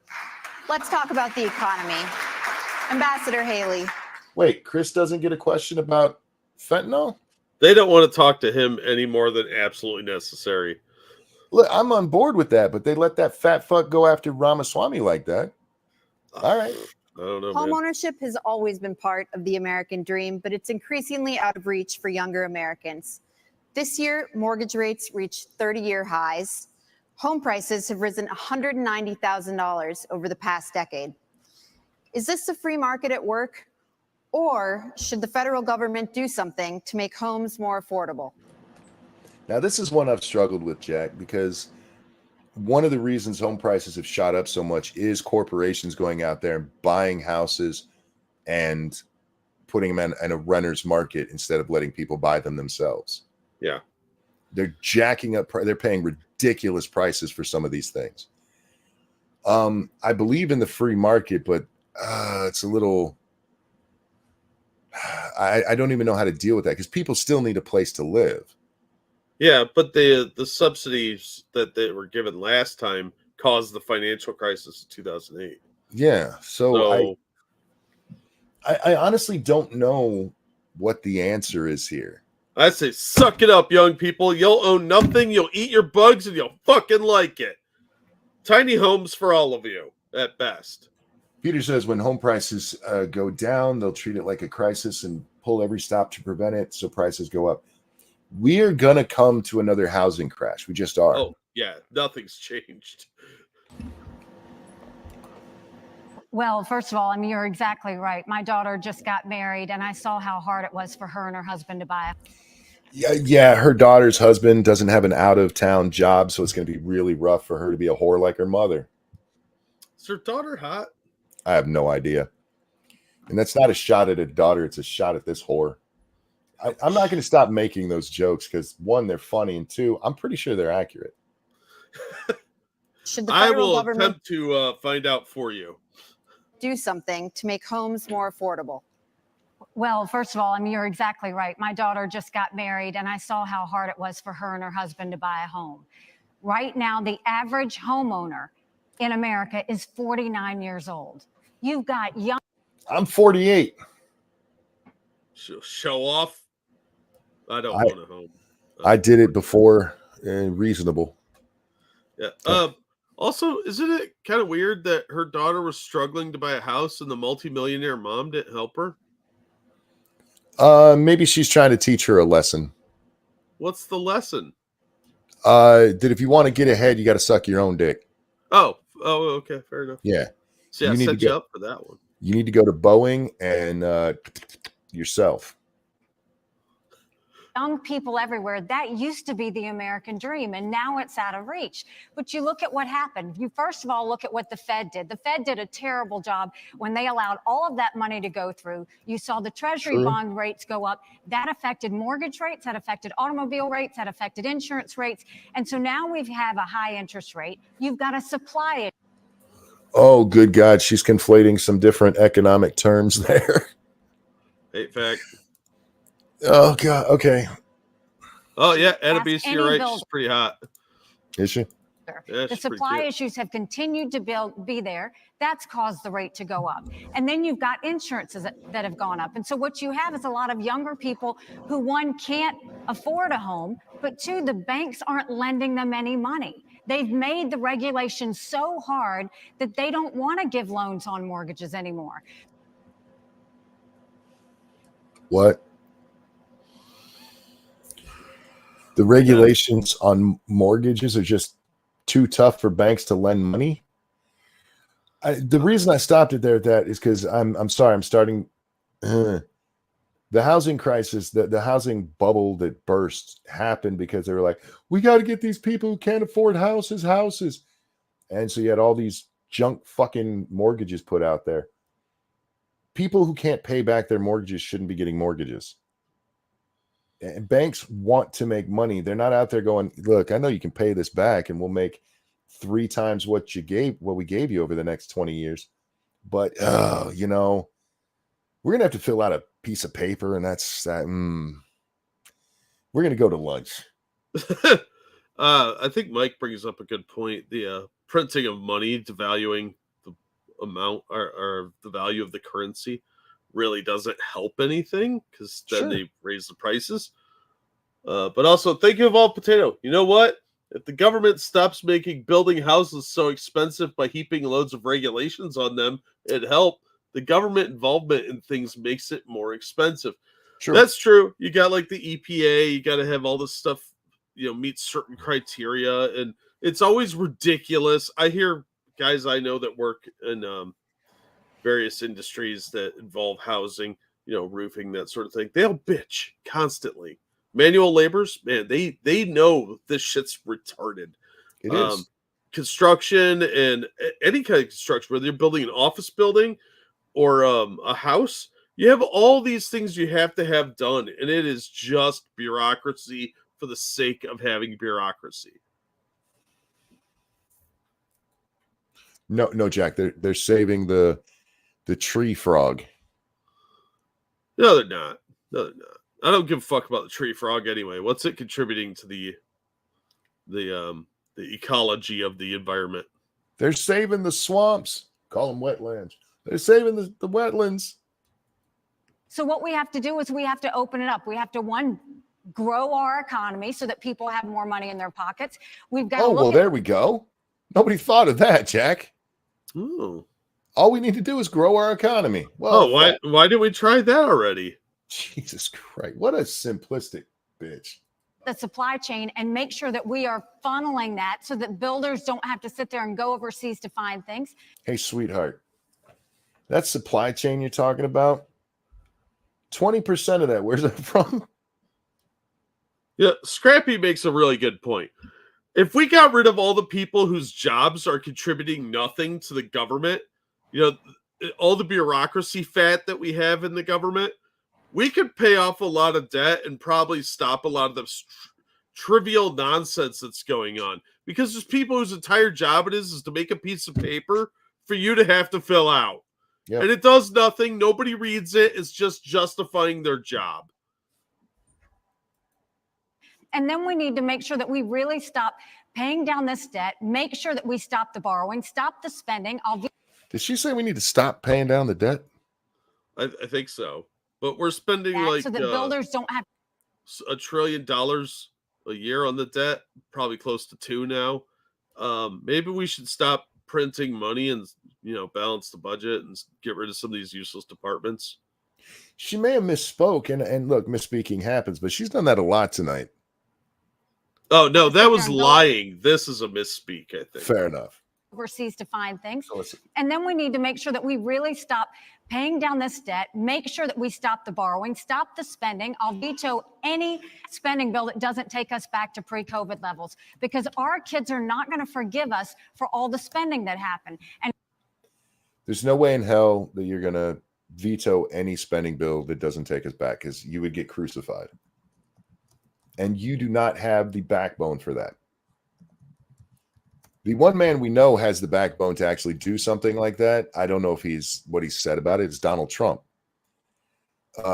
Let's talk about the economy. Ambassador Haley. Wait, Chris doesn't get a question about fentanyl? They don't want to talk to him any more than absolutely necessary. Look, I'm on board with that, but they let that fat fuck go after Ramaswamy like that. All right. I don't know. Homeownership has always been part of the American dream, but it's increasingly out of reach for younger Americans. This year, mortgage rates reached 30-year highs. Home prices have risen $190,000 over the past decade. Is this the free market at work? Or should the federal government do something to make homes more affordable? Now, this is one I've struggled with, Jack, because one of the reasons home prices have shot up so much is corporations going out there and buying houses and putting them in a renter's market instead of letting people buy them themselves. Yeah. They're jacking up. They're paying ridiculous prices for some of these things. I believe in the free market, but it's a little... I don't even know how to deal with that because people still need a place to live. Yeah, but the subsidies that they were given last time caused the financial crisis of 2008. Yeah, so I honestly don't know what the answer is here. I say, suck it up, young people. You'll own nothing. You'll eat your bugs, and you'll fucking like it. Tiny homes for all of you, at best. Peter says when home prices go down, they'll treat it like a crisis and pull every stop to prevent it, so prices go up. We are going to come to another housing crash. We just are. Oh, yeah. Nothing's changed. Well, first of all, I mean, you're exactly right. My daughter just got married, and I saw how hard it was for her and her husband to buy a Yeah, her daughter's husband doesn't have an out-of-town job, so it's going to be really rough for her to be a whore like her mother. Is her daughter hot? I have no idea. And that's not a shot at a daughter. It's a shot at this whore. I'm not going to stop making those jokes because, one, they're funny, and two, I'm pretty sure they're accurate. Should the I federal will government attempt to find out for you. do something to make homes more affordable? Well, first of all, I mean, you're exactly right. My daughter just got married, and I saw how hard it was for her and her husband to buy a home. Right now, the average homeowner in America is 49 years old. You've got young... I'm 48. She'll show off. I don't want a home. I did it before, reasonable. Yeah. Also, isn't it kind of weird that her daughter was struggling to buy a house and the multimillionaire mom didn't help her? Maybe she's trying to teach her a lesson. What's the lesson? That if you want to get ahead, you got to suck your own dick. Oh, okay, fair enough. Yeah. See, I set you up for that one. You need to go to Boeing and yourself. young people everywhere. That used to be the American dream, and now it's out of reach. But you look at what happened. You first of all look at what the Fed did. The Fed did a terrible job when they allowed all of that money to go through. You saw the Treasury bond rates go up. That affected mortgage rates, that affected automobile rates, that affected insurance rates. And so now we have a high interest rate. You've got a supply. Oh, good God. She's conflating some different economic terms there. Hate fact. Oh, God. Okay. Oh, yeah. And Ask BC, any you're right. builder. She's pretty hot. Is she? Yeah, The she's pretty supply cute. issues have continued to be there. That's caused the rate to go up. And then you've got insurances that have gone up. And so what you have is a lot of younger people who, one, can't afford a home, but two, the banks aren't lending them any money. They've made the regulations so hard that they don't want to give loans on mortgages anymore. What? The regulations on mortgages are just too tough for banks to lend money. The reason I stopped it there at that is because I'm sorry, I'm starting the housing crisis, the housing bubble that burst happened because they were like, we got to get these people who can't afford houses. And so you had all these junk fucking mortgages put out there. People who can't pay back their mortgages shouldn't be getting mortgages. And banks want to make money. They're not out there going, look, I know you can pay this back and we'll make 3 times what we gave you over the next 20 years. But, you know, we're going to have to fill out a piece of paper and that's that. We're going to go to lunch. I think Mike brings up a good point. The printing of money, devaluing the amount or the value of the currency really doesn't help anything because then they raise the prices. But also, think of all potato. You know what? If the government stops making building houses so expensive by heaping loads of regulations on them, it'd help. The government involvement in things makes it more expensive. Sure. That's true. You got like the EPA, you got to have all this stuff, you know, meet certain criteria, and it's always ridiculous. I hear guys I know that work in various industries that involve housing, you know, roofing, that sort of thing. They'll bitch constantly. Manual laborers, man, they know this shit's retarded. It is. Construction and any kind of construction, whether you're building an office building or a house, you have all these things you have to have done, and it is just bureaucracy for the sake of having bureaucracy. No, Jack, they're saving the tree frog. No, they're not. I don't give a fuck about the tree frog anyway. What's it contributing to the ecology of the environment? They're saving the swamps. Call them wetlands. They're saving the wetlands. So what we have to do is we have to open it up. We have to, one, grow our economy so that people have more money in their pockets. We've got to look there we go. Nobody thought of that, Jack. Ooh. All we need to do is grow our economy. Well, why didn't we try that already? Jesus Christ. What a simplistic bitch. the supply chain and make sure that we are funneling that so that builders don't have to sit there and go overseas to find things. Hey, sweetheart, that supply chain you're talking about, 20% of that, where's that from? Yeah, Scrappy makes a really good point. If we got rid of all the people whose jobs are contributing nothing to the government, you know, all the bureaucracy fat that we have in the government, we could pay off a lot of debt and probably stop a lot of the trivial nonsense that's going on. Because there's people whose entire job it is to make a piece of paper for you to have to fill out. Yep. And it does nothing. Nobody reads it. It's just justifying their job. And then we need to make sure that we really stop paying down this debt, make sure that we stop the borrowing, stop the spending. Did she say we need to stop paying down the debt? I think so. But we're spending so that builders don't have $1 trillion a year on the debt, probably close to 2 now. Maybe we should stop printing money and, you know, balance the budget and get rid of some of these useless departments. She may have misspoke, and look, misspeaking happens, but she's done that a lot tonight. Oh, no, that was lying. This is a misspeak, I think. Fair enough. overseas to find things. So listen. And then we need to make sure that we really stop paying down this debt, make sure that we stop the borrowing, stop the spending. I'll veto any spending bill that doesn't take us back to pre-COVID levels, because our kids are not going to forgive us for all the spending that happened. And there's no way in hell that you're going to veto any spending bill that doesn't take us back, because you would get crucified. And you do not have the backbone for that. The one man we know has the backbone to actually do something like that. I don't know if what he's said about it is Donald Trump.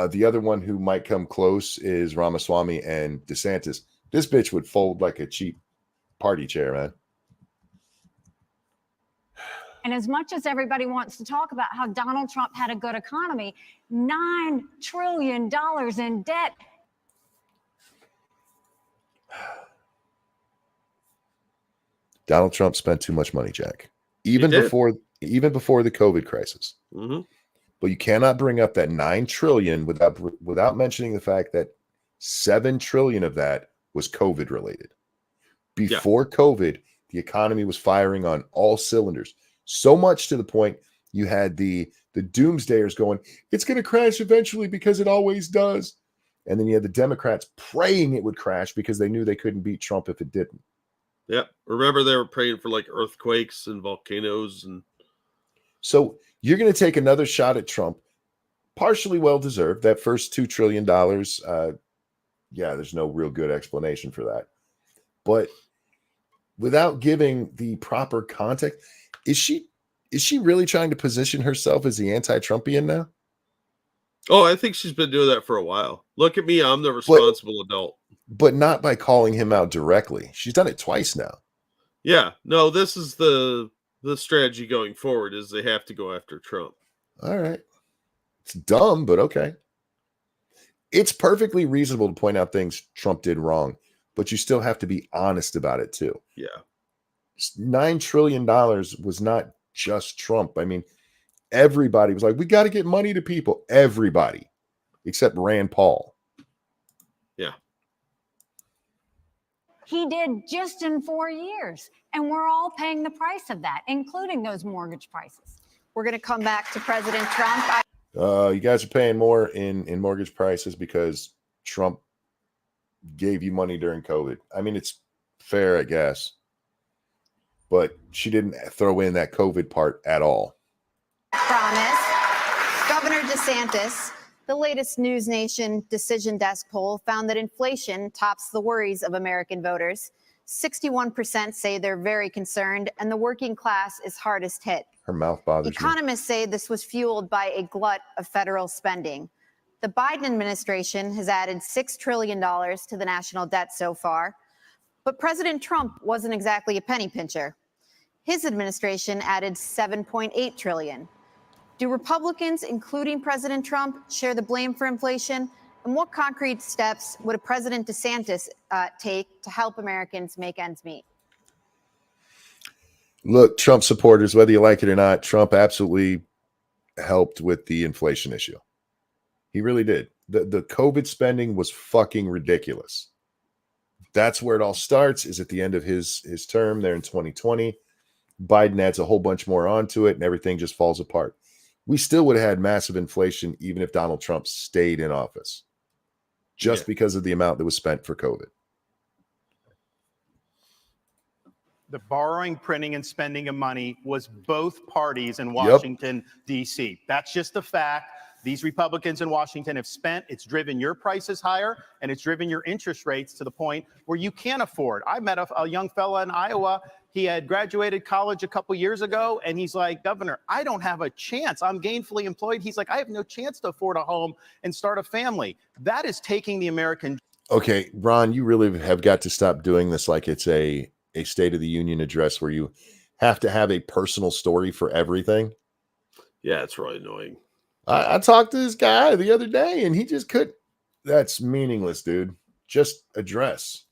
The other one who might come close is Ramaswamy and DeSantis. This bitch would fold like a cheap party chair, man. And as much as everybody wants to talk about how Donald Trump had a good economy, $9 trillion in debt. Donald Trump spent too much money, Jack. Even before the COVID crisis. Mm-hmm. But you cannot bring up that $9 trillion without mentioning the fact that $7 trillion of that was COVID related. Before COVID, the economy was firing on all cylinders. So much to the point you had the doomsdayers going, it's going to crash eventually because it always does. And then you had the Democrats praying it would crash because they knew they couldn't beat Trump if it didn't. Yeah. Remember, they were praying for like earthquakes and volcanoes. And so you're going to take another shot at Trump, partially well-deserved. That first $2 trillion, there's no real good explanation for that. But without giving the proper context, is she really trying to position herself as the anti-Trumpian now? Oh, I think she's been doing that for a while. Look at me. I'm the responsible adult. But not by calling him out directly. She's done it twice now. Yeah. No, this is the strategy going forward, is they have to go after Trump. All right. It's dumb, but okay. It's perfectly reasonable to point out things Trump did wrong, but you still have to be honest about it too. Yeah. $9 trillion was not just Trump. I mean, everybody was like, we got to get money to people. Everybody, except Rand Paul. Yeah. He did just in 4 years. And we're all paying the price of that, including those mortgage prices. We're going to come back to President Trump. You guys are paying more in mortgage prices because Trump gave you money during COVID. I mean, it's fair, I guess. But she didn't throw in that COVID part at all. Promise. Governor DeSantis, the latest News Nation Decision Desk poll found that inflation tops the worries of American voters. 61% say they're very concerned, and the working class is hardest hit. Her mouth bothers me. Economists say this was fueled by a glut of federal spending. The Biden administration has added $6 trillion to the national debt so far, but President Trump wasn't exactly a penny pincher. His administration added $7.8 trillion. Do Republicans, including President Trump, share the blame for inflation? And what concrete steps would a President DeSantis take to help Americans make ends meet? Look, Trump supporters, whether you like it or not, Trump absolutely helped with the inflation issue. He really did. The COVID spending was fucking ridiculous. That's where it all starts, is at the end of his term there in 2020. Biden adds a whole bunch more onto it, and everything just falls apart. We still would have had massive inflation even if Donald Trump stayed in office, just because of the amount that was spent for COVID. The borrowing, printing, and spending of money was both parties in Washington, D.C. That's just a fact. These Republicans in Washington have spent. It's driven your prices higher, and it's driven your interest rates to the point where you can't afford. I met a young fella in Iowa. He had graduated college a couple years ago, and he's like, Governor, I don't have a chance. I'm gainfully employed. He's like, I have no chance to afford a home and start a family. That is taking the American. Okay, Ron, you really have got to stop doing this like it's a State of the Union address where you have to have a personal story for everything. Yeah, it's really annoying. I talked to this guy the other day, and he just couldn't. That's meaningless, dude. Just address.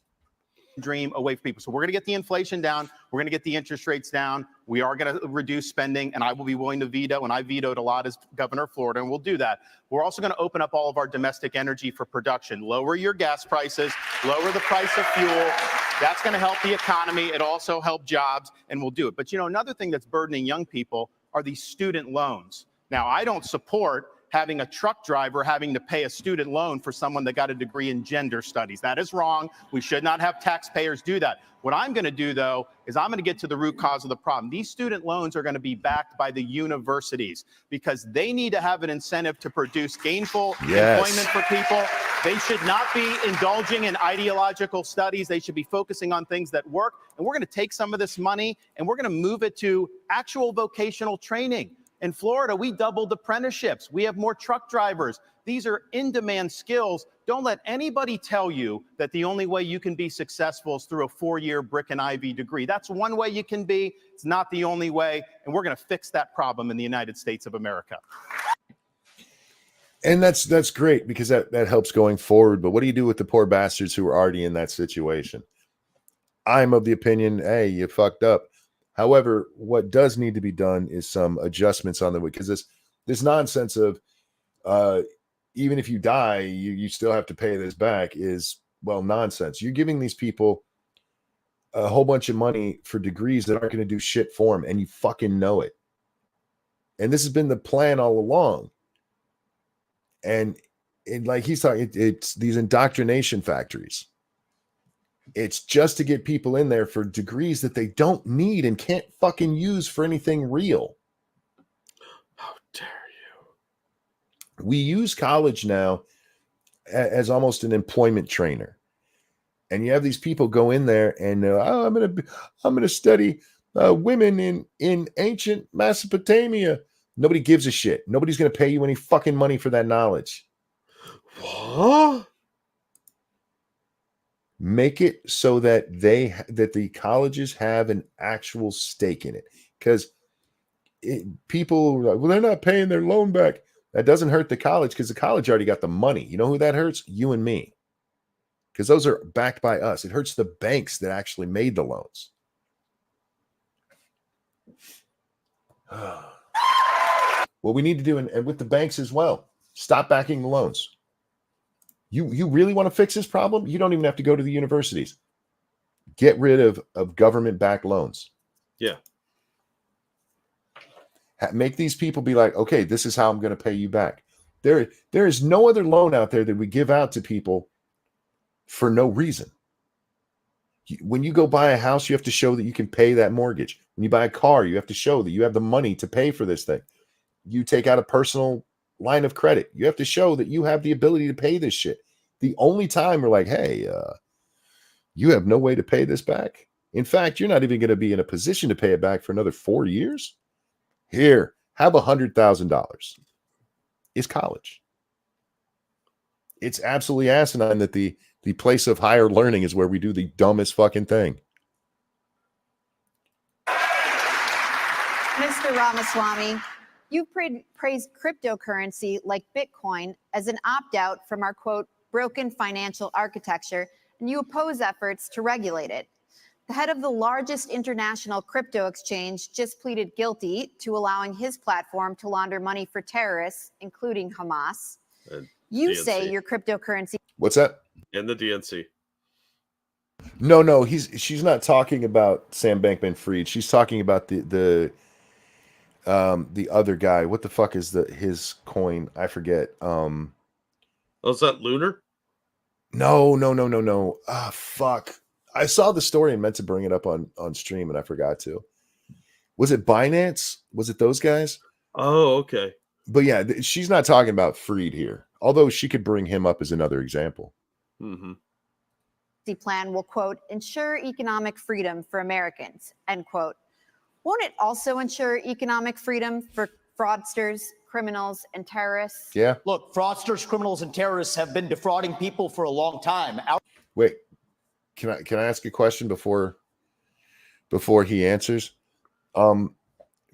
dream away from people. So we're going to get the inflation down. We're going to get the interest rates down. We are going to reduce spending, and I will be willing to veto, and I vetoed a lot as governor of Florida, and we'll do that. We're also going to open up all of our domestic energy for production, lower your gas prices, lower the price of fuel. That's going to help the economy. It also help jobs, and we'll do it. But, you know, another thing that's burdening young people are these student loans. Now, I don't support having a truck driver having to pay a student loan for someone that got a degree in gender studies. That is wrong. We should not have taxpayers do that. What I'm going to do, though, is I'm going to get to the root cause of the problem. These student loans are going to be backed by the universities because they need to have an incentive to produce gainful employment for people. They should not be indulging in ideological studies. They should be focusing on things that work. And we're going to take some of this money and we're going to move it to actual vocational training. In Florida, we doubled apprenticeships. We have more truck drivers. These are in-demand skills. Don't let anybody tell you that the only way you can be successful is through a 4-year brick and ivy degree. That's one way you can be. It's not the only way. And we're going to fix that problem in the United States of America. And that's great because that helps going forward. But what do you do with the poor bastards who are already in that situation? I'm of the opinion, hey, you fucked up. However, what does need to be done is some adjustments on the way, because this nonsense of even if you die, you still have to pay this back is, well, nonsense. You're giving these people a whole bunch of money for degrees that aren't going to do shit for them, and you fucking know it. And this has been the plan all along. And like he's talking, it's these indoctrination factories. It's just to get people in there for degrees that they don't need and can't fucking use for anything real. How dare you? We use college now as almost an employment trainer. And you have these people go in there and I'm going to study women in ancient Mesopotamia. Nobody gives a shit. Nobody's going to pay you any fucking money for that knowledge. What? Make it so that the colleges have an actual stake in it, because people, well, they're not paying their loan back. That doesn't hurt the college because the college already got the money. You know who that hurts? You and me, because those are backed by us. It hurts the banks that actually made the loans. What we need to do, and with the banks as well, stop backing the loans. You really want to fix this problem? You don't even have to go to the universities. Get rid of government-backed loans. Yeah. Make these people be like, okay, this is how I'm going to pay you back. There is no other loan out there that we give out to people for no reason. When you go buy a house, you have to show that you can pay that mortgage. When you buy a car, you have to show that you have the money to pay for this thing. You take out a personal line of credit. You have to show that you have the ability to pay this shit. The only time we're like, hey, you have no way to pay this back. In fact, you're not even going to be in a position to pay it back for another 4 years. Here, have $100,000. It's college. It's absolutely asinine that the place of higher learning is where we do the dumbest fucking thing. Mr. Ramaswamy, you praised cryptocurrency like Bitcoin as an opt-out from our, quote, broken financial architecture, and you oppose efforts to regulate it. The head of the largest international crypto exchange just pleaded guilty to allowing his platform to launder money for terrorists, including Hamas. You DNC. say your cryptocurrency... What's that? And the DNC. No, she's not talking about Sam Bankman-Fried. She's talking about the other guy. What the fuck is his coin? I forget. Oh, is that Lunar? No. Ah, fuck. I saw the story and meant to bring it up on stream and I forgot to. Was it Binance? Was it those guys? Oh, okay. But yeah, she's not talking about Fried here. Although she could bring him up as another example. Mm-hmm. The plan will, quote, ensure economic freedom for Americans, end quote. Won't it also ensure economic freedom for fraudsters, criminals, and terrorists? Yeah. Look, fraudsters, criminals, and terrorists have been defrauding people for a long time. Wait, can I ask a question before he answers?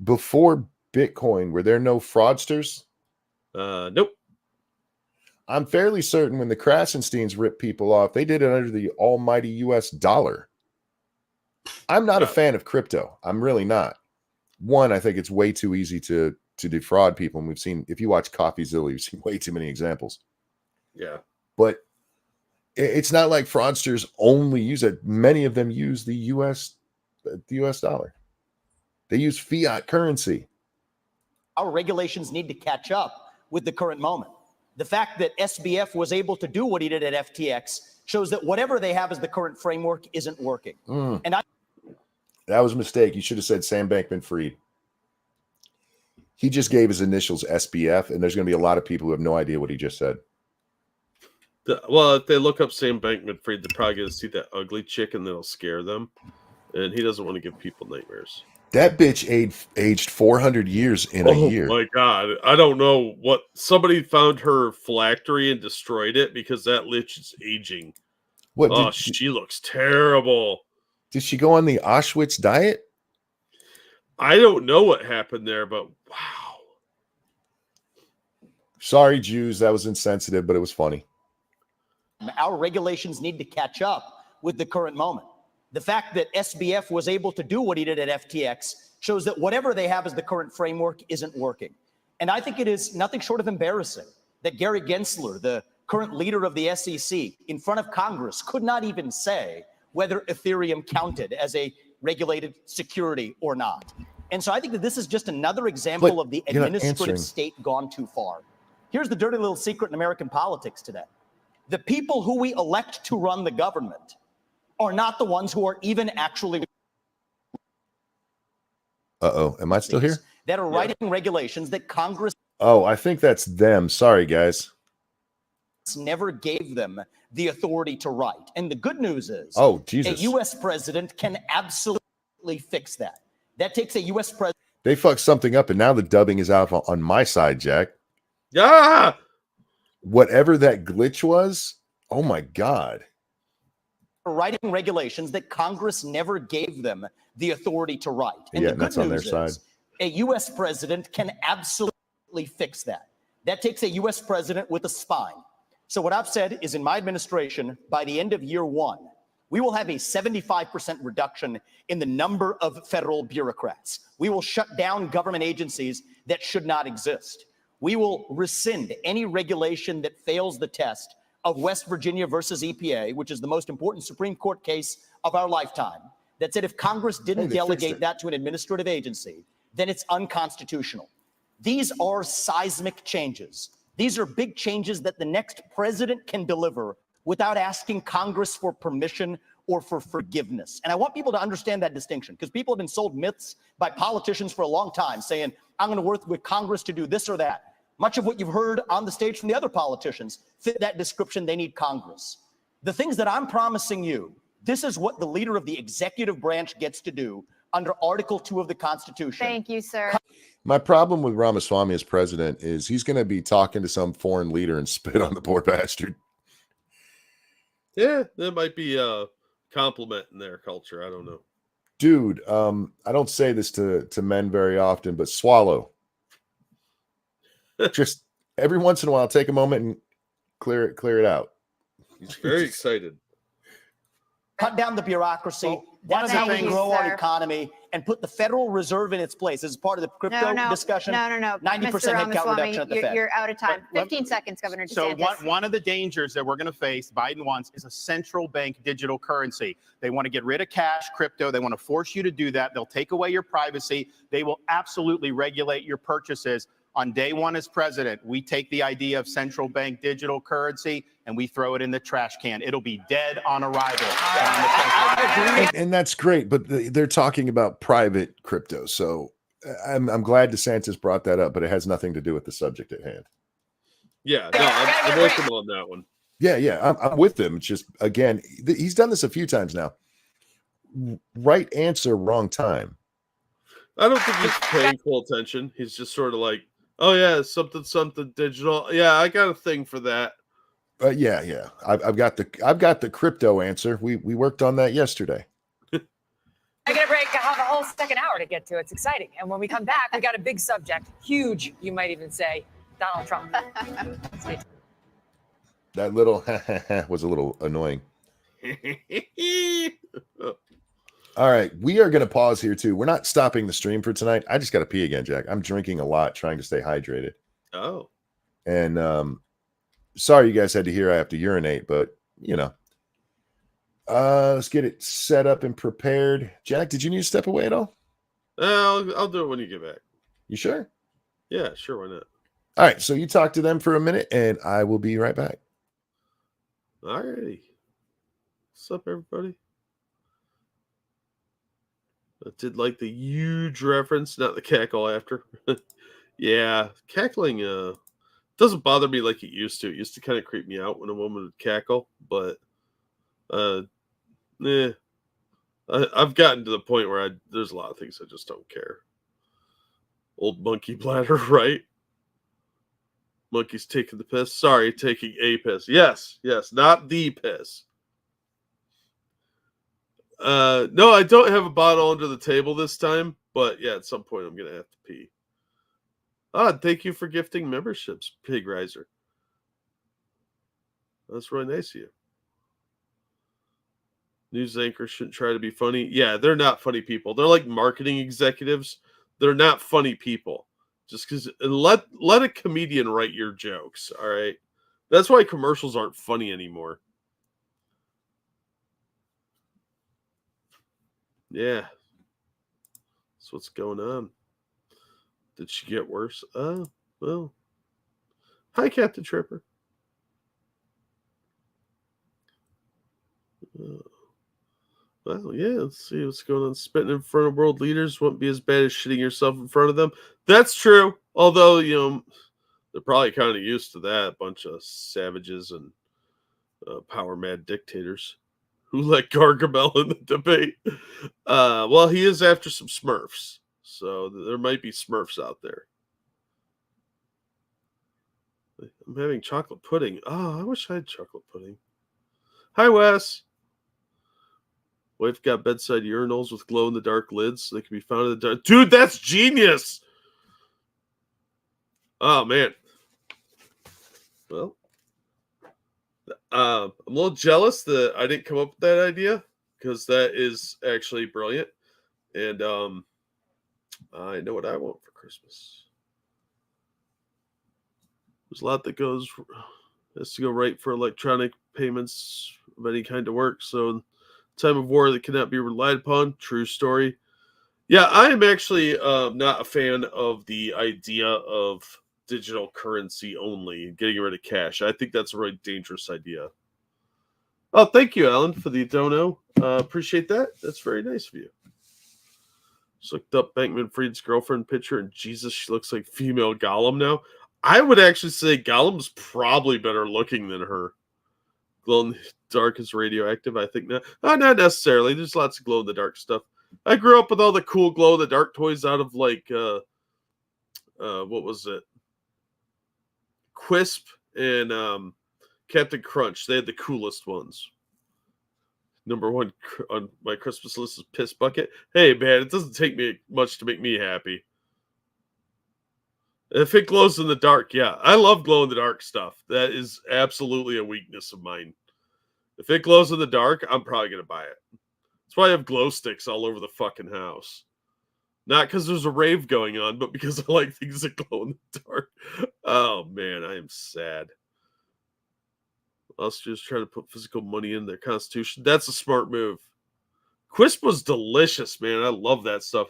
Before Bitcoin, were there no fraudsters? Nope. I'm fairly certain when the Krasensteins ripped people off, they did it under the almighty US dollar. I'm not a fan of crypto. I'm really not. One, I think it's way too easy to defraud people. And we've seen, if you watch CoffeeZilla, you've seen way too many examples. Yeah. But it's not like fraudsters only use it. Many of them use the US dollar. They use fiat currency. Our regulations need to catch up with the current moment. The fact that SBF was able to do what he did at FTX shows that whatever they have as the current framework isn't working. And that was a mistake. You should have said Sam Bankman-Fried. He just gave his initials SBF, and there's going to be a lot of people who have no idea what he just said. Well, if they look up Sam Bankman-Fried, they're probably going to see that ugly chick, and that'll scare them. And he doesn't want to give people nightmares. That bitch aged 400 years in a year. Oh my God. I don't know what. Somebody found her phylactery and destroyed it because that lich is aging. What? She looks terrible. Did she go on the Auschwitz diet? I don't know what happened there, but wow. Sorry, Jews. That was insensitive, but it was funny. Our regulations need to catch up with the current moment. The fact that SBF was able to do what he did at FTX shows that whatever they have as the current framework isn't working. And I think it is nothing short of embarrassing that Gary Gensler, the current leader of the SEC, in front of Congress, could not even say whether Ethereum counted as a regulated security or not. And so I think that this is just another example of the administrative state gone too far. Here's the dirty little secret in American politics today. The people who we elect to run the government are not the ones who are even actually am I still here? That are writing regulations that Congress I think that's them. Sorry, guys. Never gave them the authority to write. And the good news is Jesus. A U.S. president can absolutely fix that. That takes a U.S. president. They fucked something up, and now the dubbing is out on my side, Jack. Yeah. Whatever that glitch was, oh my God. Writing regulations that Congress never gave them the authority to write. And the good that's on their news side. is a U.S. president can absolutely fix that. That takes a U.S. president with a spine. So what I've said is in my administration, by the end of year one, we will have a 75% reduction in the number of federal bureaucrats. We will shut down government agencies that should not exist. We will rescind any regulation that fails the test of West Virginia versus EPA, which is the most important Supreme Court case of our lifetime, that said if Congress didn't delegate that to an administrative agency, then it's unconstitutional. These are seismic changes. These are big changes that the next president can deliver without asking Congress for permission or for forgiveness. And I want people to understand that distinction, because people have been sold myths by politicians for a long time saying, I'm going to work with Congress to do this or that. Much of what you've heard on the stage from the other politicians fit that description. They need Congress. The things that I'm promising you, this is what the leader of the executive branch gets to do under Article 2 of the Constitution. Thank you, sir. My problem with Ramaswamy as president is he's going to be talking to some foreign leader and spit on the poor bastard. Yeah, that might be a compliment in their culture. I don't know. Dude, I don't say this to men very often, but swallow. Just every once in a while, take a moment and clear it out. He's very excited. Cut down the bureaucracy. That's how we grow our economy and put the Federal Reserve in its place. This is part of the crypto discussion. No. 90% Mr. headcount reduction at the Fed. You're out of time. 15 seconds, Governor DeSantis. So one of the dangers that we're going to face, Biden wants, is a central bank digital currency. They want to get rid of cash, crypto. They want to force you to do that. They'll take away your privacy. They will absolutely regulate your purchases. On day one as president, we take the idea of central bank digital currency and we throw it in the trash can. It'll be dead on arrival. And that's great, but they're talking about private crypto. So I'm glad DeSantis brought that up, but it has nothing to do with the subject at hand. Yeah, no, I'm with him on that one. Yeah, I'm with him. It's just, again, he's done this a few times now. Right answer, wrong time. I don't think he's paying full attention. He's just sort of like, oh yeah, something digital. Yeah, I got a thing for that. Yeah. I've got the crypto answer. We worked on that yesterday. I get a break. I have a whole second hour to get to. It's exciting. And when we come back, we got a big subject. Huge, you might even say. Donald Trump. Stay tuned. That little was a little annoying. All right, we are going to pause here too. We're not stopping the stream for tonight. I just got to pee again, Jack. I'm drinking a lot, trying to stay hydrated. Oh. And sorry you guys had to hear I have to urinate, but let's get it set up and prepared. Jack, did you need to step away at all? I'll do it when you get back. You sure? Yeah, sure. Why not? All right, so you talk to them for a minute, and I will be right back. All righty. What's up, everybody? I did like the huge reference, not the cackle after. Yeah, cackling doesn't bother me like it used to. It used to kind of creep me out when a woman would cackle, but I've gotten to the point where there's a lot of things I just don't care. Old monkey bladder, right? Monkey's taking the piss. Sorry, taking a piss. Yes, not the piss. No, I don't have a bottle under the table this time, but yeah, at some point I'm gonna have to pee. Thank you for gifting memberships, Pig Riser. That's really nice of you. News anchors shouldn't try to be funny. Yeah, they're not funny people. They're like marketing executives. They're not funny people. Just because let a comedian write your jokes. All right, that's why commercials aren't funny anymore. Yeah, that's what's going on. Did she get worse? Well. Hi, Captain Tripper. Well, yeah, let's see what's going on. Spitting in front of world leaders won't be as bad as shitting yourself in front of them. That's true. Although, they're probably kind of used to that. A bunch of savages and power mad dictators who let Gargamel in the debate. Well, he is after some Smurfs. So there might be Smurfs out there. I'm having chocolate pudding. Oh, I wish I had chocolate pudding. Hi, Wes. Wife got bedside urinals with glow-in-the-dark lids so they can be found in the dark. Dude, that's genius! Oh, man. Well, I'm a little jealous that I didn't come up with that idea because that is actually brilliant. And I know what I want for Christmas. There's a lot that has to go right for electronic payments of any kind to work. So in time of war that cannot be relied upon. True story. Yeah, I am actually not a fan of the idea of digital currency only, getting rid of cash. I think that's a really dangerous idea. Oh, thank you, Alan, for the dono. Appreciate that. That's very nice of you. Just looked up Bankman-Fried's girlfriend picture, and Jesus, she looks like female Gollum now. I would actually say Gollum's probably better looking than her. Glow in the dark is radioactive. I think not. Not necessarily. There's lots of glow in the dark stuff. I grew up with all the cool glow in the dark toys out of like what was it? Quisp and Captain Crunch. They had the coolest ones. Number one on my Christmas list is Piss Bucket. Hey man, it doesn't take me much to make me happy. If it glows in the dark, yeah. I love glow in the dark stuff. That is absolutely a weakness of mine. If it glows in the dark, I'm probably going to buy it. That's why I have glow sticks all over the fucking house. Not because there's a rave going on, but because I like things that glow in the dark. Oh, man, I am sad. Austria's trying to put physical money in their constitution. That's a smart move. Quisp was delicious, man. I love that stuff.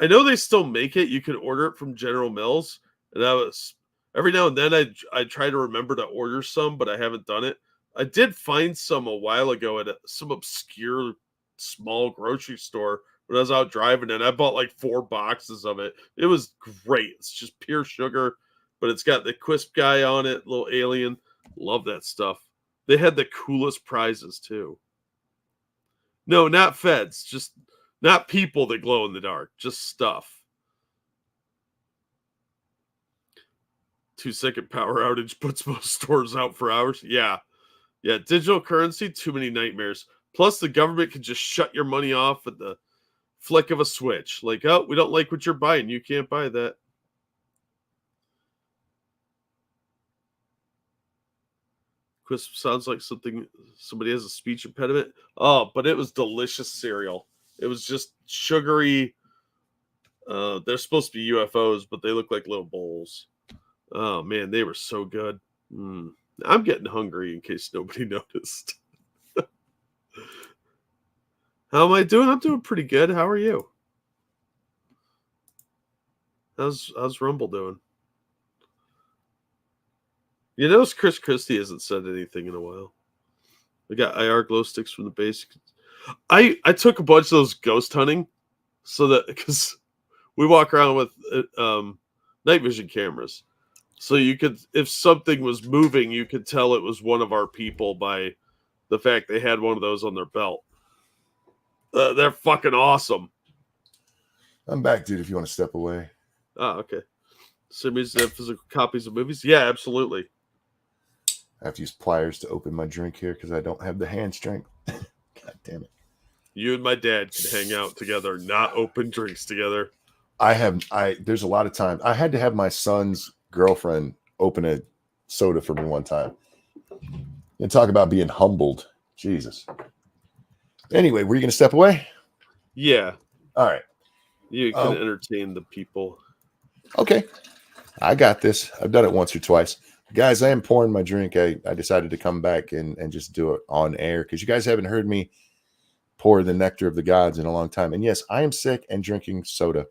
I know they still make it. You can order it from General Mills. And I was every now and then I try to remember to order some, but I haven't done it. I did find some a while ago at some obscure small grocery store when I was out driving, and I bought like 4 boxes of it. It was great. It's just pure sugar, but it's got the Quisp guy on it, little alien. Love that stuff. They had the coolest prizes too. No, not feds, just not people that glow in the dark, just stuff. 2-second power outage puts most stores out for hours. Yeah. Digital currency, too many nightmares. Plus, the government can just shut your money off at the flick of a switch. Like, oh, we don't like what you're buying. You can't buy that. Crisp sounds like somebody has a speech impediment. Oh, but it was delicious cereal. It was just sugary. They're supposed to be UFOs, but they look like little bowls. Oh man, they were so good. I'm getting hungry in case nobody noticed. How am I doing? I'm doing pretty good. How are you? How's Rumble doing? You notice Christie hasn't said anything in a while. We got IR glow sticks from the base. I took a bunch of those ghost hunting so that because we walk around with night vision cameras. So you could, if something was moving, you could tell it was one of our people by the fact they had one of those on their belt. They're fucking awesome. I'm back, dude, if you want to step away. Oh, okay. Somebody's have physical copies of movies? Yeah, absolutely. I have to use pliers to open my drink here because I don't have the hand strength. God damn it. You and my dad could hang out together, not open drinks together. There's a lot of times. I had to have my son's girlfriend open a soda for me one time. And talk about being humbled. Jesus. Anyway, were you going to step away? Yeah. All right. You can entertain the people. Okay. I got this. I've done it once or twice. Guys, I am pouring my drink. I decided to come back and just do it on air because you guys haven't heard me pour the nectar of the gods in a long time. And yes, I am sick and drinking soda.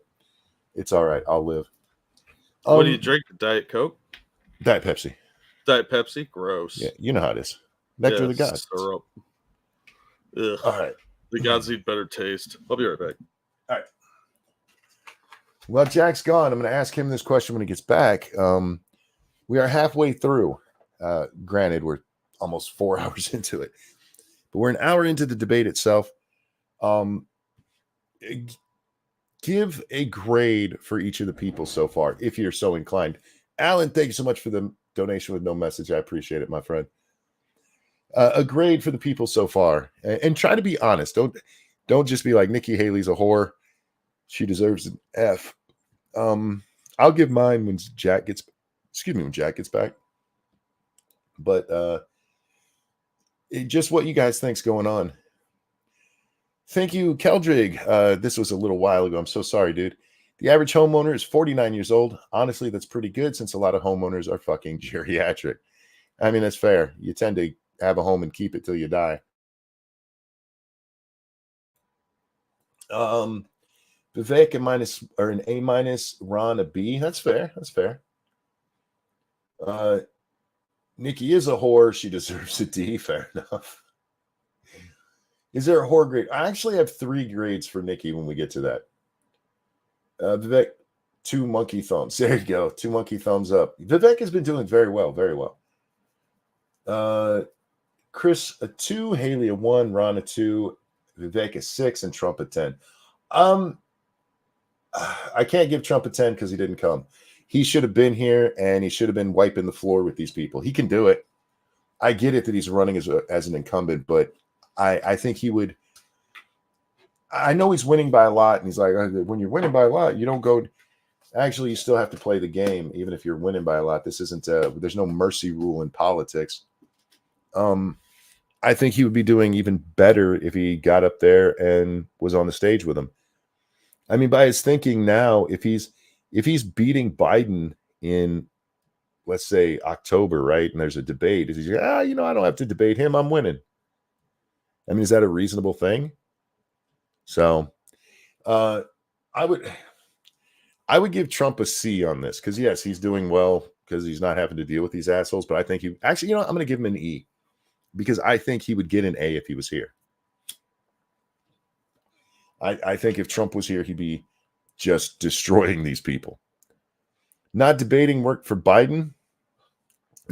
It's all right. I'll live. What do you drink? Diet Coke? Diet Pepsi. Diet Pepsi? Gross. Yeah, you know how it is. Nectar of the gods. Syrup. Ugh. All right. The gods need better taste. I'll be right back. All right. Well, Jack's gone. I'm going to ask him this question when he gets back. We are halfway through. Granted, we're almost 4 hours into it, but we're an hour into the debate itself. Give a grade for each of the people so far, if you're so inclined. Alan, thank you so much for the donation with no message. I appreciate it, my friend. A grade for the people so far, and try to be honest. Don't just be like Nikki Haley's a whore. She deserves an F. I'll give mine when Jack gets back. But just what you guys think's going on. Thank you, Keldrig. This was a little while ago. I'm so sorry, dude. The average homeowner is 49 years old. Honestly, that's pretty good since a lot of homeowners are fucking geriatric. I mean, that's fair. You tend to have a home and keep it till you die. Vivek an A minus, Ron a B. That's fair. That's fair. Nikki is a whore. She deserves a D. Fair enough. Is there a whore grade? I actually have 3 grades for Nikki when we get to that. Vivek, 2 monkey thumbs. There you go. 2 monkey thumbs up. Vivek has been doing very well. Very well. Chris a 2, Haley a 1, Ron a 2, Vivek a 6, and Trump a 10. I can't give Trump a 10 because he didn't come. He should have been here and he should have been wiping the floor with these people. He can do it. I get it that he's running as an incumbent, but I think he would. I know he's winning by a lot, and he's like, when you're winning by a lot, you don't go. Actually, you still have to play the game, even if you're winning by a lot. This isn't. There's no mercy rule in politics. I think he would be doing even better if he got up there and was on the stage with him. I mean, by his thinking now, if he's beating Biden in, let's say, October, right, and there's a debate, is he like, I don't have to debate him. I'm winning. I mean, is that a reasonable thing? So, I would give Trump a C on this because yes, he's doing well because he's not having to deal with these assholes. But I think I'm going to give him an E because I think he would get an A if he was here. I think if Trump was here, he'd be just destroying these people. Not debating worked for Biden.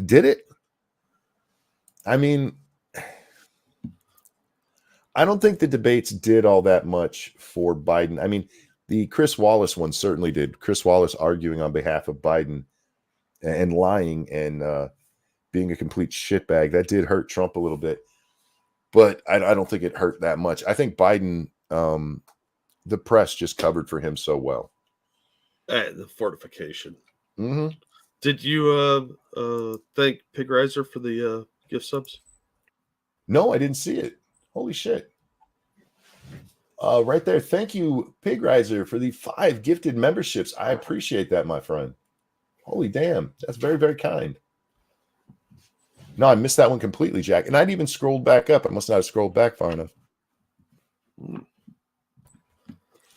Did it? I mean, I don't think the debates did all that much for Biden. I mean, the Chris Wallace one certainly did. Chris Wallace arguing on behalf of Biden and lying and being a complete shitbag. That did hurt Trump a little bit. But I don't think it hurt that much. I think Biden, the press just covered for him so well. The fortification. Mm-hmm. Did you thank Pig Riser for the gift subs? No, I didn't see it. Holy shit. Right there. Thank you, Pig Riser, for the 5 gifted memberships. I appreciate that, my friend. Holy damn. That's very, very kind. No, I missed that one completely, Jack. And I'd even scrolled back up. I must not have scrolled back far enough. All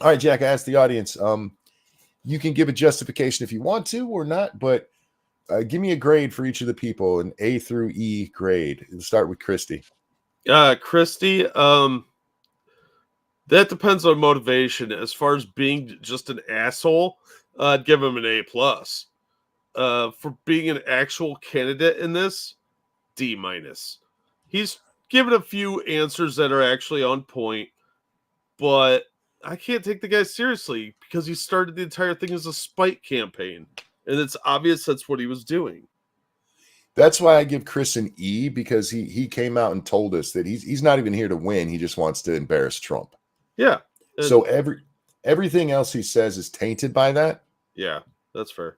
right, Jack, I asked the audience. You can give a justification if you want to or not, but give me a grade for each of the people, an A through E grade. We'll start with Christie. Christie, that depends on motivation. As far as being just an asshole, I'd give him an A+. For being an actual candidate in this, D-. He's given a few answers that are actually on point, but I can't take the guy seriously because he started the entire thing as a spite campaign, and it's obvious that's what he was doing. That's why I give Chris an E, because he came out and told us that he's not even here to win. He just wants to embarrass Trump. Yeah. So everything else he says is tainted by that. Yeah, that's fair.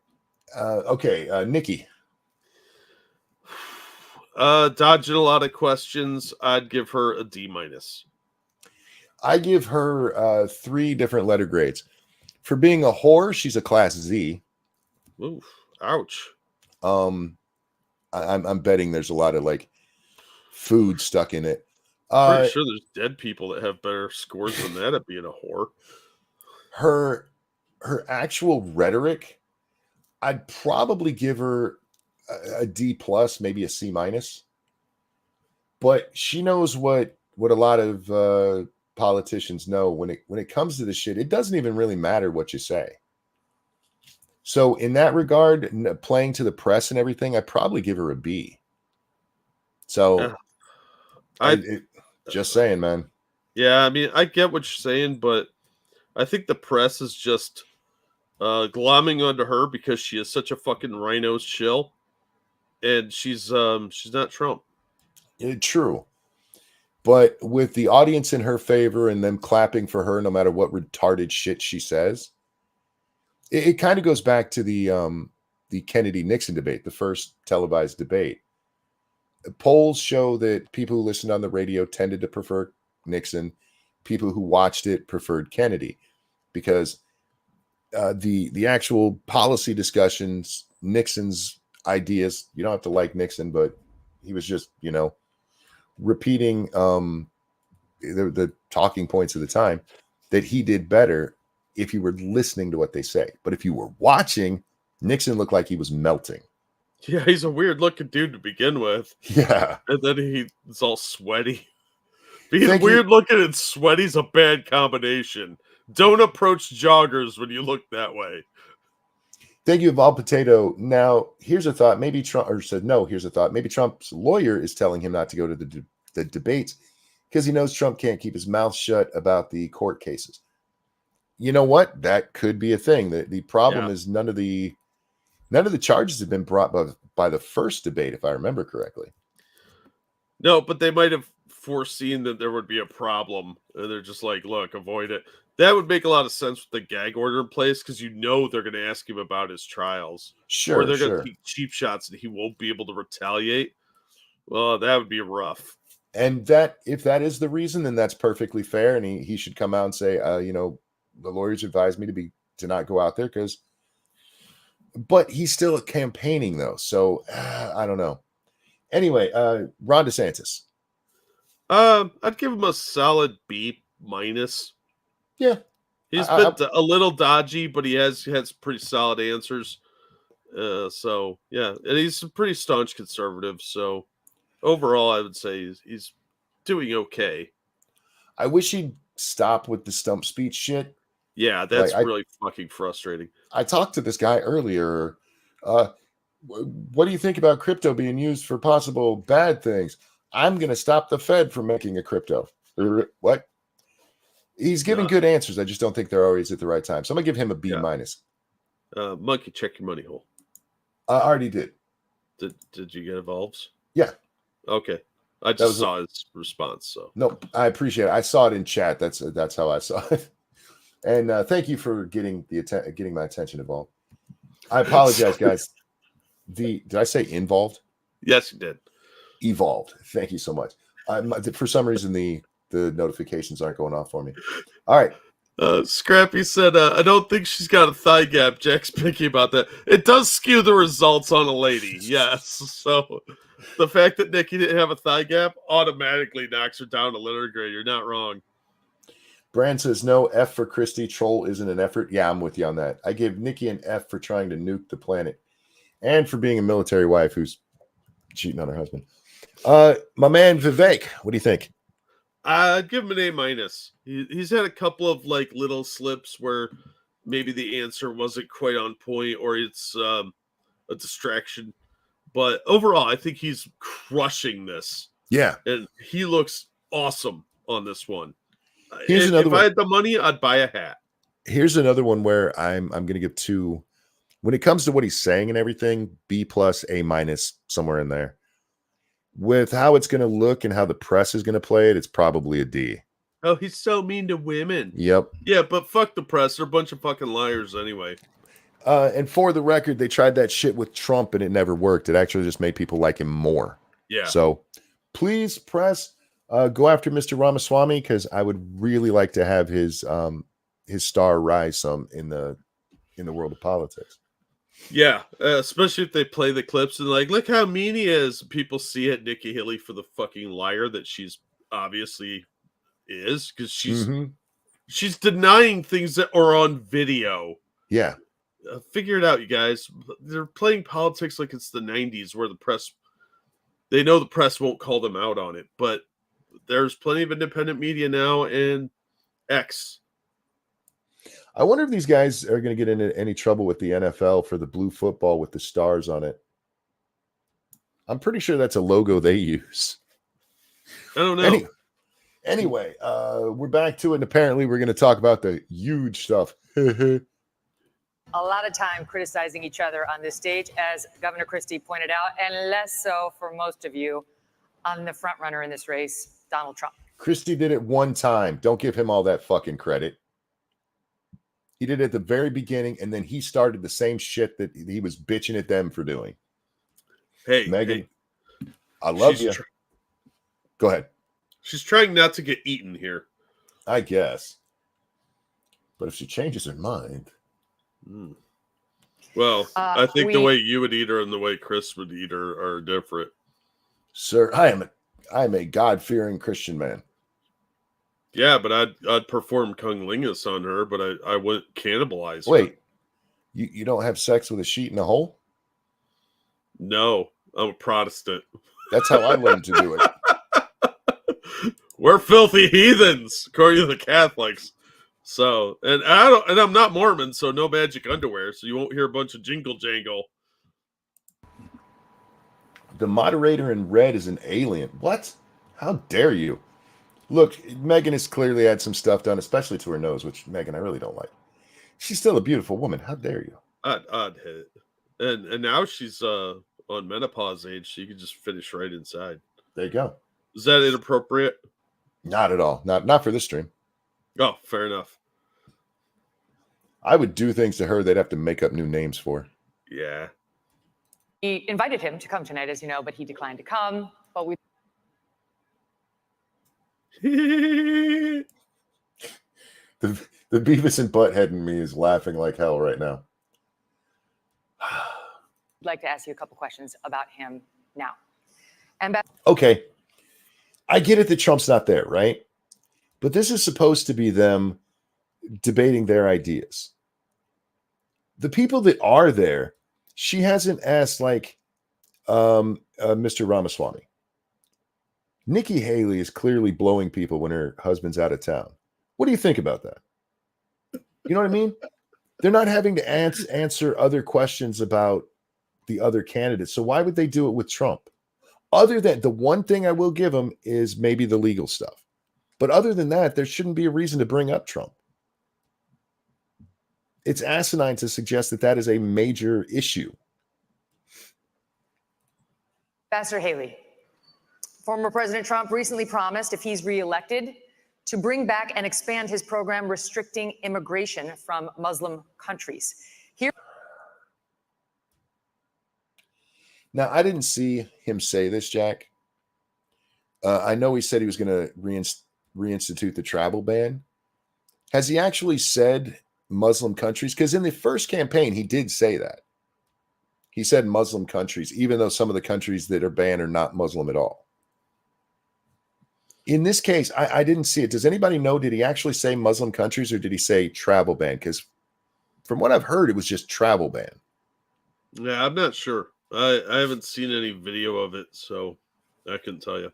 Okay, Nikki. Dodging a lot of questions. I'd give her a D-. I give her 3 different letter grades. For being a whore, she's a class Z. Oof, ouch. I'm betting there's a lot of like food stuck in it. Pretty sure there's dead people that have better scores than that at being a whore. Her actual rhetoric, I'd probably give her a D+, maybe a C-. But she knows what a lot of politicians know. When it comes to this shit, it doesn't even really matter what you say. So in that regard, playing to the press and everything, I'd probably give her a B. So just saying, man. Yeah, I mean, I get what you're saying, but I think the press is just glomming onto her because she is such a fucking rhino shill, and she's not Trump. True. But with the audience in her favor and them clapping for her no matter what retarded shit she says, it kind of goes back to the Kennedy-Nixon debate, the first televised debate. Polls show that people who listened on the radio tended to prefer Nixon. People who watched it preferred Kennedy, because the actual policy discussions, Nixon's ideas, you don't have to like Nixon, but he was just, repeating the talking points of the time, that he did better if you were listening to what they say. But if you were watching, Nixon looked like he was melting. Yeah, he's a weird looking dude to begin with. Yeah. And then he's all sweaty. Being weird looking and sweaty is a bad combination. Don't approach joggers when you look that way. Thank you, Val Potato. Now, here's a thought. Maybe Trump, or said, no, here's a thought. Maybe Trump's lawyer is telling him not to go to the debates because he knows Trump can't keep his mouth shut about the court cases. You know what? That could be a thing. The problem is none of the charges have been brought by the first debate, if I remember correctly. No, but they might have foreseen that there would be a problem. And they're just like, look, avoid it. That would make a lot of sense with the gag order in place, because they're going to ask him about his trials. Sure, or they're going to take cheap shots and he won't be able to retaliate. Well, that would be rough. And that, if that is the reason, then that's perfectly fair. And he should come out and say, the lawyers advised me to not go out there but he's still campaigning though. So I don't know. Anyway, Ron DeSantis. I'd give him a solid B-. Yeah. He's been a little dodgy, but he has pretty solid answers. So yeah, and he's a pretty staunch conservative. So overall, I would say he's doing okay. I wish he'd stop with the stump speech shit. Yeah, that's really fucking frustrating. I talked to this guy earlier. What do you think about crypto being used for possible bad things? I'm going to stop the Fed from making a crypto. What? He's giving good answers. I just don't think they're always at the right time. So I'm going to give him a B-. Monkey, check your money hole. I already did. Did you get evolves? Yeah. Okay. I just saw his response. So no, I appreciate it. I saw it in chat. That's how I saw it. And thank you for getting my attention involved. I apologize, guys. Did I say involved? Yes, you did. Evolved. Thank you so much. For some reason, the notifications aren't going off for me. All right. Scrappy said, I don't think she's got a thigh gap. Jack's picky about that. It does skew the results on a lady, yes. So the fact that Nikki didn't have a thigh gap automatically knocks her down a litter grade. You're not wrong. Brand says, no, F for Christie. Troll isn't an effort. Yeah, I'm with you on that. I give Nikki an F for trying to nuke the planet and for being a military wife who's cheating on her husband. My man Vivek, what do you think? I'd give him an A-. He's had a couple of like little slips where maybe the answer wasn't quite on point or it's a distraction. But overall, I think he's crushing this. Yeah. And he looks awesome on this one. If I had the money, I'd buy a hat. Here's another one where I'm going to give 2. When it comes to what he's saying and everything, B+, A-, somewhere in there. With how it's going to look and how the press is going to play it, it's probably a D. Oh, he's so mean to women. Yep. Yeah, but fuck the press. They're a bunch of fucking liars anyway. And for the record, they tried that shit with Trump and it never worked. It actually just made people like him more. Yeah. So please, press, go after Mr. Ramaswamy because I would really like to have his star rise some in the world of politics. Yeah, especially if they play the clips and like, look how mean he is. People see it, Nikki Haley, for the fucking liar that she's obviously is, because she's denying things that are on video. Yeah, figure it out, you guys. They're playing politics like it's the 90s, where the press, they know the press won't call them out on it, but there's plenty of independent media now and X. I wonder if these guys are going to get into any trouble with the NFL for the blue football with the stars on it. I'm pretty sure that's a logo they use. I don't know. Anyway, we're back to it, and apparently we're going to talk about the huge stuff. A lot of time criticizing each other on this stage, as Governor Christie pointed out, and less so for most of you on the front runner in this race, Donald Trump. Christie did it one time. Don't give him all that fucking credit. He did it at the very beginning, and then he started the same shit that he was bitching at them for doing. Hey, Megan, I love you. Go ahead. She's trying not to get eaten here. I guess. But if she changes her mind. Well, I think the way you would eat her and the way Chris would eat her are different. Sir, I am a God-fearing Christian man. Yeah, but I'd perform cunnilingus on her, but I wouldn't cannibalize her. Wait, you don't have sex with a sheet in a hole? No, I'm a Protestant. That's how I learned to do it. We're filthy heathens, according to the Catholics. So, and I'm not Mormon, so no magic underwear, so you won't hear a bunch of jingle jangle. The moderator in red is an alien. What? How dare you? Look, Megan has clearly had some stuff done, especially to her nose, which, Megan, I really don't like. She's still a beautiful woman. How dare you? I'd hit it. And now she's on menopause age. She could just finish right inside. There you go. Is that inappropriate? Not at all. Not for this stream. Oh, fair enough. I would do things to her they'd have to make up new names for. Yeah. We invited him to come tonight, as you know, but he declined to come. But we the Beavis and Butthead in me is laughing like hell right now. I'd like to ask you a couple questions about him now. Okay. I get it that Trump's not there, right? But this is supposed to be them debating their ideas. The people that are there, she hasn't asked like Mr. Ramaswamy. Nikki Haley is clearly blowing people when her husband's out of town. What do you think about that? You know what I mean? They're not having to answer other questions about the other candidates. So why would they do it with Trump? Other than the one thing I will give them is maybe the legal stuff. But other than that, there shouldn't be a reason to bring up Trump. It's asinine to suggest that that is a major issue. Ambassador Haley, former President Trump recently promised, if he's reelected, to bring back and expand his program restricting immigration from Muslim countries. Now, I didn't see him say this, Jack, I know he said he was going to reinstitute the travel ban. Has he actually said Muslim countries? Because in the first campaign, he did say that. He said Muslim countries, even though some of the countries that are banned are not Muslim at all. In this case, I didn't see it. Does anybody know, did he actually say Muslim countries or did he say travel ban? Because from what I've heard, it was just travel ban. Yeah, I'm not sure. I haven't seen any video of it, so I couldn't tell you.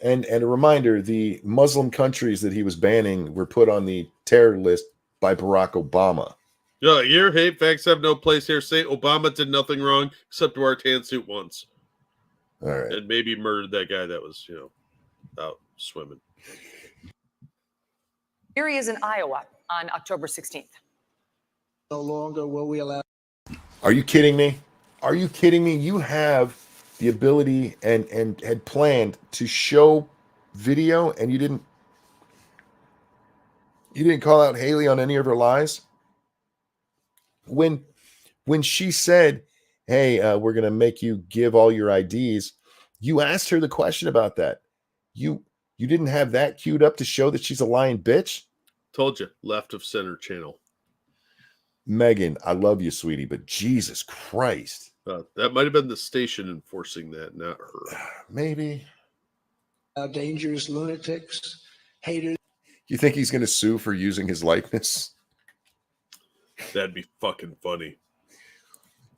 And a reminder, the Muslim countries that he was banning were put on the terror list by Barack Obama. Yeah, your hate facts have no place here. Say Obama did nothing wrong except wear a tan suit once. All right. And maybe murdered that guy that was, out swimming. Here he is in Iowa on October 16th. No longer will we allow. Are you kidding me? Are you kidding me? You have the ability and had planned to show video and you didn't call out Haley on any of her lies? When she said, hey, we're going to make you give all your IDs, you asked her the question about that. You didn't have that queued up to show that she's a lying bitch? Told you, left of center channel. Megan, I love you, sweetie, but Jesus Christ. That might have been the station enforcing that, not her. Maybe. Dangerous lunatics, haters. You think he's going to sue for using his likeness? That'd be fucking funny.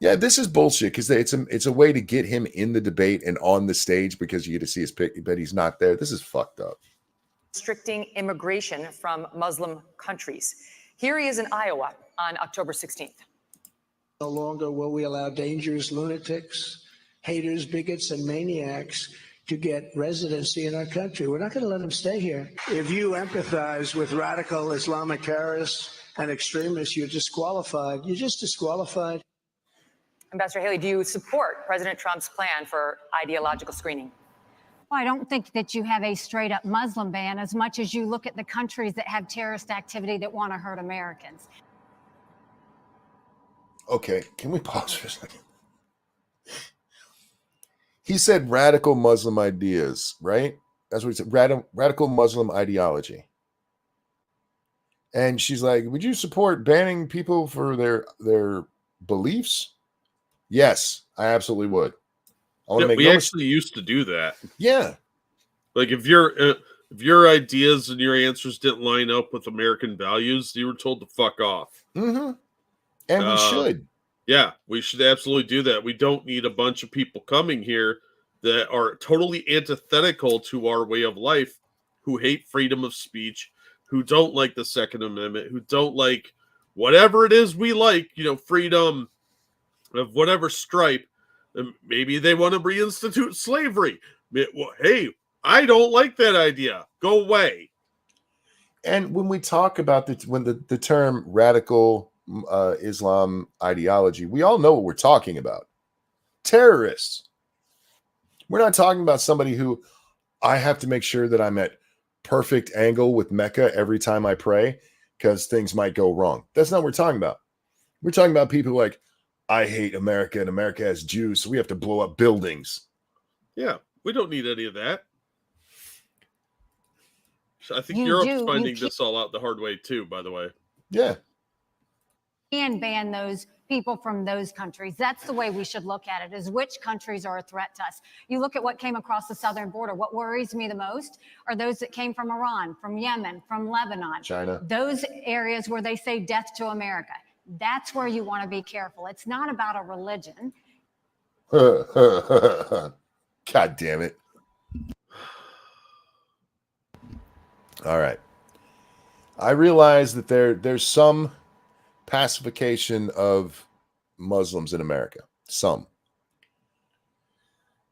Yeah, this is bullshit because it's a way to get him in the debate and on the stage because you get to see his pic, but he's not there. This is fucked up. Restricting immigration from Muslim countries. Here he is in Iowa on October 16th. No longer will we allow dangerous lunatics, haters, bigots, and maniacs to get residency in our country. We're not going to let them stay here. If you empathize with radical Islamic terrorists and extremists, you're disqualified. You're just disqualified. Ambassador Haley, do you support President Trump's plan for ideological screening? Well, I don't think that you have a straight up Muslim ban as much as you look at the countries that have terrorist activity that want to hurt Americans. Okay, can we pause for a second? He said radical Muslim ideas, right? That's what he said, radical Muslim ideology. And she's like, would you support banning people for their beliefs? Yes, I absolutely would. We actually used to do that. Yeah. Like if your ideas and your answers didn't line up with American values, you were told to fuck off. Mm-hmm. And we should. Yeah, we should absolutely do that. We don't need a bunch of people coming here that are totally antithetical to our way of life, who hate freedom of speech, who don't like the Second Amendment, who don't like whatever it is we like, freedom of whatever stripe. And maybe they want to reinstitute slavery. Well, hey, I don't like that idea. Go away. And when we talk about the term radical Islam ideology, we all know what we're talking about. Terrorists. We're not talking about somebody who I have to make sure that I'm at perfect angle with Mecca every time I pray because things might go wrong. That's not what we're talking about. We're talking about people like, I hate America and America has Jews, so we have to blow up buildings. Yeah, we don't need any of that. So I think Europe's finding this all out the hard way too, by the way. Yeah. And ban those people from those countries. That's the way we should look at it, is which countries are a threat to us. You look at what came across the southern border. What worries me the most are those that came from Iran, from Yemen, from Lebanon. China. Those areas where they say death to America. That's where you want to be careful. It's not about a religion. God damn it. All right. I realize that there's some pacification of Muslims in America. Some.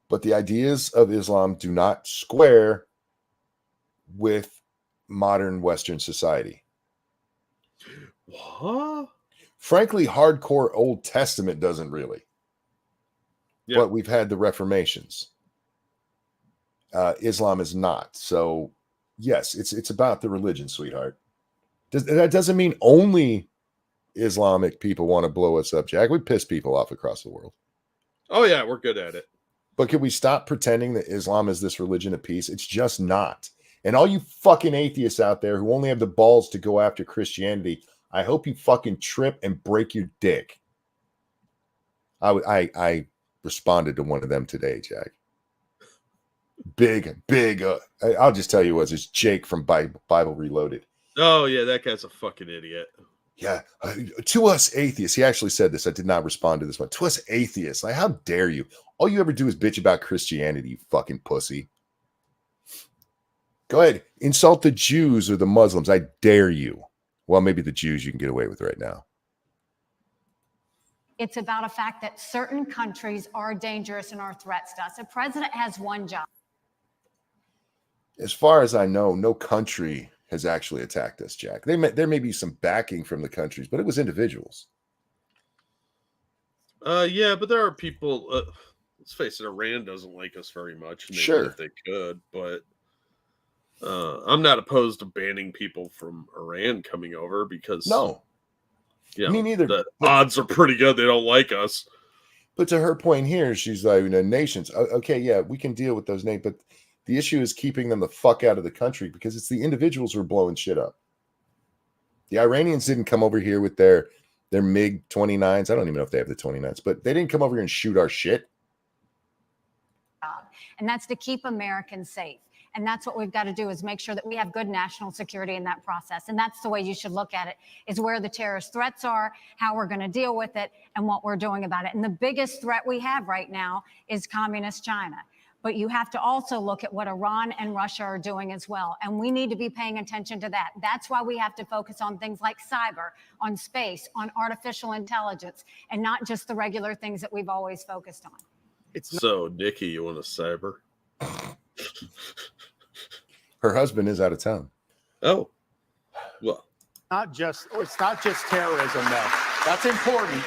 But the ideas of Islam do not square with modern Western society. What? Frankly, hardcore Old Testament doesn't really. Yeah. But we've had the Reformations. Islam is not. So, yes, it's about the religion, sweetheart. That doesn't mean only Islamic people want to blow us up, Jack. We piss people off across the world. Oh, yeah, we're good at it. But can we stop pretending that Islam is this religion of peace? It's just not. And all you fucking atheists out there who only have the balls to go after Christianity, I hope you fucking trip and break your dick. I responded to one of them today, Jack. Big. I'll just tell you what, it's Jake from Bible Reloaded. Oh, yeah, that guy's a fucking idiot. Yeah, to us atheists, he actually said this. I did not respond to this one. To us atheists, like, how dare you? All you ever do is bitch about Christianity, you fucking pussy. Go ahead, insult the Jews or the Muslims. I dare you. Well, maybe the Jews you can get away with right now. It's about a fact that certain countries are dangerous and are threats to us. A president has one job. As far as I know, no country has actually attacked us, Jack. There may be some backing from the countries, but it was individuals. Yeah, but there are people. Let's face it, Iran doesn't like us very much. And they Sure, would if they could, but I'm not opposed to banning people from Iran coming over because me neither. The odds are pretty good they don't like us. But to her point here, she's like, nations. Okay, yeah, we can deal with those names, but the issue is keeping them the fuck out of the country because it's the individuals who are blowing shit up. The Iranians didn't come over here with their MiG 29s. I don't even know if they have the 29s, but they didn't come over here and shoot our shit. And that's to keep Americans safe. And that's what we've got to do, is make sure that we have good national security in that process. And that's the way you should look at it, is where the terrorist threats are, how we're going to deal with it, and what we're doing about it. And the biggest threat we have right now is communist China. But you have to also look at what Iran and Russia are doing as well. And we need to be paying attention to that. That's why we have to focus on things like cyber, on space, on artificial intelligence, and not just the regular things that we've always focused on. So, Nikki, you want a cyber? Her husband is out of town. Oh, well. It's not just terrorism, though. That's important.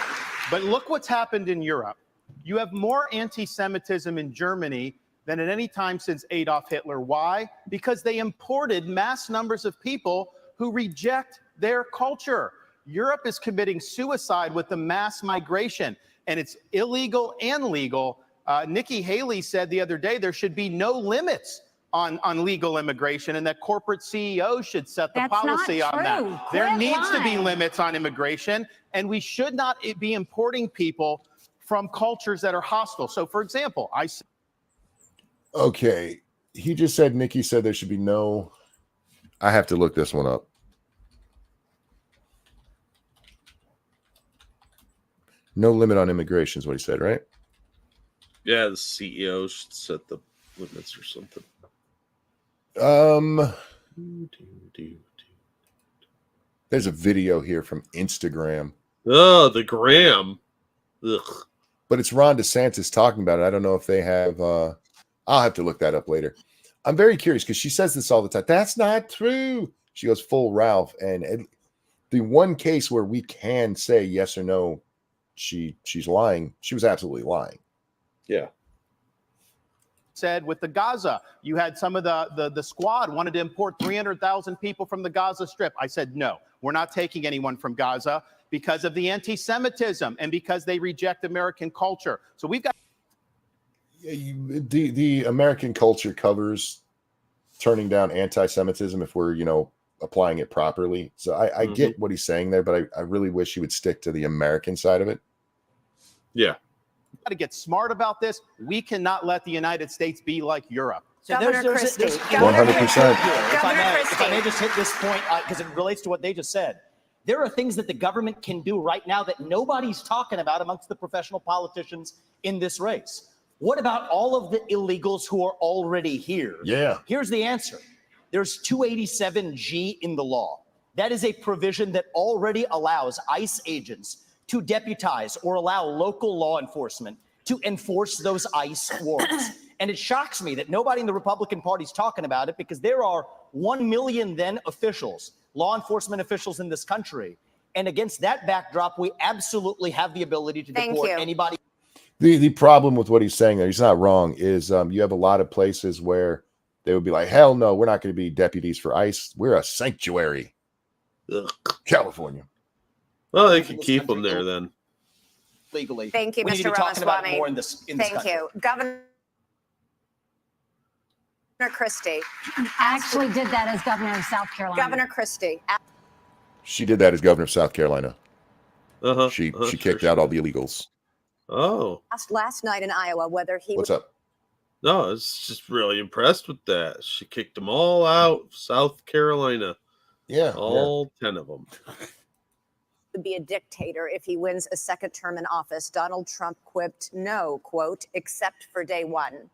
But look what's happened in Europe. You have more anti-Semitism in Germany than at any time since Adolf Hitler. Why? Because they imported mass numbers of people who reject their culture. Europe is committing suicide with the mass migration, and it's illegal and legal. Nikki Haley said the other day there should be no limits on legal immigration, and that corporate CEOs should set the policy on that. There needs to be limits on immigration, and we should not be importing people from cultures that are hostile. So, for example, Okay, he just said, Nikki said there should be no, I have to look this one up. No limit on immigration is what he said, right? Yeah, the CEO should set the limits or something. There's a video here from Instagram. Oh, the gram. Ugh. But it's Ron DeSantis talking about it. I don't know if they have. I'll have to look that up later. I'm very curious because she says this all the time. That's not true. She goes full Ralph. And the one case where we can say yes or no, she's lying. She was absolutely lying. Yeah. Said with the Gaza, you had some of the squad wanted to import 300,000 people from the Gaza Strip. I said, no, we're not taking anyone from Gaza because of the anti-Semitism and because they reject American culture. So we've got the American culture covers turning down anti-Semitism if we're, applying it properly. So I get what he's saying there, but I really wish he would stick to the American side of it. Yeah. Got to get smart about this. We cannot let the United States be like Europe. So Governor Christie. 100%. If I may just hit this point, because it relates to what they just said. There are things that the government can do right now that nobody's talking about amongst the professional politicians in this race. What about all of the illegals who are already here? Yeah. Here's the answer. There's 287G in the law. That is a provision that already allows ICE agents to deputize or allow local law enforcement to enforce those ICE warrants. And it shocks me that nobody in the Republican Party is talking about it, because there are 1 million then officials, law enforcement officials in this country. And against that backdrop, we absolutely have the ability to deport anybody. The problem with what he's saying there, he's not wrong, is you have a lot of places where they would be like, hell no, we're not going to be deputies for ICE. We're a sanctuary. Ugh. California. Well, they can keep them there then. Legally. Thank you, We need to Mr. be talking about it Ramaswamy. more in this Thank country. you. Governor Christie. Actually did that as governor of South Carolina. Governor Christie. She did that as governor of South Carolina. Uh-huh. She kicked out all the illegals. Oh. Asked last night in Iowa whether he What's up? No, I was just really impressed with that. She kicked them all out of South Carolina. Yeah. All 10 of them. would be a dictator if he wins a second term in office. Donald Trump quipped, no, quote, except for day one,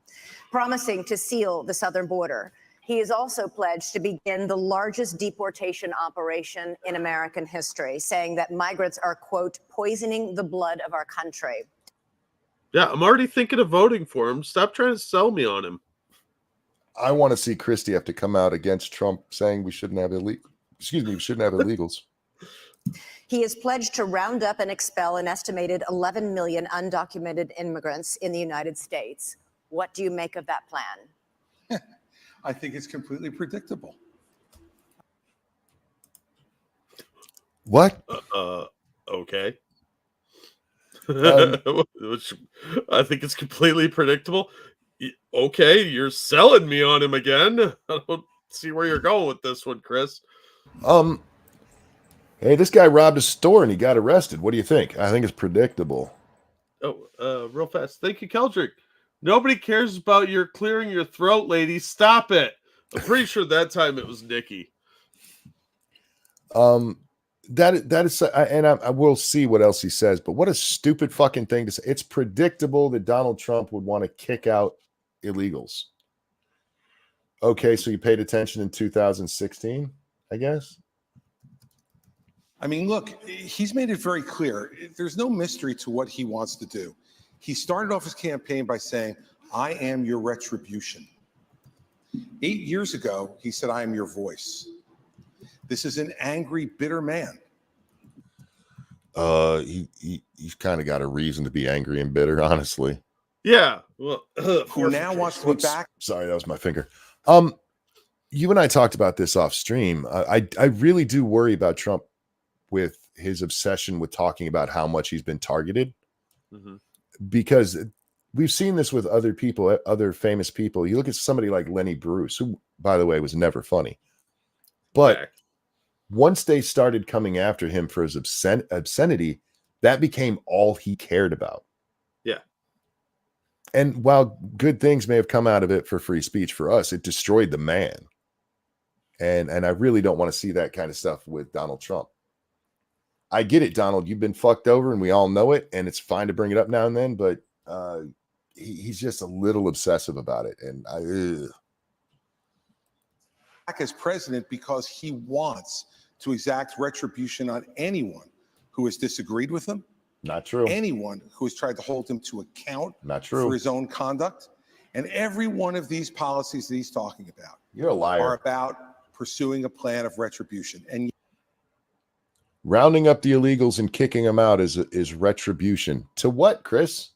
promising to seal the southern border. He has also pledged to begin the largest deportation operation in American history, saying that migrants are, quote, poisoning the blood of our country. Yeah, I'm already thinking of voting for him. Stop trying to sell me on him. I want to see Christie have to come out against Trump saying we shouldn't have illegals. He has pledged to round up and expel an estimated 11 million undocumented immigrants in the United States. What do you make of that plan? I think it's completely predictable. What? Okay. Which I think it's completely predictable. Okay, you're selling me on him again. I don't see where you're going with this one, Chris. Hey, this guy robbed a store and he got arrested. What do you think? I think it's predictable. Oh, real fast. Thank you, Keldrick. Nobody cares about your clearing your throat, lady. Stop it. I'm pretty sure that time it was Nikki. That is, and I will see what else he says, but what a stupid fucking thing to say. It's predictable that Donald Trump would want to kick out illegals. Okay, so you paid attention in 2016, I guess. I mean, look, he's made it very clear. There's no mystery to what he wants to do. He started off his campaign by saying, I am your retribution. 8 years ago, he said, I am your voice. This is an angry, bitter man. He's kind of got a reason to be angry and bitter, honestly. Yeah. Well, who now wants to be back. Sorry, that was my finger. You and I talked about this off stream. I really do worry about Trump with his obsession with talking about how much he's been targeted. Mm-hmm. Because we've seen this with other people, other famous people. You look at somebody like Lenny Bruce, who, by the way, was never funny. But once they started coming after him for his obscenity, that became all he cared about. Yeah. And while good things may have come out of it for free speech for us, it destroyed the man. And I really don't want to see that kind of stuff with Donald Trump. I get it, Donald. You've been fucked over and we all know it. And it's fine to bring it up now and then, but he's just a little obsessive about it. And back as president because he wants to exact retribution on anyone who has disagreed with him. Not true. Anyone who has tried to hold him to account. Not true. For his own conduct. And every one of these policies that he's talking about. You're a liar. Are about pursuing a plan of retribution. And rounding up the illegals and kicking them out is retribution. To what, Chris?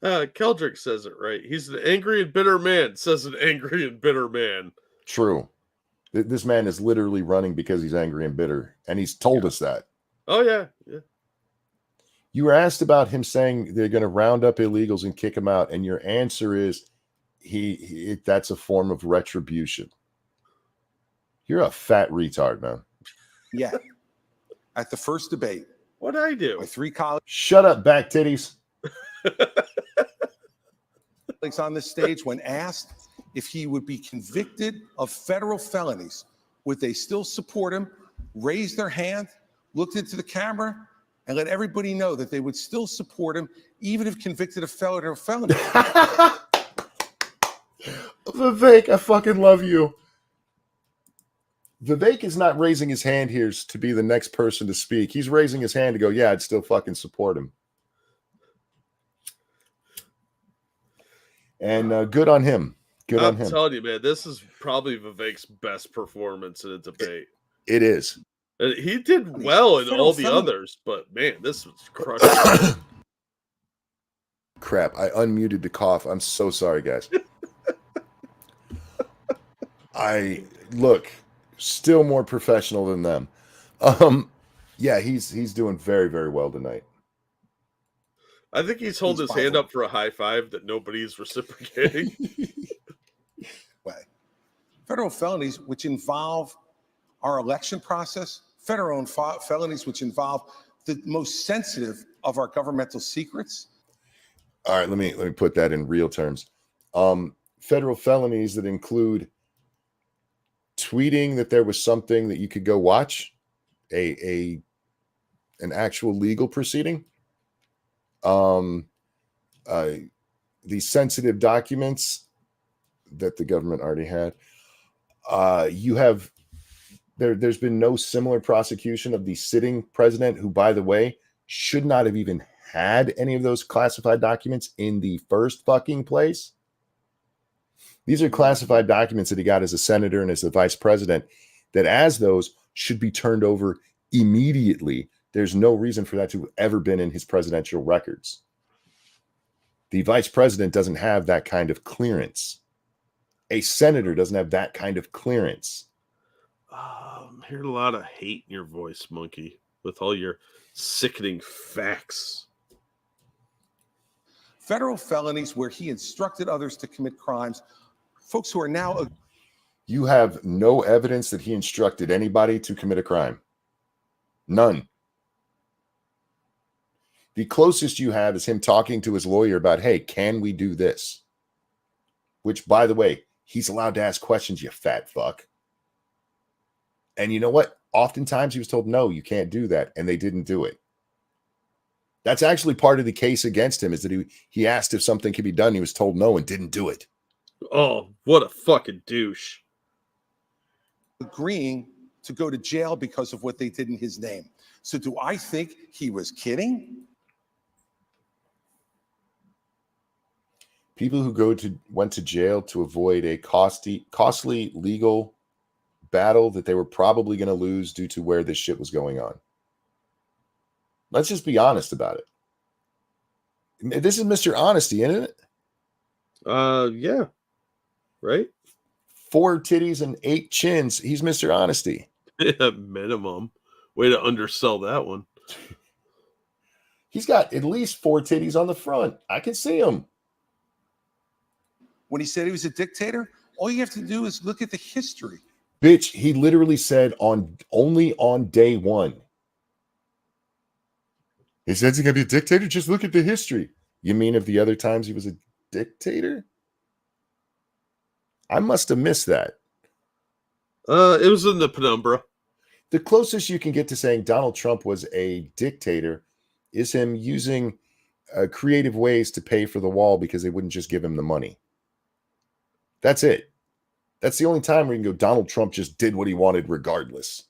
Keldrick says it right. He's an angry and bitter man, says an angry and bitter man. True. This man is literally running because he's angry and bitter. And he's told us that. Oh, yeah. Yeah. You were asked about him saying they're going to round up illegals and kick them out. And your answer is that's a form of retribution. You're a fat retard, man. Yeah. At the first debate. What'd I do? My 3 colleagues. Shut up, back titties. On this stage, when asked if he would be convicted of federal felonies, would they still support him, raise their hand, looked into the camera, and let everybody know that they would still support him, even if convicted of felony. Vivek, I fucking love you. Vivek is not raising his hand here to be the next person to speak. He's raising his hand to go, yeah, I'd still fucking support him. And good on him. Good on him. I'm telling you, man, this is probably Vivek's best performance in a debate. It is. And he did well in all the others, but man, this was crushing. Crap, I unmuted to cough. I'm so sorry, guys. Look, still more professional than them. Yeah, he's doing very, very well tonight. I think he's holding his hand up for a high five that nobody's reciprocating. federal felonies which involve our election process, federal felonies which involve the most sensitive of our governmental secrets. All right, let me put that in real terms. Federal felonies that include tweeting that there was something that you could go watch, an actual legal proceeding, the sensitive documents that the government already had. There's been no similar prosecution of the sitting president, who, by the way, should not have even had any of those classified documents in the first fucking place. These are classified documents that he got as a senator and as the vice president, that as those should be turned over immediately. There's no reason for that to have ever been in his presidential records. The vice president doesn't have that kind of clearance. A senator doesn't have that kind of clearance. I'm hearing a lot of hate in your voice, Monkey, with all your sickening facts. Federal felonies where he instructed others to commit crimes. Folks who are now... You have no evidence that he instructed anybody to commit a crime. None. The closest you have is him talking to his lawyer about, hey, can we do this? Which, by the way, he's allowed to ask questions, you fat fuck. And you know what? Oftentimes he was told, no, you can't do that. And they didn't do it. That's actually part of the case against him, is that he asked if something could be done. He was told no and didn't do it. Oh, what a fucking douche. Agreeing to go to jail because of what they did in his name. So do I think he was kidding? People who went to jail to avoid a costly legal battle that they were probably going to lose due to where this shit was going on. Let's just be honest about it. This is Mr. Honesty, isn't it? Yeah. Right? 4 titties and 8 chins. He's Mr. Honesty. Minimum. Way to undersell that one. He's got at least 4 titties on the front. I can see him. When he said he was a dictator, all you have to do is look at the history. Bitch, he literally said only on day 1. He says he's going to be a dictator? Just look at the history. You mean of the other times he was a dictator? I must have missed that. It was in the penumbra. The closest you can get to saying Donald Trump was a dictator is him using creative ways to pay for the wall because they wouldn't just give him the money. That's it. That's the only time where you can go, Donald Trump just did what he wanted regardless.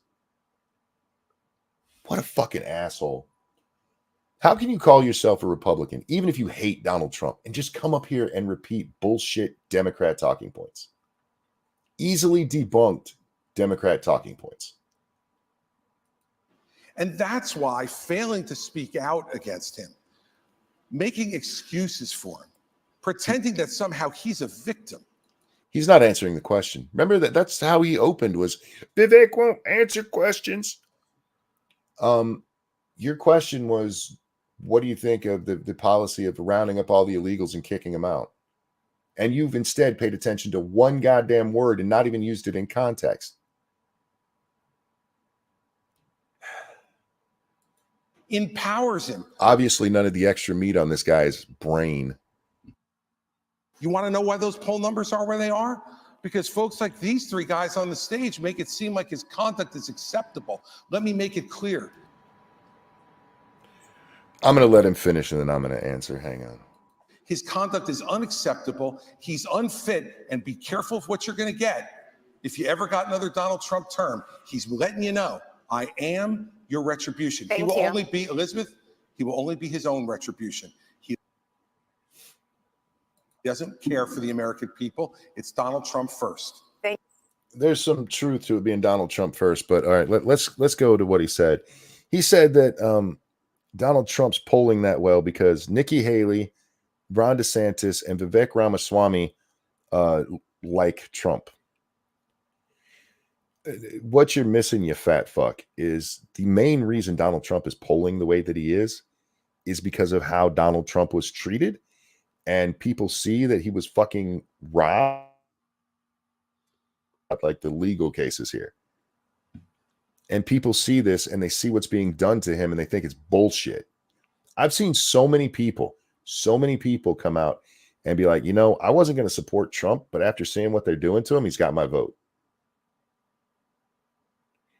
What a fucking asshole. How can you call yourself a Republican, even if you hate Donald Trump, and just come up here and repeat bullshit Democrat talking points? Easily debunked Democrat talking points. And that's why failing to speak out against him, making excuses for him, pretending that somehow he's a victim. He's not answering the question. Remember that's how he opened, was Vivek won't answer questions. Your question was, what do you think of the policy of rounding up all the illegals and kicking them out? And you've instead paid attention to one goddamn word and not even used it in context. Empowers him. Obviously, none of the extra meat on this guy's brain. You want to know why those poll numbers are where they are? Because folks like these 3 guys on the stage make it seem like his conduct is acceptable. Let me make it clear. I'm going to let him finish and then I'm going to answer. Hang on. His conduct is unacceptable. He's unfit, and be careful of what you're going to get. If you ever got another Donald Trump term, he's letting you know, I am your retribution. He will only be, Elizabeth, he will only be his own retribution. He doesn't care for the American people. It's Donald Trump first. There's some truth to it being Donald Trump first, but all right, let's go to what he said. He said that Donald Trump's polling that well because Nikki Haley, Ron DeSantis, and Vivek Ramaswamy like Trump. What you're missing, you fat fuck, is the main reason Donald Trump is polling the way that he is because of how Donald Trump was treated. And people see that he was fucking robbed like the legal cases here. And people see this and they see what's being done to him and they think it's bullshit. I've seen so many people come out and be like, I wasn't going to support Trump, but after seeing what they're doing to him, he's got my vote.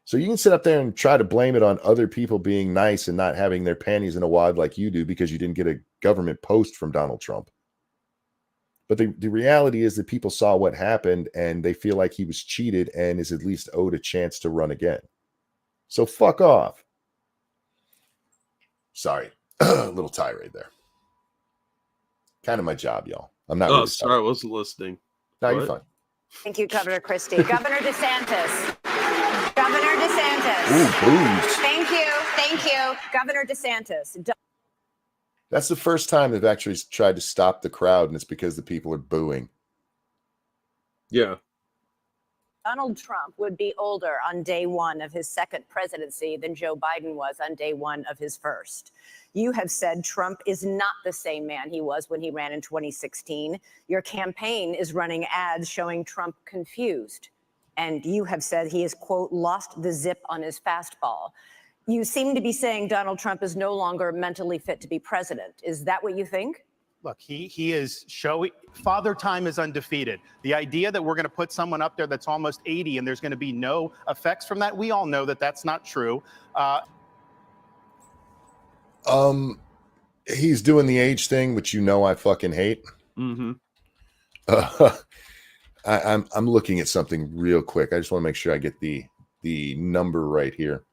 So you can sit up there and try to blame it on other people being nice and not having their panties in a wad like you do because you didn't get a government post from Donald Trump. But the reality is that people saw what happened and they feel like he was cheated and is at least owed a chance to run again. So fuck off. Sorry. A little tirade there. Kind of my job, y'all. I'm not. Oh, sorry, I wasn't listening. No, you're fine. Thank you, Governor Christie. Governor DeSantis. Governor DeSantis. Ooh, booze. Thank you. Thank you. Governor DeSantis. That's the first time they've actually tried to stop the crowd, and it's because the people are booing. Yeah. Donald Trump would be older on day one of his second presidency than Joe Biden was on day one of his first. You have said Trump is not the same man he was when he ran in 2016. Your campaign is running ads showing Trump confused. And you have said he has, quote, lost the zip on his fastball. You seem to be saying Donald Trump is no longer mentally fit to be president. Is that what you think? Look, he is showing Father Time is undefeated. The idea that we're going to put someone up there that's almost 80 and there's going to be no effects from that, we all know that that's not true. He's doing the age thing, which I fucking hate. Mm-hmm. I'm looking at something real quick. I just want to make sure I get the number right here,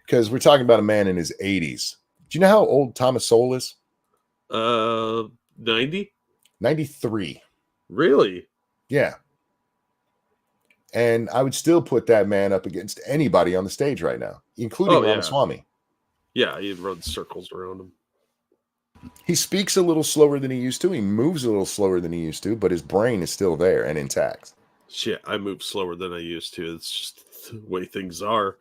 because we're talking about a man in his 80s. Do you know how old Thomas Sowell is? 90? 93. Really? Yeah. And I would still put that man up against anybody on the stage right now, including Ramaswamy. Yeah, he runs circles around him. He speaks a little slower than he used to. He moves a little slower than he used to, but his brain is still there and intact. Shit, I move slower than I used to. It's just the way things are.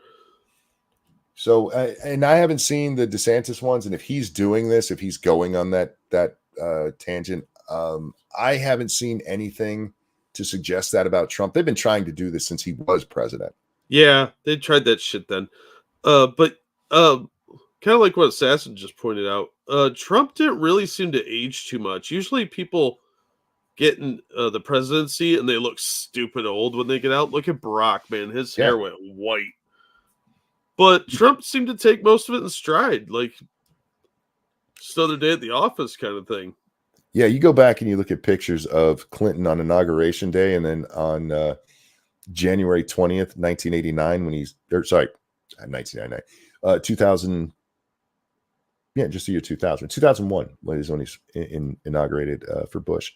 So, and I haven't seen the DeSantis ones, and if he's doing this, if he's going on that tangent, I haven't seen anything to suggest that about Trump. They've been trying to do this since he was president. Yeah, they tried that shit then. But kind of like what Assassin just pointed out, Trump didn't really seem to age too much. Usually people get in the presidency and they look stupid old when they get out. Look at Barack, man. His hair went white. But Trump seemed to take most of it in stride, like just another day at the office kind of thing. Yeah, you go back and you look at pictures of Clinton on Inauguration Day, and then on January 20th, 1989, when 1999, 2000, just the year 2000. 2001 was when he's inaugurated for Bush.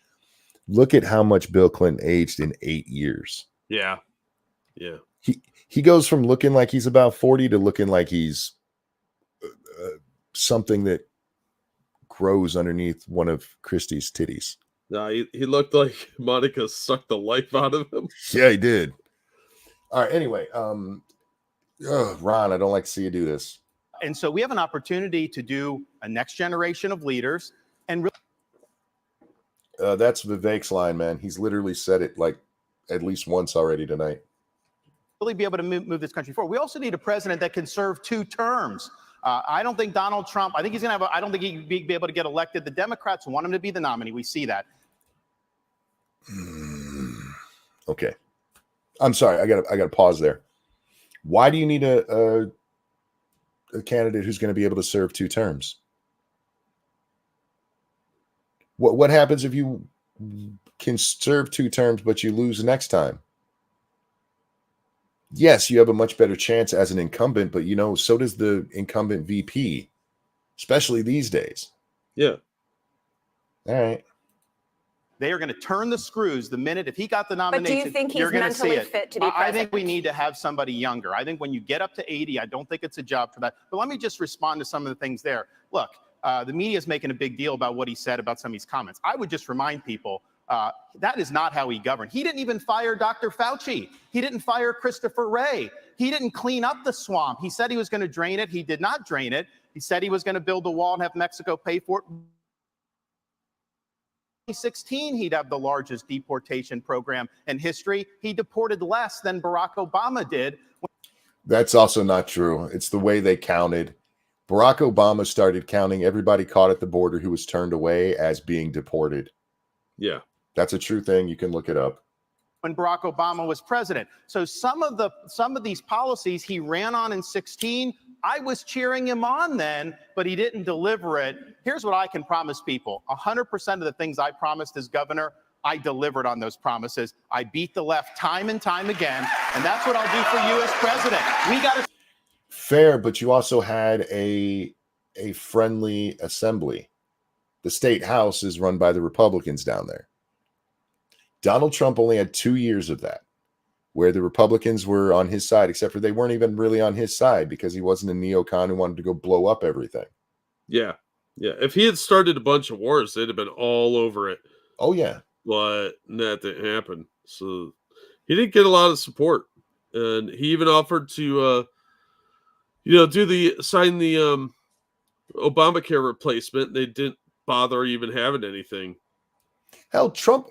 Look at how much Bill Clinton aged in 8 years. Yeah. He goes from looking like he's about 40 to looking like he's something that grows underneath one of Christie's titties. No, he looked like Monica sucked the life out of him. Yeah, he did. All right. Anyway, Ron, I don't like to see you do this. And so we have an opportunity to do a next generation of leaders and really. That's Vivek's line, man. He's literally said it like at least once already tonight. Really be able to move this country forward. We also need a president that can serve 2 terms. I don't think Donald Trump, I think he's going to have, I don't think he'd be able to get elected. The Democrats want him to be the nominee. We see that. Okay. I'm sorry. I got to pause there. Why do you need a candidate who's going to be able to serve 2 terms? What happens if you can serve 2 terms, but you lose next time? Yes, you have a much better chance as an incumbent, but so does the incumbent VP, especially these days. Yeah. All right. They are going to turn the screws the minute if he got the nomination. But do you think he's you're going to see mentally it. fit to be president? I think we need to have somebody younger. I think when you get up to 80, I don't think it's a job for that. But let me just respond to some of the things there. Look, the media is making a big deal about what he said about some of these comments. I would just remind people that is not how he governed. He didn't even fire Dr. Fauci. He didn't fire Christopher Wray. He didn't clean up the swamp. He said he was going to drain it. He did not drain it. He said he was going to build a wall and have Mexico pay for it. 2016, he'd have the largest deportation program in history. He deported less than Barack Obama did. That's also not true. It's the way they counted. Barack Obama started counting everybody caught at the border who was turned away as being deported. Yeah. That's a true thing. You can look it up. When Barack Obama was president. So some of these policies he ran on in 16, I was cheering him on then, but he didn't deliver it. Here's what I can promise people. 100% of the things I promised as governor, I delivered on those promises. I beat the left time and time again, and that's what I'll do for you as president. We got to Fair, but you also had a friendly assembly. The state house is run by the Republicans down there. Donald Trump only had 2 years of that, where the Republicans were on his side, except for they weren't even really on his side because he wasn't a neocon who wanted to go blow up everything. Yeah. Yeah. If he had started a bunch of wars, they'd have been all over it. Oh, yeah. But that didn't happen. So he didn't get a lot of support. And he even offered to, sign the Obamacare replacement. They didn't bother even having anything. Hell, Trump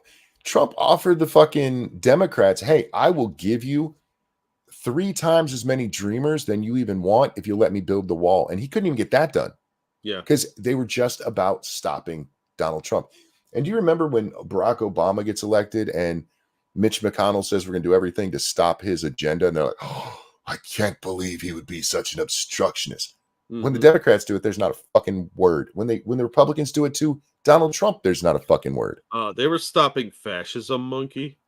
offered the fucking Democrats, hey, I will give you 3 times as many dreamers than you even want if you let me build the wall. And he couldn't even get that done. Yeah. Because they were just about stopping Donald Trump. And do you remember when Barack Obama gets elected and Mitch McConnell says we're going to do everything to stop his agenda? And they're like, oh, I can't believe he would be such an obstructionist. Mm-hmm. When the Democrats do it, there's not a fucking word. When the Republicans do it too, Donald Trump, there's not a fucking word. They were stopping fascism, monkey.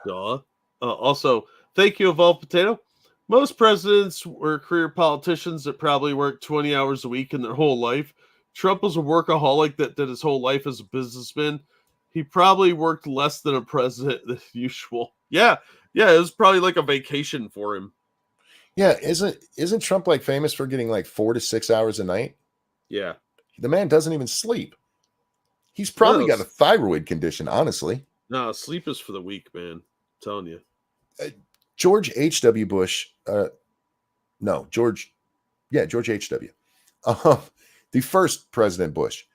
Duh. Also, thank you, Evolved Potato. Most presidents were career politicians that probably worked 20 hours a week in their whole life. Trump was a workaholic that did his whole life as a businessman. He probably worked less than a president than usual. Yeah, it was probably like a vacation for him. Yeah, isn't Trump like famous for getting like 4 to 6 hours a night? Yeah. The man doesn't even sleep. He's probably got a thyroid condition, honestly. No, sleep is for the weak, man. I'm telling you. George H.W. Bush, George H.W. The first President Bush,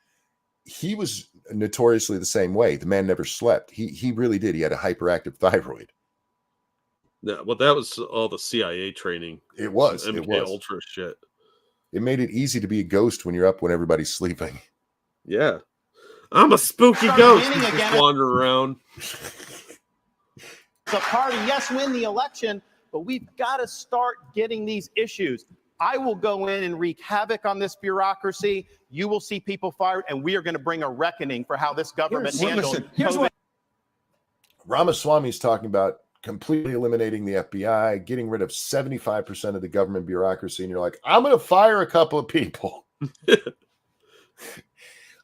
he was notoriously the same way. The man never slept. He really did. He had a hyperactive thyroid. Yeah, well, that was all the CIA training. It was. MK Ultra shit. It made it easy to be a ghost when you're up when everybody's sleeping. Yeah. I'm a spooky ghost. Just wander around. The party, yes, win the election, but we've got to start getting these issues. I will go in and wreak havoc on this bureaucracy. You will see people fired, and we are going to bring a reckoning for how this government handled. Here's what Ramaswamy is talking about: completely eliminating the FBI, getting rid of 75% of the government bureaucracy. And you're like, I'm going to fire a couple of people.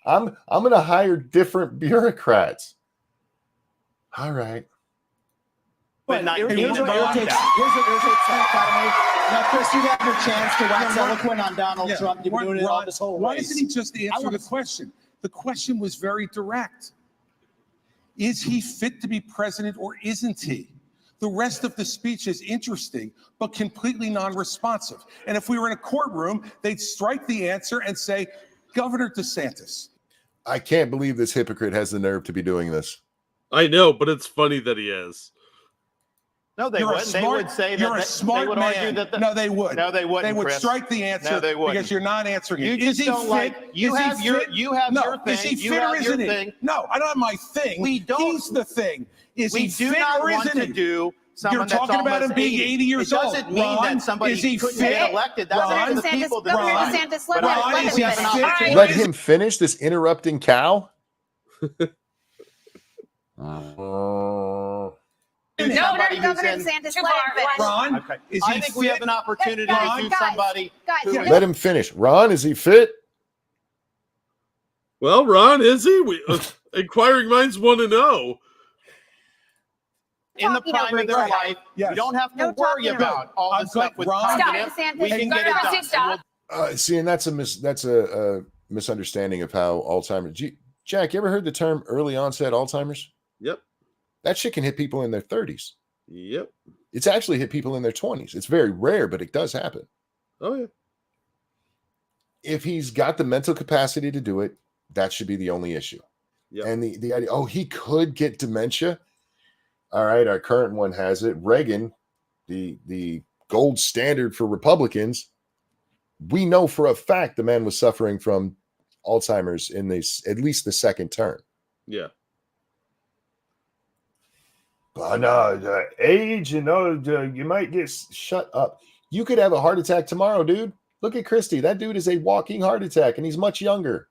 I'm going to hire different bureaucrats. All right. But here's what irritates Academy. Now, Chris, you have your chance to wax eloquent on Donald Trump. You've been doing it all this whole Why race. doesn't he just answer the question? The question was very direct. Is he fit to be president or isn't he? The rest of the speech is interesting, but completely non-responsive. And if we were in a courtroom, they'd strike the answer and say, Governor DeSantis. I can't believe this hypocrite has the nerve to be doing this. I know, but it's funny that he is. No, they wouldn't. They would say that you're a smart they would man. argue that No, they would. No, they wouldn't. They would Chris. strike the answer No, they wouldn't. because you're not answering You it. just Is he don't fit? like. You Is he have your. fit? You have no. your thing. Is he you fit have or your isn't he? thing. No, I don't have my thing. We don't. He's the thing. Is we he do fit not or want isn't to he? do. You're talking about him being 80 years old. It doesn't mean Ron, that somebody is he couldn't fit? get elected. That's Ron, up to the people to Governor decide. DeSantis, But let I him think we have an finish. opportunity. Let him finish this interrupting cow. No, not Governor DeSantis. Let him finish. Ron, Okay. is I he think we fit? have an opportunity Guys, to do guys, somebody. guys, who Let him finish. Ron, is he fit? Well, Ron, is he? Inquiring minds want to know. in the Talking prime over of their each other. life, Yes. you don't have to No worry talking about all I'm this stuff good. with Ron, confidence. Stop, We can get it done. stop. See, and that's a misunderstanding of how Alzheimer's. Jack, you ever heard the term early onset Alzheimer's? Yep. That shit can hit people in their 30s. Yep. It's actually hit people in their 20s. It's very rare, but it does happen. Oh, yeah. If he's got the mental capacity to do it, that should be the only issue. Yep. And the idea, he could get dementia. All right, our current one has it. Reagan, the gold standard for Republicans, we know for a fact the man was suffering from Alzheimer's in this, at least the second term. Yeah. But no, age, you might get shut up. You could have a heart attack tomorrow, dude. Look at Christie. That dude is a walking heart attack, and he's much younger.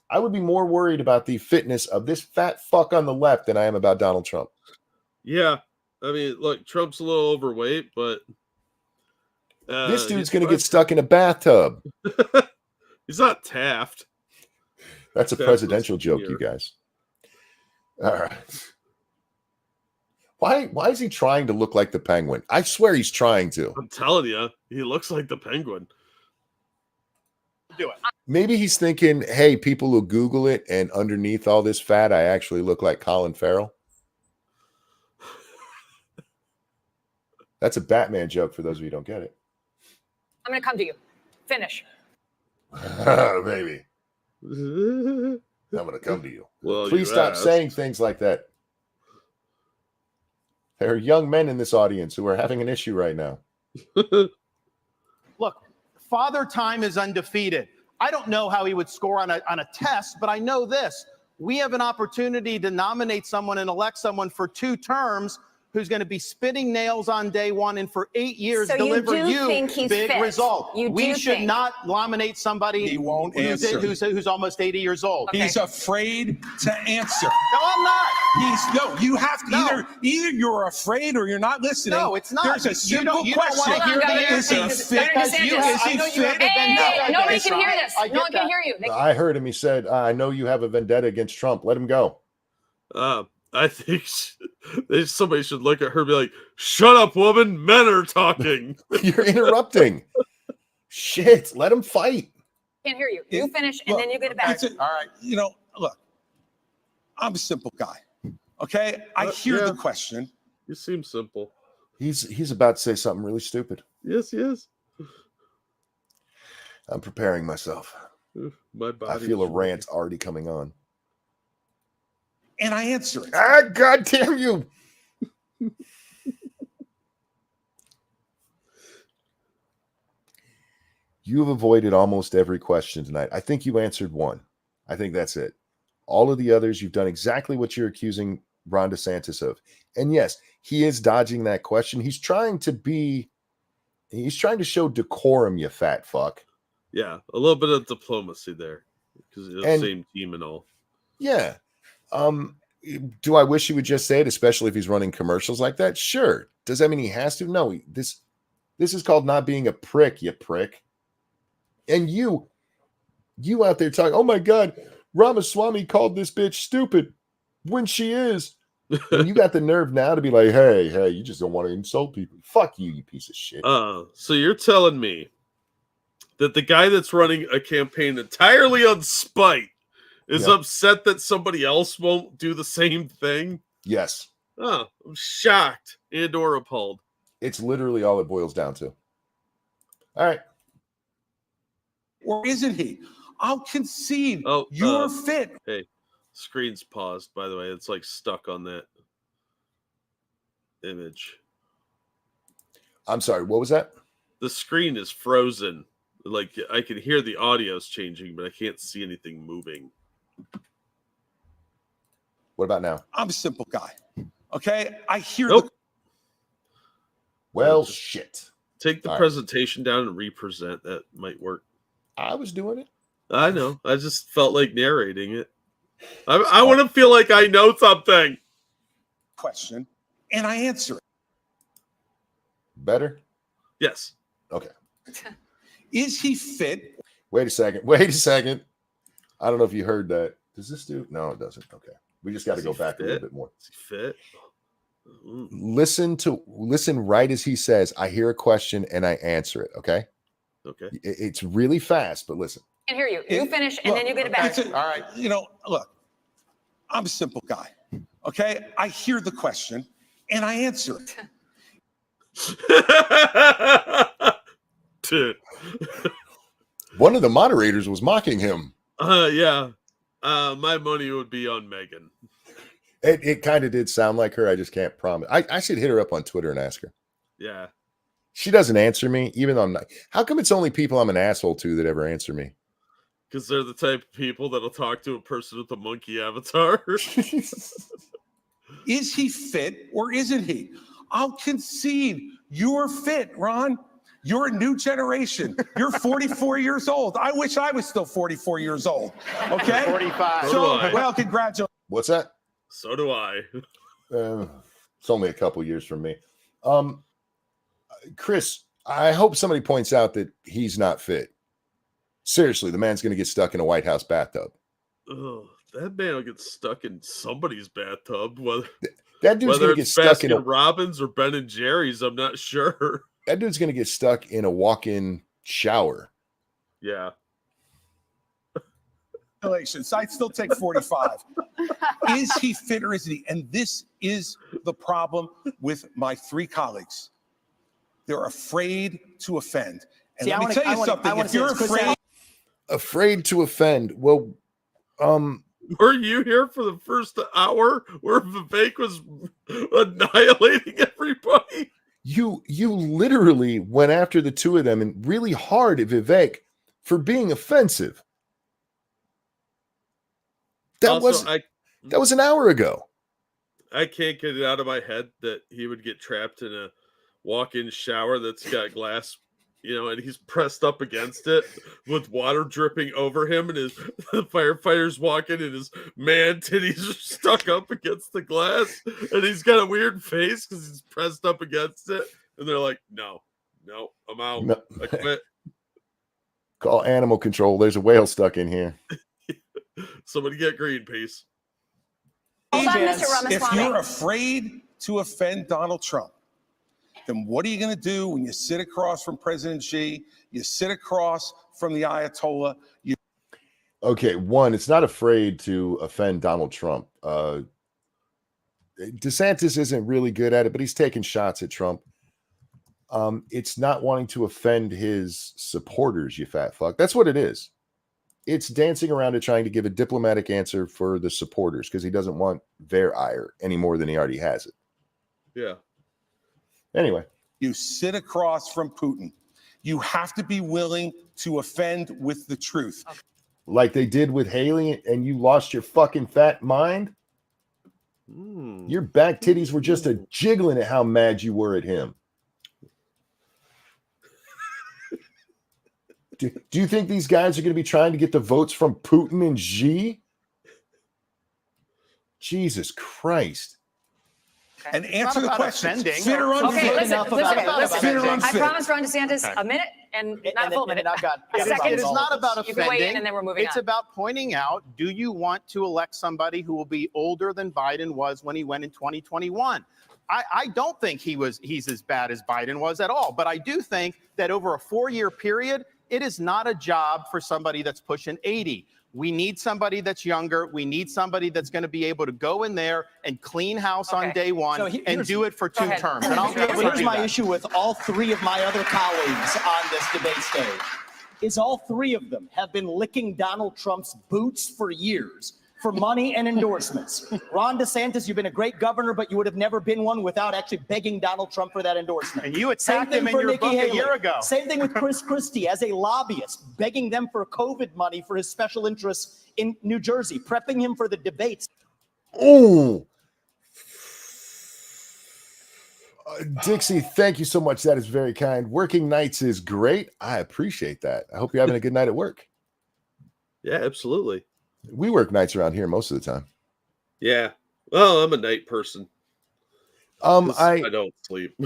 I would be more worried about the fitness of this fat fuck on the left than I am about Donald Trump. Yeah. I mean, look, Trump's a little overweight, but this dude's going to get stuck in a bathtub. He's not Taft. That's a presidential joke, you guys. All right. Why is he trying to look like the Penguin? I swear he's trying to. I'm telling you, he looks like the Penguin. Do it. Maybe he's thinking, hey, people will Google it, and underneath all this fat, I actually look like Colin Farrell. That's a Batman joke for those of you who don't get it. I'm going to come to you. Finish. Maybe. I'm going to come to you. Well, please stop saying things like that. There are young men in this audience who are having an issue right now. Look, Father Time is undefeated. I don't know how he would score on a test, but I know this. We have an opportunity to nominate someone and elect someone for 2 terms who's going to be spitting nails on day one and for 8 years So deliver think he's big fit. result. We should think. not nominate somebody He won't who's, answer. who's almost 80 years old. He's afraid to answer. No, I'm not. You have to either you're afraid or you're not listening. No, it's not. There's a simple you don't question. want to hear the Is he answer. fit? Because Is you- I know he you have fit? a vendetta Nobody against can hear Trump. this. I No get one can that. hear you. I heard him. He said, I know you have a vendetta against Trump. Let him go. I think somebody should look at her and be like, shut up, woman. Men are talking. You're interrupting. Shit. Let him fight. Can't hear you. You finish, and then you get it back. All right. Look, I'm a simple guy. Okay? I hear the question. You seem simple. He's about to say something really stupid. Yes, he is. I'm preparing myself. My body. I feel a rant already coming on. And I answer it. God damn you. You have avoided almost every question tonight. I think you answered one. I think that's it. All of the others, you've done exactly what you're accusing Ron DeSantis of. And yes, he is dodging that question. He's trying to show decorum, you fat fuck. Yeah, a little bit of diplomacy there because it's the same team and all. Yeah. Do I wish he would just say it, especially if he's running commercials like that? Sure. Does that mean he has to? No. This is called not being a prick, you prick. And you out there talking, oh my God, Ramaswamy called this bitch stupid when she is. And you got the nerve now to be like, hey, you just don't want to insult people. Fuck you, you piece of shit. So you're telling me that the guy that's running a campaign entirely on spite is upset that somebody else won't do the same thing? Yes. Oh, I'm shocked and or appalled. It's literally all it boils down to. All right. Or isn't he? I'll concede Oh, you're fit. Hey, screen's paused, by the way. It's like stuck on that image. I'm sorry, what was that? The screen is frozen. Like I can hear the audio's changing, but I can't see anything moving. What about now? I'm a simple guy. Okay? I hear Well, shit. Take the presentation down and represent. That might work. I was doing it. I know. I just felt like narrating it. I want to feel like I know something. Question, and I answer it. Better? Yes. Okay. Is he fit? Wait a second. I don't know if you heard that. Does this do? No, it doesn't. Okay. We just got to go back a little bit more. Is he fit? Listen right as he says, I hear a question and I answer it. Okay. Okay. It's really fast, but listen. I can't hear you. You finish, and then you get it back. All right. Look, I'm a simple guy. Okay? I hear the question and I answer it. One of the moderators was mocking him. Yeah. My money would be on Megan. It kind of did sound like her. I just can't promise. I should hit her up on Twitter and ask her. Yeah. She doesn't answer me, even though I'm not. How come it's only people I'm an asshole to that ever answer me? Because they're the type of people that'll talk to a person with a monkey avatar. Is he fit or isn't he? I'll concede you're fit, Ron. You're a new generation. You're 44 years old. I wish I was still 44 years old. Okay? 45. So do I. Well, congratulations. What's that? So do I. It's only a couple years from me. Chris, I hope somebody points out that he's not fit. Seriously, the man's going to get stuck in a White House bathtub. Oh, that man will get stuck in somebody's bathtub. Whether that dude's going to get stuck in a Robbins or Ben and Jerry's, I'm not sure. That dude's going to get stuck in a walk-in shower. Yeah. Congratulations. I'd still take 45. Is he fit or isn't he? And this is the problem with my three colleagues. They're afraid to offend. And let me tell you something. If you're afraid to offend, well, were you here for the first hour where Vivek was annihilating everybody? You literally went after the two of them and really hard at Vivek for being offensive. That was an hour ago. I can't get it out of my head that he would get trapped in a walk-in shower that's got glass, and he's pressed up against it with water dripping over him, and the firefighters walk in and his man titties are stuck up against the glass, and he's got a weird face because he's pressed up against it, and they're like, no, I'm out. No. I quit. Call animal control. There's a whale stuck in here. Somebody get Greenpeace. Hold on, Mr. Ramaswamy. If you're afraid to offend Donald Trump, then what are you going to do when you sit across from President Xi, you sit across from the Ayatollah? Okay, one, it's not afraid to offend Donald Trump. DeSantis isn't really good at it, but he's taking shots at Trump. It's not wanting to offend his supporters, you fat fuck. That's what it is. It's dancing around and trying to give a diplomatic answer for the supporters because he doesn't want their ire any more than he already has it. Yeah. Anyway. You sit across from Putin. You have to be willing to offend with the truth. Okay. Like they did with Haley, and you lost your fucking fat mind? Your back titties were just a jiggling at how mad you were at him. Do you think these guys are going to be trying to get the votes from Putin and Xi? Jesus Christ. And answer the question. Fit or unfit? Okay, listen. I promised Ron DeSantis a minute and not a full minute. It is not about offending. You can weigh in and then we're moving on. It's about pointing out, do you want to elect somebody who will be older than Biden was when he went in 2021? I don't think he's as bad as Biden was at all. But I do think that over a 4-year period, it is not a job for somebody that's pushing 80. We need somebody that's younger. We need somebody that's going to be able to go in there and clean house on day one and do it for 2 terms. And I'll be able to Here's do my that. issue with all 3 of my other colleagues on this debate stage. Is all 3 of them have been licking Donald Trump's boots for years for money and endorsements. Ron DeSantis, you've been a great governor, but you would have never been one without actually begging Donald Trump for that endorsement. And you attacked him in your book a year ago. Same thing with Christie as a lobbyist, begging them for COVID money for his special interests in New Jersey, prepping him for the debates. Oh, Dixie, thank you so much. That is very kind. Working nights is great. I appreciate that. I hope you're having a good night at work. Yeah, absolutely. We work nights around here most of the time. Yeah. Well, I'm a night person. I don't sleep.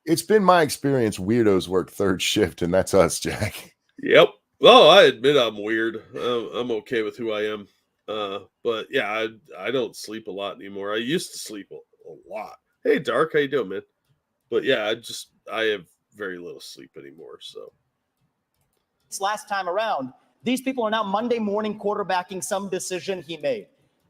It's been my experience. Weirdos work third shift, and that's us, Jack. Yep. Well, I admit I'm weird. I'm okay with who I am. But yeah, I don't sleep a lot anymore. I used to sleep a lot. Hey, Dark, how you doing, man? But yeah, I have very little sleep anymore. So This last time around, these people are now Monday morning quarterbacking some decision he made.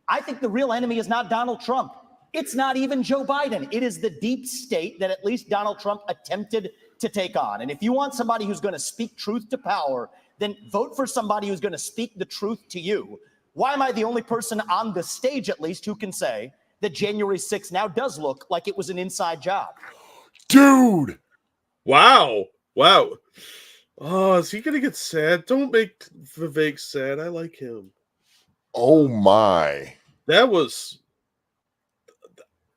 I think the real enemy is not Donald Trump. It's not even Joe Biden. It is the deep state that at least Donald Trump attempted to take on. And if you want somebody who's going to speak truth to power, then vote for somebody who's going to speak the truth to you. Why am I the only person on the stage, at least, who can say that January 6th now does look like it was an inside job? Dude! Wow. Oh, is he gonna get sad? Don't make Vivek sad. I like him. Oh my. That was.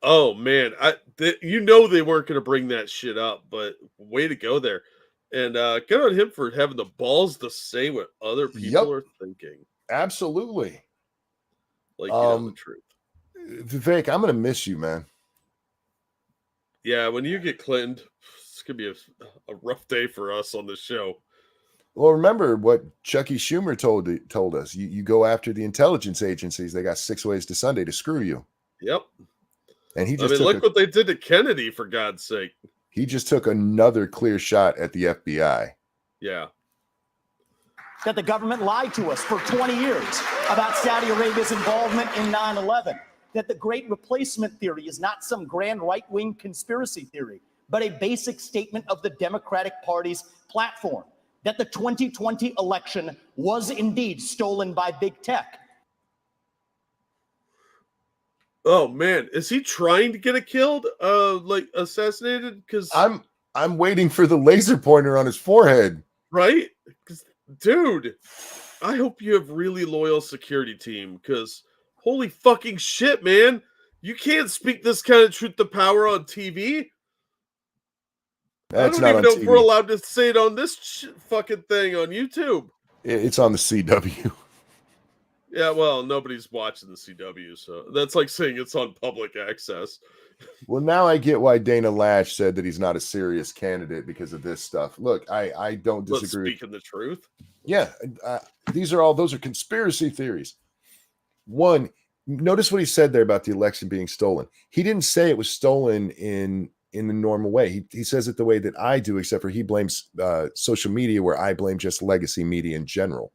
Oh man, they weren't gonna bring that shit up, but way to go there, and good on him for having the balls to say what other people are thinking. Absolutely. Like, you know the truth. Vivek, I'm gonna miss you, man. Yeah, when you get Clinton, it's gonna be a rough day for us on this show. Well, remember what Chucky Schumer told us. You go after the intelligence agencies. They got 6 ways to Sunday to screw you. Yep. And he just look what they did to Kennedy, for God's sake. He just took another clear shot at the FBI. Yeah. That the government lied to us for 20 years about Saudi Arabia's involvement in 9/11. That the Great Replacement theory is not some grand right-wing conspiracy theory, but a basic statement of the Democratic Party's platform. That the 2020 election was indeed stolen by big tech. Oh man, is he trying to get it killed? Like assassinated? Because I'm waiting for the laser pointer on his forehead. Right? Dude, I hope you have really loyal security team, because holy fucking shit, man. You can't speak this kind of truth to power on TV. That's I don't not even on know TV. if we're allowed to say it on this fucking thing on YouTube. It's on the CW. Yeah, well, nobody's watching the CW, so that's like saying it's on public access. Well, now I get why Dana Lash said that he's not a serious candidate because of this stuff. Look, I don't But disagree. speaking the truth. Yeah, those are conspiracy theories. One, notice what he said there about the election being stolen. He didn't say it was stolen in the normal way. He says it the way that I do, except for he blames social media, where I blame just legacy media in general,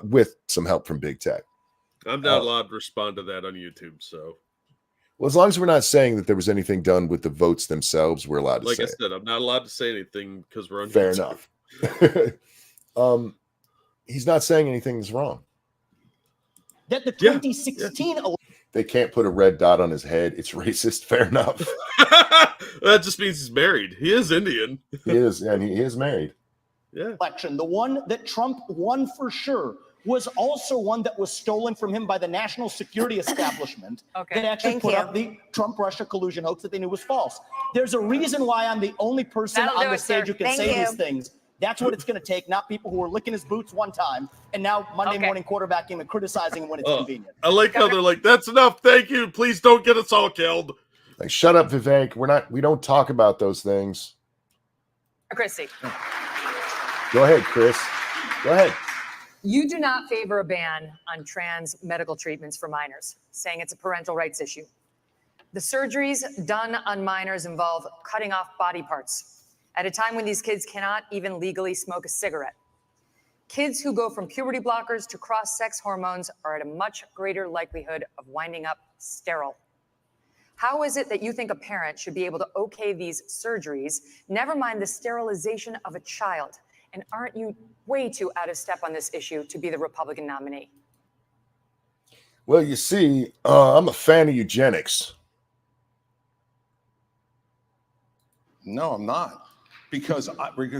with some help from big tech. I'm not allowed to respond to that on YouTube, so. Well, as long as we're not saying that there was anything done with the votes themselves, we're allowed to Like say I said, I'm not allowed to say anything because we're on Fair YouTube. enough. He's not saying anything is wrong. That the 2016 They can't put a red dot on his head. It's racist. Fair enough. That just means he's married. He is Indian. He is, and he is married. Yeah. Election, the one that Trump won for sure, was also one that was stolen from him by the national security establishment that actually put up the Trump-Russia collusion hoax that they knew was false. There's a reason why I'm the only person That'll on do the it, stage sir. who can Thank say you. these things. That's what it's going to take, not people who are licking his boots one time and now Monday morning quarterbacking and criticizing him when it's convenient. I like how they're like, that's enough. Thank you. Please don't get us all killed. Like, shut up, Vivek. We don't talk about those things. Christie, Go ahead, Chris. Go ahead. you do not favor a ban on trans medical treatments for minors, saying it's a parental rights issue. The surgeries done on minors involve cutting off body parts at a time when these kids cannot even legally smoke a cigarette. Kids who go from puberty blockers to cross-sex hormones are at a much greater likelihood of winding up sterile. How is it that you think a parent should be able to okay these surgeries, never mind the sterilization of a child? And aren't you way too out of step on this issue to be the Republican nominee? Well, you see, I'm a fan of eugenics. No, I'm not. Because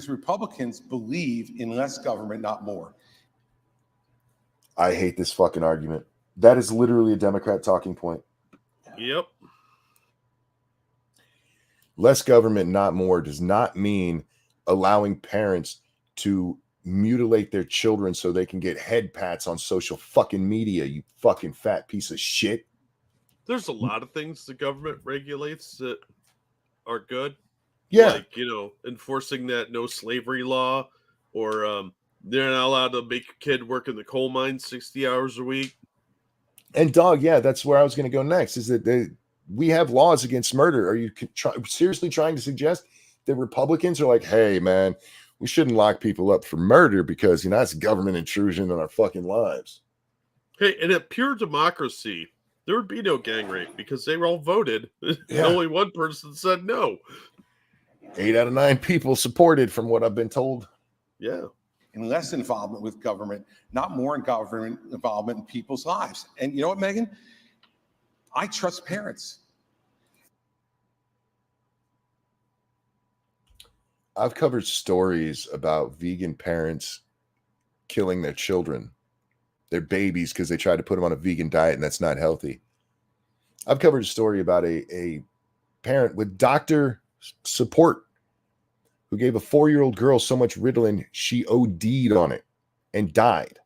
Republicans believe in less government, not more. I hate this fucking argument. That is literally a Democrat talking point. Yep. Less government, not more, does not mean allowing parents to mutilate their children so they can get head pats on social fucking media, you fucking fat piece of shit. There's a lot of things the government regulates that are good. Yeah. Like, enforcing that no slavery law, or they're not allowed to make a kid work in the coal mine 60 hours a week. And dog, yeah, that's where I was going to go next, is that we have laws against murder. Are you seriously trying to suggest that Republicans are like, hey, man, we shouldn't lock people up for murder because, that's government intrusion on our fucking lives? Hey, in a pure democracy, there would be no gang rape because they were all voted. Yeah. Only one person said no. 8 out of 9 people supported, from what I've been told. Yeah. and less involvement with government, not more in government involvement in people's lives. And you know what, Megan? I trust parents. I've covered stories about vegan parents killing their children, their babies, because they tried to put them on a vegan diet and that's not healthy. I've covered a story about a parent with doctor support who gave a 4-year-old girl so much Ritalin she OD'd on it and died.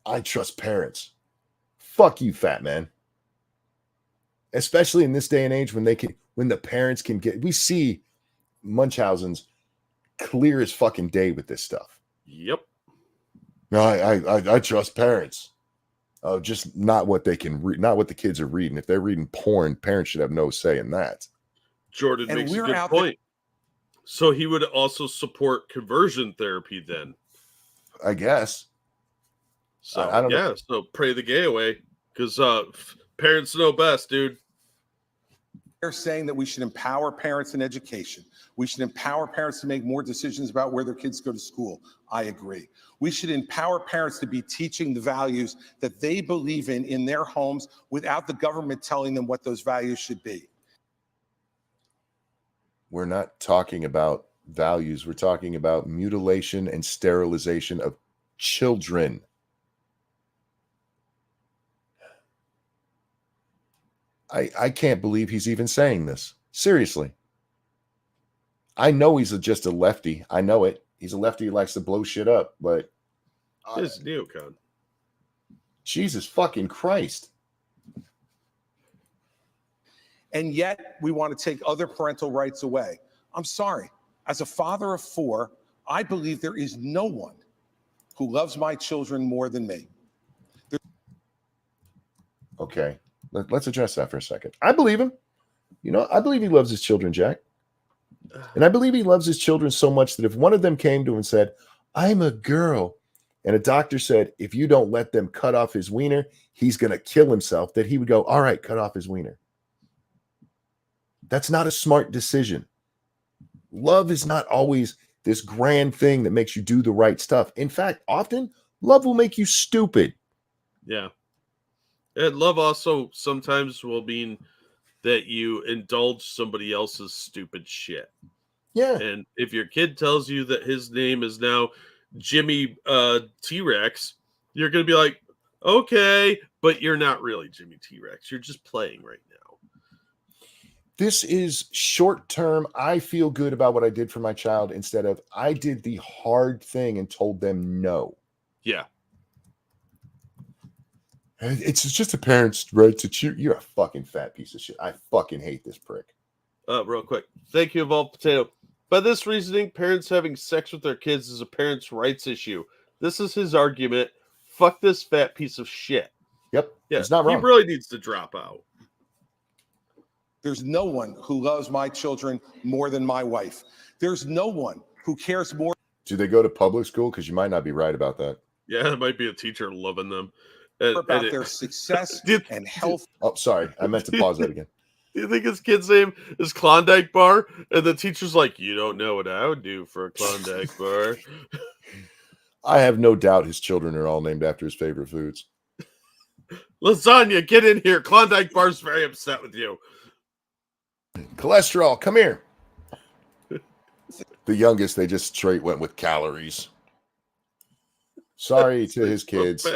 I trust parents. Fuck you, fat man. Especially in this day and age when the parents can get, we see Munchausen's clear as fucking day with this stuff. Yep. No, I trust parents. Oh, just not what they can read, not what the kids are reading. If they're reading porn, parents should have no say in that. Jordan makes a good point. So he would also support conversion therapy then, I guess. So I don't know. So pray the gay away, because parents know best, dude. They're saying that we should empower parents in education. We should empower parents to make more decisions about where their kids go to school. I agree. We should empower parents to be teaching the values that they believe in their homes without the government telling them what those values should be. We're not talking about values. We're talking about mutilation and sterilization of children. I can't believe he's even saying this. Seriously. I know he's just a lefty. I know it. He's a lefty who likes to blow shit up, but It's neocon. Jesus fucking Christ. And yet we want to take other parental rights away. I'm sorry. As a father of 4, I believe there is no one who loves my children more than me. Okay. Let's address that for a second. I believe him. You know, I believe he loves his children, Jack. And I believe he loves his children so much that if one of them came to him and said, I'm a girl, and a doctor said, if you don't let them cut off his wiener, he's going to kill himself, that he would go, all right, cut off his wiener. That's not a smart decision. Love is not always this grand thing that makes you do the right stuff. In fact, often love will make you stupid. Yeah. And love also sometimes will mean that you indulge somebody else's stupid shit. Yeah. And if your kid tells you that his name is now Jimmy T-Rex, you're going to be like, okay, but you're not really Jimmy T-Rex. You're just playing right now. This is short term. I feel good about what I did for my child instead of I did the hard thing and told them no. Yeah. It's just a parent's right to choose. You're a fucking fat piece of shit. I fucking hate this prick. Real quick. Thank you, Evolved Potato. By this reasoning, parents having sex with their kids is a parent's rights issue. This is his argument. Fuck this fat piece of shit. Yep. Yeah, it's not wrong. He really needs to drop out. There's no one who loves my children more than my wife. There's no one who cares more. Do they go to public school? Because you might not be right about that. Yeah, there might be a teacher loving them. About their success and health. Oh, sorry. I meant to pause that again. Do you think his kid's name is Klondike Bar? And the teacher's like, you don't know what I would do for a Klondike Bar. I have no doubt his children are all named after his favorite foods. Lasagna, get in here. Klondike Bar's very upset with you. Cholesterol, come here. The youngest, they just straight went with calories. Sorry to his kids.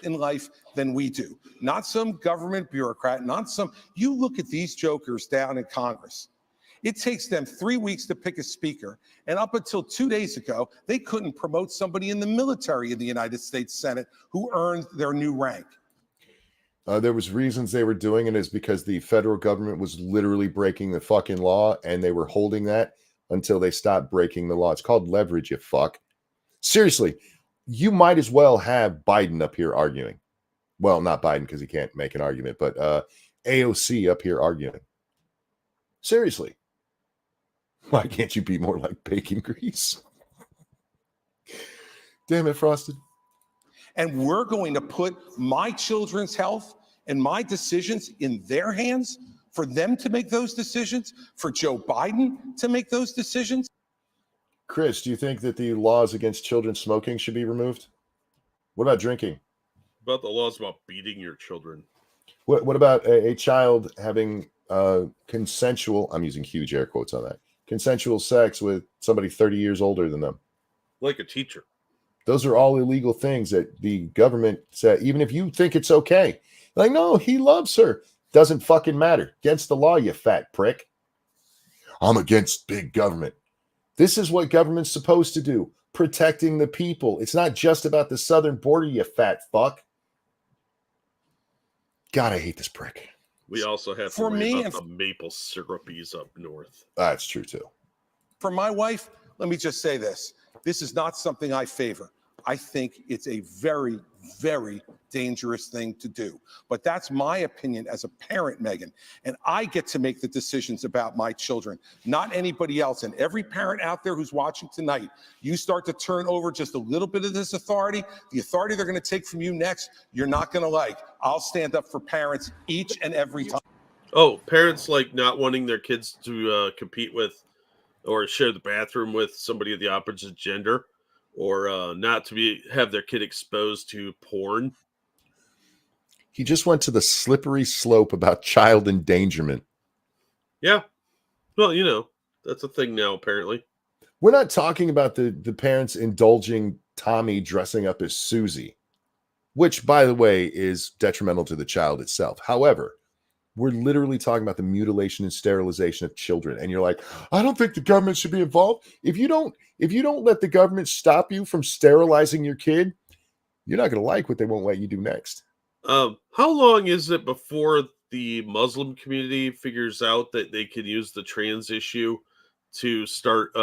In life than we do. Not some government bureaucrat, not some. You look at these jokers down in Congress. It takes them 3 weeks to pick a speaker. And up until 2 days ago, they couldn't promote somebody in the military in the United States Senate who earned their new rank. There was reasons they were doing it is because the federal government was literally breaking the fucking law, and they were holding that until they stopped breaking the law. It's called leverage, you fuck. Seriously, you might as well have Biden up here arguing. Well, not Biden because he can't make an argument, but AOC up here arguing. Seriously. Why can't you be more like bacon grease? Damn it, Frosted. And we're going to put my children's health and my decisions in their hands for them to make those decisions, for Joe Biden to make those decisions. Chris, do you think that the laws against children smoking should be removed? What about drinking? About the laws about beating your children. What about a child having consensual, I'm using huge air quotes on that, consensual sex with somebody 30 years older than them? Like a teacher. Those are all illegal things that the government said, even if you think it's okay. Like, no, he loves her. Doesn't fucking matter. Against the law, you fat prick. I'm against big government. This is what government's supposed to do. Protecting the people. It's not just about the southern border, you fat fuck. God, I hate this prick. We also have to worry about the maple syrupies up north. That's true too. For my wife, let me just say this. This is not something I favor. I think it's a very, very dangerous thing to do. But that's my opinion as a parent, Megan. And I get to make the decisions about my children, not anybody else. And every parent out there who's watching tonight, you start to turn over just a little bit of this authority, the authority they're going to take from you next, you're not going to like. I'll stand up for parents each and every time. Oh, parents like not wanting their kids to compete with or share the bathroom with somebody of the opposite gender, or not to have their kid exposed to porn. He just went to the slippery slope about child endangerment. Yeah. Well, you know, that's a thing now, apparently. We're not talking about the parents indulging Tommy dressing up as Susie, which, by the way, is detrimental to the child itself. However, we're literally talking about the mutilation and sterilization of children. And you're like, I don't think the government should be involved. If you don't let the government stop you from sterilizing your kid, you're not going to like what they won't let you do next. How long is it before the Muslim community figures out that they can use the trans issue to start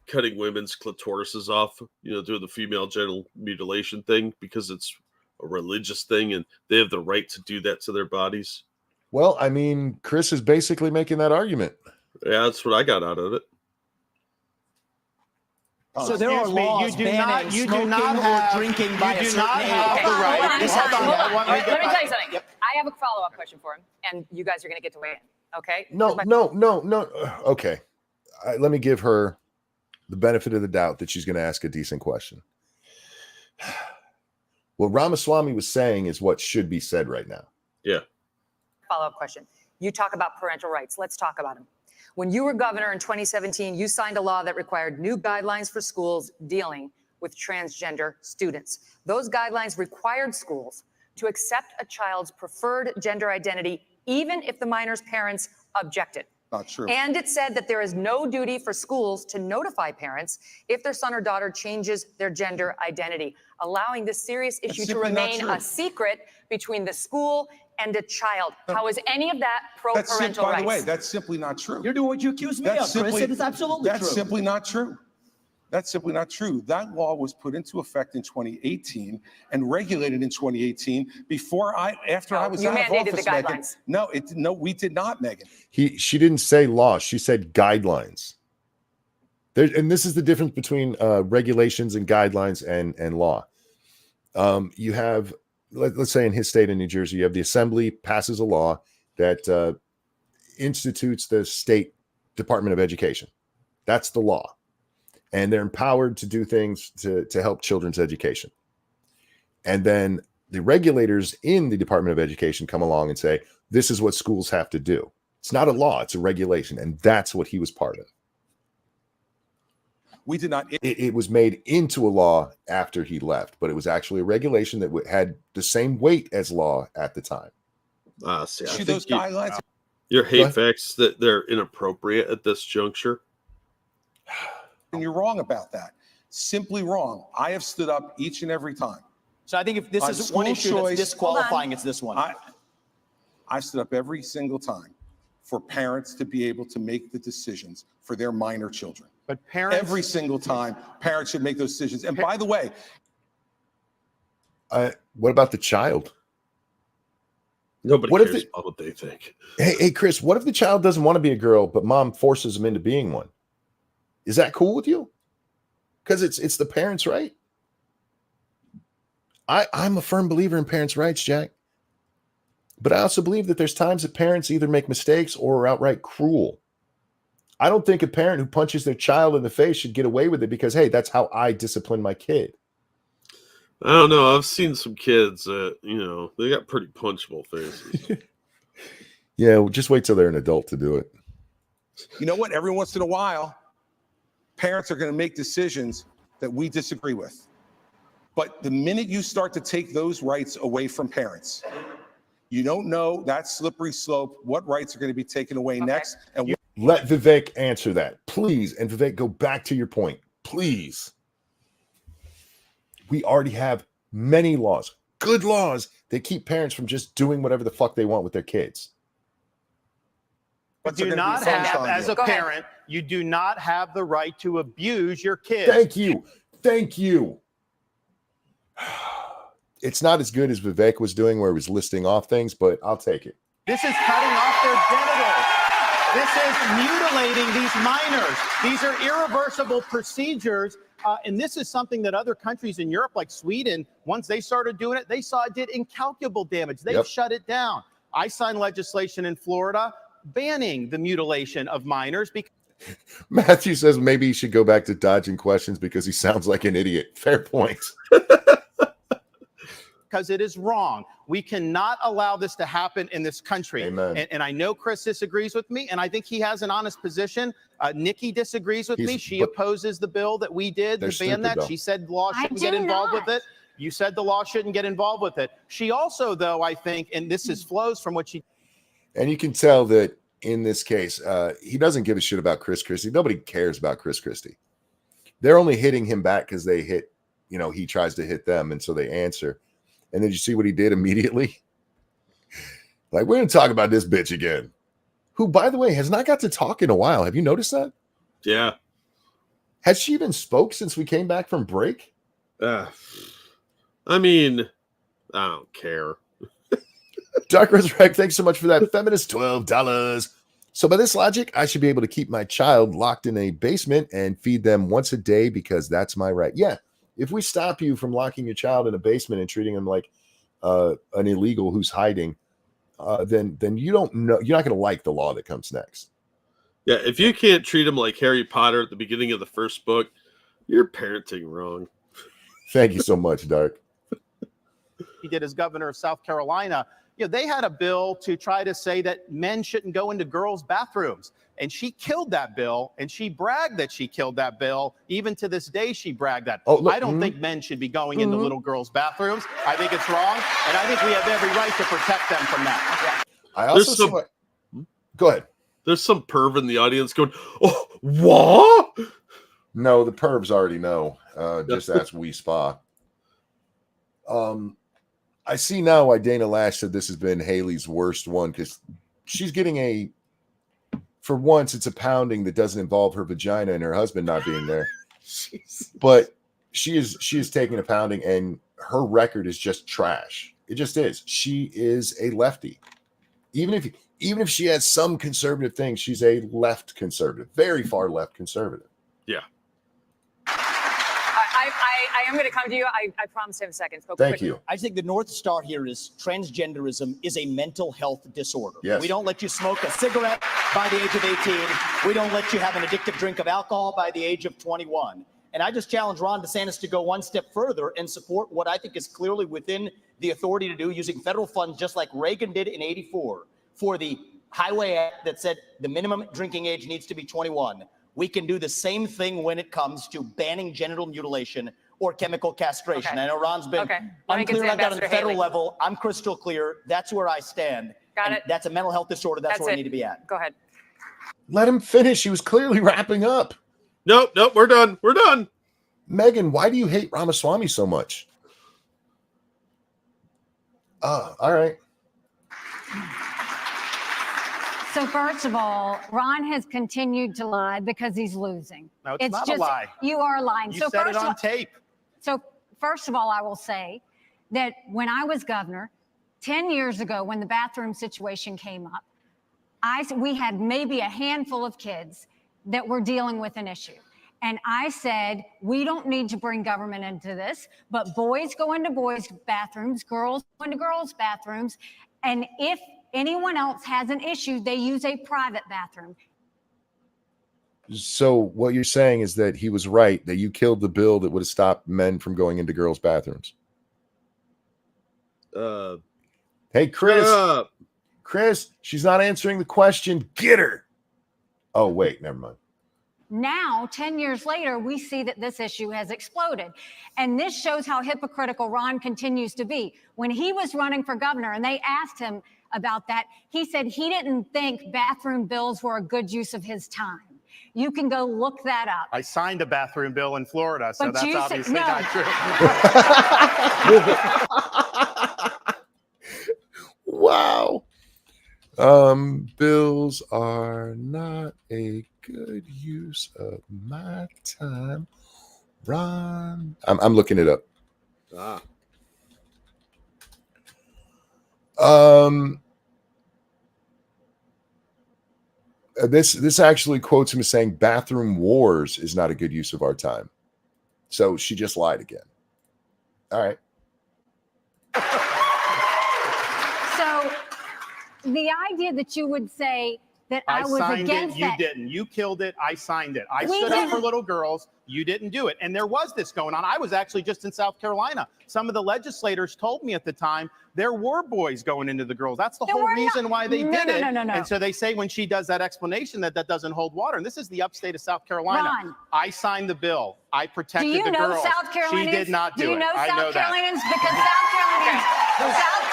cutting women's clitorises off, you know, do the female genital mutilation thing, because it's a religious thing and they have the right to do that to their bodies? Well, I mean, Chris is basically making that argument. Yeah, that's what I got out of it. So there are laws banning smoking or drinking by a certain age. Let me tell you something. Yep. I have a follow-up question for him, and you guys are going to get to weigh in, okay? No. Okay. Let me give her the benefit of the doubt that she's going to ask a decent question. What Ramaswamy was saying is what should be said right now. Yeah. Follow-up question. You talk about parental rights. Let's talk about them. When you were governor in 2017, you signed a law that required new guidelines for schools dealing with transgender students. Those guidelines required schools to accept a child's preferred gender identity, even if the minor's parents objected. Not true. And it said that there is no duty for schools to notify parents if their son or daughter changes their gender identity, allowing this serious issue to remain a secret between the school and a child. How is any of that pro-parental rights? By the way, that's simply not true. You're doing what you accuse me of, Chris. It is absolutely true. That's simply not true. That's simply not true. That law was put into effect in 2018 and regulated in 2018 after I was out of office. You mandated the guidelines. No, we did not, Megan. She didn't say law. She said guidelines. And this is the difference between regulations and guidelines and law. You have, let's say in his state in New Jersey, you have the assembly passes a law that institutes the state Department of Education. That's the law. And they're empowered to do things to help children's education. And then the regulators in the Department of Education come along and say, this is what schools have to do. It's not a law, it's a regulation. And that's what he was part of. We did not. It was made into a law after he left, but it was actually a regulation that had the same weight as law at the time. See, those guidelines. Your hate facts that they're inappropriate at this juncture. And you're wrong about that. Simply wrong. I have stood up each and every time. So I think if this is one issue that's disqualifying, it's this one. I stood up every single time for parents to be able to make the decisions for their minor children. But parents, every single time, parents should make those decisions. And by the way, what about the child? Nobody cares about what they think. Hey, Chris, what if the child doesn't want to be a girl, but mom forces him into being one? Is that cool with you? Because it's the parents' right. I'm a firm believer in parents' rights, Jack. But I also believe that there's times that parents either make mistakes or are outright cruel. I don't think a parent who punches their child in the face should get away with it because, hey, that's how I discipline my kid. I don't know. I've seen some kids that, they got pretty punchable faces. Yeah, well, just wait till they're an adult to do it. You know what? Every once in a while, parents are going to make decisions that we disagree with. But the minute you start to take those rights away from parents, you don't know that slippery slope, what rights are going to be taken away next. And let Vivek answer that, please. And Vivek, go back to your point, please. We already have many laws, good laws, that keep parents from just doing whatever the fuck they want with their kids. You do not have, as a parent, you do not have the right to abuse your kids. Thank you. Thank you. It's not as good as Vivek was doing where he was listing off things, but I'll take it. This is cutting off their genitals. This is mutilating these minors. These are irreversible procedures. And this is something that other countries in Europe, like Sweden, once they started doing it, they saw it did incalculable damage. They've shut it down. I signed legislation in Florida banning the mutilation of minors. Matthew says maybe he should go back to dodging questions because he sounds like an idiot. Fair point. Because it is wrong. We cannot allow this to happen in this country. Amen. And I know Chris disagrees with me, and I think he has an honest position. Nikki disagrees with me. She opposes the bill that we did to ban that. She said law shouldn't get involved with it. You said the law shouldn't get involved with it. She also, though, I think, and this flows from what she... And you can tell that in this case, he doesn't give a shit about Chris Christie. Nobody cares about Chris Christie. They're only hitting him back because they hit, he tries to hit them, and so they answer. And then you see what he did immediately? Like, we're going to talk about this bitch again. Who, by the way, has not got to talk in a while. Have you noticed that? Yeah. Has she even spoke since we came back from break? I mean, I don't care. Dark Resurrect, thanks so much for that. Feminist, $12. So by this logic, I should be able to keep my child locked in a basement and feed them once a day because that's my right. Yeah. If we stop you from locking your child in a basement and treating them like an illegal who's hiding, then you don't know. You're not going to like the law that comes next. Yeah, if you can't treat them like Harry Potter at the beginning of the first book, you're parenting wrong. Thank you so much, Dark. He did as governor of South Carolina. They had a bill to try to say that men shouldn't go into girls' bathrooms. And she killed that bill, and she bragged that she killed that bill. Even to this day, she bragged that. I don't think men should be going into little girls' bathrooms. I think it's wrong, and I think we have every right to protect them from that. I also go ahead. There's some perv in the audience going, "Oh, what?" No, the pervs already know. Just ask Wee Spa. I see now why Dana Lash said this has been Haley's worst one because she's getting for once, it's a pounding that doesn't involve her vagina and her husband not being there. But she is taking a pounding and her record is just trash. It just is. She is a lefty. Even if she has some conservative things, she's a left conservative, very far left conservative. Yeah. I am going to come to you. I promised him seconds. Thank you. I think the North Star here is transgenderism is a mental health disorder. Yes. We don't let you smoke a cigarette by the age of 18. We don't let you have an addictive drink of alcohol by the age of 21. And I just challenge Ron DeSantis to go one step further and support what I think is clearly within the authority to do using federal funds, just like Reagan did in '84 for the Highway Act that said the minimum drinking age needs to be 21. We can do the same thing when it comes to banning genital mutilation or chemical castration. Okay. I know Ron's been Let me get unclear to about that on the Ambassador federal Haley. level. I'm crystal clear. That's where I stand. Got And it. That's a mental health disorder. That's where we it. need to be at. Go ahead. Let him finish. He was clearly wrapping up. Nope, we're done. We're done. Megan, why do you hate Ramaswamy so much? All right. So first of all, Ron has continued to lie because he's losing. No, it's not a lie. You are lying. You So said it first of on all- tape. So first of all, I will say that when I was governor 10 years ago, when the bathroom situation came up, we had maybe a handful of kids that were dealing with an issue. And I said, we don't need to bring government into this, but boys go into boys' bathrooms, girls go into girls' bathrooms. And if anyone else has an issue, they use a private bathroom. So what you're saying is that he was right, that you killed the bill that would have stopped men from going into girls' bathrooms. Hey, Chris. Shut up. Chris, she's not answering the question. Get her. Oh, wait, never mind. Now, 10 years later, we see that this issue has exploded. And this shows how hypocritical Ron continues to be. When he was running for governor and they asked him about that, he said he didn't think bathroom bills were a good use of his time. You can go look that up. I signed a bathroom bill in Florida, so But that's you said- obviously no. not true. Wow. Bills are not a good use of my time. Ron. I'm looking it up. This actually quotes him as saying bathroom wars is not a good use of our time. So she just lied again. All right. So the idea that you would say that I was signed against it, you that. didn't. You killed it, I signed it. I We stood up didn't. for little girls, you didn't do it. And there was this going on. I was actually just in South Carolina. Some of the legislators told me at the time there were boys going into the girls. That's the There whole were reason not. why they No, did no, it. no, no, no. And so they say when she does that explanation that doesn't hold water. And this is the upstate of South Carolina. Ron. I signed the bill. I Do protected you the know girls. South Carolinians? She did not do you it. know I South know that. Carolinians? Because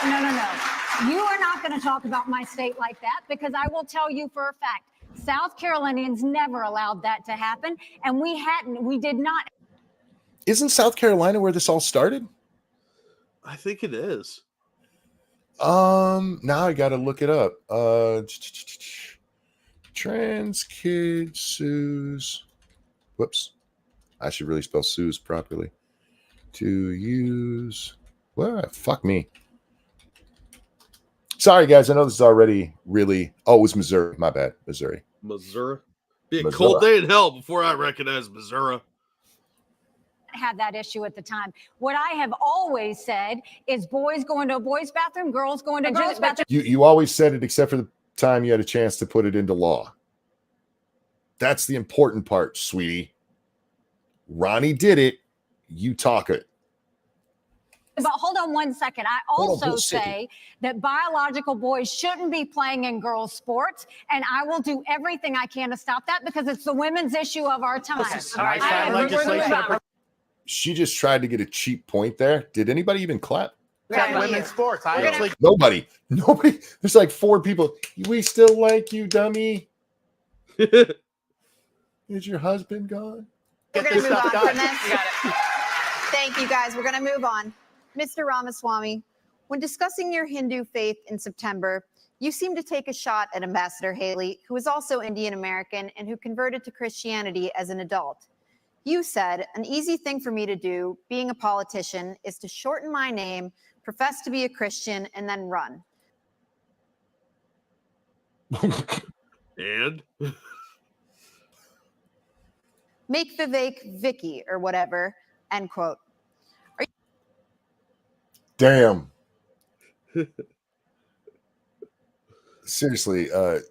no. You are not going to talk about my state like that, because I will tell you for a fact, South Carolinians never allowed that to happen, and we did not. Isn't South Carolina where this all started? I think it is. Now I got to look it up. Trans kid sues. Whoops. I should really spell sues properly. To use. Well, fuck me. Sorry, guys. I know this is already really. Oh, it was Missouri. My bad. Missouri. Missouri. Be a Missouri. cold day in hell before I recognize Missouri. Had that issue at the time. What I have always said is boys go into a boys' bathroom, girls go into a girls' bathroom. You always said it, except for the time you had a chance to put it into law. That's the important part, sweetie. Ronnie did it. You talk it. But hold on one second. I Hold on, also say that biological boys shouldn't be playing in girls' sports, and I will do everything I can to stop that because it's the women's issue of our time. She just tried to get a cheap point there. Did anybody even clap? Women's sports. Nobody. There's like 4 people. We still like you, dummy. Is your husband gone? We're going to move on from this. Thank you, guys. We're going to move on. Mr. Ramaswamy, when discussing your Hindu faith in September, you seem to take a shot at Ambassador Haley, who is also Indian American and who converted to Christianity as an adult. You said, an easy thing for me to do, being a politician, is to shorten my name, profess to be a Christian, and then run. And? Make Vivek Vicky or whatever, end quote. Damn. Seriously, do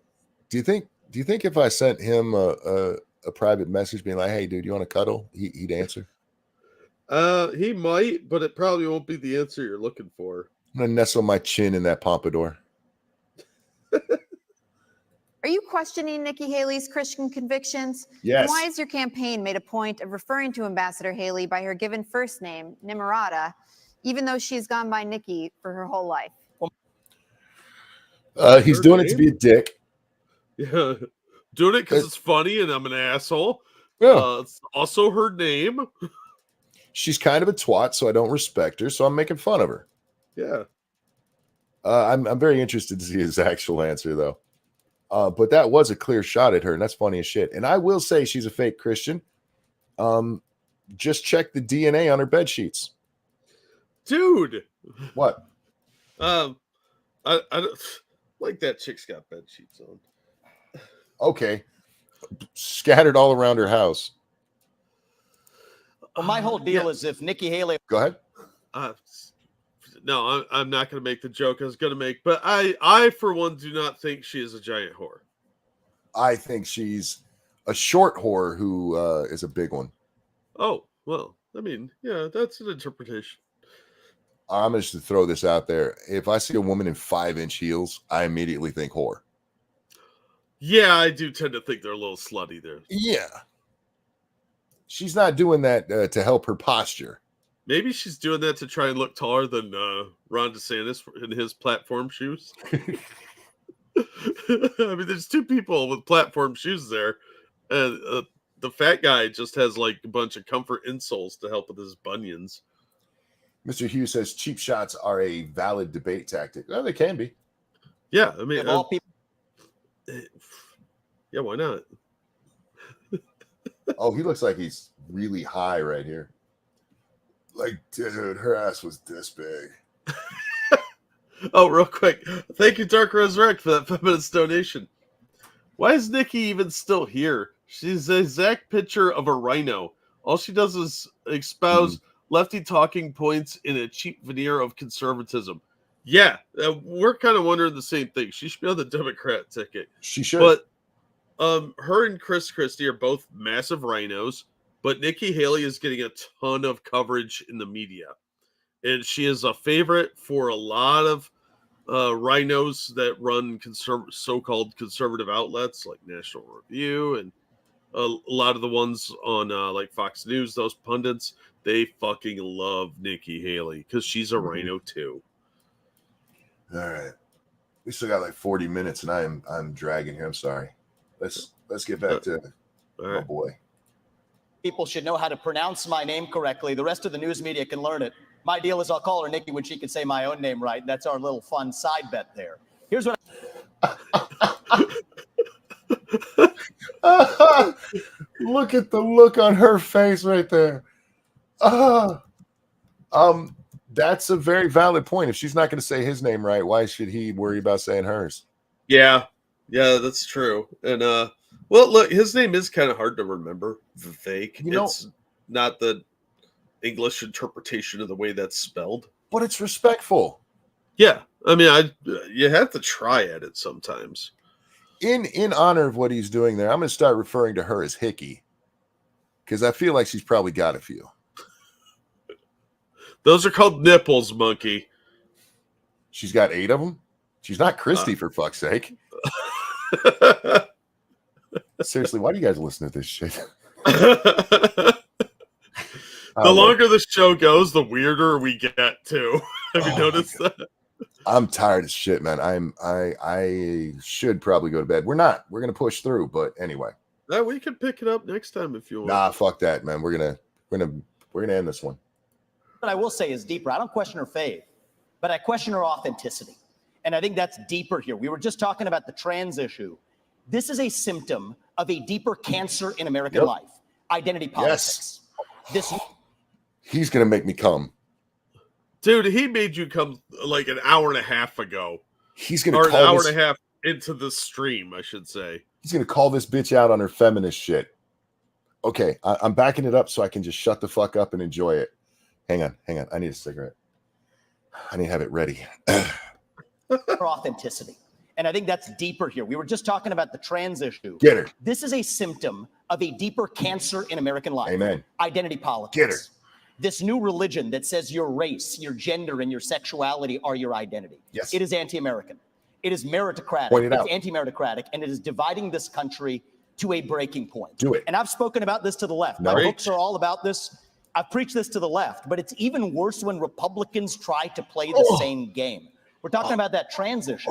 you think if I sent him a private message being like, "Hey, dude, you want to cuddle?" He'd answer? He might, but it probably won't be the answer you're looking for. I'm gonna nestle my chin in that pompadour. Are you questioning Nikki Haley's Christian convictions? Yes. And why has your campaign made a point of referring to Ambassador Haley by her given first name, Nimarata, even though she's gone by Nikki for her whole life? He's doing it to be a dick. Yeah, doing it because it's funny and I'm an asshole. Yeah. It's also her name. She's kind of a twat, so I don't respect her, so I'm making fun of her. Yeah. I'm very interested to see his actual answer, though. But that was a clear shot at her, and that's funny as shit. And I will say she's a fake Christian. Just check the DNA on her bed sheets. Dude. What? I don't like that chick's got bed sheets on. Okay. Scattered all around her house. Well, my whole deal is if Nikki Haley. Go ahead. No, I'm not going to make the joke I was going to make, but I, for one, do not think she is a giant whore. I think she's a short whore who is a big one. Oh, well, I mean, yeah, that's an interpretation. I'm just to throw this out there. If I see a woman in 5-inch heels, I immediately think whore. Yeah, I do tend to think they're a little slutty there. Yeah. She's not doing that to help her posture. Maybe she's doing that to try and look taller than Ron DeSantis in his platform shoes. I mean, there's two people with platform shoes there. And the fat guy just has like a bunch of comfort insoles to help with his bunions. Mr. Hughes says cheap shots are a valid debate tactic. Oh, they can be. Yeah, I mean, All people. Yeah, why not? Oh, he looks like he's really high right here. Like, dude, her ass was this big. Oh, real quick. Thank you, Dark Resurrect, for that 5 minutes donation. Why is Nikki even still here? She's the exact picture of a rhino. All she does is espouse lefty talking points in a cheap veneer of conservatism. Yeah, we're kind of wondering the same thing. She should be on the Democrat ticket. She should. But her and Christie are both massive rhinos, but Nikki Haley is getting a ton of coverage in the media. And she is a favorite for a lot of rhinos that run so-called conservative outlets like National Review and a lot of the ones on like Fox News, those pundits, they fucking love Nikki Haley because she's a rhino too. All right. We still got like 40 minutes and I'm dragging here. I'm sorry. Let's get back to my boy. People should know how to pronounce my name correctly. The rest of the news media can learn it. My deal is I'll call her Nikki when she can say my own name right. That's our little fun side bet there. Here's what Look at the look on her face right there. That's a very valid point. If she's not going to say his name right, why should he worry about saying hers? Yeah, that's true. And well, look, his name is kind of hard to remember. Vivek. It's not the English interpretation of the way that's spelled, but it's respectful. Yeah, I mean, you have to try at it sometimes. In honor of what he's doing there, I'm going to start referring to her as Hickey because I feel like she's probably got a few. Those are called nipples, monkey. She's got 8 of them. She's not Christie, for fuck's sake. Seriously, why do you guys listen to this shit? The longer the show goes, the weirder we get too. Have you noticed that? I'm tired as shit, man. I should probably go to bed. We're not. We're gonna push through, but anyway. We can pick it up next time if you want. Nah, fuck that, man. We're gonna end this one. What I will say is deeper. I don't question her faith, but I question her authenticity. And I think that's deeper here. We were just talking about the trans issue. This is a symptom of a deeper cancer in American life. Identity politics. He's going to make me come. Dude, he made you come like an hour and a half ago. He's going to call an hour and a half into the stream, I should say. He's going to call this bitch out on her feminist shit. Okay, I'm backing it up so I can just shut the fuck up and enjoy it. Hang on. I need a cigarette. I need to have it ready. Her authenticity. And I think that's deeper here. We were just talking about the trans issue. Get her. This is a symptom of a deeper cancer in American life. Amen. Identity politics. Get her. This new religion that says your race, your gender, and your sexuality are your identity. Yes. It is anti-American. It is meritocratic. Point it it's out. anti-meritocratic, and it is dividing this country to a breaking point. Do it. And I've spoken about this to the left. No. My books are all about this. I've preached this to the left, but it's even worse when Republicans try to play the same game. We're talking about that trans issue.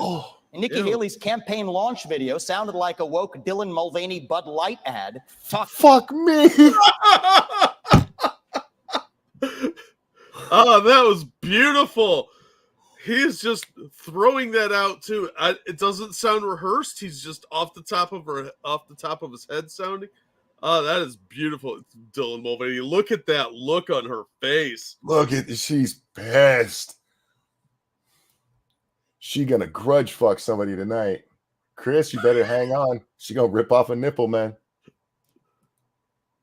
And Nikki Haley's campaign launch video sounded like a woke Dylan Mulvaney Bud Light ad. Fuck me. Oh, that was beautiful. He's just throwing that out too. It doesn't sound rehearsed. He's just off the top of his head sounding. Oh, that is beautiful. It's Dylan Mulvaney. Look at that look on her face. She's pissed. She gonna grudge fuck somebody tonight. Chris, you better hang on. She gonna rip off a nipple, man.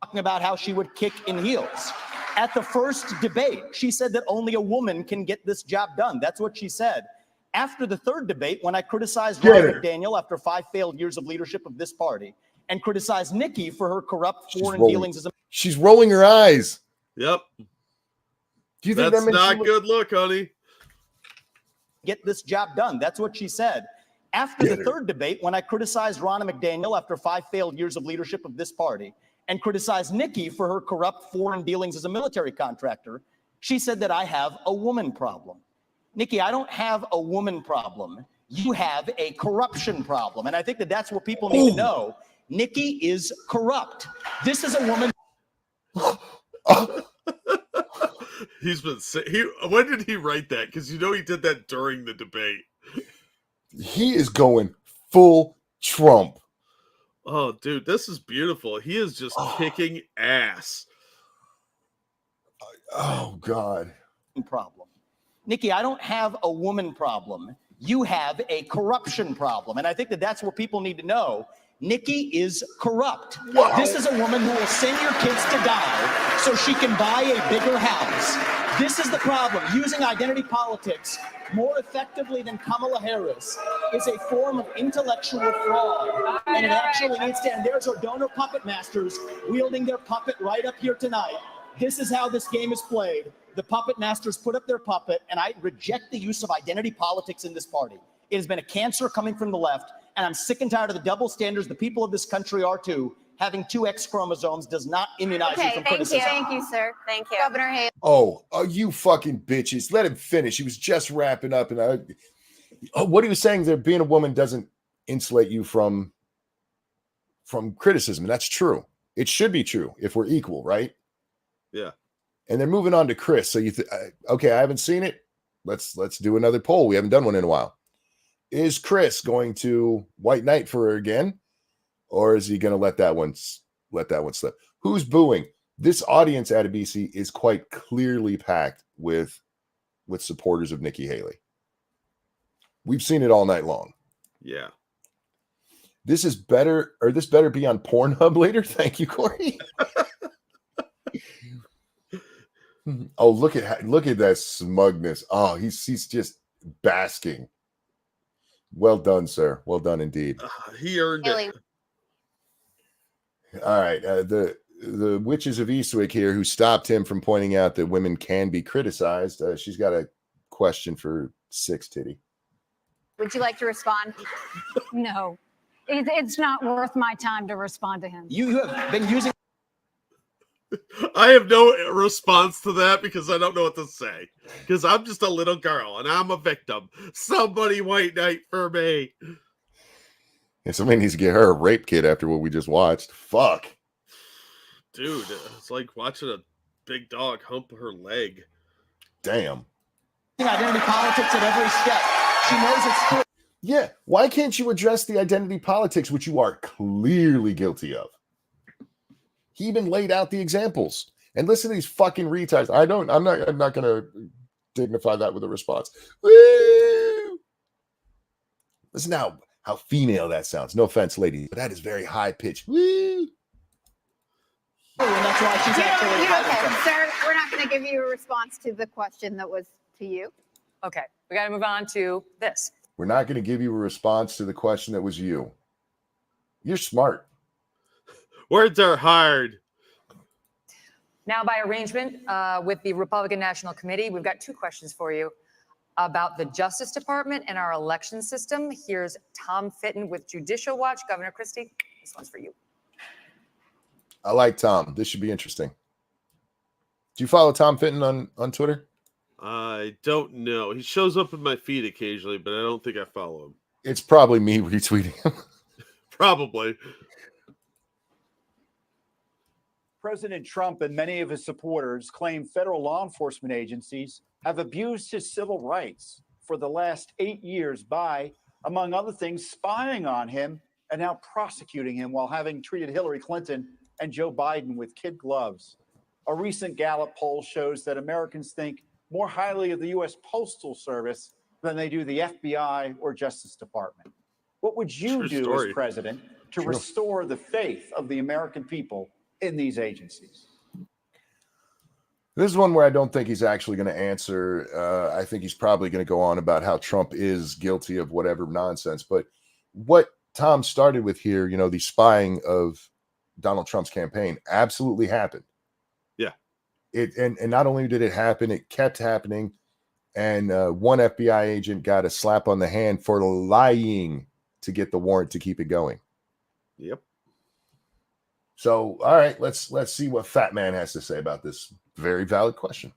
Talking about how she would kick in heels. At the first debate, she said that only a woman can get this job done. That's what she said. After the third debate, when I criticized Ron McDaniel after 5 failed years of leadership of this party, and criticize Nikki for her corrupt foreign rolling. dealings as a She's rolling her eyes. Yep. Do you think That's that makes not you good look, honey? get this job done. That's what she said. After the third debate, when I criticized Ronna McDaniel after 5 failed years of leadership of this party and criticized Nikki for her corrupt foreign dealings as a military contractor, she said that I have a woman problem. Nikki, I don't have a woman problem. You have a corruption problem. And I think that that's what people need to know. Nikki is corrupt. This is a woman. He's been when did he write that? Because you know he did that during the debate. He is going full Trump. Oh, dude, this is beautiful. He is just kicking ass. Oh, God. Problem. Nikki, I don't have a woman problem. You have a corruption problem. And I think that that's what people need to know. Nikki is corrupt. Wow. This is a woman who will send your kids to die so she can buy a bigger house. This is the problem. Using identity politics more effectively than Kamala Harris is a form of intellectual fraud. And it actually needs to end. There's our donor puppet masters wielding their puppet right up here tonight. This is how this game is played. The puppet masters put up their puppet, and I reject the use of identity politics in this party. It has been a cancer coming from the left, and I'm sick and tired of the double standards the people of this country are too. Having 2 X chromosomes does not immunize you from criticism. Thank you, sir. Thank you. Governor Haley. Oh, you fucking bitches. Let him finish. He was just wrapping up. And what he was saying there, being a woman doesn't insulate you from criticism. And that's true. It should be true if we're equal, right? Yeah. And they're moving on to Chris. So okay, I haven't seen it. Let's do another poll. We haven't done one in a while. Is Chris going to white knight for her again? Or is he going to let that one slip? Who's booing? This audience at BC is quite clearly packed with supporters of Nikki Haley. We've seen it all night long. Yeah. This better be on Pornhub later. Thank you, Corey. Oh, look at that smugness. Oh, he's just basking. Well done, sir. Well done indeed. He earned it. All right. The witches of Eastwick here who stopped him from pointing out that women can be criticized. She's got a question for Six Titty. Would you like to respond? No, it's not worth my time to respond to him. You have been using. I have no response to that because I don't know what to say. Because I'm just a little girl and I'm a victim. Somebody white knight for me. And somebody needs to get her a rape kit after what we just watched. Fuck. Dude, it's like watching a big dog hump her leg. Damn. Identity politics at every step. She knows it's true. Yeah. Why can't you address the identity politics, which you are clearly guilty of? He even laid out the examples. And listen to these fucking retards. I'm not gonna dignify that with a response. Woo! Listen now how female that sounds. No offense, ladies, but that is very high pitched. Woo! And that's why she's actually Okay, sir, we're not going to give you a response to the question that was to you. Okay, we got to move on to this. We're not going to give you a response to the question that was you. You're smart. Words are hard. Now, by arrangement with the Republican National Committee, we've got 2 questions for you about the Justice Department and our election system. Here's Tom Fitton with Judicial Watch. Governor Christie, this one's for you. I like Tom. This should be interesting. Do you follow Tom Fitton on Twitter? I don't know. He shows up in my feed occasionally, but I don't think I follow him. It's probably me retweeting him. Probably. President Trump and many of his supporters claim federal law enforcement agencies have abused his civil rights for the last 8 years by, among other things, spying on him and now prosecuting him while having treated Hillary Clinton and Joe Biden with kid gloves. A recent Gallup poll shows that Americans think more highly of the U.S. Postal Service than they do the FBI or Justice Department. What would you do as president to restore the faith of the American people in these agencies? This is one where I don't think he's actually going to answer. I think he's probably going to go on about how Trump is guilty of whatever nonsense. But what Tom started with here, the spying of Donald Trump's campaign absolutely happened. Yeah. And not only did it happen, it kept happening. And one FBI agent got a slap on the hand for lying to get the warrant to keep it going. Yep. So, all right, let's see what Fat Man has to say about this very valid question.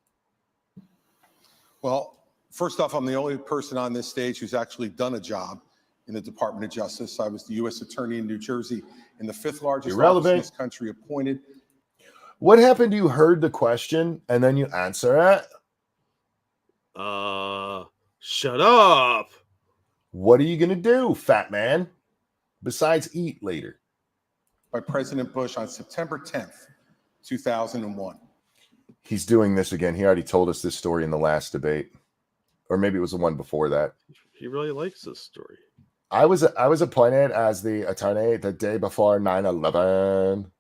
Well, first off, I'm the only person on this stage who's actually done a job in the Department of Justice. I was the U.S. Attorney in New Jersey in the 5th largest office in this country, appointed. What happened? You heard the question and then you answer it? Shut up. What are you going to do, Fat Man, besides eat later? By President Bush on September 10th, 2001. He's doing this again. He already told us this story in the last debate, or maybe it was the one before that. He really likes this story. I was appointed as the attorney the day before 9/11.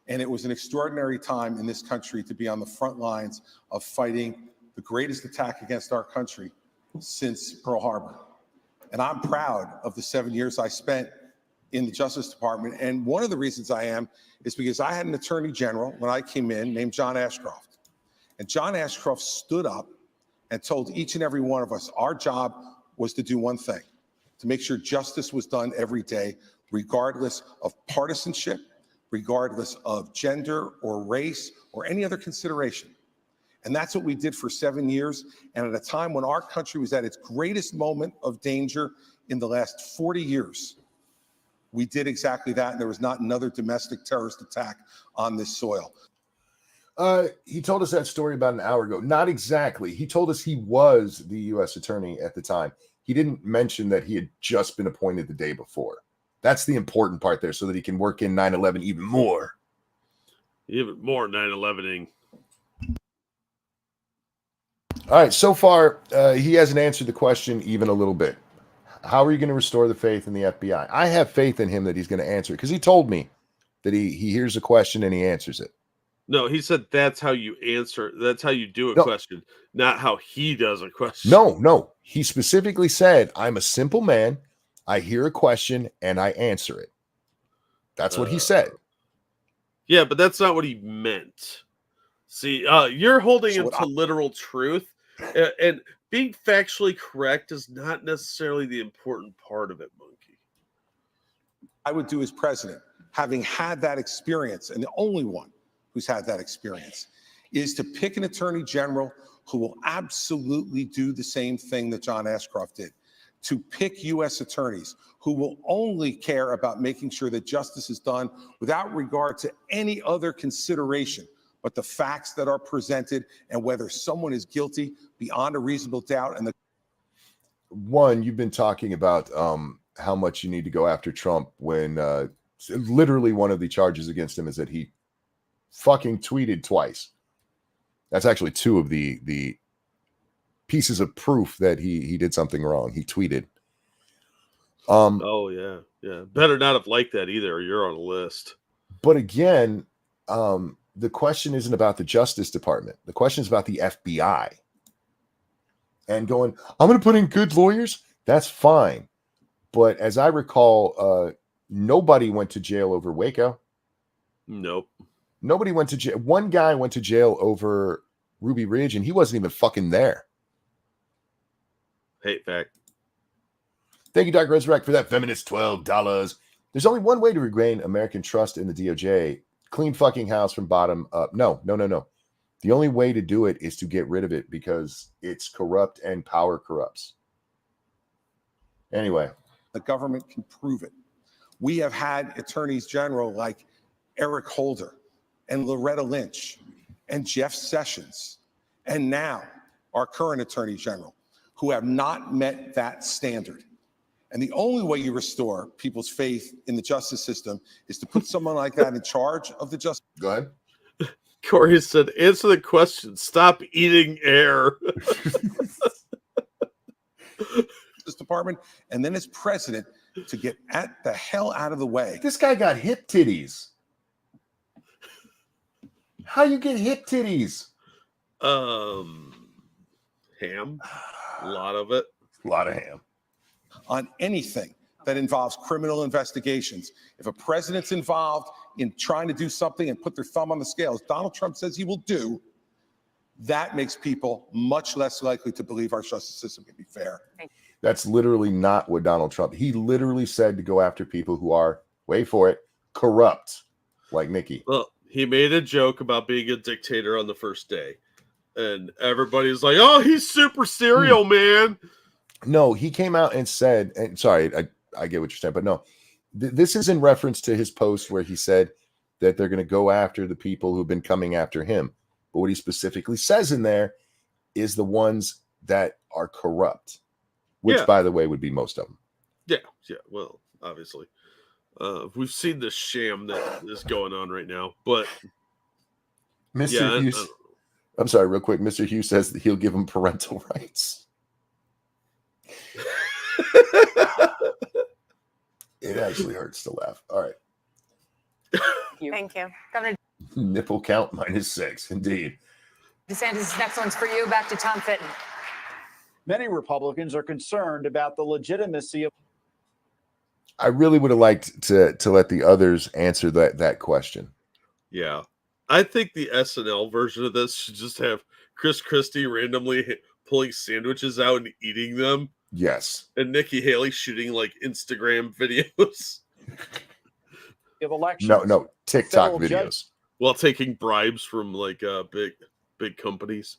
And it was an extraordinary time in this country to be on the front lines of fighting the greatest attack against our country since Pearl Harbor. And I'm proud of the 7 years I spent in the Justice Department. And one of the reasons I am is because I had an attorney general when I came in named John Ashcroft. And John Ashcroft stood up and told each and every one of us our job was to do one thing, to make sure justice was done every day, regardless of partisanship, regardless of gender or race or any other consideration. And that's what we did for 7 years. And at a time when our country was at its greatest moment of danger in the last 40 years, we did exactly that. And there was not another domestic terrorist attack on this soil. He told us that story about an hour ago. Not exactly. He told us he was the U.S. attorney at the time. He didn't mention that he had just been appointed the day before. That's the important part there, so that he can work in 9/11 even more. Even more 9/11ing. All right, so far, he hasn't answered the question even a little bit. How are you going to restore the faith in the FBI? I have faith in him that he's going to answer it, because he told me that he hears a question and he answers it. No, he said that's how you answer. That's how you do a No. question, not how he does a question. No. He specifically said, I'm a simple man. I hear a question and I answer it. That's what he said. Yeah, but that's not what he meant. See, you're holding him to literal truth, and being factually correct is not necessarily the important part of it, Monkey. I would do as president, having had that experience, and the only one who's had that experience, is to pick an attorney general who will absolutely do the same thing that John Ashcroft did, to pick U.S. attorneys who will only care about making sure that justice is done without regard to any other consideration but the facts that are presented and whether someone is guilty beyond a reasonable doubt. And One, you've been talking about how much you need to go after Trump when literally one of the charges against him is that he fucking tweeted twice. That's actually two of the pieces of proof that he did something wrong. He tweeted. Oh yeah. Better not have liked that either, or you're on a list. But again, the question isn't about the Justice Department. The question is about the FBI. And going, I'm going to put in good lawyers. That's fine. But as I recall, nobody went to jail over Waco. Nope. Nobody went to jail. One guy went to jail over Ruby Ridge, and he wasn't even fucking there. Hate fact. Thank you, Dr. Resurrect, for that feminist $12. There's only one way to regain American trust in the DOJ. Clean fucking house from bottom up. No. The only way to do it is to get rid of it because it's corrupt and power corrupts. Anyway. The government can prove it. We have had attorneys general like Eric Holder and Loretta Lynch and Jeff Sessions, and now our current attorney general, who have not met that standard. And the only way you restore people's faith in the justice system is to put someone like that in charge of the justice. Go ahead. Corey said, answer the question. Stop eating air. Justice Department, and then as president to get the hell out of the way. This guy got hip titties. How you get hip titties? Ham. A lot of it. A lot of ham. On anything that involves criminal investigations. If a president's involved in trying to do something and put their thumb on the scales, Donald Trump says he will do, that makes people much less likely to believe our justice system can be fair. That's literally not what Donald Trump, he literally said to go after people who are, wait for it, corrupt, like Nikki. Well, he made a joke about being a dictator on the first day. And everybody's like, oh, he's super serial, man. No, he came out and said, and sorry, I get what you're saying, but no, this is in reference to his post where he said that they're going to go after the people who've been coming after him. But what he specifically says in there is the ones that are corrupt, which, by the way, would be most of them. Yeah. Well, obviously, we've seen this sham that is going on right now. But Mr. Hughes, I'm sorry, real quick. Mr. Hughes says that he'll give him parental rights. It actually hurts to laugh. All right. Thank you. Governor Nipple count -6, indeed. DeSantis, next one's for you. Back to Tom Fitton. Many Republicans are concerned about the legitimacy of. I really would have liked to let the others answer that question. Yeah. I think the SNL version of this should just have Christie randomly pulling sandwiches out and eating them. Yes. And Nikki Haley shooting like Instagram videos. Of elections. No, TikTok videos. While taking bribes from like big companies.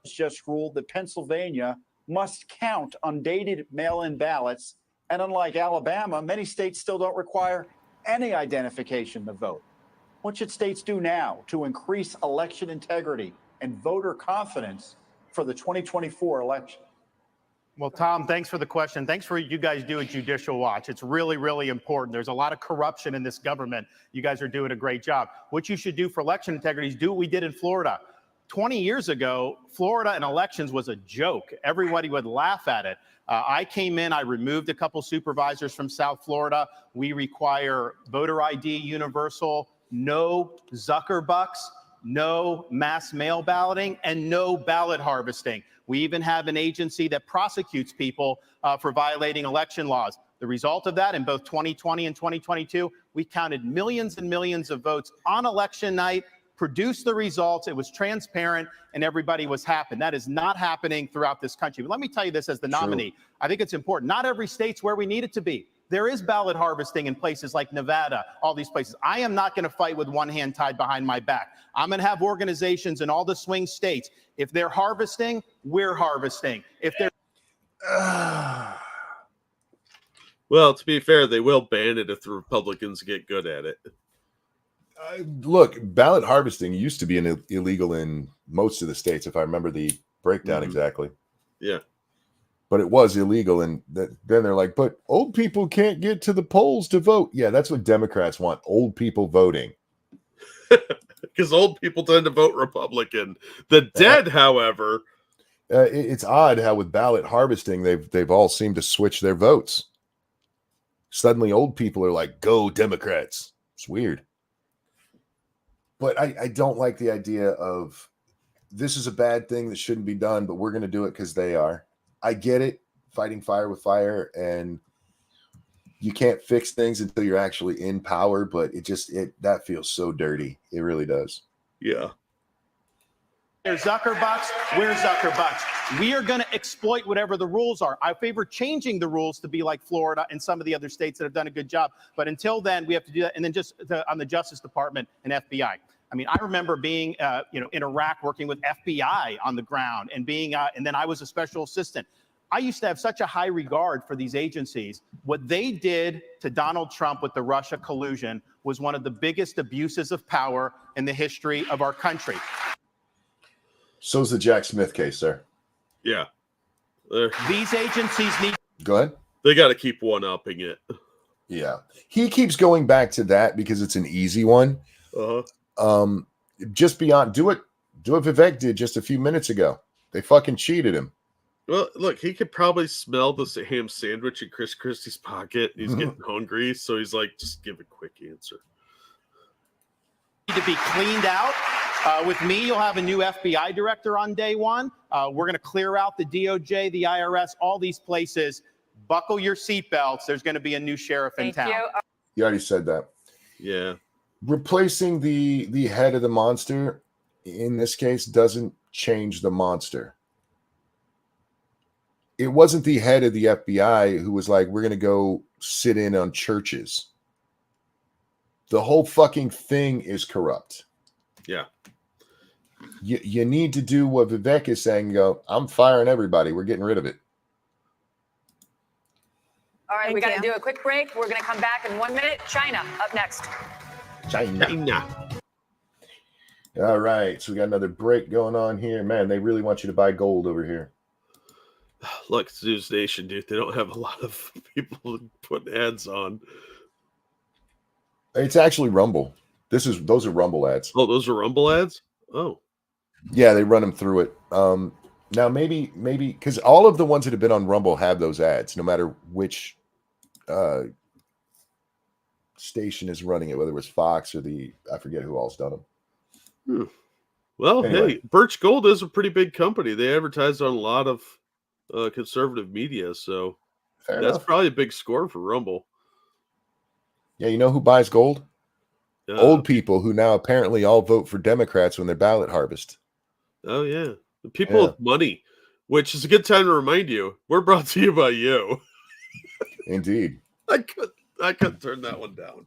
Just ruled that Pennsylvania must count undated mail-in ballots. And unlike Alabama, many states still don't require any identification to vote. What should states do now to increase election integrity and voter confidence for the 2024 election? Well, Tom, thanks for the question. Thanks for what you guys do at Judicial Watch. It's really, really important. There's a lot of corruption in this government. You guys are doing a great job. What you should do for election integrity is do what we did in Florida. 20 years ago, Florida and elections was a joke. Everybody would laugh at it. I came in, I removed a couple supervisors from South Florida. We require voter ID universal, no Zuckerbucks, no mass mail balloting, and no ballot harvesting. We even have an agency that prosecutes people for violating election laws. The result of that in both 2020 and 2022, we counted millions and millions of votes on election night, produced the results. It was transparent and everybody was happy. That is not happening throughout this country. But let me tell you this as the nominee. I think it's important. Not every state's where we need it to be. There is ballot harvesting in places like Nevada, all these places. I am not going to fight with one hand tied behind my back. I'm going to have organizations in all the swing states. If they're harvesting, we're harvesting. If they're well, to be fair, they will ban it if the Republicans get good at it. Look, ballot harvesting used to be illegal in most of the states, if I remember the breakdown exactly. Yeah. But it was illegal, and then they're like, but old people can't get to the polls to vote. Yeah, that's what Democrats want, old people voting. Because old people tend to vote Republican. The dead, however... it's odd how with ballot harvesting, they've all seemed to switch their votes. Suddenly old people are like, go Democrats. It's weird. But I don't like the idea of this is a bad thing that shouldn't be done, but we're going to do it because they are. I get it, fighting fire with fire, and you can't fix things until you're actually in power, but that feels so dirty. It really does. Yeah. There's Zuckerbucks. We're Zuckerbucks. We are going to exploit whatever the rules are. I favor changing the rules to be like Florida and some of the other states that have done a good job. But until then, we have to do that. And then just on the Justice Department and FBI. I mean, I remember being, in Iraq working with FBI on the ground and being, and then I was a special assistant. I used to have such a high regard for these agencies. What they did to Donald Trump with the Russia collusion was one of the biggest abuses of power in the history of our country. So's the Jack Smith case, sir. Yeah. These agencies need... Go ahead. They got to keep one-upping it. Yeah. He keeps going back to that because it's an easy one. Just beyond, do what Vivek did just a few minutes ago. They fucking cheated him. Well, look, he could probably smell the ham sandwich in Chris Christie's pocket. He's getting hungry, so he's like, just give a quick answer. To be cleaned out. With me, you'll have a new FBI director on day one. We're going to clear out the DOJ, the IRS, all these places. buckle your seatbelts. There's going to be a new sheriff in town. You already said that. Yeah. Replacing the head of the monster in this case doesn't change the monster. It wasn't the head of the FBI who was like, we're going to go sit in on churches. The whole fucking thing is corrupt. Yeah. You need to do what Vivek is saying. Go, I'm firing everybody. We're getting rid of it. All right, we got to do a quick break. We're going to come back in 1 minute. China up next. China. All right. So we got another break going on here. Man, they really want you to buy gold over here. Look, it's News Nation, dude. They don't have a lot of people putting ads on. It's actually Rumble. Those are Rumble ads. Oh, those are Rumble ads? Oh. Yeah, they run them through it. Now maybe because all of the ones that have been on Rumble have those ads, no matter which station is running it, whether it was Fox or I forget who all's done them. Well, Anyway. hey, Birch Gold is a pretty big company. They advertise on a lot of conservative media, so Fair that's enough. probably a big score for Rumble. Yeah, you know who buys gold? Old people who now apparently all vote for Democrats when their ballot harvest. Oh, yeah. The people with money, which is a good time to remind you, we're brought to you by you. Indeed. I could turn that one down.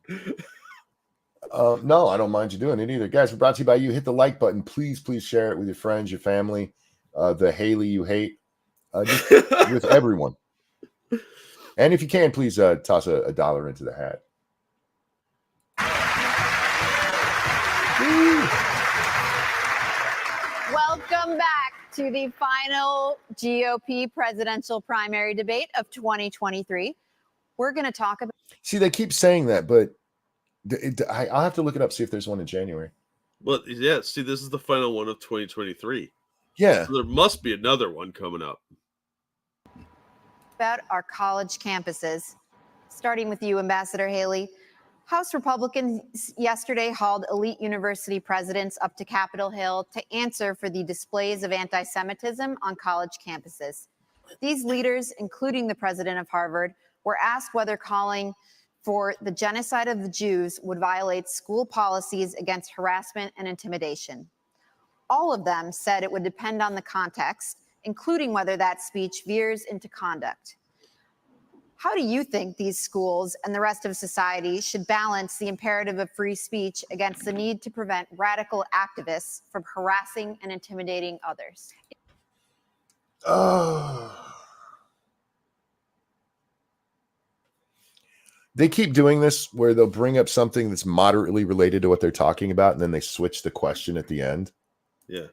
No, I don't mind you doing it either. Guys, we're brought to you by you. Hit the like button. Please share it with your friends, your family, the Haley you hate, just with everyone. And if you can, please toss a dollar into the hat. Welcome back to the final GOP presidential primary debate of 2023. We're going to talk about. See, they keep saying that, but I'll have to look it up, see if there's one in January. Well, yeah, see, this is the final one of 2023. Yeah. So there must be another one coming up. About our college campuses, starting with you, Ambassador Haley. House Republicans yesterday hauled elite university presidents up to Capitol Hill to answer for the displays of anti-Semitism on college campuses. These leaders, including the president of Harvard, were asked whether calling for the genocide of the Jews would violate school policies against harassment and intimidation. All of them said it would depend on the context, including whether that speech veers into conduct. How do you think these schools and the rest of society should balance the imperative of free speech against the need to prevent radical activists from harassing and intimidating others? They keep doing this where they'll bring up something that's moderately related to what they're talking about, and then they switch the question at the end. Yeah.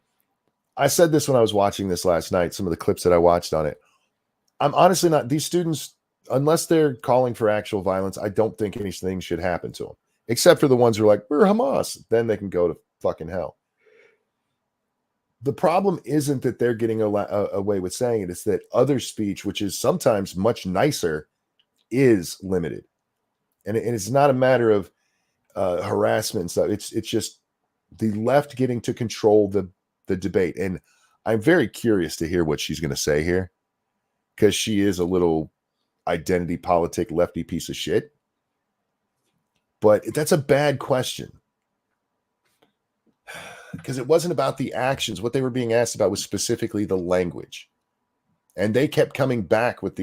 I said this when I was watching this last night, some of the clips that I watched on it. I'm honestly not, these students, unless they're calling for actual violence, I don't think anything should happen to them, except for the ones who are like, we're Hamas. Then they can go to fucking hell. The problem isn't that they're getting away with saying it. It's that other speech, which is sometimes much nicer, is limited. And it's not a matter of harassment and stuff. It's just the left getting to control the debate. And I'm very curious to hear what she's going to say here, because she is a little identity politic lefty piece of shit. But that's a bad question, because it wasn't about the actions. What they were being asked about was specifically the language. And they kept coming back with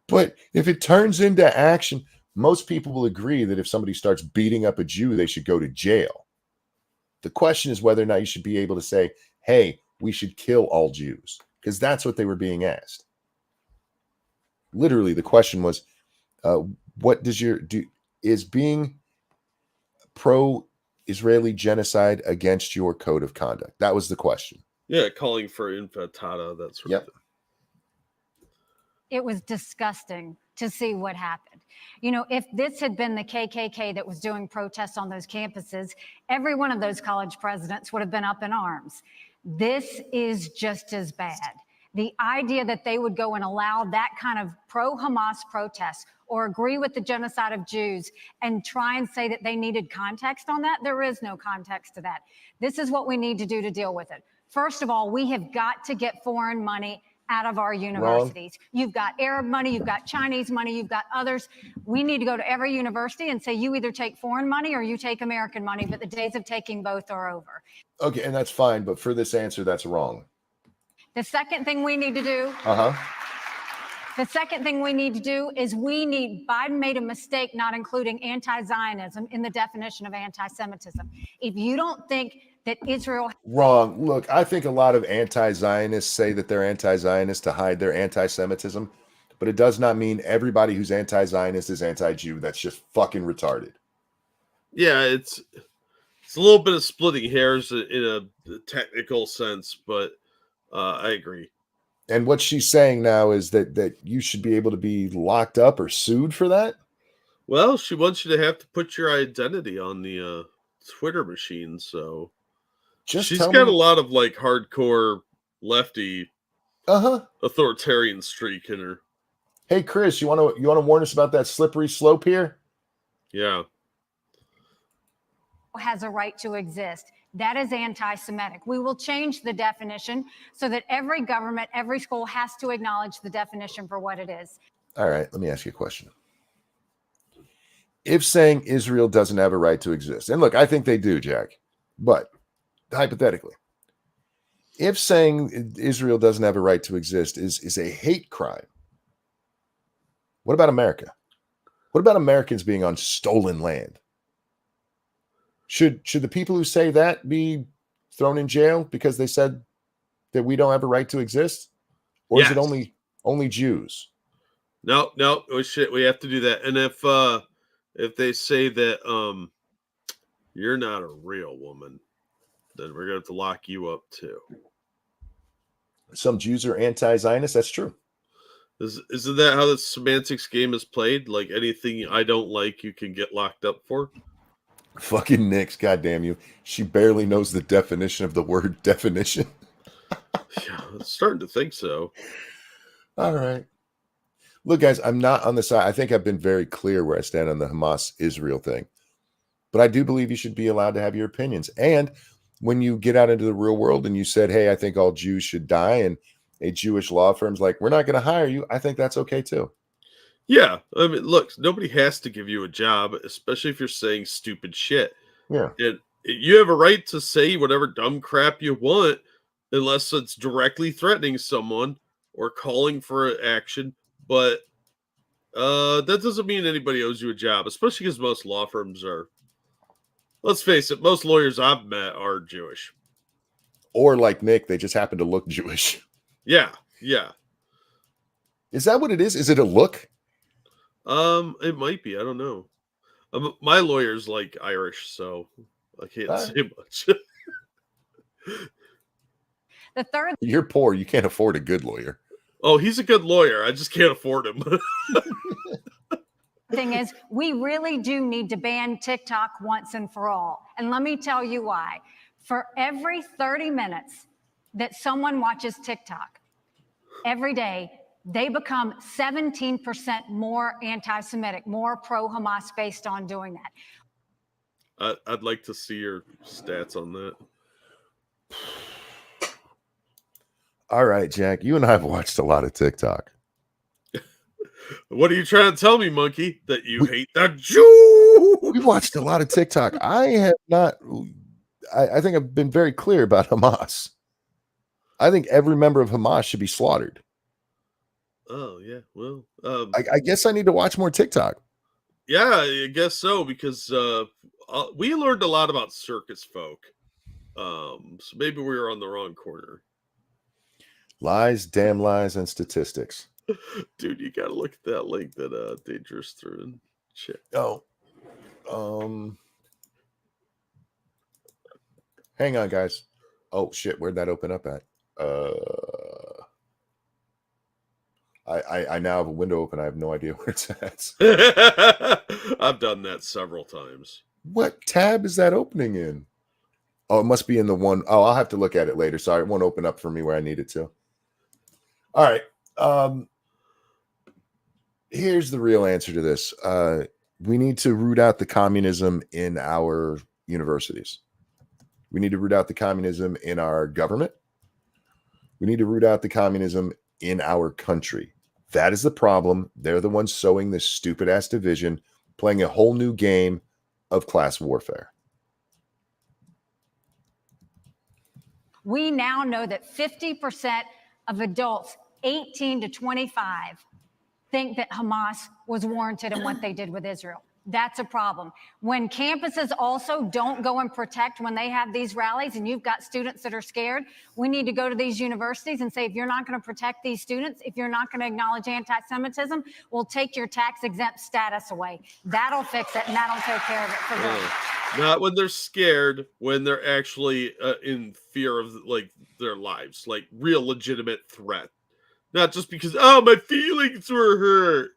but if it turns into action, most people will agree that if somebody starts beating up a Jew, they should go to jail. The question is whether or not you should be able to say, hey, we should kill all Jews, because that's what they were being asked. Literally, the question was, what does is being pro-Israeli genocide against your code of conduct? That was the question. Yeah, calling for intifada, that sort of thing. It was disgusting to see what happened. You know, if this had been the KKK that was doing protests on those campuses, every one of those college presidents would have been up in arms. This is just as bad. The idea that they would go and allow that kind of pro-Hamas protest or agree with the genocide of Jews and try and say that they needed context on that, there is no context to that. This is what we need to do to deal with it. First of all, we have got to get foreign money out of our universities. You've got Arab money, you've got Chinese money, you've got others. We need to go to every university and say, you either take foreign money or you take American money, but the days of taking both are over. Okay, and that's fine, but for this answer, that's wrong. The second thing we need to do. The second thing we need to do is Biden made a mistake not including anti-Zionism in the definition of anti-Semitism. If you don't think that Israel. Wrong. Look, I think a lot of anti-Zionists say that they're anti-Zionist to hide their anti-Semitism, but it does not mean everybody who's anti-Zionist is anti-Jew. That's just fucking retarded. Yeah, it's a little bit of splitting hairs in a technical sense, but I agree. And what she's saying now is that you should be able to be locked up or sued for that? Well, she wants you to have to put your identity on the Twitter machine, so she's got a lot of like hardcore lefty authoritarian streak in her. Hey Chris, you want to warn us about that slippery slope here? Yeah. Has a right to exist. That is anti-Semitic. We will change the definition so that every government, every school has to acknowledge the definition for what it is. All right, let me ask you a question. If saying Israel doesn't have a right to exist, and look, I think they do, Jack, but hypothetically, if saying Israel doesn't have a right to exist is a hate crime, what about America? What about Americans being on stolen land? Should the people who say that be thrown in jail because they said that we don't have a right to exist? Or is it only Jews? No, oh shit, we have to do that. And if they say that you're not a real woman, then we're going to have to lock you up too. Some Jews are anti-Zionist. That's true. Isn't that how the semantics game is played? Like anything I don't like, you can get locked up for. Fucking Nix, goddamn you! She barely knows the definition of the word definition. Yeah, I'm starting to think so. All right. Look, guys, I'm not on the side. I think I've been very clear where I stand on the Hamas-Israel thing. But I do believe you should be allowed to have your opinions. And when you get out into the real world and you said, hey, I think all Jews should die, and a Jewish law firm's like, we're not going to hire you, I think that's okay too. Yeah. I mean, look, nobody has to give you a job, especially if you're saying stupid shit. Yeah. And you have a right to say whatever dumb crap you want, unless it's directly threatening someone or calling for action. But that doesn't mean anybody owes you a job, especially because most law firms are, let's face it, most lawyers I've met are Jewish. Or like Nick, they just happen to look Jewish. Yeah. Is that what it is? Is it a look? It might be. I don't know. My lawyer's like Irish, so I can't say much. The third. You're poor. You can't afford a good lawyer. Oh, he's a good lawyer. I just can't afford him. Thing is, we really do need to ban TikTok once and for all. And let me tell you why. For every 30 minutes that someone watches TikTok every day, they become 17% more anti-Semitic, more pro-Hamas based on doing that. I'd like to see your stats on that. All right, Jack, you and I have watched a lot of TikTok. What are you trying to tell me, monkey? That you hate the Jew? We watched a lot of TikTok. I have not. I think I've been very clear about Hamas. I think every member of Hamas should be slaughtered. Oh, yeah. Well, I guess I need to watch more TikTok. Yeah, I guess so, because we learned a lot about circus folk. So maybe we were on the wrong corner. Lies, damn lies, and statistics. Dude, you got to look at that link that Dangerous threw in chat. Oh. Hang on, guys. Oh, shit. Where'd that open up at? I now have a window open. I have no idea where it's at. I've done that several times. What tab is that opening in? Oh, it must be in the one. Oh, I'll have to look at it later. Sorry, it won't open up for me where I need it to. All right. Here's the real answer to this. We need to root out the communism in our universities. We need to root out the communism in our government. We need to root out the communism in our country. That is the problem. They're the ones sowing this stupid ass division, playing a whole new game of class warfare. We now know that 50% of adults 18 to 25 think that Hamas was warranted in what they did with Israel. That's a problem. When campuses also don't go and protect when they have these rallies and you've got students that are scared, we need to go to these universities and say, if you're not going to protect these students, if you're not going to acknowledge anti-Semitism, we'll take your tax-exempt status away. That'll fix it, and that'll take care of it for good. Not when they're scared, when they're actually in fear of like their lives, like real legitimate threat. Not just because, oh, my feelings were hurt.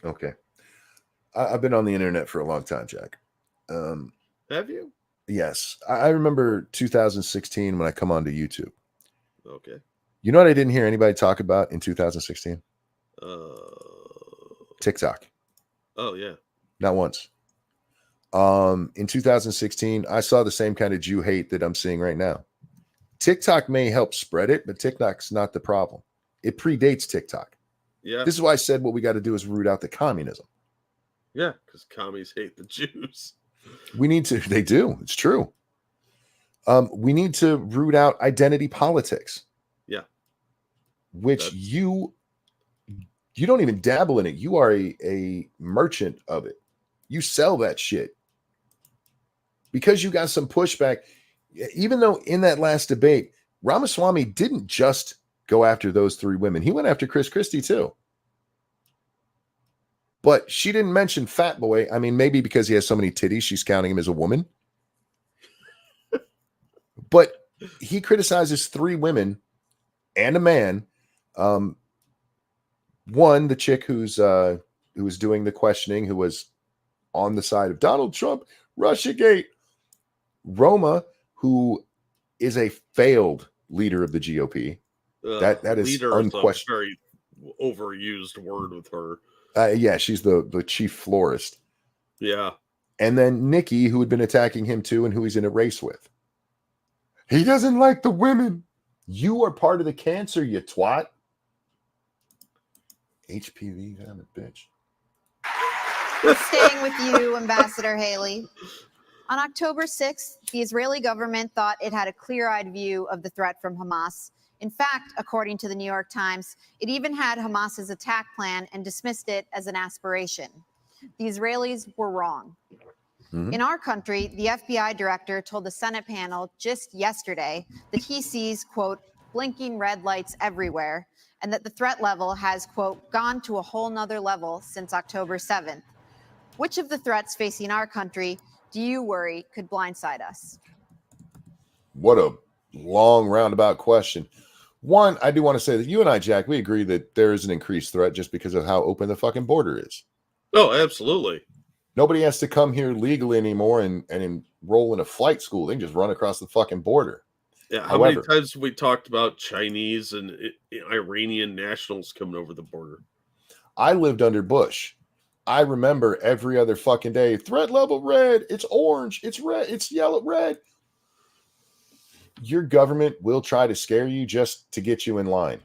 Okay. I've been on the internet for a long time, Jack. Have you? Yes. I remember 2016 when I come onto YouTube. Okay. You know what I didn't hear anybody talk about in 2016? TikTok. Oh, yeah. Not once. In 2016, I saw the same kind of Jew hate that I'm seeing right now. TikTok may help spread it, but TikTok's not the problem. It predates TikTok. Yeah. This is why I said what we got to do is root out the communism. Yeah, because commies hate the Jews. We need to. They do. It's true. We need to root out identity politics. Yeah. Which you don't even dabble in it. You are a merchant of it. You sell that shit. Because you got some pushback, even though in that last debate, Ramaswamy didn't just go after those three women. He went after Christie too. But she didn't mention Fat Boy. I mean, maybe because he has so many titties, she's counting him as a woman. But he criticizes three women and a man. One, the chick who was doing the questioning, who was on the side of Donald Trump, Russiagate. Roma, who is a failed leader of the GOP. That is unquestioned. Very overused word with her. Yeah, she's the chief florist. Yeah. And then Nikki, who had been attacking him too, and who he's in a race with. He doesn't like the women. You are part of the cancer, you twat. HPV, damn it, bitch. Staying with you, Ambassador Haley. On October 6th, the Israeli government thought it had a clear-eyed view of the threat from Hamas. In fact, according to the New York Times, it even had Hamas's attack plan and dismissed it as an aspiration. The Israelis were wrong. Mm-hmm. In our country, the FBI director told the Senate panel just yesterday that he sees, quote, blinking red lights everywhere, and that the threat level has, quote, gone to a whole nother level since October 7th. Which of the threats facing our country do you worry could blindside us? What a long roundabout question. One, I do want to say that you and I, Jack, we agree that there is an increased threat just because of how open the fucking border is. Oh, absolutely. Nobody has to come here legally anymore and enroll in a flight school. They can just run across the fucking border. Yeah, how many times have we talked about Chinese and Iranian nationals coming over the border? I lived under Bush. I remember every other fucking day, threat level red, it's orange, it's red, it's yellow, red. Your government will try to scare you just to get you in line.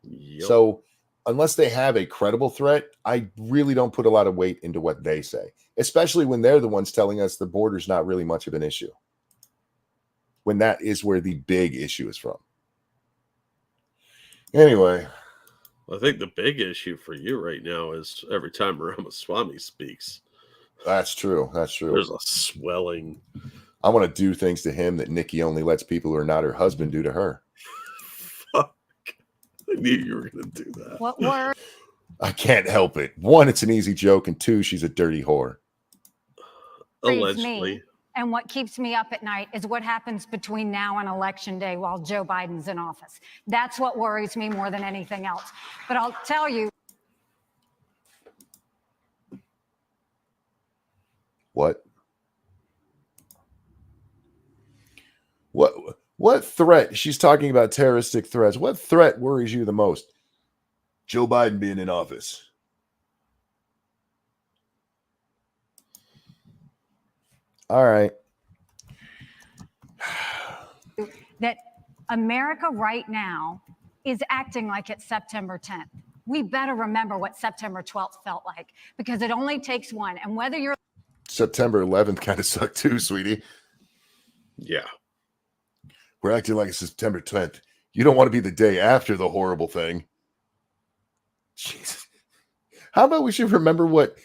Yep. So unless they have a credible threat, I really don't put a lot of weight into what they say, especially when they're the ones telling us the border's not really much of an issue, when that is where the big issue is from. Anyway. I think the big issue for you right now is every time Ramaswamy speaks. That's true. That's true. There's a swelling. I want to do things to him that Nikki only lets people who are not her husband do to her. Fuck. I knew you were going to do that. What word? I can't help it. One, it's an easy joke. And two, she's a dirty whore. Allegedly. And what keeps me up at night is what happens between now and election day while Joe Biden's in office. That's what worries me more than anything else. But I'll tell you. What threat? She's talking about terroristic threats. What threat worries you the most? Joe Biden being in office. All right. That America right now is acting like it's September 10th. We better remember what September 12th felt like, because it only takes one. And whether you're September 11th kind of sucked too, sweetie. Yeah. We're acting like it's September 10th. You don't want to be the day after the horrible thing. Jesus. How about we should remember what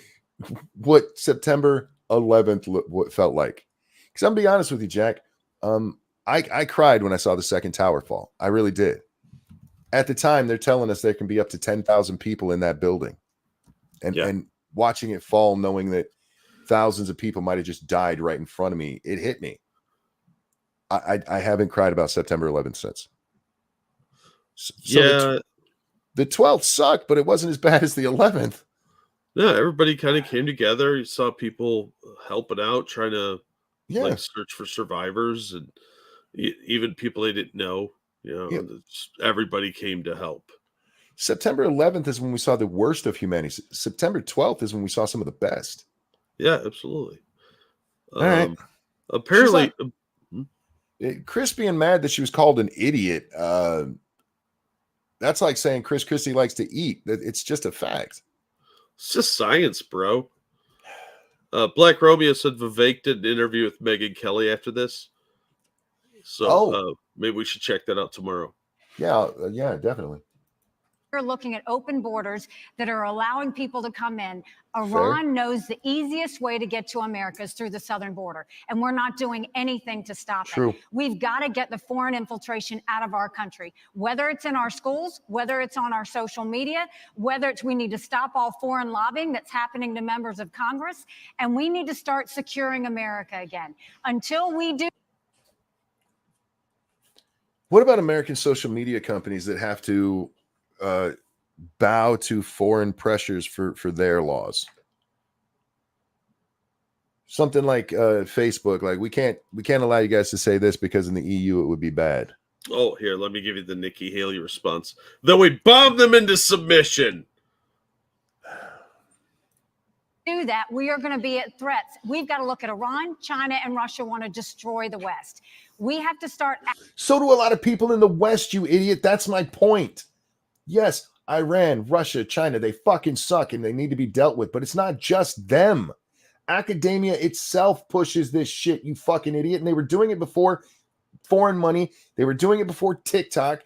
September 11th what felt like? Because I'm going to be honest with you, Jack. I cried when I saw the second tower fall. I really did. At the time, they're telling us there can be up to 10,000 people in that building. And watching it fall, knowing that thousands of people might have just died right in front of me, it hit me. I haven't cried about September 11th since. So the 12th sucked, but it wasn't as bad as the 11th. Yeah, everybody kind of came together. You saw people helping out, trying to like search for survivors, and even people they didn't know. Everybody came to help. September 11th is when we saw the worst of humanity. September 12th is when we saw some of the best. Yeah, absolutely. All right. Apparently, Chris being mad that she was called an idiot. That's like saying Christie likes to eat. It's just a fact. It's just science, bro. Black Romeo said Vivek did an interview with Megyn Kelly after this. So maybe we should check that out tomorrow. Yeah, definitely. We're looking at open borders that are allowing people to come in. Iran knows the easiest way to get to America is through the southern border, and we're not doing anything to stop it. We've got to get the foreign infiltration out of our country, whether it's in our schools, whether it's on our social media, whether it's we need to stop all foreign lobbying that's happening to members of Congress, and we need to start securing America again. Until we do. What about American social media companies that have to bow to foreign pressures for their laws? Something like Facebook, like we can't allow you guys to say this because in the EU it would be bad. Oh, here, let me give you the Nikki Haley response. Then we bomb them into submission. Do that, we are going to be at threats. We've got to look at Iran, China, and Russia want to destroy the West. We have to start. So do a lot of people in the West, you idiot. That's my point. Yes, Iran, Russia, China, they fucking suck and they need to be dealt with, but it's not just them. Academia itself pushes this shit, you fucking idiot. And they were doing it before foreign money. They were doing it before TikTok.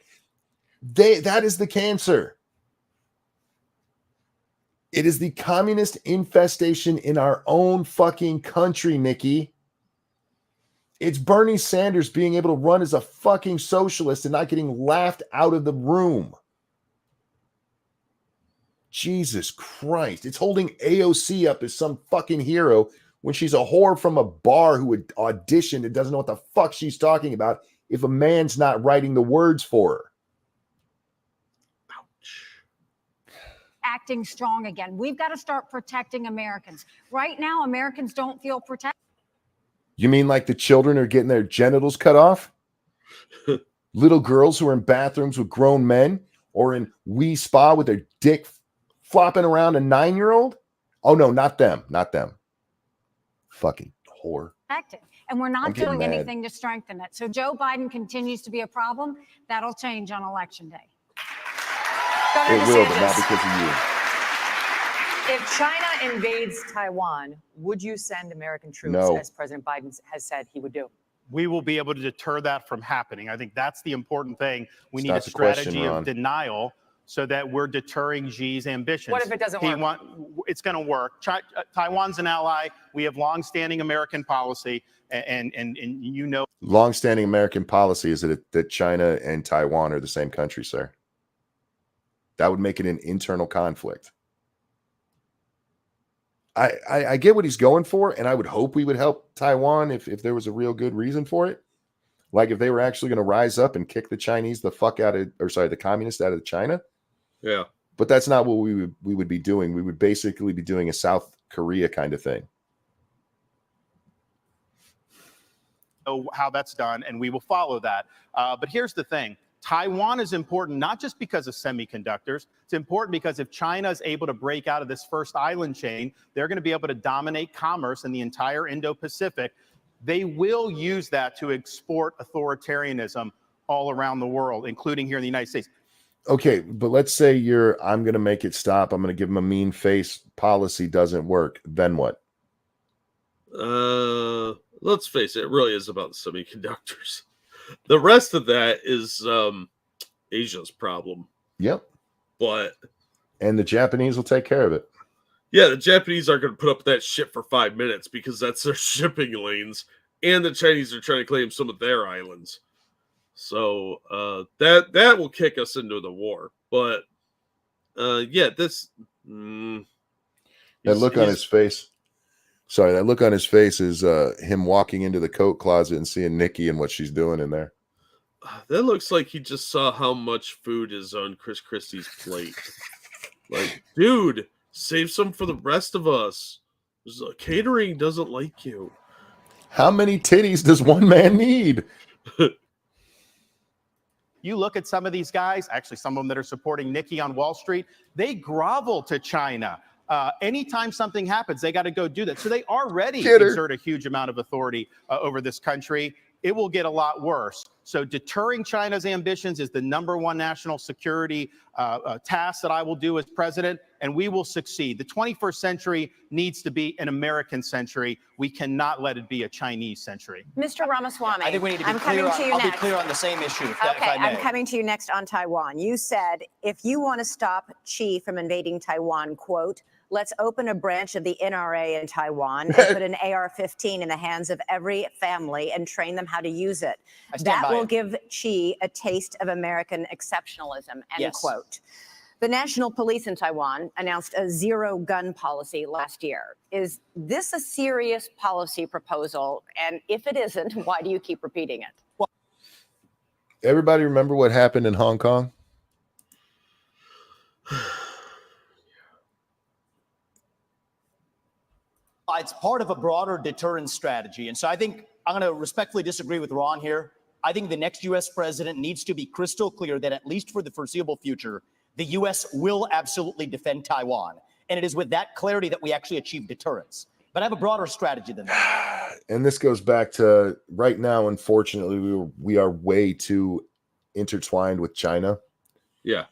That is the cancer. It is the communist infestation in our own fucking country, Nikki. It's Bernie Sanders being able to run as a fucking socialist and not getting laughed out of the room. Jesus Christ. It's holding AOC up as some fucking hero when she's a whore from a bar who would audition and doesn't know what the fuck she's talking about if a man's not writing the words for her. Acting strong again. We've got to start protecting Americans. Right now, Americans don't feel protected. You mean like the children are getting their genitals cut off? Little girls who are in bathrooms with grown men or in Wii Spa with their dick flopping around a 9-year-old? Oh, no, not them. Not them. Fucking whore. And we're not doing anything to strengthen it. So Joe Biden continues to be a problem. That'll change on Election Day. Governor It will, DeSantis, but not because of you. If China invades Taiwan, would you send American troops, No. as President Biden has said he would do? We will be able to deter that from happening. I think that's the important thing. We need a That's the question, strategy Ron. of denial so that we're deterring Xi's ambitions. What if it doesn't work? It's going to work. Taiwan's an ally. We have longstanding American policy, and you know. Longstanding American policy is that China and Taiwan are the same country, sir. That would make it an internal conflict. I get what he's going for, and I would hope we would help Taiwan if there was a real good reason for it. Like if they were actually going to rise up and kick the Chinese the fuck out of, or sorry, the communists out of China. Yeah. But that's not what we would be doing. We would basically be doing a South Korea kind of thing. Know how that's done, and we will follow that. But here's the thing. Taiwan is important not just because of semiconductors. It's important because if China is able to break out of this first island chain, they're going to be able to dominate commerce in the entire Indo-Pacific. They will use that to export authoritarianism all around the world, including here in the United States. Okay, but let's say I'm going to make it stop. I'm going to give him a mean face. Policy doesn't work. Then what? Let's face it, it really is about the semiconductors. The rest of that is Asia's problem. Yep. And the Japanese will take care of it. Yeah, the Japanese aren't going to put up with that shit for 5 minutes because that's their shipping lanes, and the Chinese are trying to claim some of their islands. So that will kick us into the war. But this that look on his face. Sorry, that look on his face is him walking into the coat closet and seeing Nikki and what she's doing in there. That looks like he just saw how much food is on Chris Christie's plate. Like, dude, save some for the rest of us. Catering doesn't like you. How many titties does one man need? You look at some of these guys, actually some of them that are supporting Nikki on Wall Street, they grovel to China. Anytime something happens, they got to go do that. So they already exert a huge amount of authority over this country. It will get a lot worse. So deterring China's ambitions is the #1 national security task that I will do as president, and we will succeed. The 21st century needs to be an American century. We cannot let it be a Chinese century. Mr. Ramaswamy, I think we need to be I'm clear. coming to you I'll next. be clear on the same issue, if Okay, I may. I'm coming to you next on Taiwan. You said if you want to stop Xi from invading Taiwan, quote, let's open a branch of the NRA in Taiwan and put an AR-15 in the hands of every family and train them how to use it. That will give Xi a taste of American exceptionalism, end quote. The National Police in Taiwan announced a zero-gun policy last year. Is this a serious policy proposal? And if it isn't, why do you keep repeating it? Well, everybody remember what happened in Hong Kong? It's part of a broader deterrence strategy. And so I think I'm going to respectfully disagree with Ron here. I think the next U.S. president needs to be crystal clear that at least for the foreseeable future, the U.S. will absolutely defend Taiwan. And it is with that clarity that we actually achieve deterrence. But I have a broader strategy than that. And this goes back to right now, unfortunately, we are way too intertwined with China. Yeah.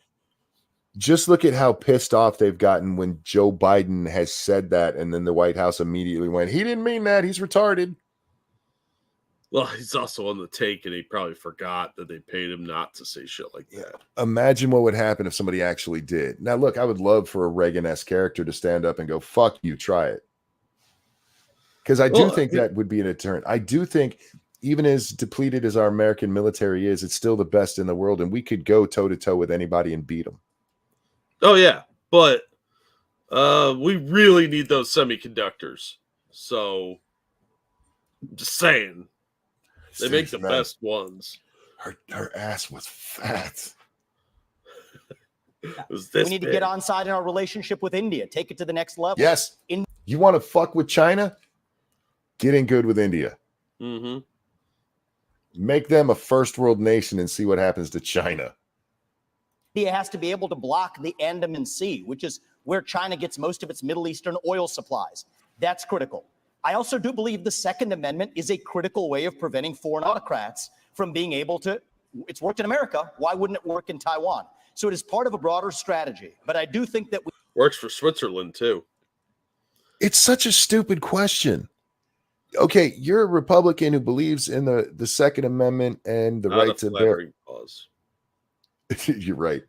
Just look at how pissed off they've gotten when Joe Biden has said that, and then the White House immediately went, he didn't mean that. He's retarded. Well, he's also on the take, and he probably forgot that they paid him not to say shit like that. Imagine what would happen if somebody actually did. Now, look, I would love for a Reagan-esque character to stand up and go, fuck you, try it. Because I do think that would be a deterrent. I do think even as depleted as our American military is, it's still the best in the world, and we could go toe-to-toe with anybody and beat them. Oh, yeah, but we really need those semiconductors. So, I'm just saying. They make the best ones. Her ass was fat. We need to get on side in our relationship with India. Take it to the next level. Yes. You want to fuck with China? Get in good with India. Mm-hmm. Make them a first world nation and see what happens to China. India has to be able to block the Andaman Sea, which is where China gets most of its Middle Eastern oil supplies. That's critical. I also do believe the Second Amendment is a critical way of preventing foreign autocrats from being able to, it's worked in America, why wouldn't it work in Taiwan? So it is part of a broader strategy. But I do think that works for Switzerland too. It's such a stupid question. Okay, you're a Republican who believes in the Second Amendment and the right to bear. Pause. You're right.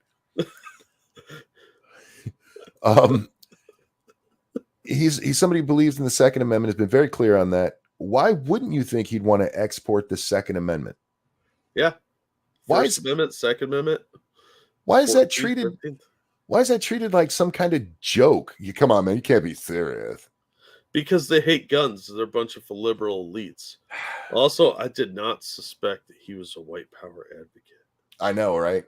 He's somebody who believes in the Second Amendment, has been very clear on that. Why wouldn't you think he'd want to export the Second Amendment? Yeah. First Amendment, Second Amendment. Why is that treated? 13th? Why is that treated like some kind of joke? You come on, man, you can't be serious. Because they hate guns. They're a bunch of liberal elites. Also, I did not suspect that he was a white power advocate. I know, right?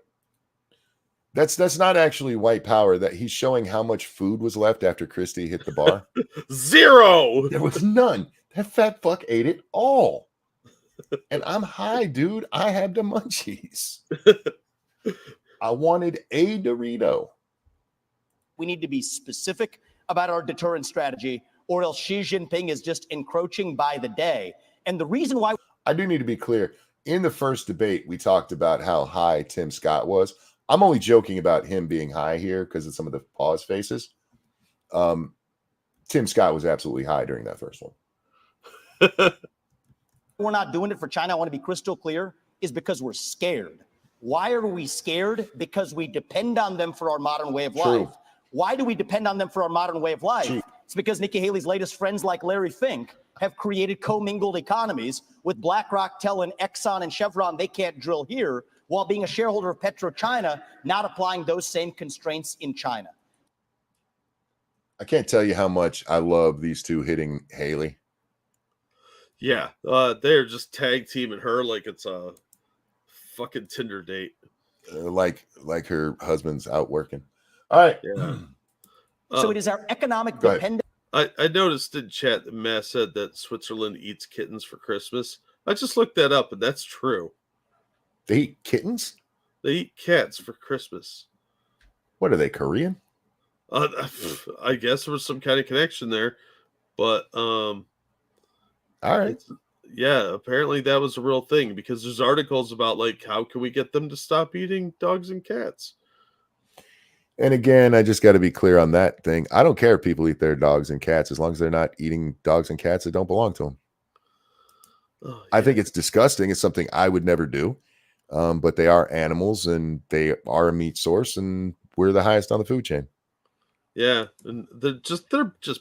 That's not actually white power. That he's showing how much food was left after Christie hit the bar. 0. There was none. That fat fuck ate it all. And I'm high, dude. I had the munchies. I wanted a Dorito. We need to be specific about our deterrence strategy, or else Xi Jinping is just encroaching by the day. And the reason why I do need to be clear. in the first debate, we talked about how high Tim Scott was. I'm only joking about him being high here because of some of the pause faces. Tim Scott was absolutely high during that first one. We're not doing it for China, I want to be crystal clear, is because we're scared. Why are we scared? Because we depend on them for our modern way of life. Why do we depend on them for our modern way of life? It's because Nikki Haley's latest friends like Larry Fink have created commingled economies with BlackRock telling Exxon and Chevron they can't drill here, while being a shareholder of PetroChina, not applying those same constraints in China. I can't tell you how much I love these two hitting Haley. Yeah, they're just tag teaming her like it's a fucking Tinder date. Like her husband's out working. All right. Yeah. So it is our economic dependence. I noticed in chat that Matt said that Switzerland eats kittens for Christmas. I just looked that up, and that's true. They eat kittens? They eat cats for Christmas. What are they, Korean? I guess there was some kind of connection there, but all right. Yeah, apparently that was a real thing because there's articles about like how can we get them to stop eating dogs and cats. And again, I just got to be clear on that thing. I don't care if people eat their dogs and cats as long as they're not eating dogs and cats that don't belong to them. Oh, I think it's disgusting. It's something I would never do. But they are animals and they are a meat source, and we're the highest on the food chain. Yeah, and they're just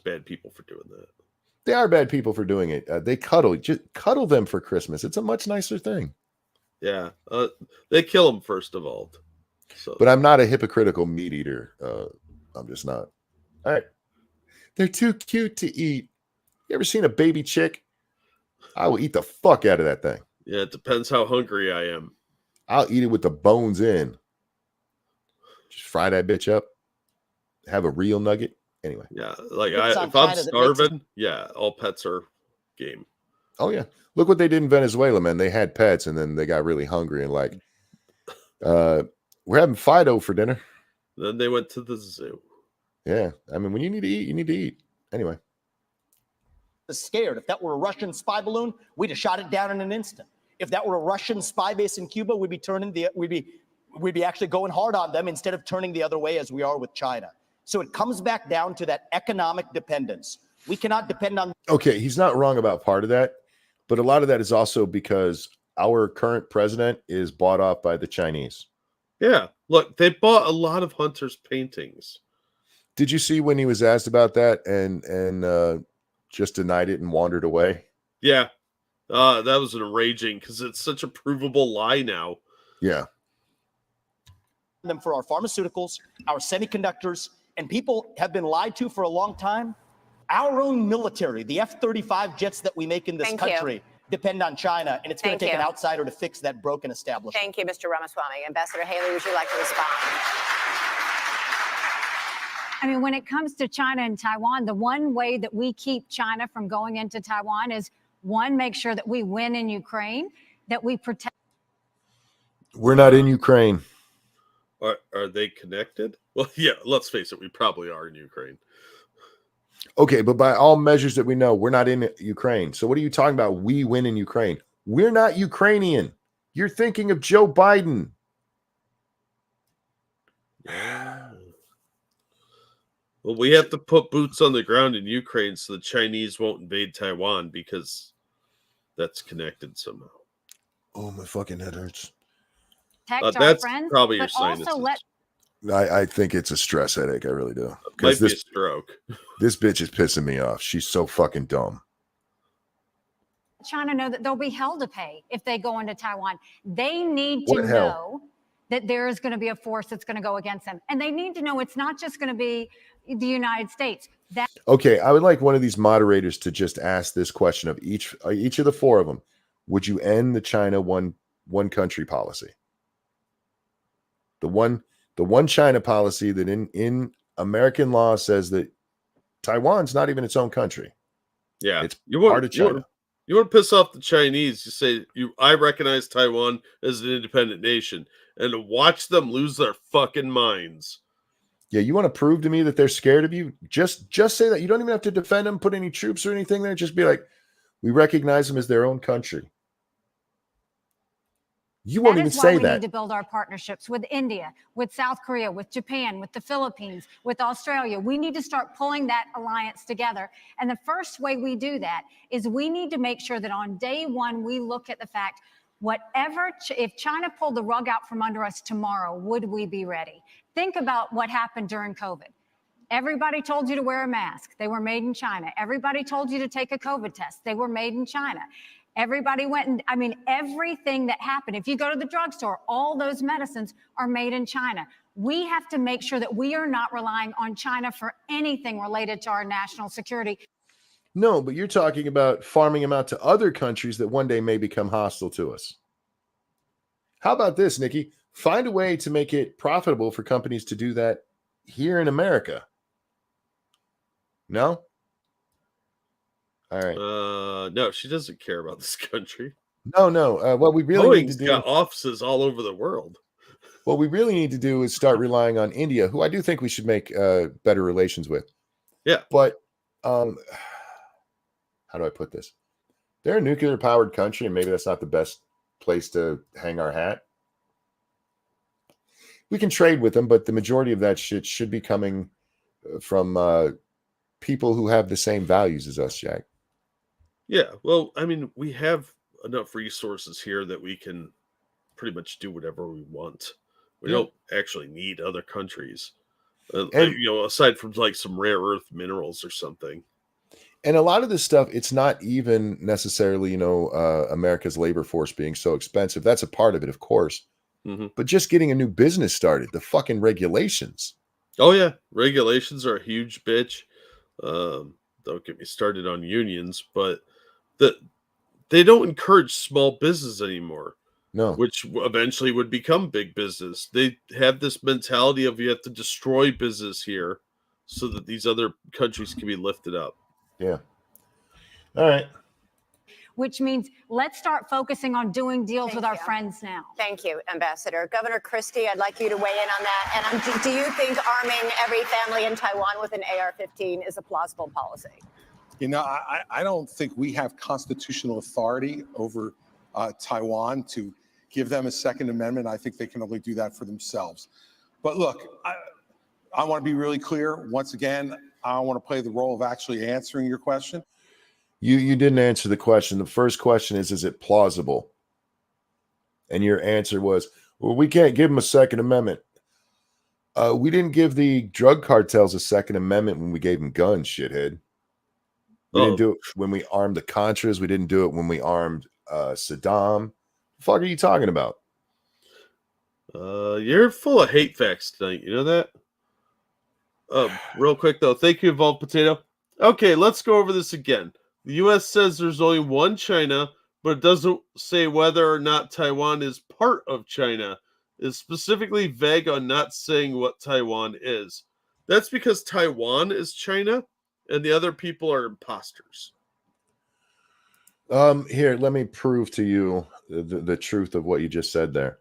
bad people for doing that. They are bad people for doing it. They just cuddle them for Christmas. It's a much nicer thing. Yeah, they kill them first of all. So. But I'm not a hypocritical meat eater. I'm just not. All right. They're too cute to eat. You ever seen a baby chick? I will eat the fuck out of that thing. Yeah, it depends how hungry I am. I'll eat it with the bones in. Just fry that bitch up. Have a real nugget. Anyway. Yeah, like if I'm starving, yeah, all pets are game. Oh, yeah. Look what they did in Venezuela, man. They had pets, and then they got really hungry and like, we're having Fido for dinner. Then they went to the zoo. Yeah. I mean, when you need to eat, you need to eat. Anyway. Scared. If that were a Russian spy balloon, we'd have shot it down in an instant. If that were a Russian spy base in Cuba, we'd be actually going hard on them instead of turning the other way as we are with China. So it comes back down to that economic dependence. We cannot depend on. Okay, he's not wrong about part of that, but a lot of that is also because our current president is bought off by the Chinese. Yeah, look, they bought a lot of Hunter's paintings. Did you see when he was asked about that and just denied it and wandered away? Yeah, that was enraging because it's such a provable lie now. Yeah. Them for our pharmaceuticals, our semiconductors, and people have been lied to for a long time. Our own military, the F-35 jets that we make in this country, depend on China, and it's going to take an outsider to fix that broken establishment. Thank you, Mr. Ramaswamy. Ambassador Haley, would you like to respond? I mean, when it comes to China and Taiwan, the one way that we keep China from going into Taiwan is, one, make sure that we win in Ukraine, that we protect. We're not in Ukraine. Are they connected? Well, yeah, let's face it, we probably are in Ukraine. Okay, but by all measures that we know, we're not in Ukraine. So what are you talking about? We win in Ukraine. We're not Ukrainian. You're thinking of Joe Biden. Yeah. Well, we have to put boots on the ground in Ukraine so the Chinese won't invade Taiwan because that's connected somehow. Oh, my fucking head hurts. That's friends, probably your sinuses. I think it's a stress headache. I really do. Might be a stroke. This bitch is pissing me off. She's so fucking dumb. China know that they'll be hell to pay if they go into Taiwan. They need to know that there is going to be a force that's going to go against them. And they need to know it's not just going to be the United States. Okay, I would like one of these moderators to just ask this question of each of the four of them. Would you end the China one country policy? The one China policy that in American law says that Taiwan's not even its own country. Yeah, it's part of China. You want to piss off the Chinese? You say I recognize Taiwan as an independent nation, and watch them lose their fucking minds. Yeah, you want to prove to me that they're scared of you? Just say that. You don't even have to defend them, put any troops or anything there. Just be like, we recognize them as their own country. You won't even say We that. need to build our partnerships with India, with South Korea, with Japan, with the Philippines, with Australia. We need to start pulling that alliance together. And the first way we do that is we need to make sure that on day one, we look at the fact, if China pulled the rug out from under us tomorrow, would we be ready? Think about what happened during COVID. Everybody told you to wear a mask. They were made in China. Everybody told you to take a COVID test. They were made in China. Everybody went and, everything that happened, if you go to the drugstore, all those medicines are made in China. We have to make sure that we are not relying on China for anything related to our national security. No, but you're talking about farming them out to other countries that one day may become hostile to us. How about this, Nikki? Find a way to make it profitable for companies to do that here in America. No? All right. No, she doesn't care about this country. No. What we really need to do, got offices all over the world. What we really need to do is start relying on India, who I do think we should make better relations with. Yeah. But how do I put this? They're a nuclear powered country, and maybe that's not the best place to hang our hat. We can trade with them, but the majority of that shit should be coming from people who have the same values as us, Jack. Yeah, well, we have enough resources here that we can pretty much do whatever we want. We don't actually need other countries, aside from like some rare earth minerals or something. And a lot of this stuff, it's not even necessarily, America's labor force being so expensive. That's a part of it, of course. Mm-hmm. But just getting a new business started, the fucking regulations. Oh, yeah. Regulations are a huge bitch. Don't get me started on unions, but they don't encourage small business anymore. No. Which eventually would become big business. They have this mentality of you have to destroy business here so that these other countries can be lifted up. Yeah. All right. Which means let's start focusing on doing deals with our friends now. Thank you, Ambassador. Governor Christie, I'd like you to weigh in on that. And do you think arming every family in Taiwan with an AR-15 is a plausible policy? I don't think we have constitutional authority over Taiwan to give them a Second Amendment. I think they can only do that for themselves. But look, I want to be really clear. Once again, I want to play the role of actually answering your question. You didn't answer the question. The first question is it plausible? And your answer was, well, we can't give them a Second Amendment. We didn't give the drug cartels a Second Amendment when we gave them guns, shithead. We didn't do it when we armed the Contras. We didn't do it when we armed Saddam. The fuck are you talking about? You're full of hate facts tonight. You know that? Real quick, though. Thank you, Evolved Potato. Okay, let's go over this again. The U.S. says there's only one China, but it doesn't say whether or not Taiwan is part of China. It's specifically vague on not saying what Taiwan is. That's because Taiwan is China, and the other people are imposters. Here, let me prove to you the truth of what you just said there.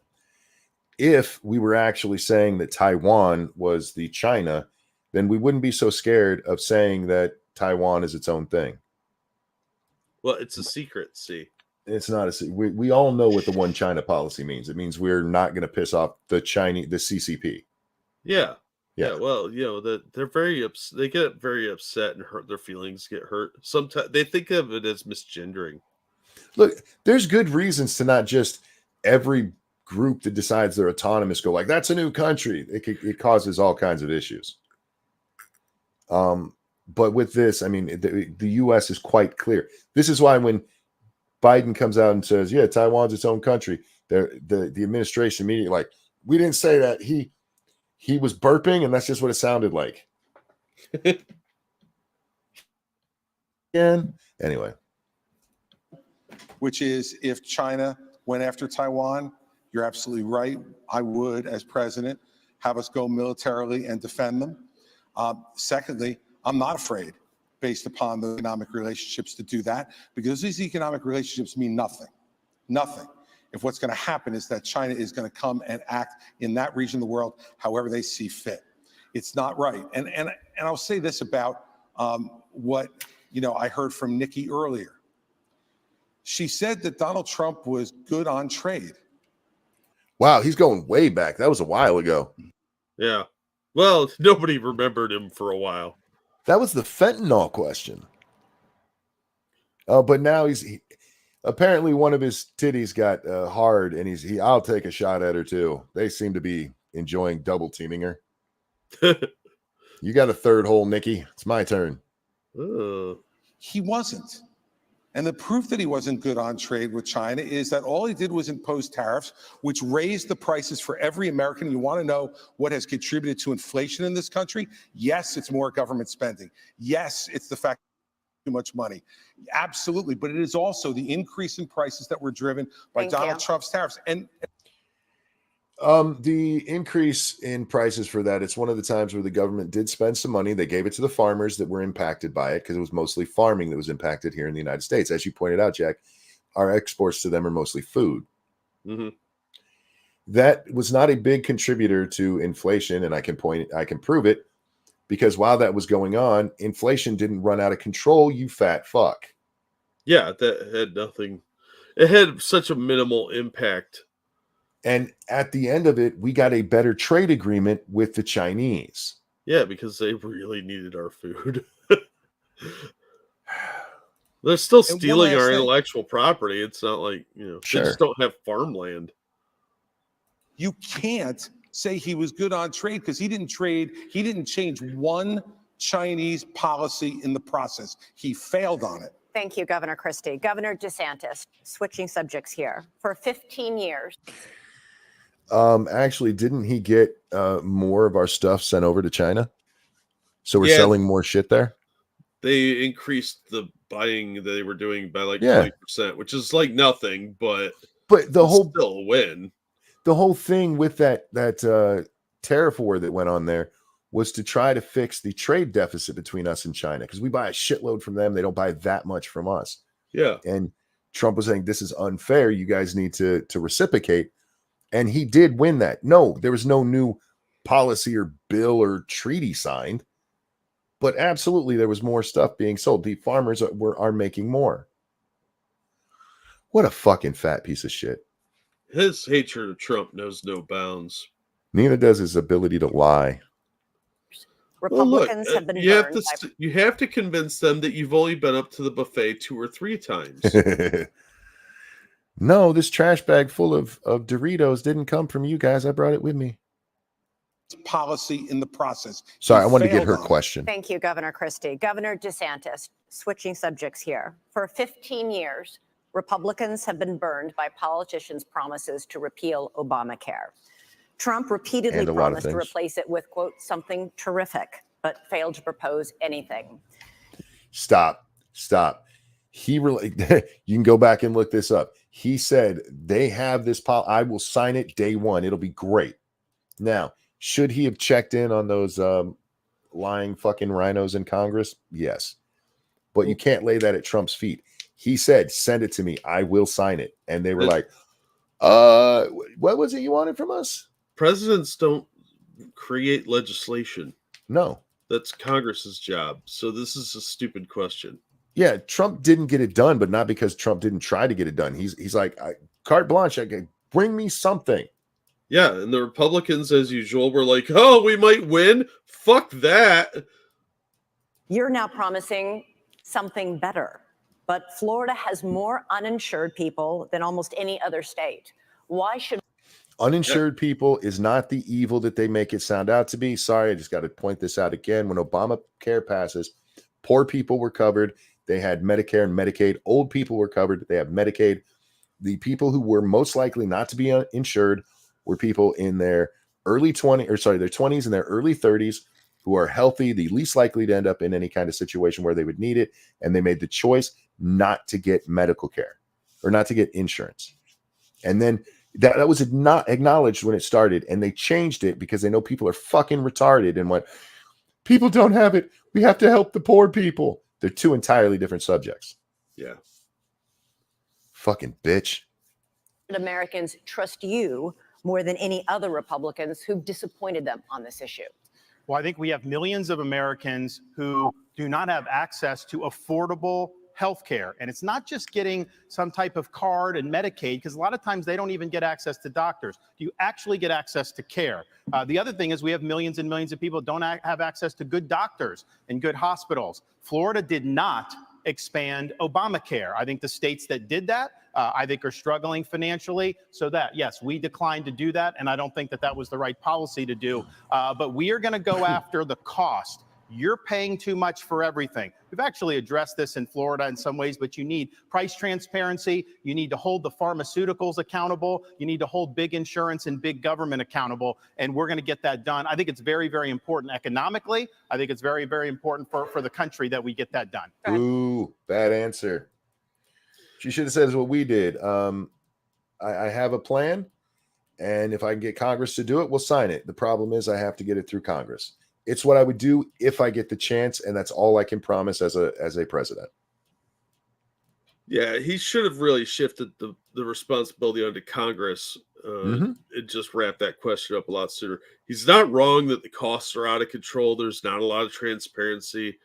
If we were actually saying that Taiwan was the China, then we wouldn't be so scared of saying that Taiwan is its own thing. Well, it's a secret, see. It's not a secret. We all know what the one China policy means. It means we're not going to piss off the CCP. Yeah. Well, they're very they get very upset and hurt. Their feelings get hurt. Sometimes they think of it as misgendering. Look, there's good reasons to not just every group that decides they're autonomous go like, that's a new country. It causes all kinds of issues. But with this, the U.S. is quite clear. This is why when Biden comes out and says, yeah, Taiwan's its own country, the administration immediately like, we didn't say that. He was burping, and that's just what it sounded like. Anyway. Which is, if China went after Taiwan, you're absolutely right. I would, as president, have us go militarily and defend them. Secondly, I'm not afraid, based upon the economic relationships, to do that, because these economic relationships mean nothing. Nothing. If what's going to happen is that China is going to come and act in that region of the world however they see fit. It's not right. And I'll say this about what I heard from Nikki earlier. She said that Donald Trump was good on trade. Wow, he's going way back. That was a while ago. Yeah. Well, nobody remembered him for a while. That was the fentanyl question. Oh, but now apparently one of his titties got hard, and I'll take a shot at her too. They seem to be enjoying double teaming her. You got a third hole, Nikki. It's my turn. He wasn't. And the proof that he wasn't good on trade with China is that all he did was impose tariffs, which raised the prices for every American. You want to know what has contributed to inflation in this country? Yes, it's more government spending. Yes, it's the fact too much money. Absolutely. But it is also the increase in prices that were driven by Donald Trump's tariffs. And the increase in prices for that, it's one of the times where the government did spend some money. They gave it to the farmers that were impacted by it because it was mostly farming that was impacted here in the United States. As you pointed out, Jack, our exports to them are mostly food. Mm-hmm. That was not a big contributor to inflation, and I can prove it, because while that was going on, inflation didn't run out of control, you fat fuck. Yeah, that had nothing. It had such a minimal impact. And at the end of it, we got a better trade agreement with the Chinese. Yeah, because they really needed our food. They're still stealing our intellectual property. It's not like, they just don't have farmland. You can't say he was good on trade because he didn't trade. He didn't change one Chinese policy in the process. He failed on it. Thank you, Governor Christie. Governor DeSantis, switching subjects here. For 15 years. Actually, didn't he get more of our stuff sent over to China? So we're selling more shit there? They increased the buying that they were doing by like 20%, which is like nothing, but the whole still a win. The whole thing with that tariff war that went on there was to try to fix the trade deficit between us and China, because we buy a shitload from them. They don't buy that much from us. Yeah. And Trump was saying, this is unfair. You guys need to reciprocate. And he did win that. No, there was no new policy or bill or treaty signed, but absolutely there was more stuff being sold. The farmers are making more. What a fucking fat piece of shit. His hatred of Trump knows no bounds. Neither does his ability to lie. Republicans have been you have to convince them that you've only been up to the buffet 2 or 3 times. No, this trash bag full of Doritos didn't come from you guys. I brought it with me. Policy in the process. Sorry, I wanted to get her question. Thank you, Governor Christie. Governor DeSantis, switching subjects here. For 15 years, Republicans have been burned by politicians' promises to repeal Obamacare. Trump repeatedly promised to replace it with, quote, something terrific, but failed to propose anything. Stop. He really, you can go back and look this up. He said they have this I will sign it day one. It'll be great. Now, should he have checked in on those lying fucking rhinos in Congress? Yes. But you can't lay that at Trump's feet. He said, send it to me. I will sign it. And they were like, what was it you wanted from us? Presidents don't create legislation. No. That's Congress's job. So this is a stupid question. Yeah, Trump didn't get it done, but not because Trump didn't try to get it done. He's like, carte blanche, bring me something. Yeah, and the Republicans, as usual, were like, oh, we might win. Fuck that. You're now promising something better. But Florida has more uninsured people than almost any other state. Why should uninsured people is not the evil that they make it sound out to be? Sorry, I just got to point this out again. When Obamacare passes, poor people were covered. They had Medicare and Medicaid. Old people were covered. They have Medicaid. The people who were most likely not to be insured were people in their their 20s and their early 30s who are healthy, the least likely to end up in any kind of situation where they would need it. And they made the choice not to get medical care or not to get insurance. And then that was not acknowledged when it started. And they changed it because they know people are fucking retarded and went, people don't have it. We have to help the poor people. They're 2 entirely different subjects. Yeah. Fucking bitch. Americans trust you more than any other Republicans who've disappointed them on this issue? Well, I think we have millions of Americans who do not have access to affordable health care. And it's not just getting some type of card and Medicaid, because a lot of times they don't even get access to doctors. You actually get access to care. The other thing is we have millions and millions of people who don't have access to good doctors and good hospitals. Florida did not expand Obamacare. I think the states that did that, I think are struggling financially. So that, yes, we declined to do that. And I don't think that that was the right policy to do. But we are going to go after the cost. You're paying too much for everything. We've actually addressed this in Florida in some ways, but you need price transparency. You need to hold the pharmaceuticals accountable. You need to hold big insurance and big government accountable. And we're going to get that done. I think it's very, very important economically. I think it's very, very important for the country that we get that done. Ooh, bad answer. She should have said what we did. I have a plan, and if I can get Congress to do it, we'll sign it. The problem is I have to get it through Congress. It's what I would do if I get the chance, and that's all I can promise as a president. Yeah, he should have really shifted the responsibility onto Congress and just wrapped that question up a lot sooner. He's not wrong that the costs are out of control. There's not a lot of transparency.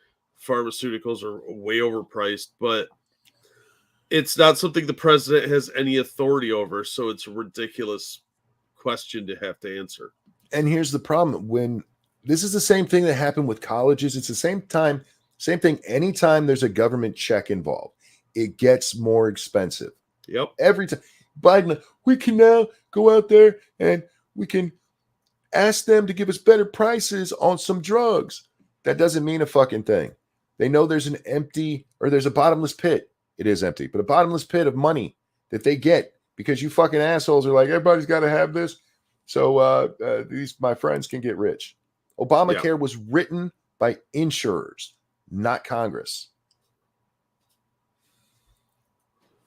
Pharmaceuticals are way overpriced, but it's not something the president has any authority over, so it's a ridiculous question to have to answer. And here's the problem. When this is the same thing that happened with colleges, it's the same thing. Anytime there's a government check involved, it gets more expensive. Yep. Every time. Biden, we can now go out there and we can ask them to give us better prices on some drugs. That doesn't mean a fucking thing. They know there's there's a bottomless pit. It is empty, but a bottomless pit of money that they get because you fucking assholes are like, everybody's got to have this. So these my friends can get rich. Obamacare was written by insurers, not Congress.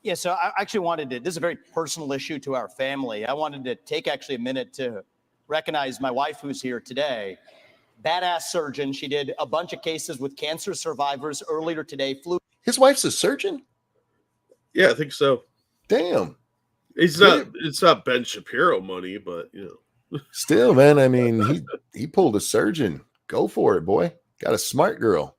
Yeah, so I actually wanted to, this is a very personal issue to our family. I wanted to take actually a minute to recognize my wife who's here today. Badass surgeon. She did a bunch of cases with cancer survivors earlier today. His wife's a surgeon? Yeah, I think so. Damn. It's not Ben Shapiro money, but Still, man, I mean, he pulled a surgeon. Go for it, boy. Got a smart girl.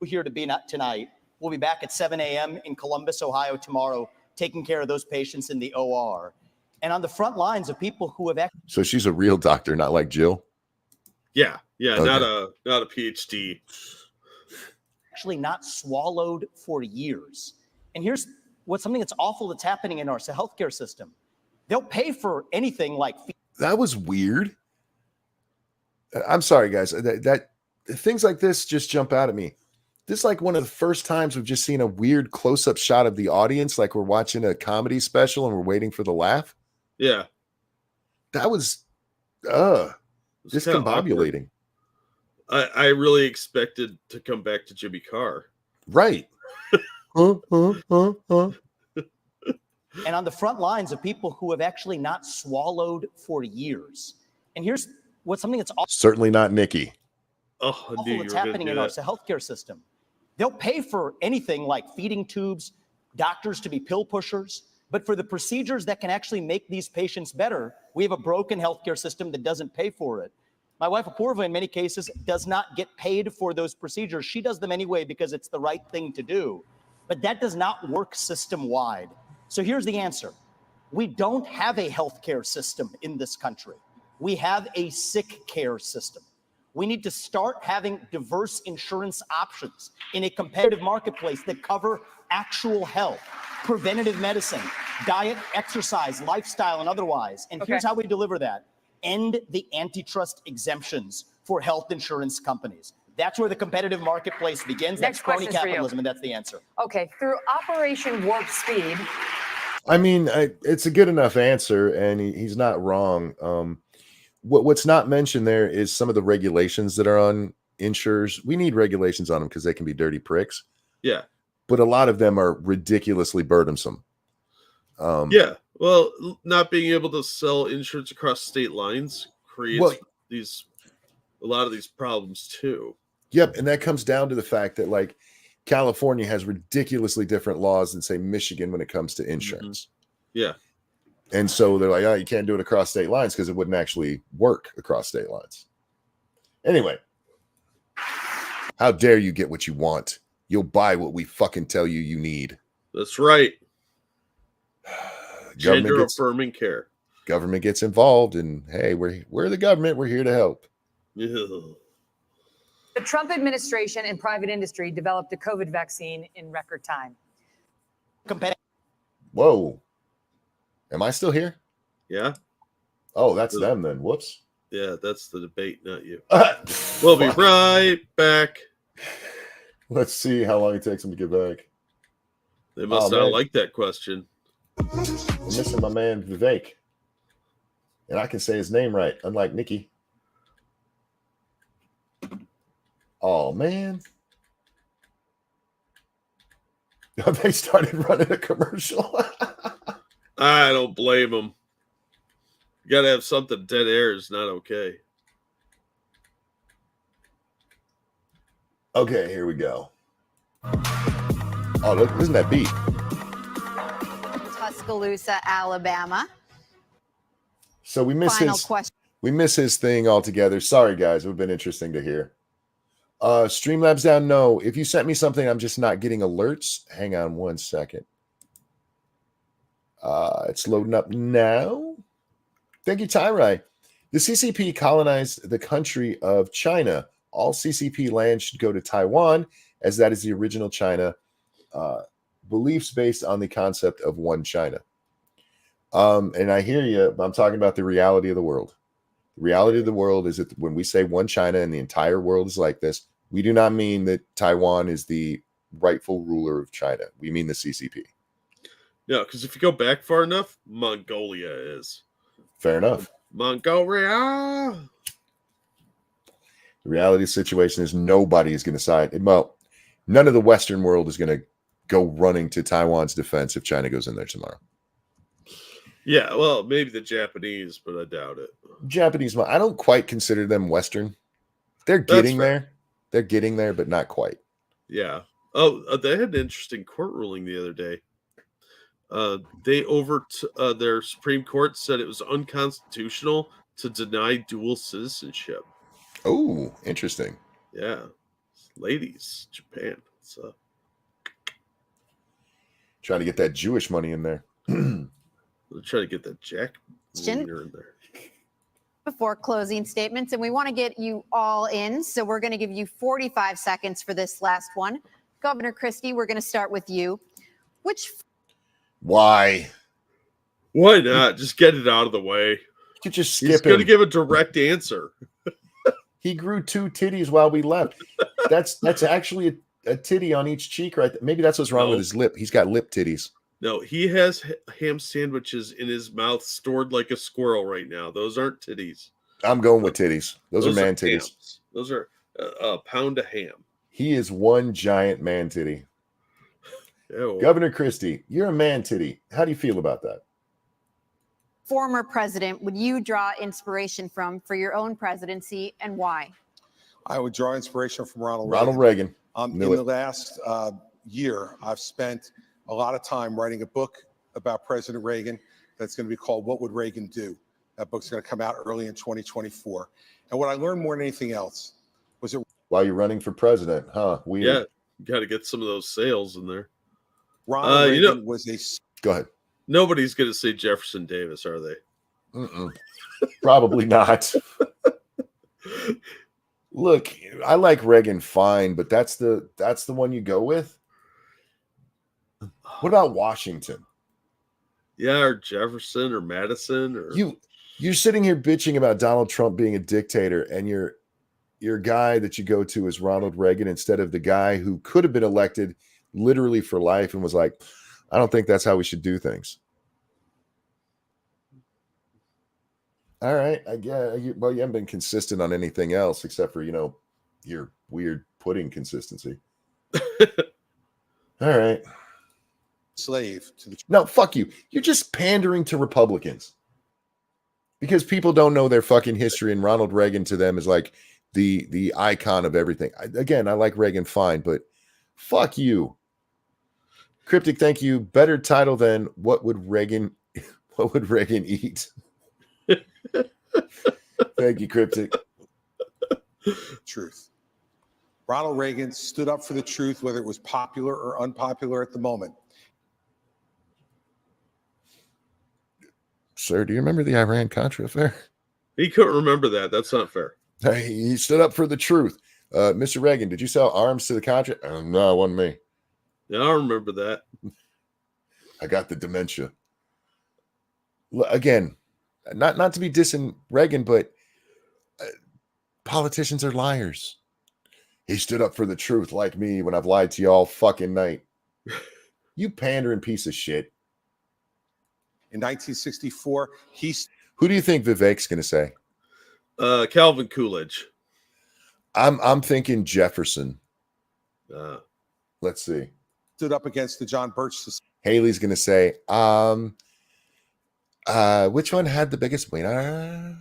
Here to be tonight. We'll be back at 7 a.m. in Columbus, Ohio tomorrow, taking care of those patients in the OR. And on the front lines of people who have actually... So she's a real doctor, not like Jill? Yeah, Okay. not a PhD. Actually not swallowed for years. And here's something that's awful that's happening in our healthcare system. They'll pay for anything like... That was weird. I'm sorry, guys. That things like this just jump out at me. This is like one of the first times we've just seen a weird close-up shot of the audience, like we're watching a comedy special and we're waiting for the laugh. Yeah. That was It's kinda discombobulating. I really expected to come back to Jimmy Carr. Right. And on the front lines of people who have actually not swallowed for years. And here's something that's Certainly not Nikki. Oh, awful that's happening in our healthcare system. They'll pay for anything like feeding tubes, doctors to be pill pushers, but for the procedures that can actually make these patients better, we have a broken healthcare system that doesn't pay for it. My wife, Apoorva, in many cases, does not get paid for those procedures. She does them anyway because it's the right thing to do. But that does not work system-wide. So here's the answer. We don't have a healthcare system in this country. We have a sick care system. We need to start having diverse insurance options in a competitive marketplace that cover actual health, preventative medicine, diet, exercise, lifestyle, and otherwise. And here's how we deliver that. End the antitrust exemptions for health insurance companies. That's where the competitive marketplace begins. Next That's crony question's for you. capitalism, and that's the answer. Okay, through Operation Warp Speed. I mean, it's a good enough answer, and he's not wrong. What's not mentioned there is some of the regulations that are on insurers. We need regulations on them because they can be dirty pricks. Yeah. But a lot of them are ridiculously burdensome. Yeah. Well, not being able to sell insurance across state lines creates a lot of these problems too. Yep. And that comes down to the fact that like California has ridiculously different laws than say Michigan when it comes to insurance. Yeah. And so they're like, oh, you can't do it across state lines because it wouldn't actually work across state lines. Anyway, how dare you get what you want, you'll buy what we fucking tell you you need. That's right. Government Gender affirming care. Government gets involved, and hey, we're the government. We're here to help. Yeah. The Trump administration and private industry developed a COVID vaccine in record time. Whoa. Am I still here? Yeah. Oh, that's them then. Whoops. Yeah, that's the debate, not you. We'll be right back. Let's see how long it takes them to get back. They must not like that question. I'm missing my man Vivek. And I can say his name right, unlike Nikki. Oh, man. They started running a commercial. I don't blame them. You got to have something. Dead air is not okay. Okay, here we go. Oh, look, listen to that beat. Tuscaloosa, Alabama. So we miss Final his question. we miss his thing altogether. Sorry, guys. It would have been interesting to hear. Streamlabs down. No, if you sent me something, I'm just not getting alerts. Hang on one second. It's loading up now. Thank you, Tyrai. The CCP colonized the country of China. All CCP land should go to Taiwan, as that is the original China. Beliefs based on the concept of one China. And I hear you. I'm talking about the reality of the world. The reality of the world is that when we say one China and the entire world is like this, we do not mean that Taiwan is the rightful ruler of China. We mean the CCP. Yeah, because if you go back far enough, Mongolia is. Fair enough. Mongolia. The reality of the situation is nobody is going to side. Well, none of the Western world is going to go running to Taiwan's defense if China goes in there tomorrow. Yeah, well, maybe the Japanese, but I doubt it. Japanese, I don't quite consider them Western. They're getting there. They're getting there, but not quite. Yeah. Oh, they had an interesting court ruling the other day. Their Supreme Court said it was unconstitutional to deny dual citizenship. Oh, interesting. Yeah. Ladies, Japan. So trying to get that Jewish money in there. They're trying to get that Jack in there. Before closing statements, and we want to get you all in, so we're going to give you 45 seconds for this last one. Governor Christie, we're going to start with you. Why not? Just get it out of the way. You could just skip He's going to give a direct answer. He grew 2 titties while we left. That's actually a titty on each cheek, right? Maybe that's what's wrong with his lip. He's got lip titties. No, he has ham sandwiches in his mouth stored like a squirrel right now. Those aren't titties. I'm going with titties. Those are man titties. Hams. Those are a pound of ham. He is one giant man titty. Ew. Governor Christie, you're a man titty. How do you feel about that? Former president would you draw inspiration from for your own presidency, and why? I would draw inspiration from Ronald Reagan. In the last year, I've spent a lot of time writing a book about President Reagan that's going to be called What Would Reagan Do? That book's going to come out early in 2024. And what I learned more than anything else was that while you're running for president, huh? Weird. Yeah, you got to get some of those sales in there. Ronald Reagan was a... Go ahead. Nobody's going to say Jefferson Davis, are they? Probably not. Look, I like Reagan fine, but that's the one you go with. What about Washington? Yeah, or Jefferson or Madison or you're sitting here bitching about Donald Trump being a dictator, and your guy that you go to is Ronald Reagan instead of the guy who could have been elected literally for life and was like, I don't think that's how we should do things. All right, I guess. Well, you haven't been consistent on anything else except for, your weird pudding consistency. All right. Slave to the... No, fuck you. You're just pandering to Republicans because people don't know their fucking history, and Ronald Reagan to them is like the icon of everything. Again, I like Reagan fine, but fuck you. Cryptic, thank you. Better title than What Would Reagan eat? Thank you, Cryptic. Truth. Ronald Reagan stood up for the truth, whether it was popular or unpopular at the moment. Sir, do you remember the Iran-Contra affair? He couldn't remember that. That's not fair. He stood up for the truth. Mr. Reagan, did you sell arms to the Contra? No, it wasn't me. Yeah, I remember that. I got the dementia. Again, not to be dissing Reagan, but politicians are liars. He stood up for the truth like me when I've lied to you all fucking night. You pandering piece of shit. In 1964, Who do you think Vivek's going to say? Calvin Coolidge. I'm thinking Jefferson. Let's see. Stood up against the John Birch Society. Haley's going to say, which one had the biggest winner?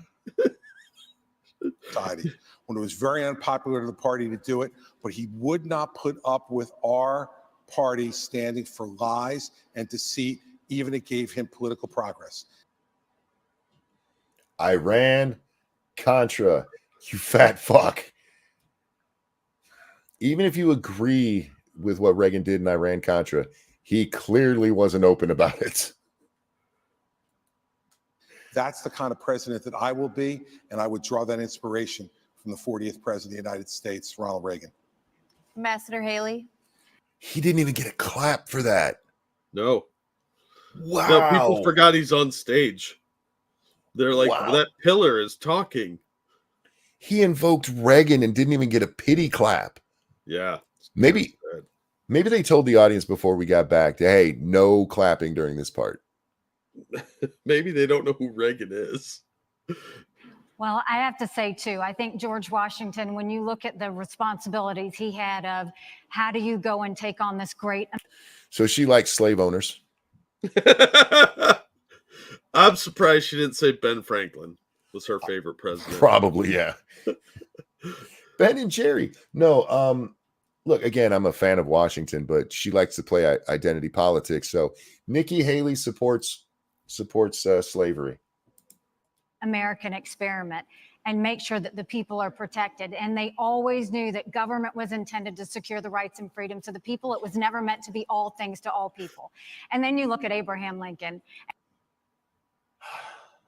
When it was very unpopular to the party to do it, but he would not put up with our party standing for lies and deceit, even it gave him political progress. Iran-Contra, you fat fuck. Even if you agree with what Reagan did in Iran-Contra, he clearly wasn't open about it. That's the kind of president that I will be, and I would draw that inspiration from the 40th president of the United States, Ronald Reagan. Ambassador Haley? He didn't even get a clap for that. No. Wow. No, people forgot he's on stage. They're like, Wow. that pillar is talking. He invoked Reagan and didn't even get a pity clap. Yeah. Maybe they told the audience before we got back, hey, no clapping during this part. Maybe they don't know who Reagan is. Well, I have to say, too, I think George Washington, when you look at the responsibilities he had of how do you go and take on this great... So she likes slave owners. I'm surprised she didn't say Ben Franklin was her favorite president. Probably, yeah. Ben and Jerry. No, look, again, I'm a fan of Washington, but she likes to play identity politics. So Nikki Haley supports slavery. American experiment and make sure that the people are protected. And they always knew that government was intended to secure the rights and freedoms of the people. It was never meant to be all things to all people. And then you look at Abraham Lincoln.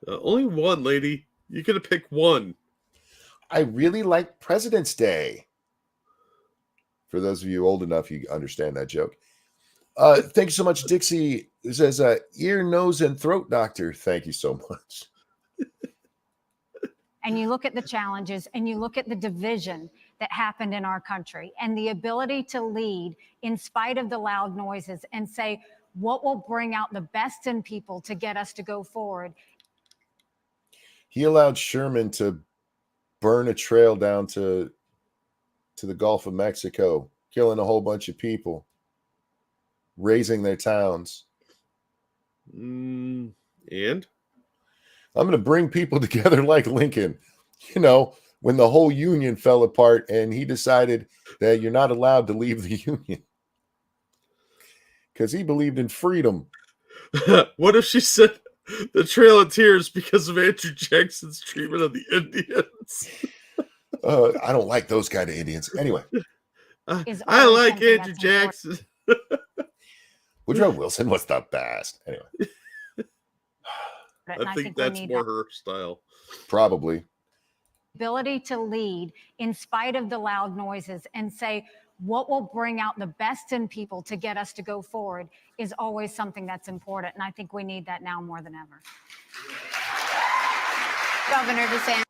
Only one, lady. You could have picked one. I really like President's Day. For those of you old enough, you understand that joke. Thank you so much, Dixie. It says, ear, nose, and throat doctor. Thank you so much. And you look at the challenges and you look at the division that happened in our country and the ability to lead in spite of the loud noises and say what will bring out the best in people to get us to go forward. He allowed Sherman to burn a trail down to the Gulf of Mexico, killing a whole bunch of people, razing their towns. And? I'm going to bring people together like Lincoln. You know, when the whole Union fell apart and he decided that you're not allowed to leave the Union because he believed in freedom. What if she said the Trail of Tears because of Andrew Jackson's treatment of the Indians? I don't like those kind of Indians. Anyway. I like Andrew Jackson. Woodrow Wilson was the best. Anyway. I think that's more her style. Probably. Ability to lead in spite of the loud noises and say what will bring out the best in people to get us to go forward is always something that's important. And I think we need that now more than ever. Governor DeSantis.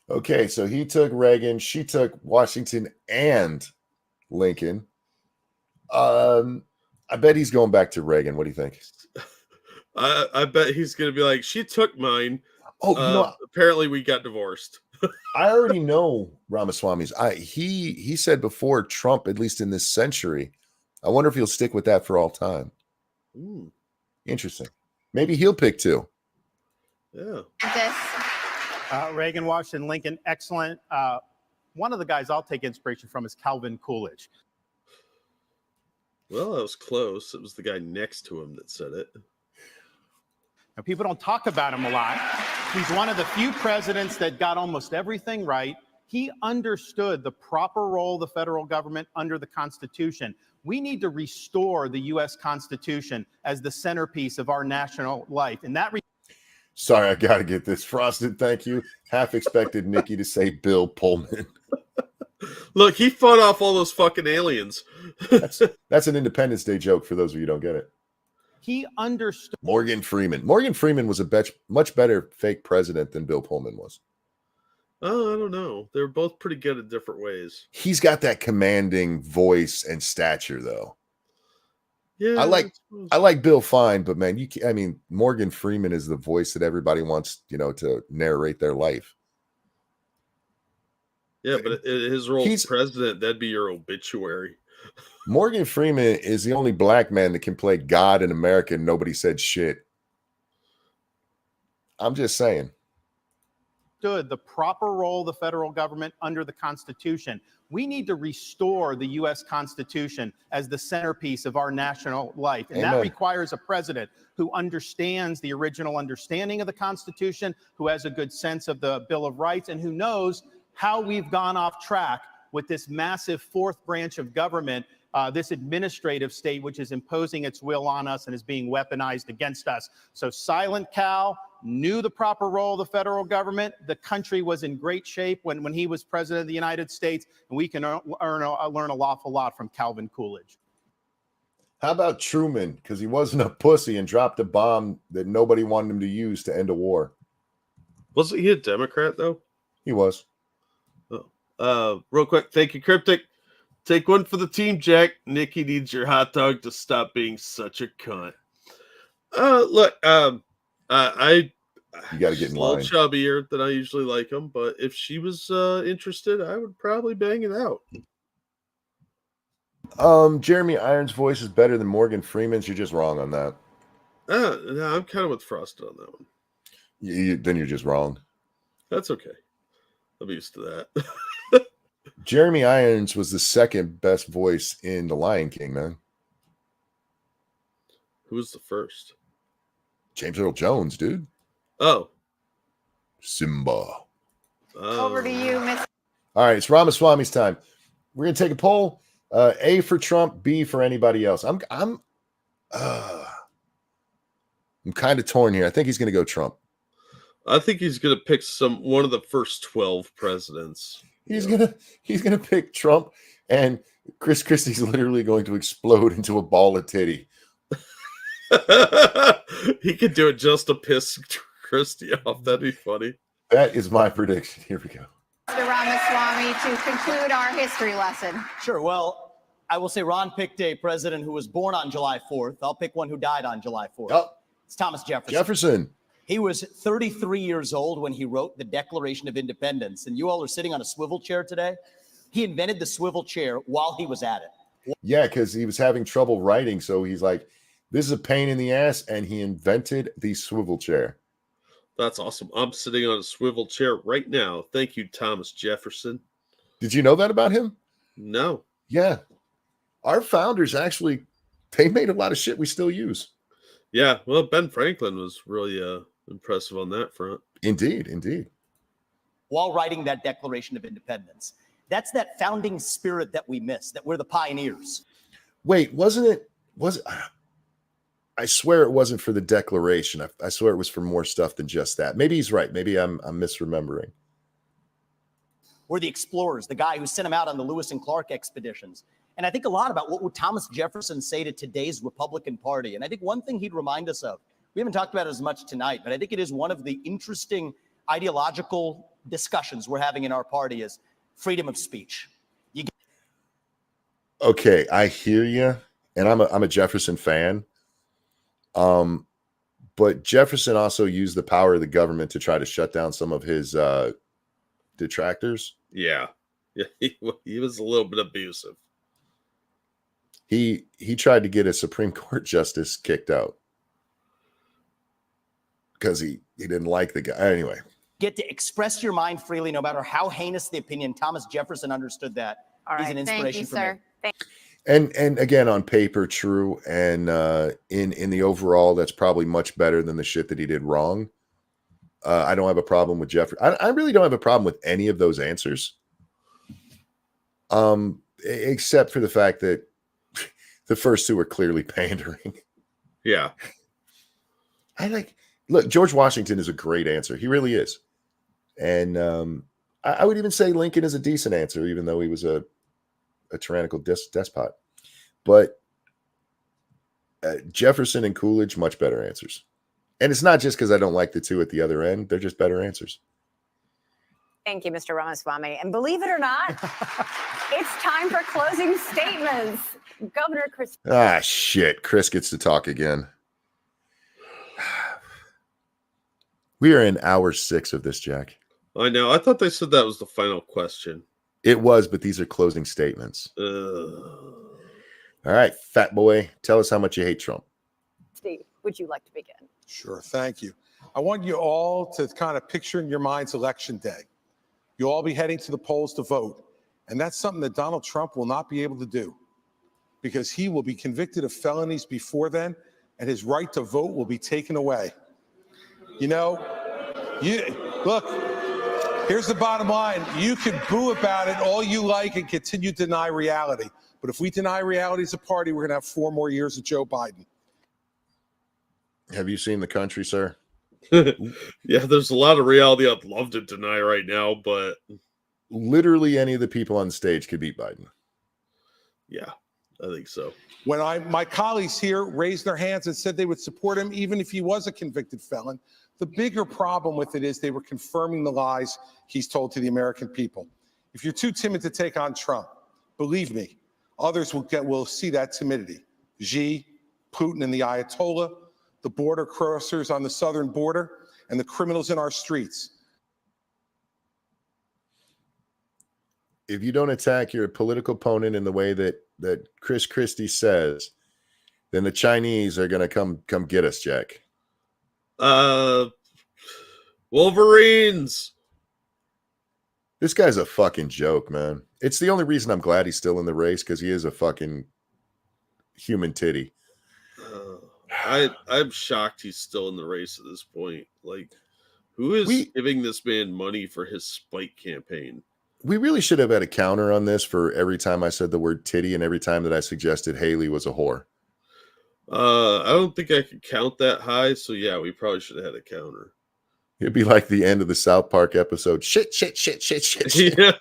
Okay, so he took Reagan, she took Washington and Lincoln. I bet he's going back to Reagan. What do you think? I bet he's going to be like, she took mine. Oh, you know, apparently we got divorced. I already know Ramaswamy's. He said before Trump, at least in this century. I wonder if he'll stick with that for all time. Ooh. Interesting. Maybe he'll pick two. Yeah. Reagan, Washington, Lincoln, excellent. One of the guys I'll take inspiration from is Calvin Coolidge. Well, that was close. It was the guy next to him that said it. Now, people don't talk about him a lot. He's one of the few presidents that got almost everything right He understood the proper role of the federal government under the Constitution. We need to restore the U.S. Constitution as the centerpiece of our national life. And that Sorry, I got to get this. Frosted, thank you. Half expected Nikki to say Bill Pullman. Look, he fought off all those fucking aliens. That's an Independence Day joke for those of you who don't get it. He understood. Morgan Freeman. Morgan Freeman was a much better fake president than Bill Pullman was. Oh, I don't know. They're both pretty good in different ways. He's got that commanding voice and stature, though. Yeah, I like Bill fine, but man, Morgan Freeman is the voice that everybody wants, to narrate their life. Yeah, but his role as president, that'd be your obituary. Morgan Freeman is the only black man that can play God in America and nobody said shit. I'm just saying. The proper role of the federal government under the Constitution. We need to restore the U.S. Constitution as the centerpiece of our national life. And that requires a president who understands the original understanding of the Constitution, who has a good sense of the Bill of Rights, and who knows how we've gone off track with this massive fourth branch of government, this administrative state, which is imposing its will on us and is being weaponized against us. So Silent Cal knew the proper role of the federal government. The country was in great shape when he was president of the United States, and we can learn an awful lot from Calvin Coolidge. How about Truman? Because he wasn't a pussy and dropped a bomb that nobody wanted him to use to end a war. Wasn't he a Democrat, though? He was. Real quick, thank you, Cryptic. Take one for the team, Jack. Nikki needs your hot dog to stop being such a cunt. Look, you got to get in line. A little chubbier than I usually like him, but if she was interested, I would probably bang it out. Jeremy Irons' voice is better than Morgan Freeman's. You're just wrong on that. No, I'm kind of with Frosted on that one. Then you're just wrong. That's okay. I'm used to that. Jeremy Irons was the second best voice in The Lion King, man. Who was the first? James Earl Jones, dude. Oh. Simba. Over to you, Miss. All right, it's Ramaswamy's time. We're gonna take a poll. A for Trump, B for anybody else. I'm kind of torn here. I think he's gonna go Trump. I think he's gonna pick one of the first 12 presidents. He's gonna pick Trump, and Christie's literally going to explode into a ball of titty. He could do it just to piss Christie off. That'd be funny. That is my prediction. Here we go. Mr. Ramaswamy, to conclude our history lesson. Sure. Well, I will say Ron picked a president who was born on July 4th. I'll pick one who died on July 4th. Oh. It's Thomas Jefferson. Jefferson. He was 33 years old when he wrote the Declaration of Independence. And you all are sitting on a swivel chair today. He invented the swivel chair while he was at it. Yeah, because he was having trouble writing. So he's like, this is a pain in the ass. And he invented the swivel chair. That's awesome. I'm sitting on a swivel chair right now. Thank you, Thomas Jefferson. Did you know that about him? No. Yeah. Our founders actually, they made a lot of shit we still use. Yeah. Well, Ben Franklin was really impressive on that front. Indeed. While writing that Declaration of Independence. That's that founding spirit that we miss, that we're the pioneers. Wait, I swear it wasn't for the Declaration. I swear it was for more stuff than just that. Maybe he's right. Maybe I'm misremembering. We're the explorers, the guy who sent him out on the Lewis and Clark expeditions. And I think a lot about what would Thomas Jefferson say to today's Republican Party. And I think one thing he'd remind us of, we haven't talked about it as much tonight, but I think it is one of the interesting ideological discussions we're having in our party is freedom of speech. Okay, I hear you. And I'm a Jefferson fan. But Jefferson also used the power of the government to try to shut down some of his detractors. Yeah. He was a little bit abusive. He tried to get a Supreme Court justice kicked out because he didn't like the guy. Anyway. Get to express your mind freely, no matter how heinous the opinion. Thomas Jefferson understood that. All He's right. an inspiration Thank you, for me. sir. And again, on paper, true. And in the overall, that's probably much better than the shit that he did wrong. I don't have a problem with Jeffrey. I really don't have a problem with any of those answers. Except for the fact that the first two are clearly pandering. Yeah. Look, George Washington is a great answer. He really is. And I would even say Lincoln is a decent answer, even though he was a tyrannical despot. But Jefferson and Coolidge, much better answers. And it's not just because I don't like the two at the other end. They're just better answers. Thank you, Mr. Ramaswamy. And believe it or not, it's time for closing statements. Governor Christie. Ah, shit. Chris gets to talk again. We are in hour 6 of this, Jack. I know. I thought they said that was the final question. It was, but these are closing statements. All right, fat boy, tell us how much you hate Trump. Steve, would you like to begin? Sure, thank you. I want you all to kind of picture in your minds election day. You'll all be heading to the polls to vote. And that's something that Donald Trump will not be able to do because he will be convicted of felonies before then, and his right to vote will be taken away. You know, look, here's the bottom line. You can boo about it all you like and continue to deny reality. But if we deny reality as a party, we're going to have 4 more years of Joe Biden. Have you seen the country, sir? Yeah, there's a lot of reality I'd love to deny right now, but literally any of the people on stage could beat Biden. Yeah, I think so. When my colleagues here raised their hands and said they would support him, even if he was a convicted felon, the bigger problem with it is they were confirming the lies he's told to the American people. If you're too timid to take on Trump, believe me, others will see that timidity. Xi, Putin, and the Ayatollah, the border crossers on the southern border, and the criminals in our streets. If you don't attack your political opponent in the way that Chris Christie says, then the Chinese are going to come get us, Jack. Wolverines. This guy's a fucking joke, man. It's the only reason I'm glad he's still in the race, because he is a fucking human titty. I'm shocked he's still in the race at this point. Like, who is giving this man money for his spite campaign? We really should have had a counter on this for every time I said the word titty and every time that I suggested Haley was a whore. I don't think I could count that high. So yeah, we probably should have had a counter. It'd be like the end of the South Park episode. Shit. Yeah.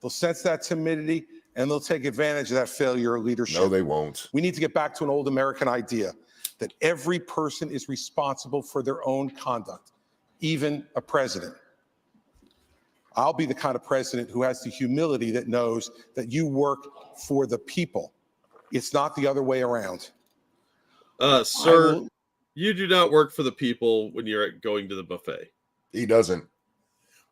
They'll sense that timidity and they'll take advantage of that failure of leadership. No, they won't. We need to get back to an old American idea that every person is responsible for their own conduct, even a president. I'll be the kind of president who has the humility that knows that you work for the people. It's not the other way around. Sir, you do not work for the people when you're going to the buffet. He doesn't.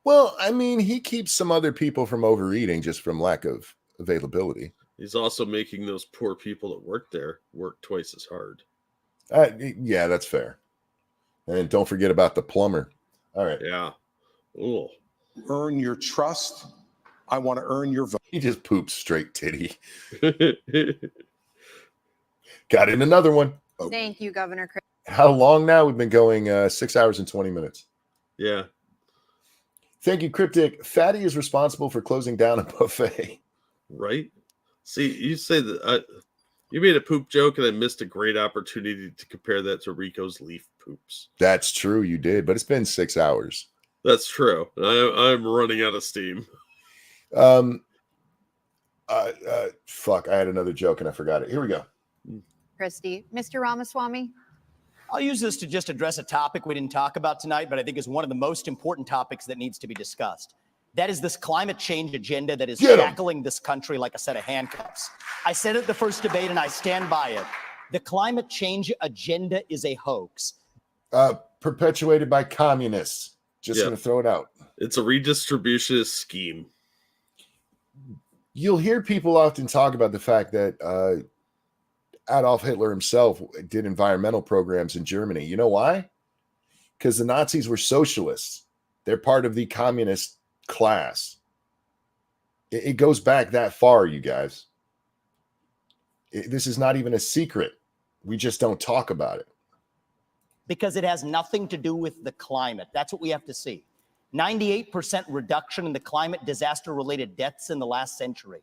Well, I mean, he keeps some other people from overeating just from lack of availability. He's also making those poor people that work there work twice as hard. Yeah, that's fair. And don't forget about the plumber. All right. Yeah. Ooh. Earn your trust. I want to earn your vote. He just poops straight titty. Got in another one. Oh. Thank you, Governor Chris. How long now? We've been going 6 hours and 20 minutes. Yeah. Thank you, Cryptic. Fatty is responsible for closing down a buffet. Right? See, you say that you made a poop joke and I missed a great opportunity to compare that to Rico's leaf poops. That's true, you did, but it's been 6 hours. That's true. I'm running out of steam. Fuck, I had another joke and I forgot it. Here we go. Christie. Mr. Ramaswamy? I'll use this to just address a topic we didn't talk about tonight, but I think is one of the most important topics that needs to be discussed. That is this climate change agenda that is shackling this country like a set of handcuffs. I said it the first debate and I stand by it. The climate change agenda is a hoax. Perpetuated by communists. Just going to throw it out. It's a redistributionist scheme. You'll hear people often talk about the fact that Adolf Hitler himself did environmental programs in Germany. You know why? Because the Nazis were socialists. They're part of the communist class. It goes back that far, you guys. This is not even a secret. We just don't talk about it. because it has nothing to do with the climate. That's what we have to see. 98% reduction in the climate disaster-related deaths in the last century.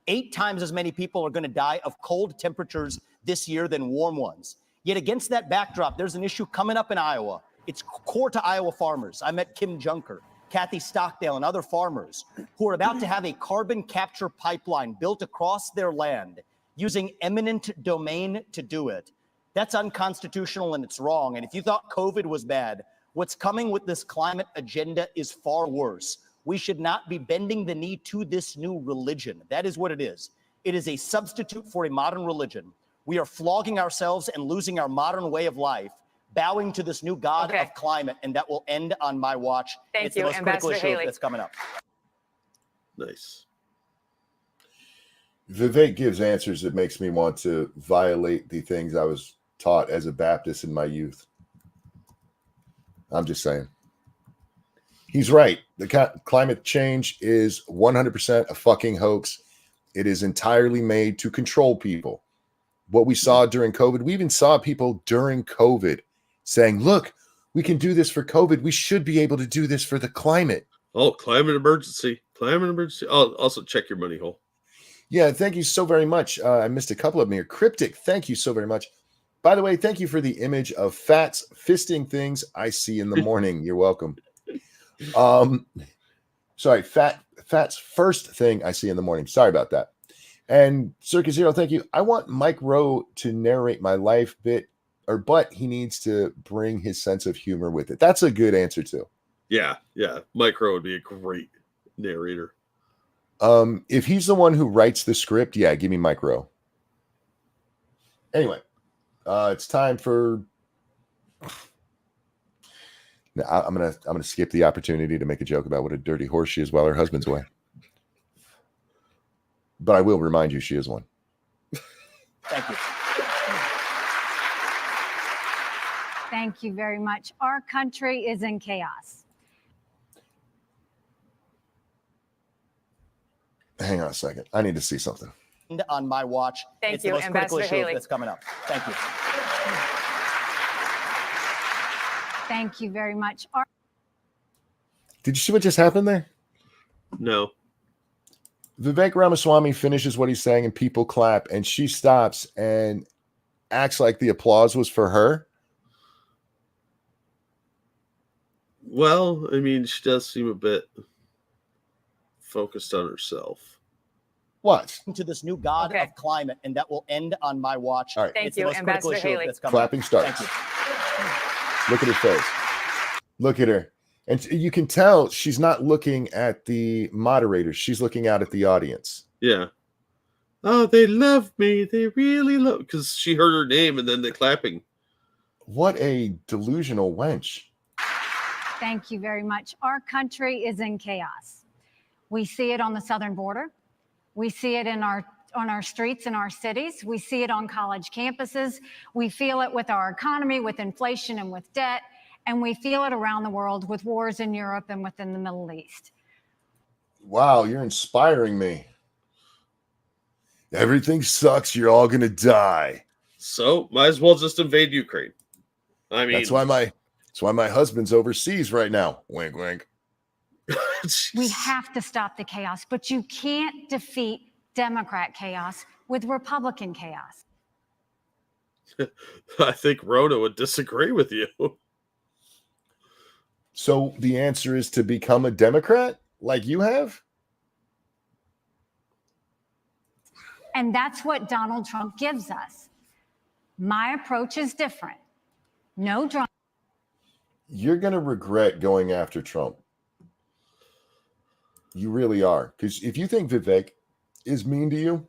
8 times as many people are going to die of cold temperatures this year than warm ones. Yet against that backdrop, there's an issue coming up in Iowa. It's core to Iowa farmers. I met Kim Junker, Kathy Stockdale, and other farmers who are about to have a carbon capture pipeline built across their land using eminent domain to do it. That's unconstitutional and it's wrong. And if you thought COVID was bad, what's coming with this climate agenda is far worse. We should not be bending the knee to this new religion. That is what it is. It is a substitute for a modern religion. We are flogging ourselves and losing our modern way of life, bowing to this new god of climate, and that will end on my watch. Thank it's you, the most Ambassador critical issue Haley. that's coming up. Nice. Vivek gives answers that makes me want to violate the things I was taught as a Baptist in my youth. I'm just saying. He's right. The climate change is 100% a fucking hoax. It is entirely made to control people. What we saw during COVID, we even saw people during COVID saying, look, we can do this for COVID. We should be able to do this for the climate. Oh, climate emergency. Climate emergency. Oh, also check your money hole. Yeah, thank you so very much. I missed a couple of them here. Cryptic, thank you so very much. By the way, thank you for the image of Fats fisting things I see in the morning. You're welcome. Sorry, Fat's first thing I see in the morning. Sorry about that. And Circus Zero, thank you. I want Mike Rowe to narrate my life but he needs to bring his sense of humor with it. That's a good answer too. Yeah. Mike Rowe would be a great narrator. If he's the one who writes the script, yeah, give me Mike Rowe. Anyway, it's time for. Now, I'm gonna skip the opportunity to make a joke about what a dirty horse she is while her husband's away. But I will remind you she is one. Thank you. Thank you very much. Our country is in chaos. Hang on a second. I need to see something. On my watch. Thank it's you, the most critical Ambassador issue Haley. that's coming up. Thank you. Thank you very much. Did you see what just happened there? No. Vivek Ramaswamy finishes what he's saying and people clap, and she stops and acts like the applause was for her. Well, I mean, she does seem a bit focused on herself. What? To this new god of climate, and that will end on my watch. All right. Thank it's you, the most critical Ambassador issue Haley. that's coming Clapping up. starts. Thank you. Look at her face. Look at her. And you can tell she's not looking at the moderators. She's looking out at the audience. Yeah. Oh, they love me. They really love, because she heard her name and then the clapping. What a delusional wench. Thank you very much. Our country is in chaos. We see it on the southern border. We see it on our streets in our cities. We see it on college campuses. We feel it with our economy, with inflation and with debt. And we feel it around the world with wars in Europe and within the Middle East. Wow, you're inspiring me. Everything sucks. You're all going to die. So might as well just invade Ukraine. I mean, That's why my husband's overseas right now. Wink, wink. We have to stop the chaos, but you can't defeat Democrat chaos with Republican chaos. I think Rhoda would disagree with you. So the answer is to become a Democrat like you have? And that's what Donald Trump gives us. My approach is different. No drama. You're going to regret going after Trump. You really are. Because if you think Vivek is mean to you,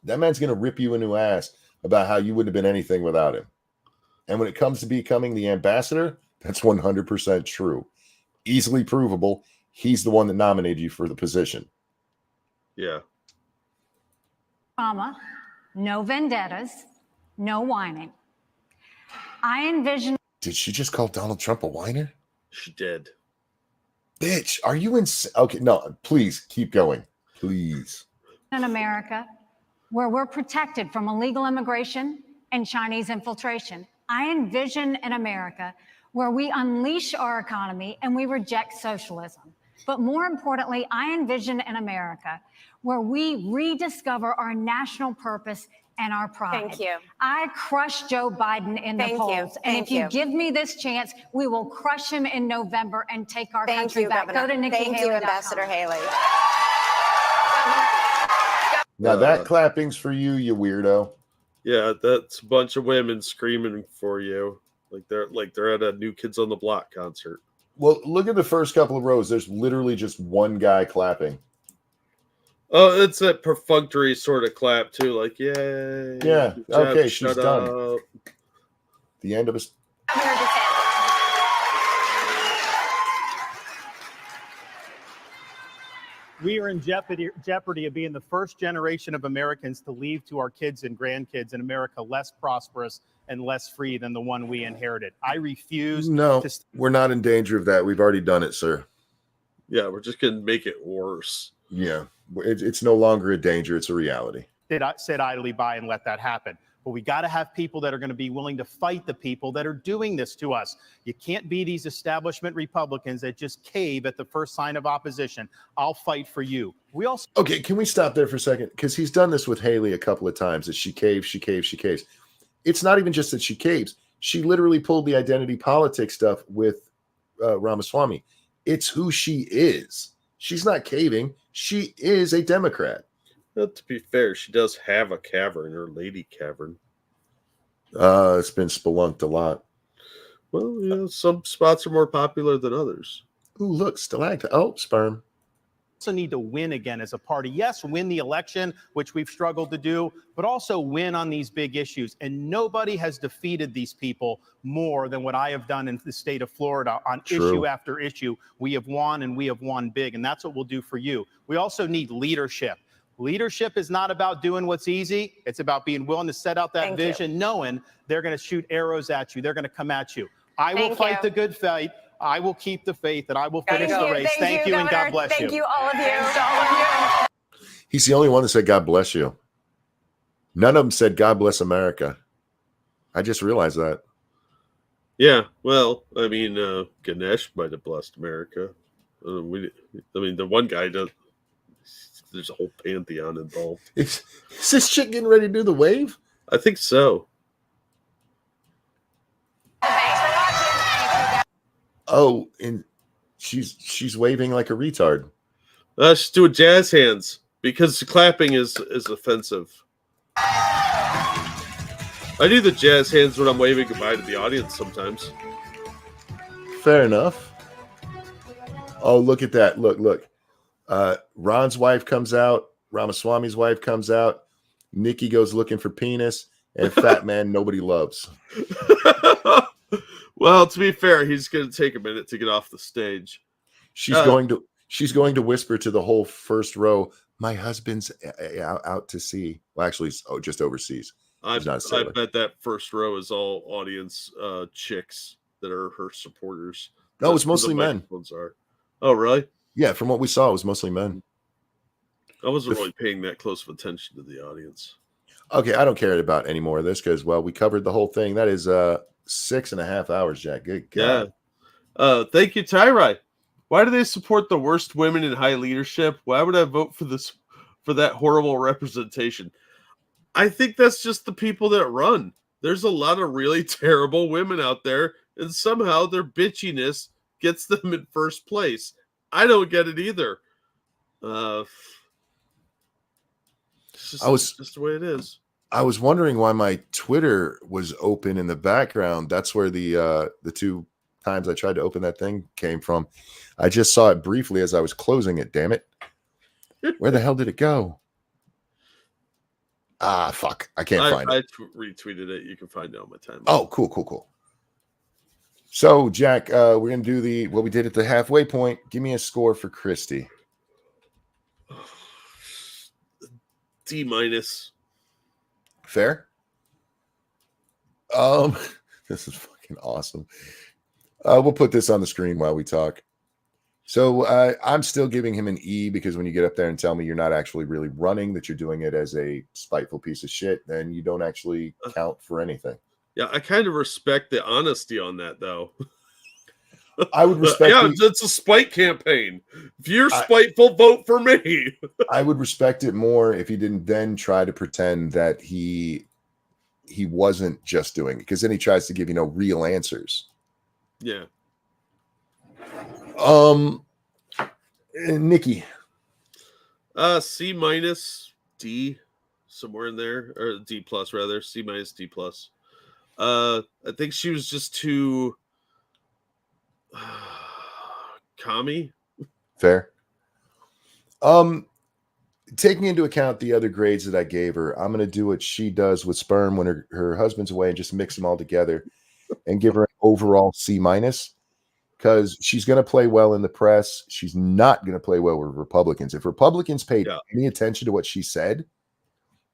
that man's going to rip you a new ass about how you wouldn't have been anything without him. And when it comes to becoming the ambassador, that's 100% true. Easily provable. He's the one that nominated you for the position. Yeah. Drama, no vendettas, no whining. I envision. Did she just call Donald Trump a whiner? She did. Bitch, are you insane? Okay, no, please keep going. Please. In America, where we're protected from illegal immigration and Chinese infiltration. I envision an America where we unleash our economy and we reject socialism. But more importantly, I envision an America where we rediscover our national purpose and our pride. Thank you. I crushed Joe Biden in the polls. And if you give me this chance, we will crush him in November and take our country back. Go to Nikki Thank you, Ambassador Haley. Now that clapping's for you, you weirdo. Yeah, that's a bunch of women screaming for you, like they're at a New Kids on the Block concert. Well, look at the first couple of rows. There's literally just one guy clapping. Oh, it's a perfunctory sort of clap too, like yay. Yeah. Okay, she's shut done. up. The end of his. We are in jeopardy of being the first generation of Americans to leave to our kids and grandkids an America less prosperous and less free than the one we inherited. I refuse. No, we're not in danger of that. We've already done it, sir. Yeah, we're just gonna make it worse. Yeah, it's no longer a danger. It's a reality. Sit idly by and let that happen. But we got to have people that are going to be willing to fight the people that are doing this to us. You can't be these establishment Republicans that just cave at the first sign of opposition. I'll fight for you. We also. Okay, can we stop there for a second? Because he's done this with Haley a couple of times. That she caves, she caves, she caves. It's not even just that she caves. She literally pulled the identity politics stuff with Ramaswamy. It's who she is. She's not caving. She is a Democrat. Well, to be fair, she does have a cavern, her lady cavern. It's been spelunked a lot. Well, you know, some spots are more popular than others. Ooh, look, stalactite. Oh, sperm. Also need to win again as a party. Yes, win the election, which we've struggled to do, but also win on these big issues. And nobody has defeated these people more than what I have done in the state of Florida on issue after issue. We have won, and we have won big, and that's what we'll do for you. We also need leadership. Leadership is not about doing what's easy. It's about being willing to set out that vision, knowing they're going to shoot arrows at you. They're going to come at you. I will fight the good fight. I will keep the faith, and I will finish the race. Thank you, and God bless you. Thank you, all of you. He's the only one that said, God bless you. None of them said, God bless America. I just realized that. Yeah, well, I mean, Ganesh might have blessed America. The one guy does. There's a whole pantheon involved. Is this chick getting ready to do the wave? I think so. Oh, and she's waving like a retard. She's doing jazz hands because clapping is offensive. I do the jazz hands when I'm waving goodbye to the audience sometimes. Fair enough. Oh, look at that. Look. Ron's wife comes out. Ramaswamy's wife comes out. Nikki goes looking for penis. And fat man nobody loves. Well, to be fair, he's going to take a minute to get off the stage. She's going to whisper to the whole first row, my husband's out to sea. Well, actually, just overseas. I bet that first row is all audience chicks that are her supporters. No, it's mostly men. Oh, really? Yeah, from what we saw, it was mostly men. I wasn't really paying that close of attention to the audience. Okay, I don't care about any more of this because, well, we covered the whole thing. That is 6.5 hours, Jack. Good God. Yeah. Thank you, Tyrai. Why do they support the worst women in high leadership? Why would I vote for that horrible representation? I think that's just the people that run. There's a lot of really terrible women out there, and somehow their bitchiness gets them in first place. I don't get it either. It's just the way it is. I was wondering why my Twitter was open in the background. That's where the 2 times I tried to open that thing came from. I just saw it briefly as I was closing it. Damn it! Where the hell did it go? Ah, fuck! I can't find it. I retweeted it. You can find it on my timeline. Oh, cool. So, Jack, we're gonna do what we did at the halfway point. Give me a score for Christie. D-. Fair. This is fucking awesome. We'll put this on the screen while we talk. So I'm still giving him an E because when you get up there and tell me you're not actually really running, that you're doing it as a spiteful piece of shit, then you don't actually count for anything. Yeah, I kind of respect the honesty on that, though. I would respect. Yeah, it's a spite campaign. If you're spiteful, vote for me. I would respect it more if he didn't then try to pretend that he wasn't just doing it, because then he tries to give real answers. Yeah. Nikki. C minus, D, somewhere in there, or D plus rather. C minus, D plus. I think she was just too commie. Fair. Taking into account the other grades that I gave her, I'm going to do what she does with sperm when her husband's away and just mix them all together and give her an overall C minus, because she's going to play well in the press. She's not going to play well with Republicans. If Republicans paid any attention to what she said,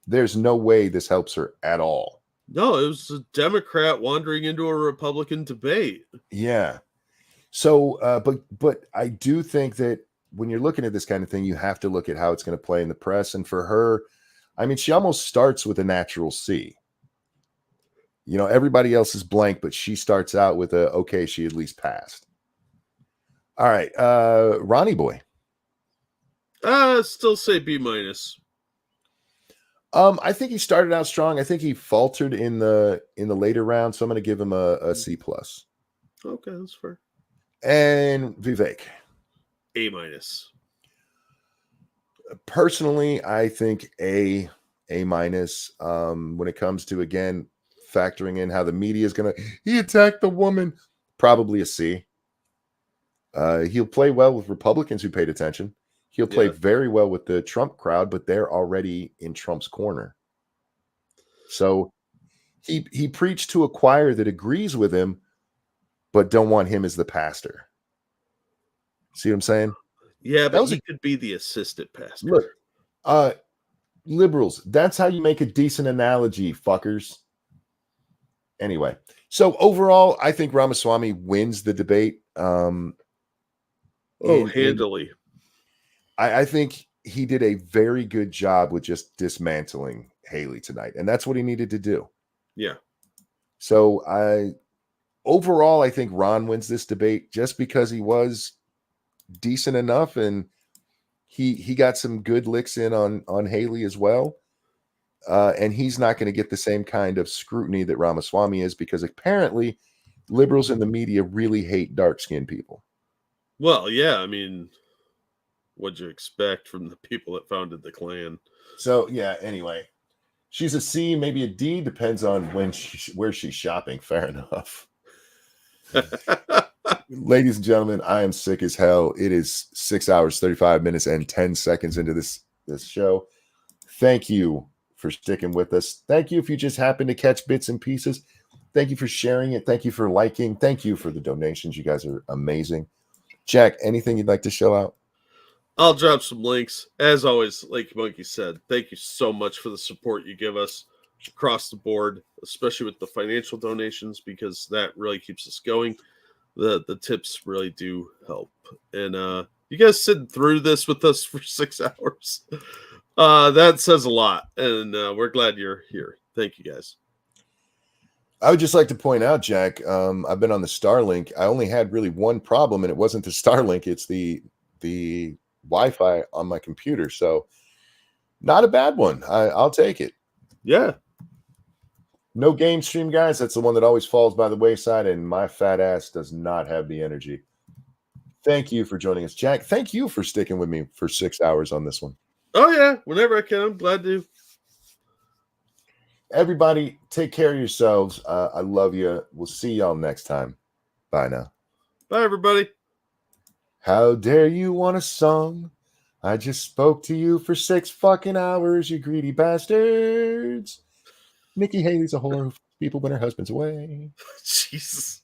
there's no way this helps her at all. No, it was a Democrat wandering into a Republican debate. Yeah. So, but I do think that when you're looking at this kind of thing, you have to look at how it's going to play in the press. And for her, I mean, she almost starts with a natural C. Everybody else is blank, but she starts out with okay, she at least passed. All right. Ronnie boy. Still say B minus. I think he started out strong. I think he faltered in the later round, so I'm going to give him a C plus. Okay, that's fair. And Vivek. A minus. Personally, I think A minus. When it comes to, again, factoring in how the media is going to, he attacked the woman, probably a C. He'll play well with Republicans who paid attention. He'll play very well with the Trump crowd, but they're already in Trump's corner. So he preached to a choir that agrees with him, but don't want him as the pastor. See what I'm saying? Yeah, but he could be the assistant pastor. Look, liberals, that's how you make a decent analogy, fuckers. Anyway, so overall, I think Ramaswamy wins the debate. Handily. I think he did a very good job with just dismantling Haley tonight, and that's what he needed to do. Yeah. So overall, I think Ron wins this debate just because he was decent enough, and he got some good licks in on Haley as well. And he's not going to get the same kind of scrutiny that Ramaswamy is, because apparently liberals in the media really hate dark-skinned people. Well, yeah, I mean, what'd you expect from the people that founded the Klan? So, yeah, anyway, she's a C, maybe a D, depends on where she's shopping. Fair enough. Ladies and gentlemen, I am sick as hell. It is 6 hours, 35 minutes, and 10 seconds into this show. Thank you for sticking with us. Thank you if you just happen to catch bits and pieces. Thank you for sharing it. Thank you for liking. Thank you for the donations. You guys are amazing. Jack, anything you'd like to show out? I'll drop some links. As always, like Monkey said, thank you so much for the support you give us across the board, especially with the financial donations, because that really keeps us going. The tips really do help. And you guys sitting through this with us for 6 hours. That says a lot. And we're glad you're here. Thank you, guys. I would just like to point out, Jack, I've been on the Starlink. I only had really one problem, and it wasn't the Starlink. It's the Wi-Fi on my computer. So not a bad one. I'll take it. Yeah. No game stream, guys. That's the one that always falls by the wayside, and my fat ass does not have the energy. Thank you for joining us, Jack. Thank you for sticking with me for 6 hours on this one. Oh, yeah. Whenever I can. I'm glad to. Everybody, take care of yourselves. I love you. We'll see y'all next time. Bye now. Bye, everybody. How dare you want a song? I just spoke to you for 6 fucking hours, you greedy bastards. Nikki Haley's a whore who people when her husband's away. Jesus.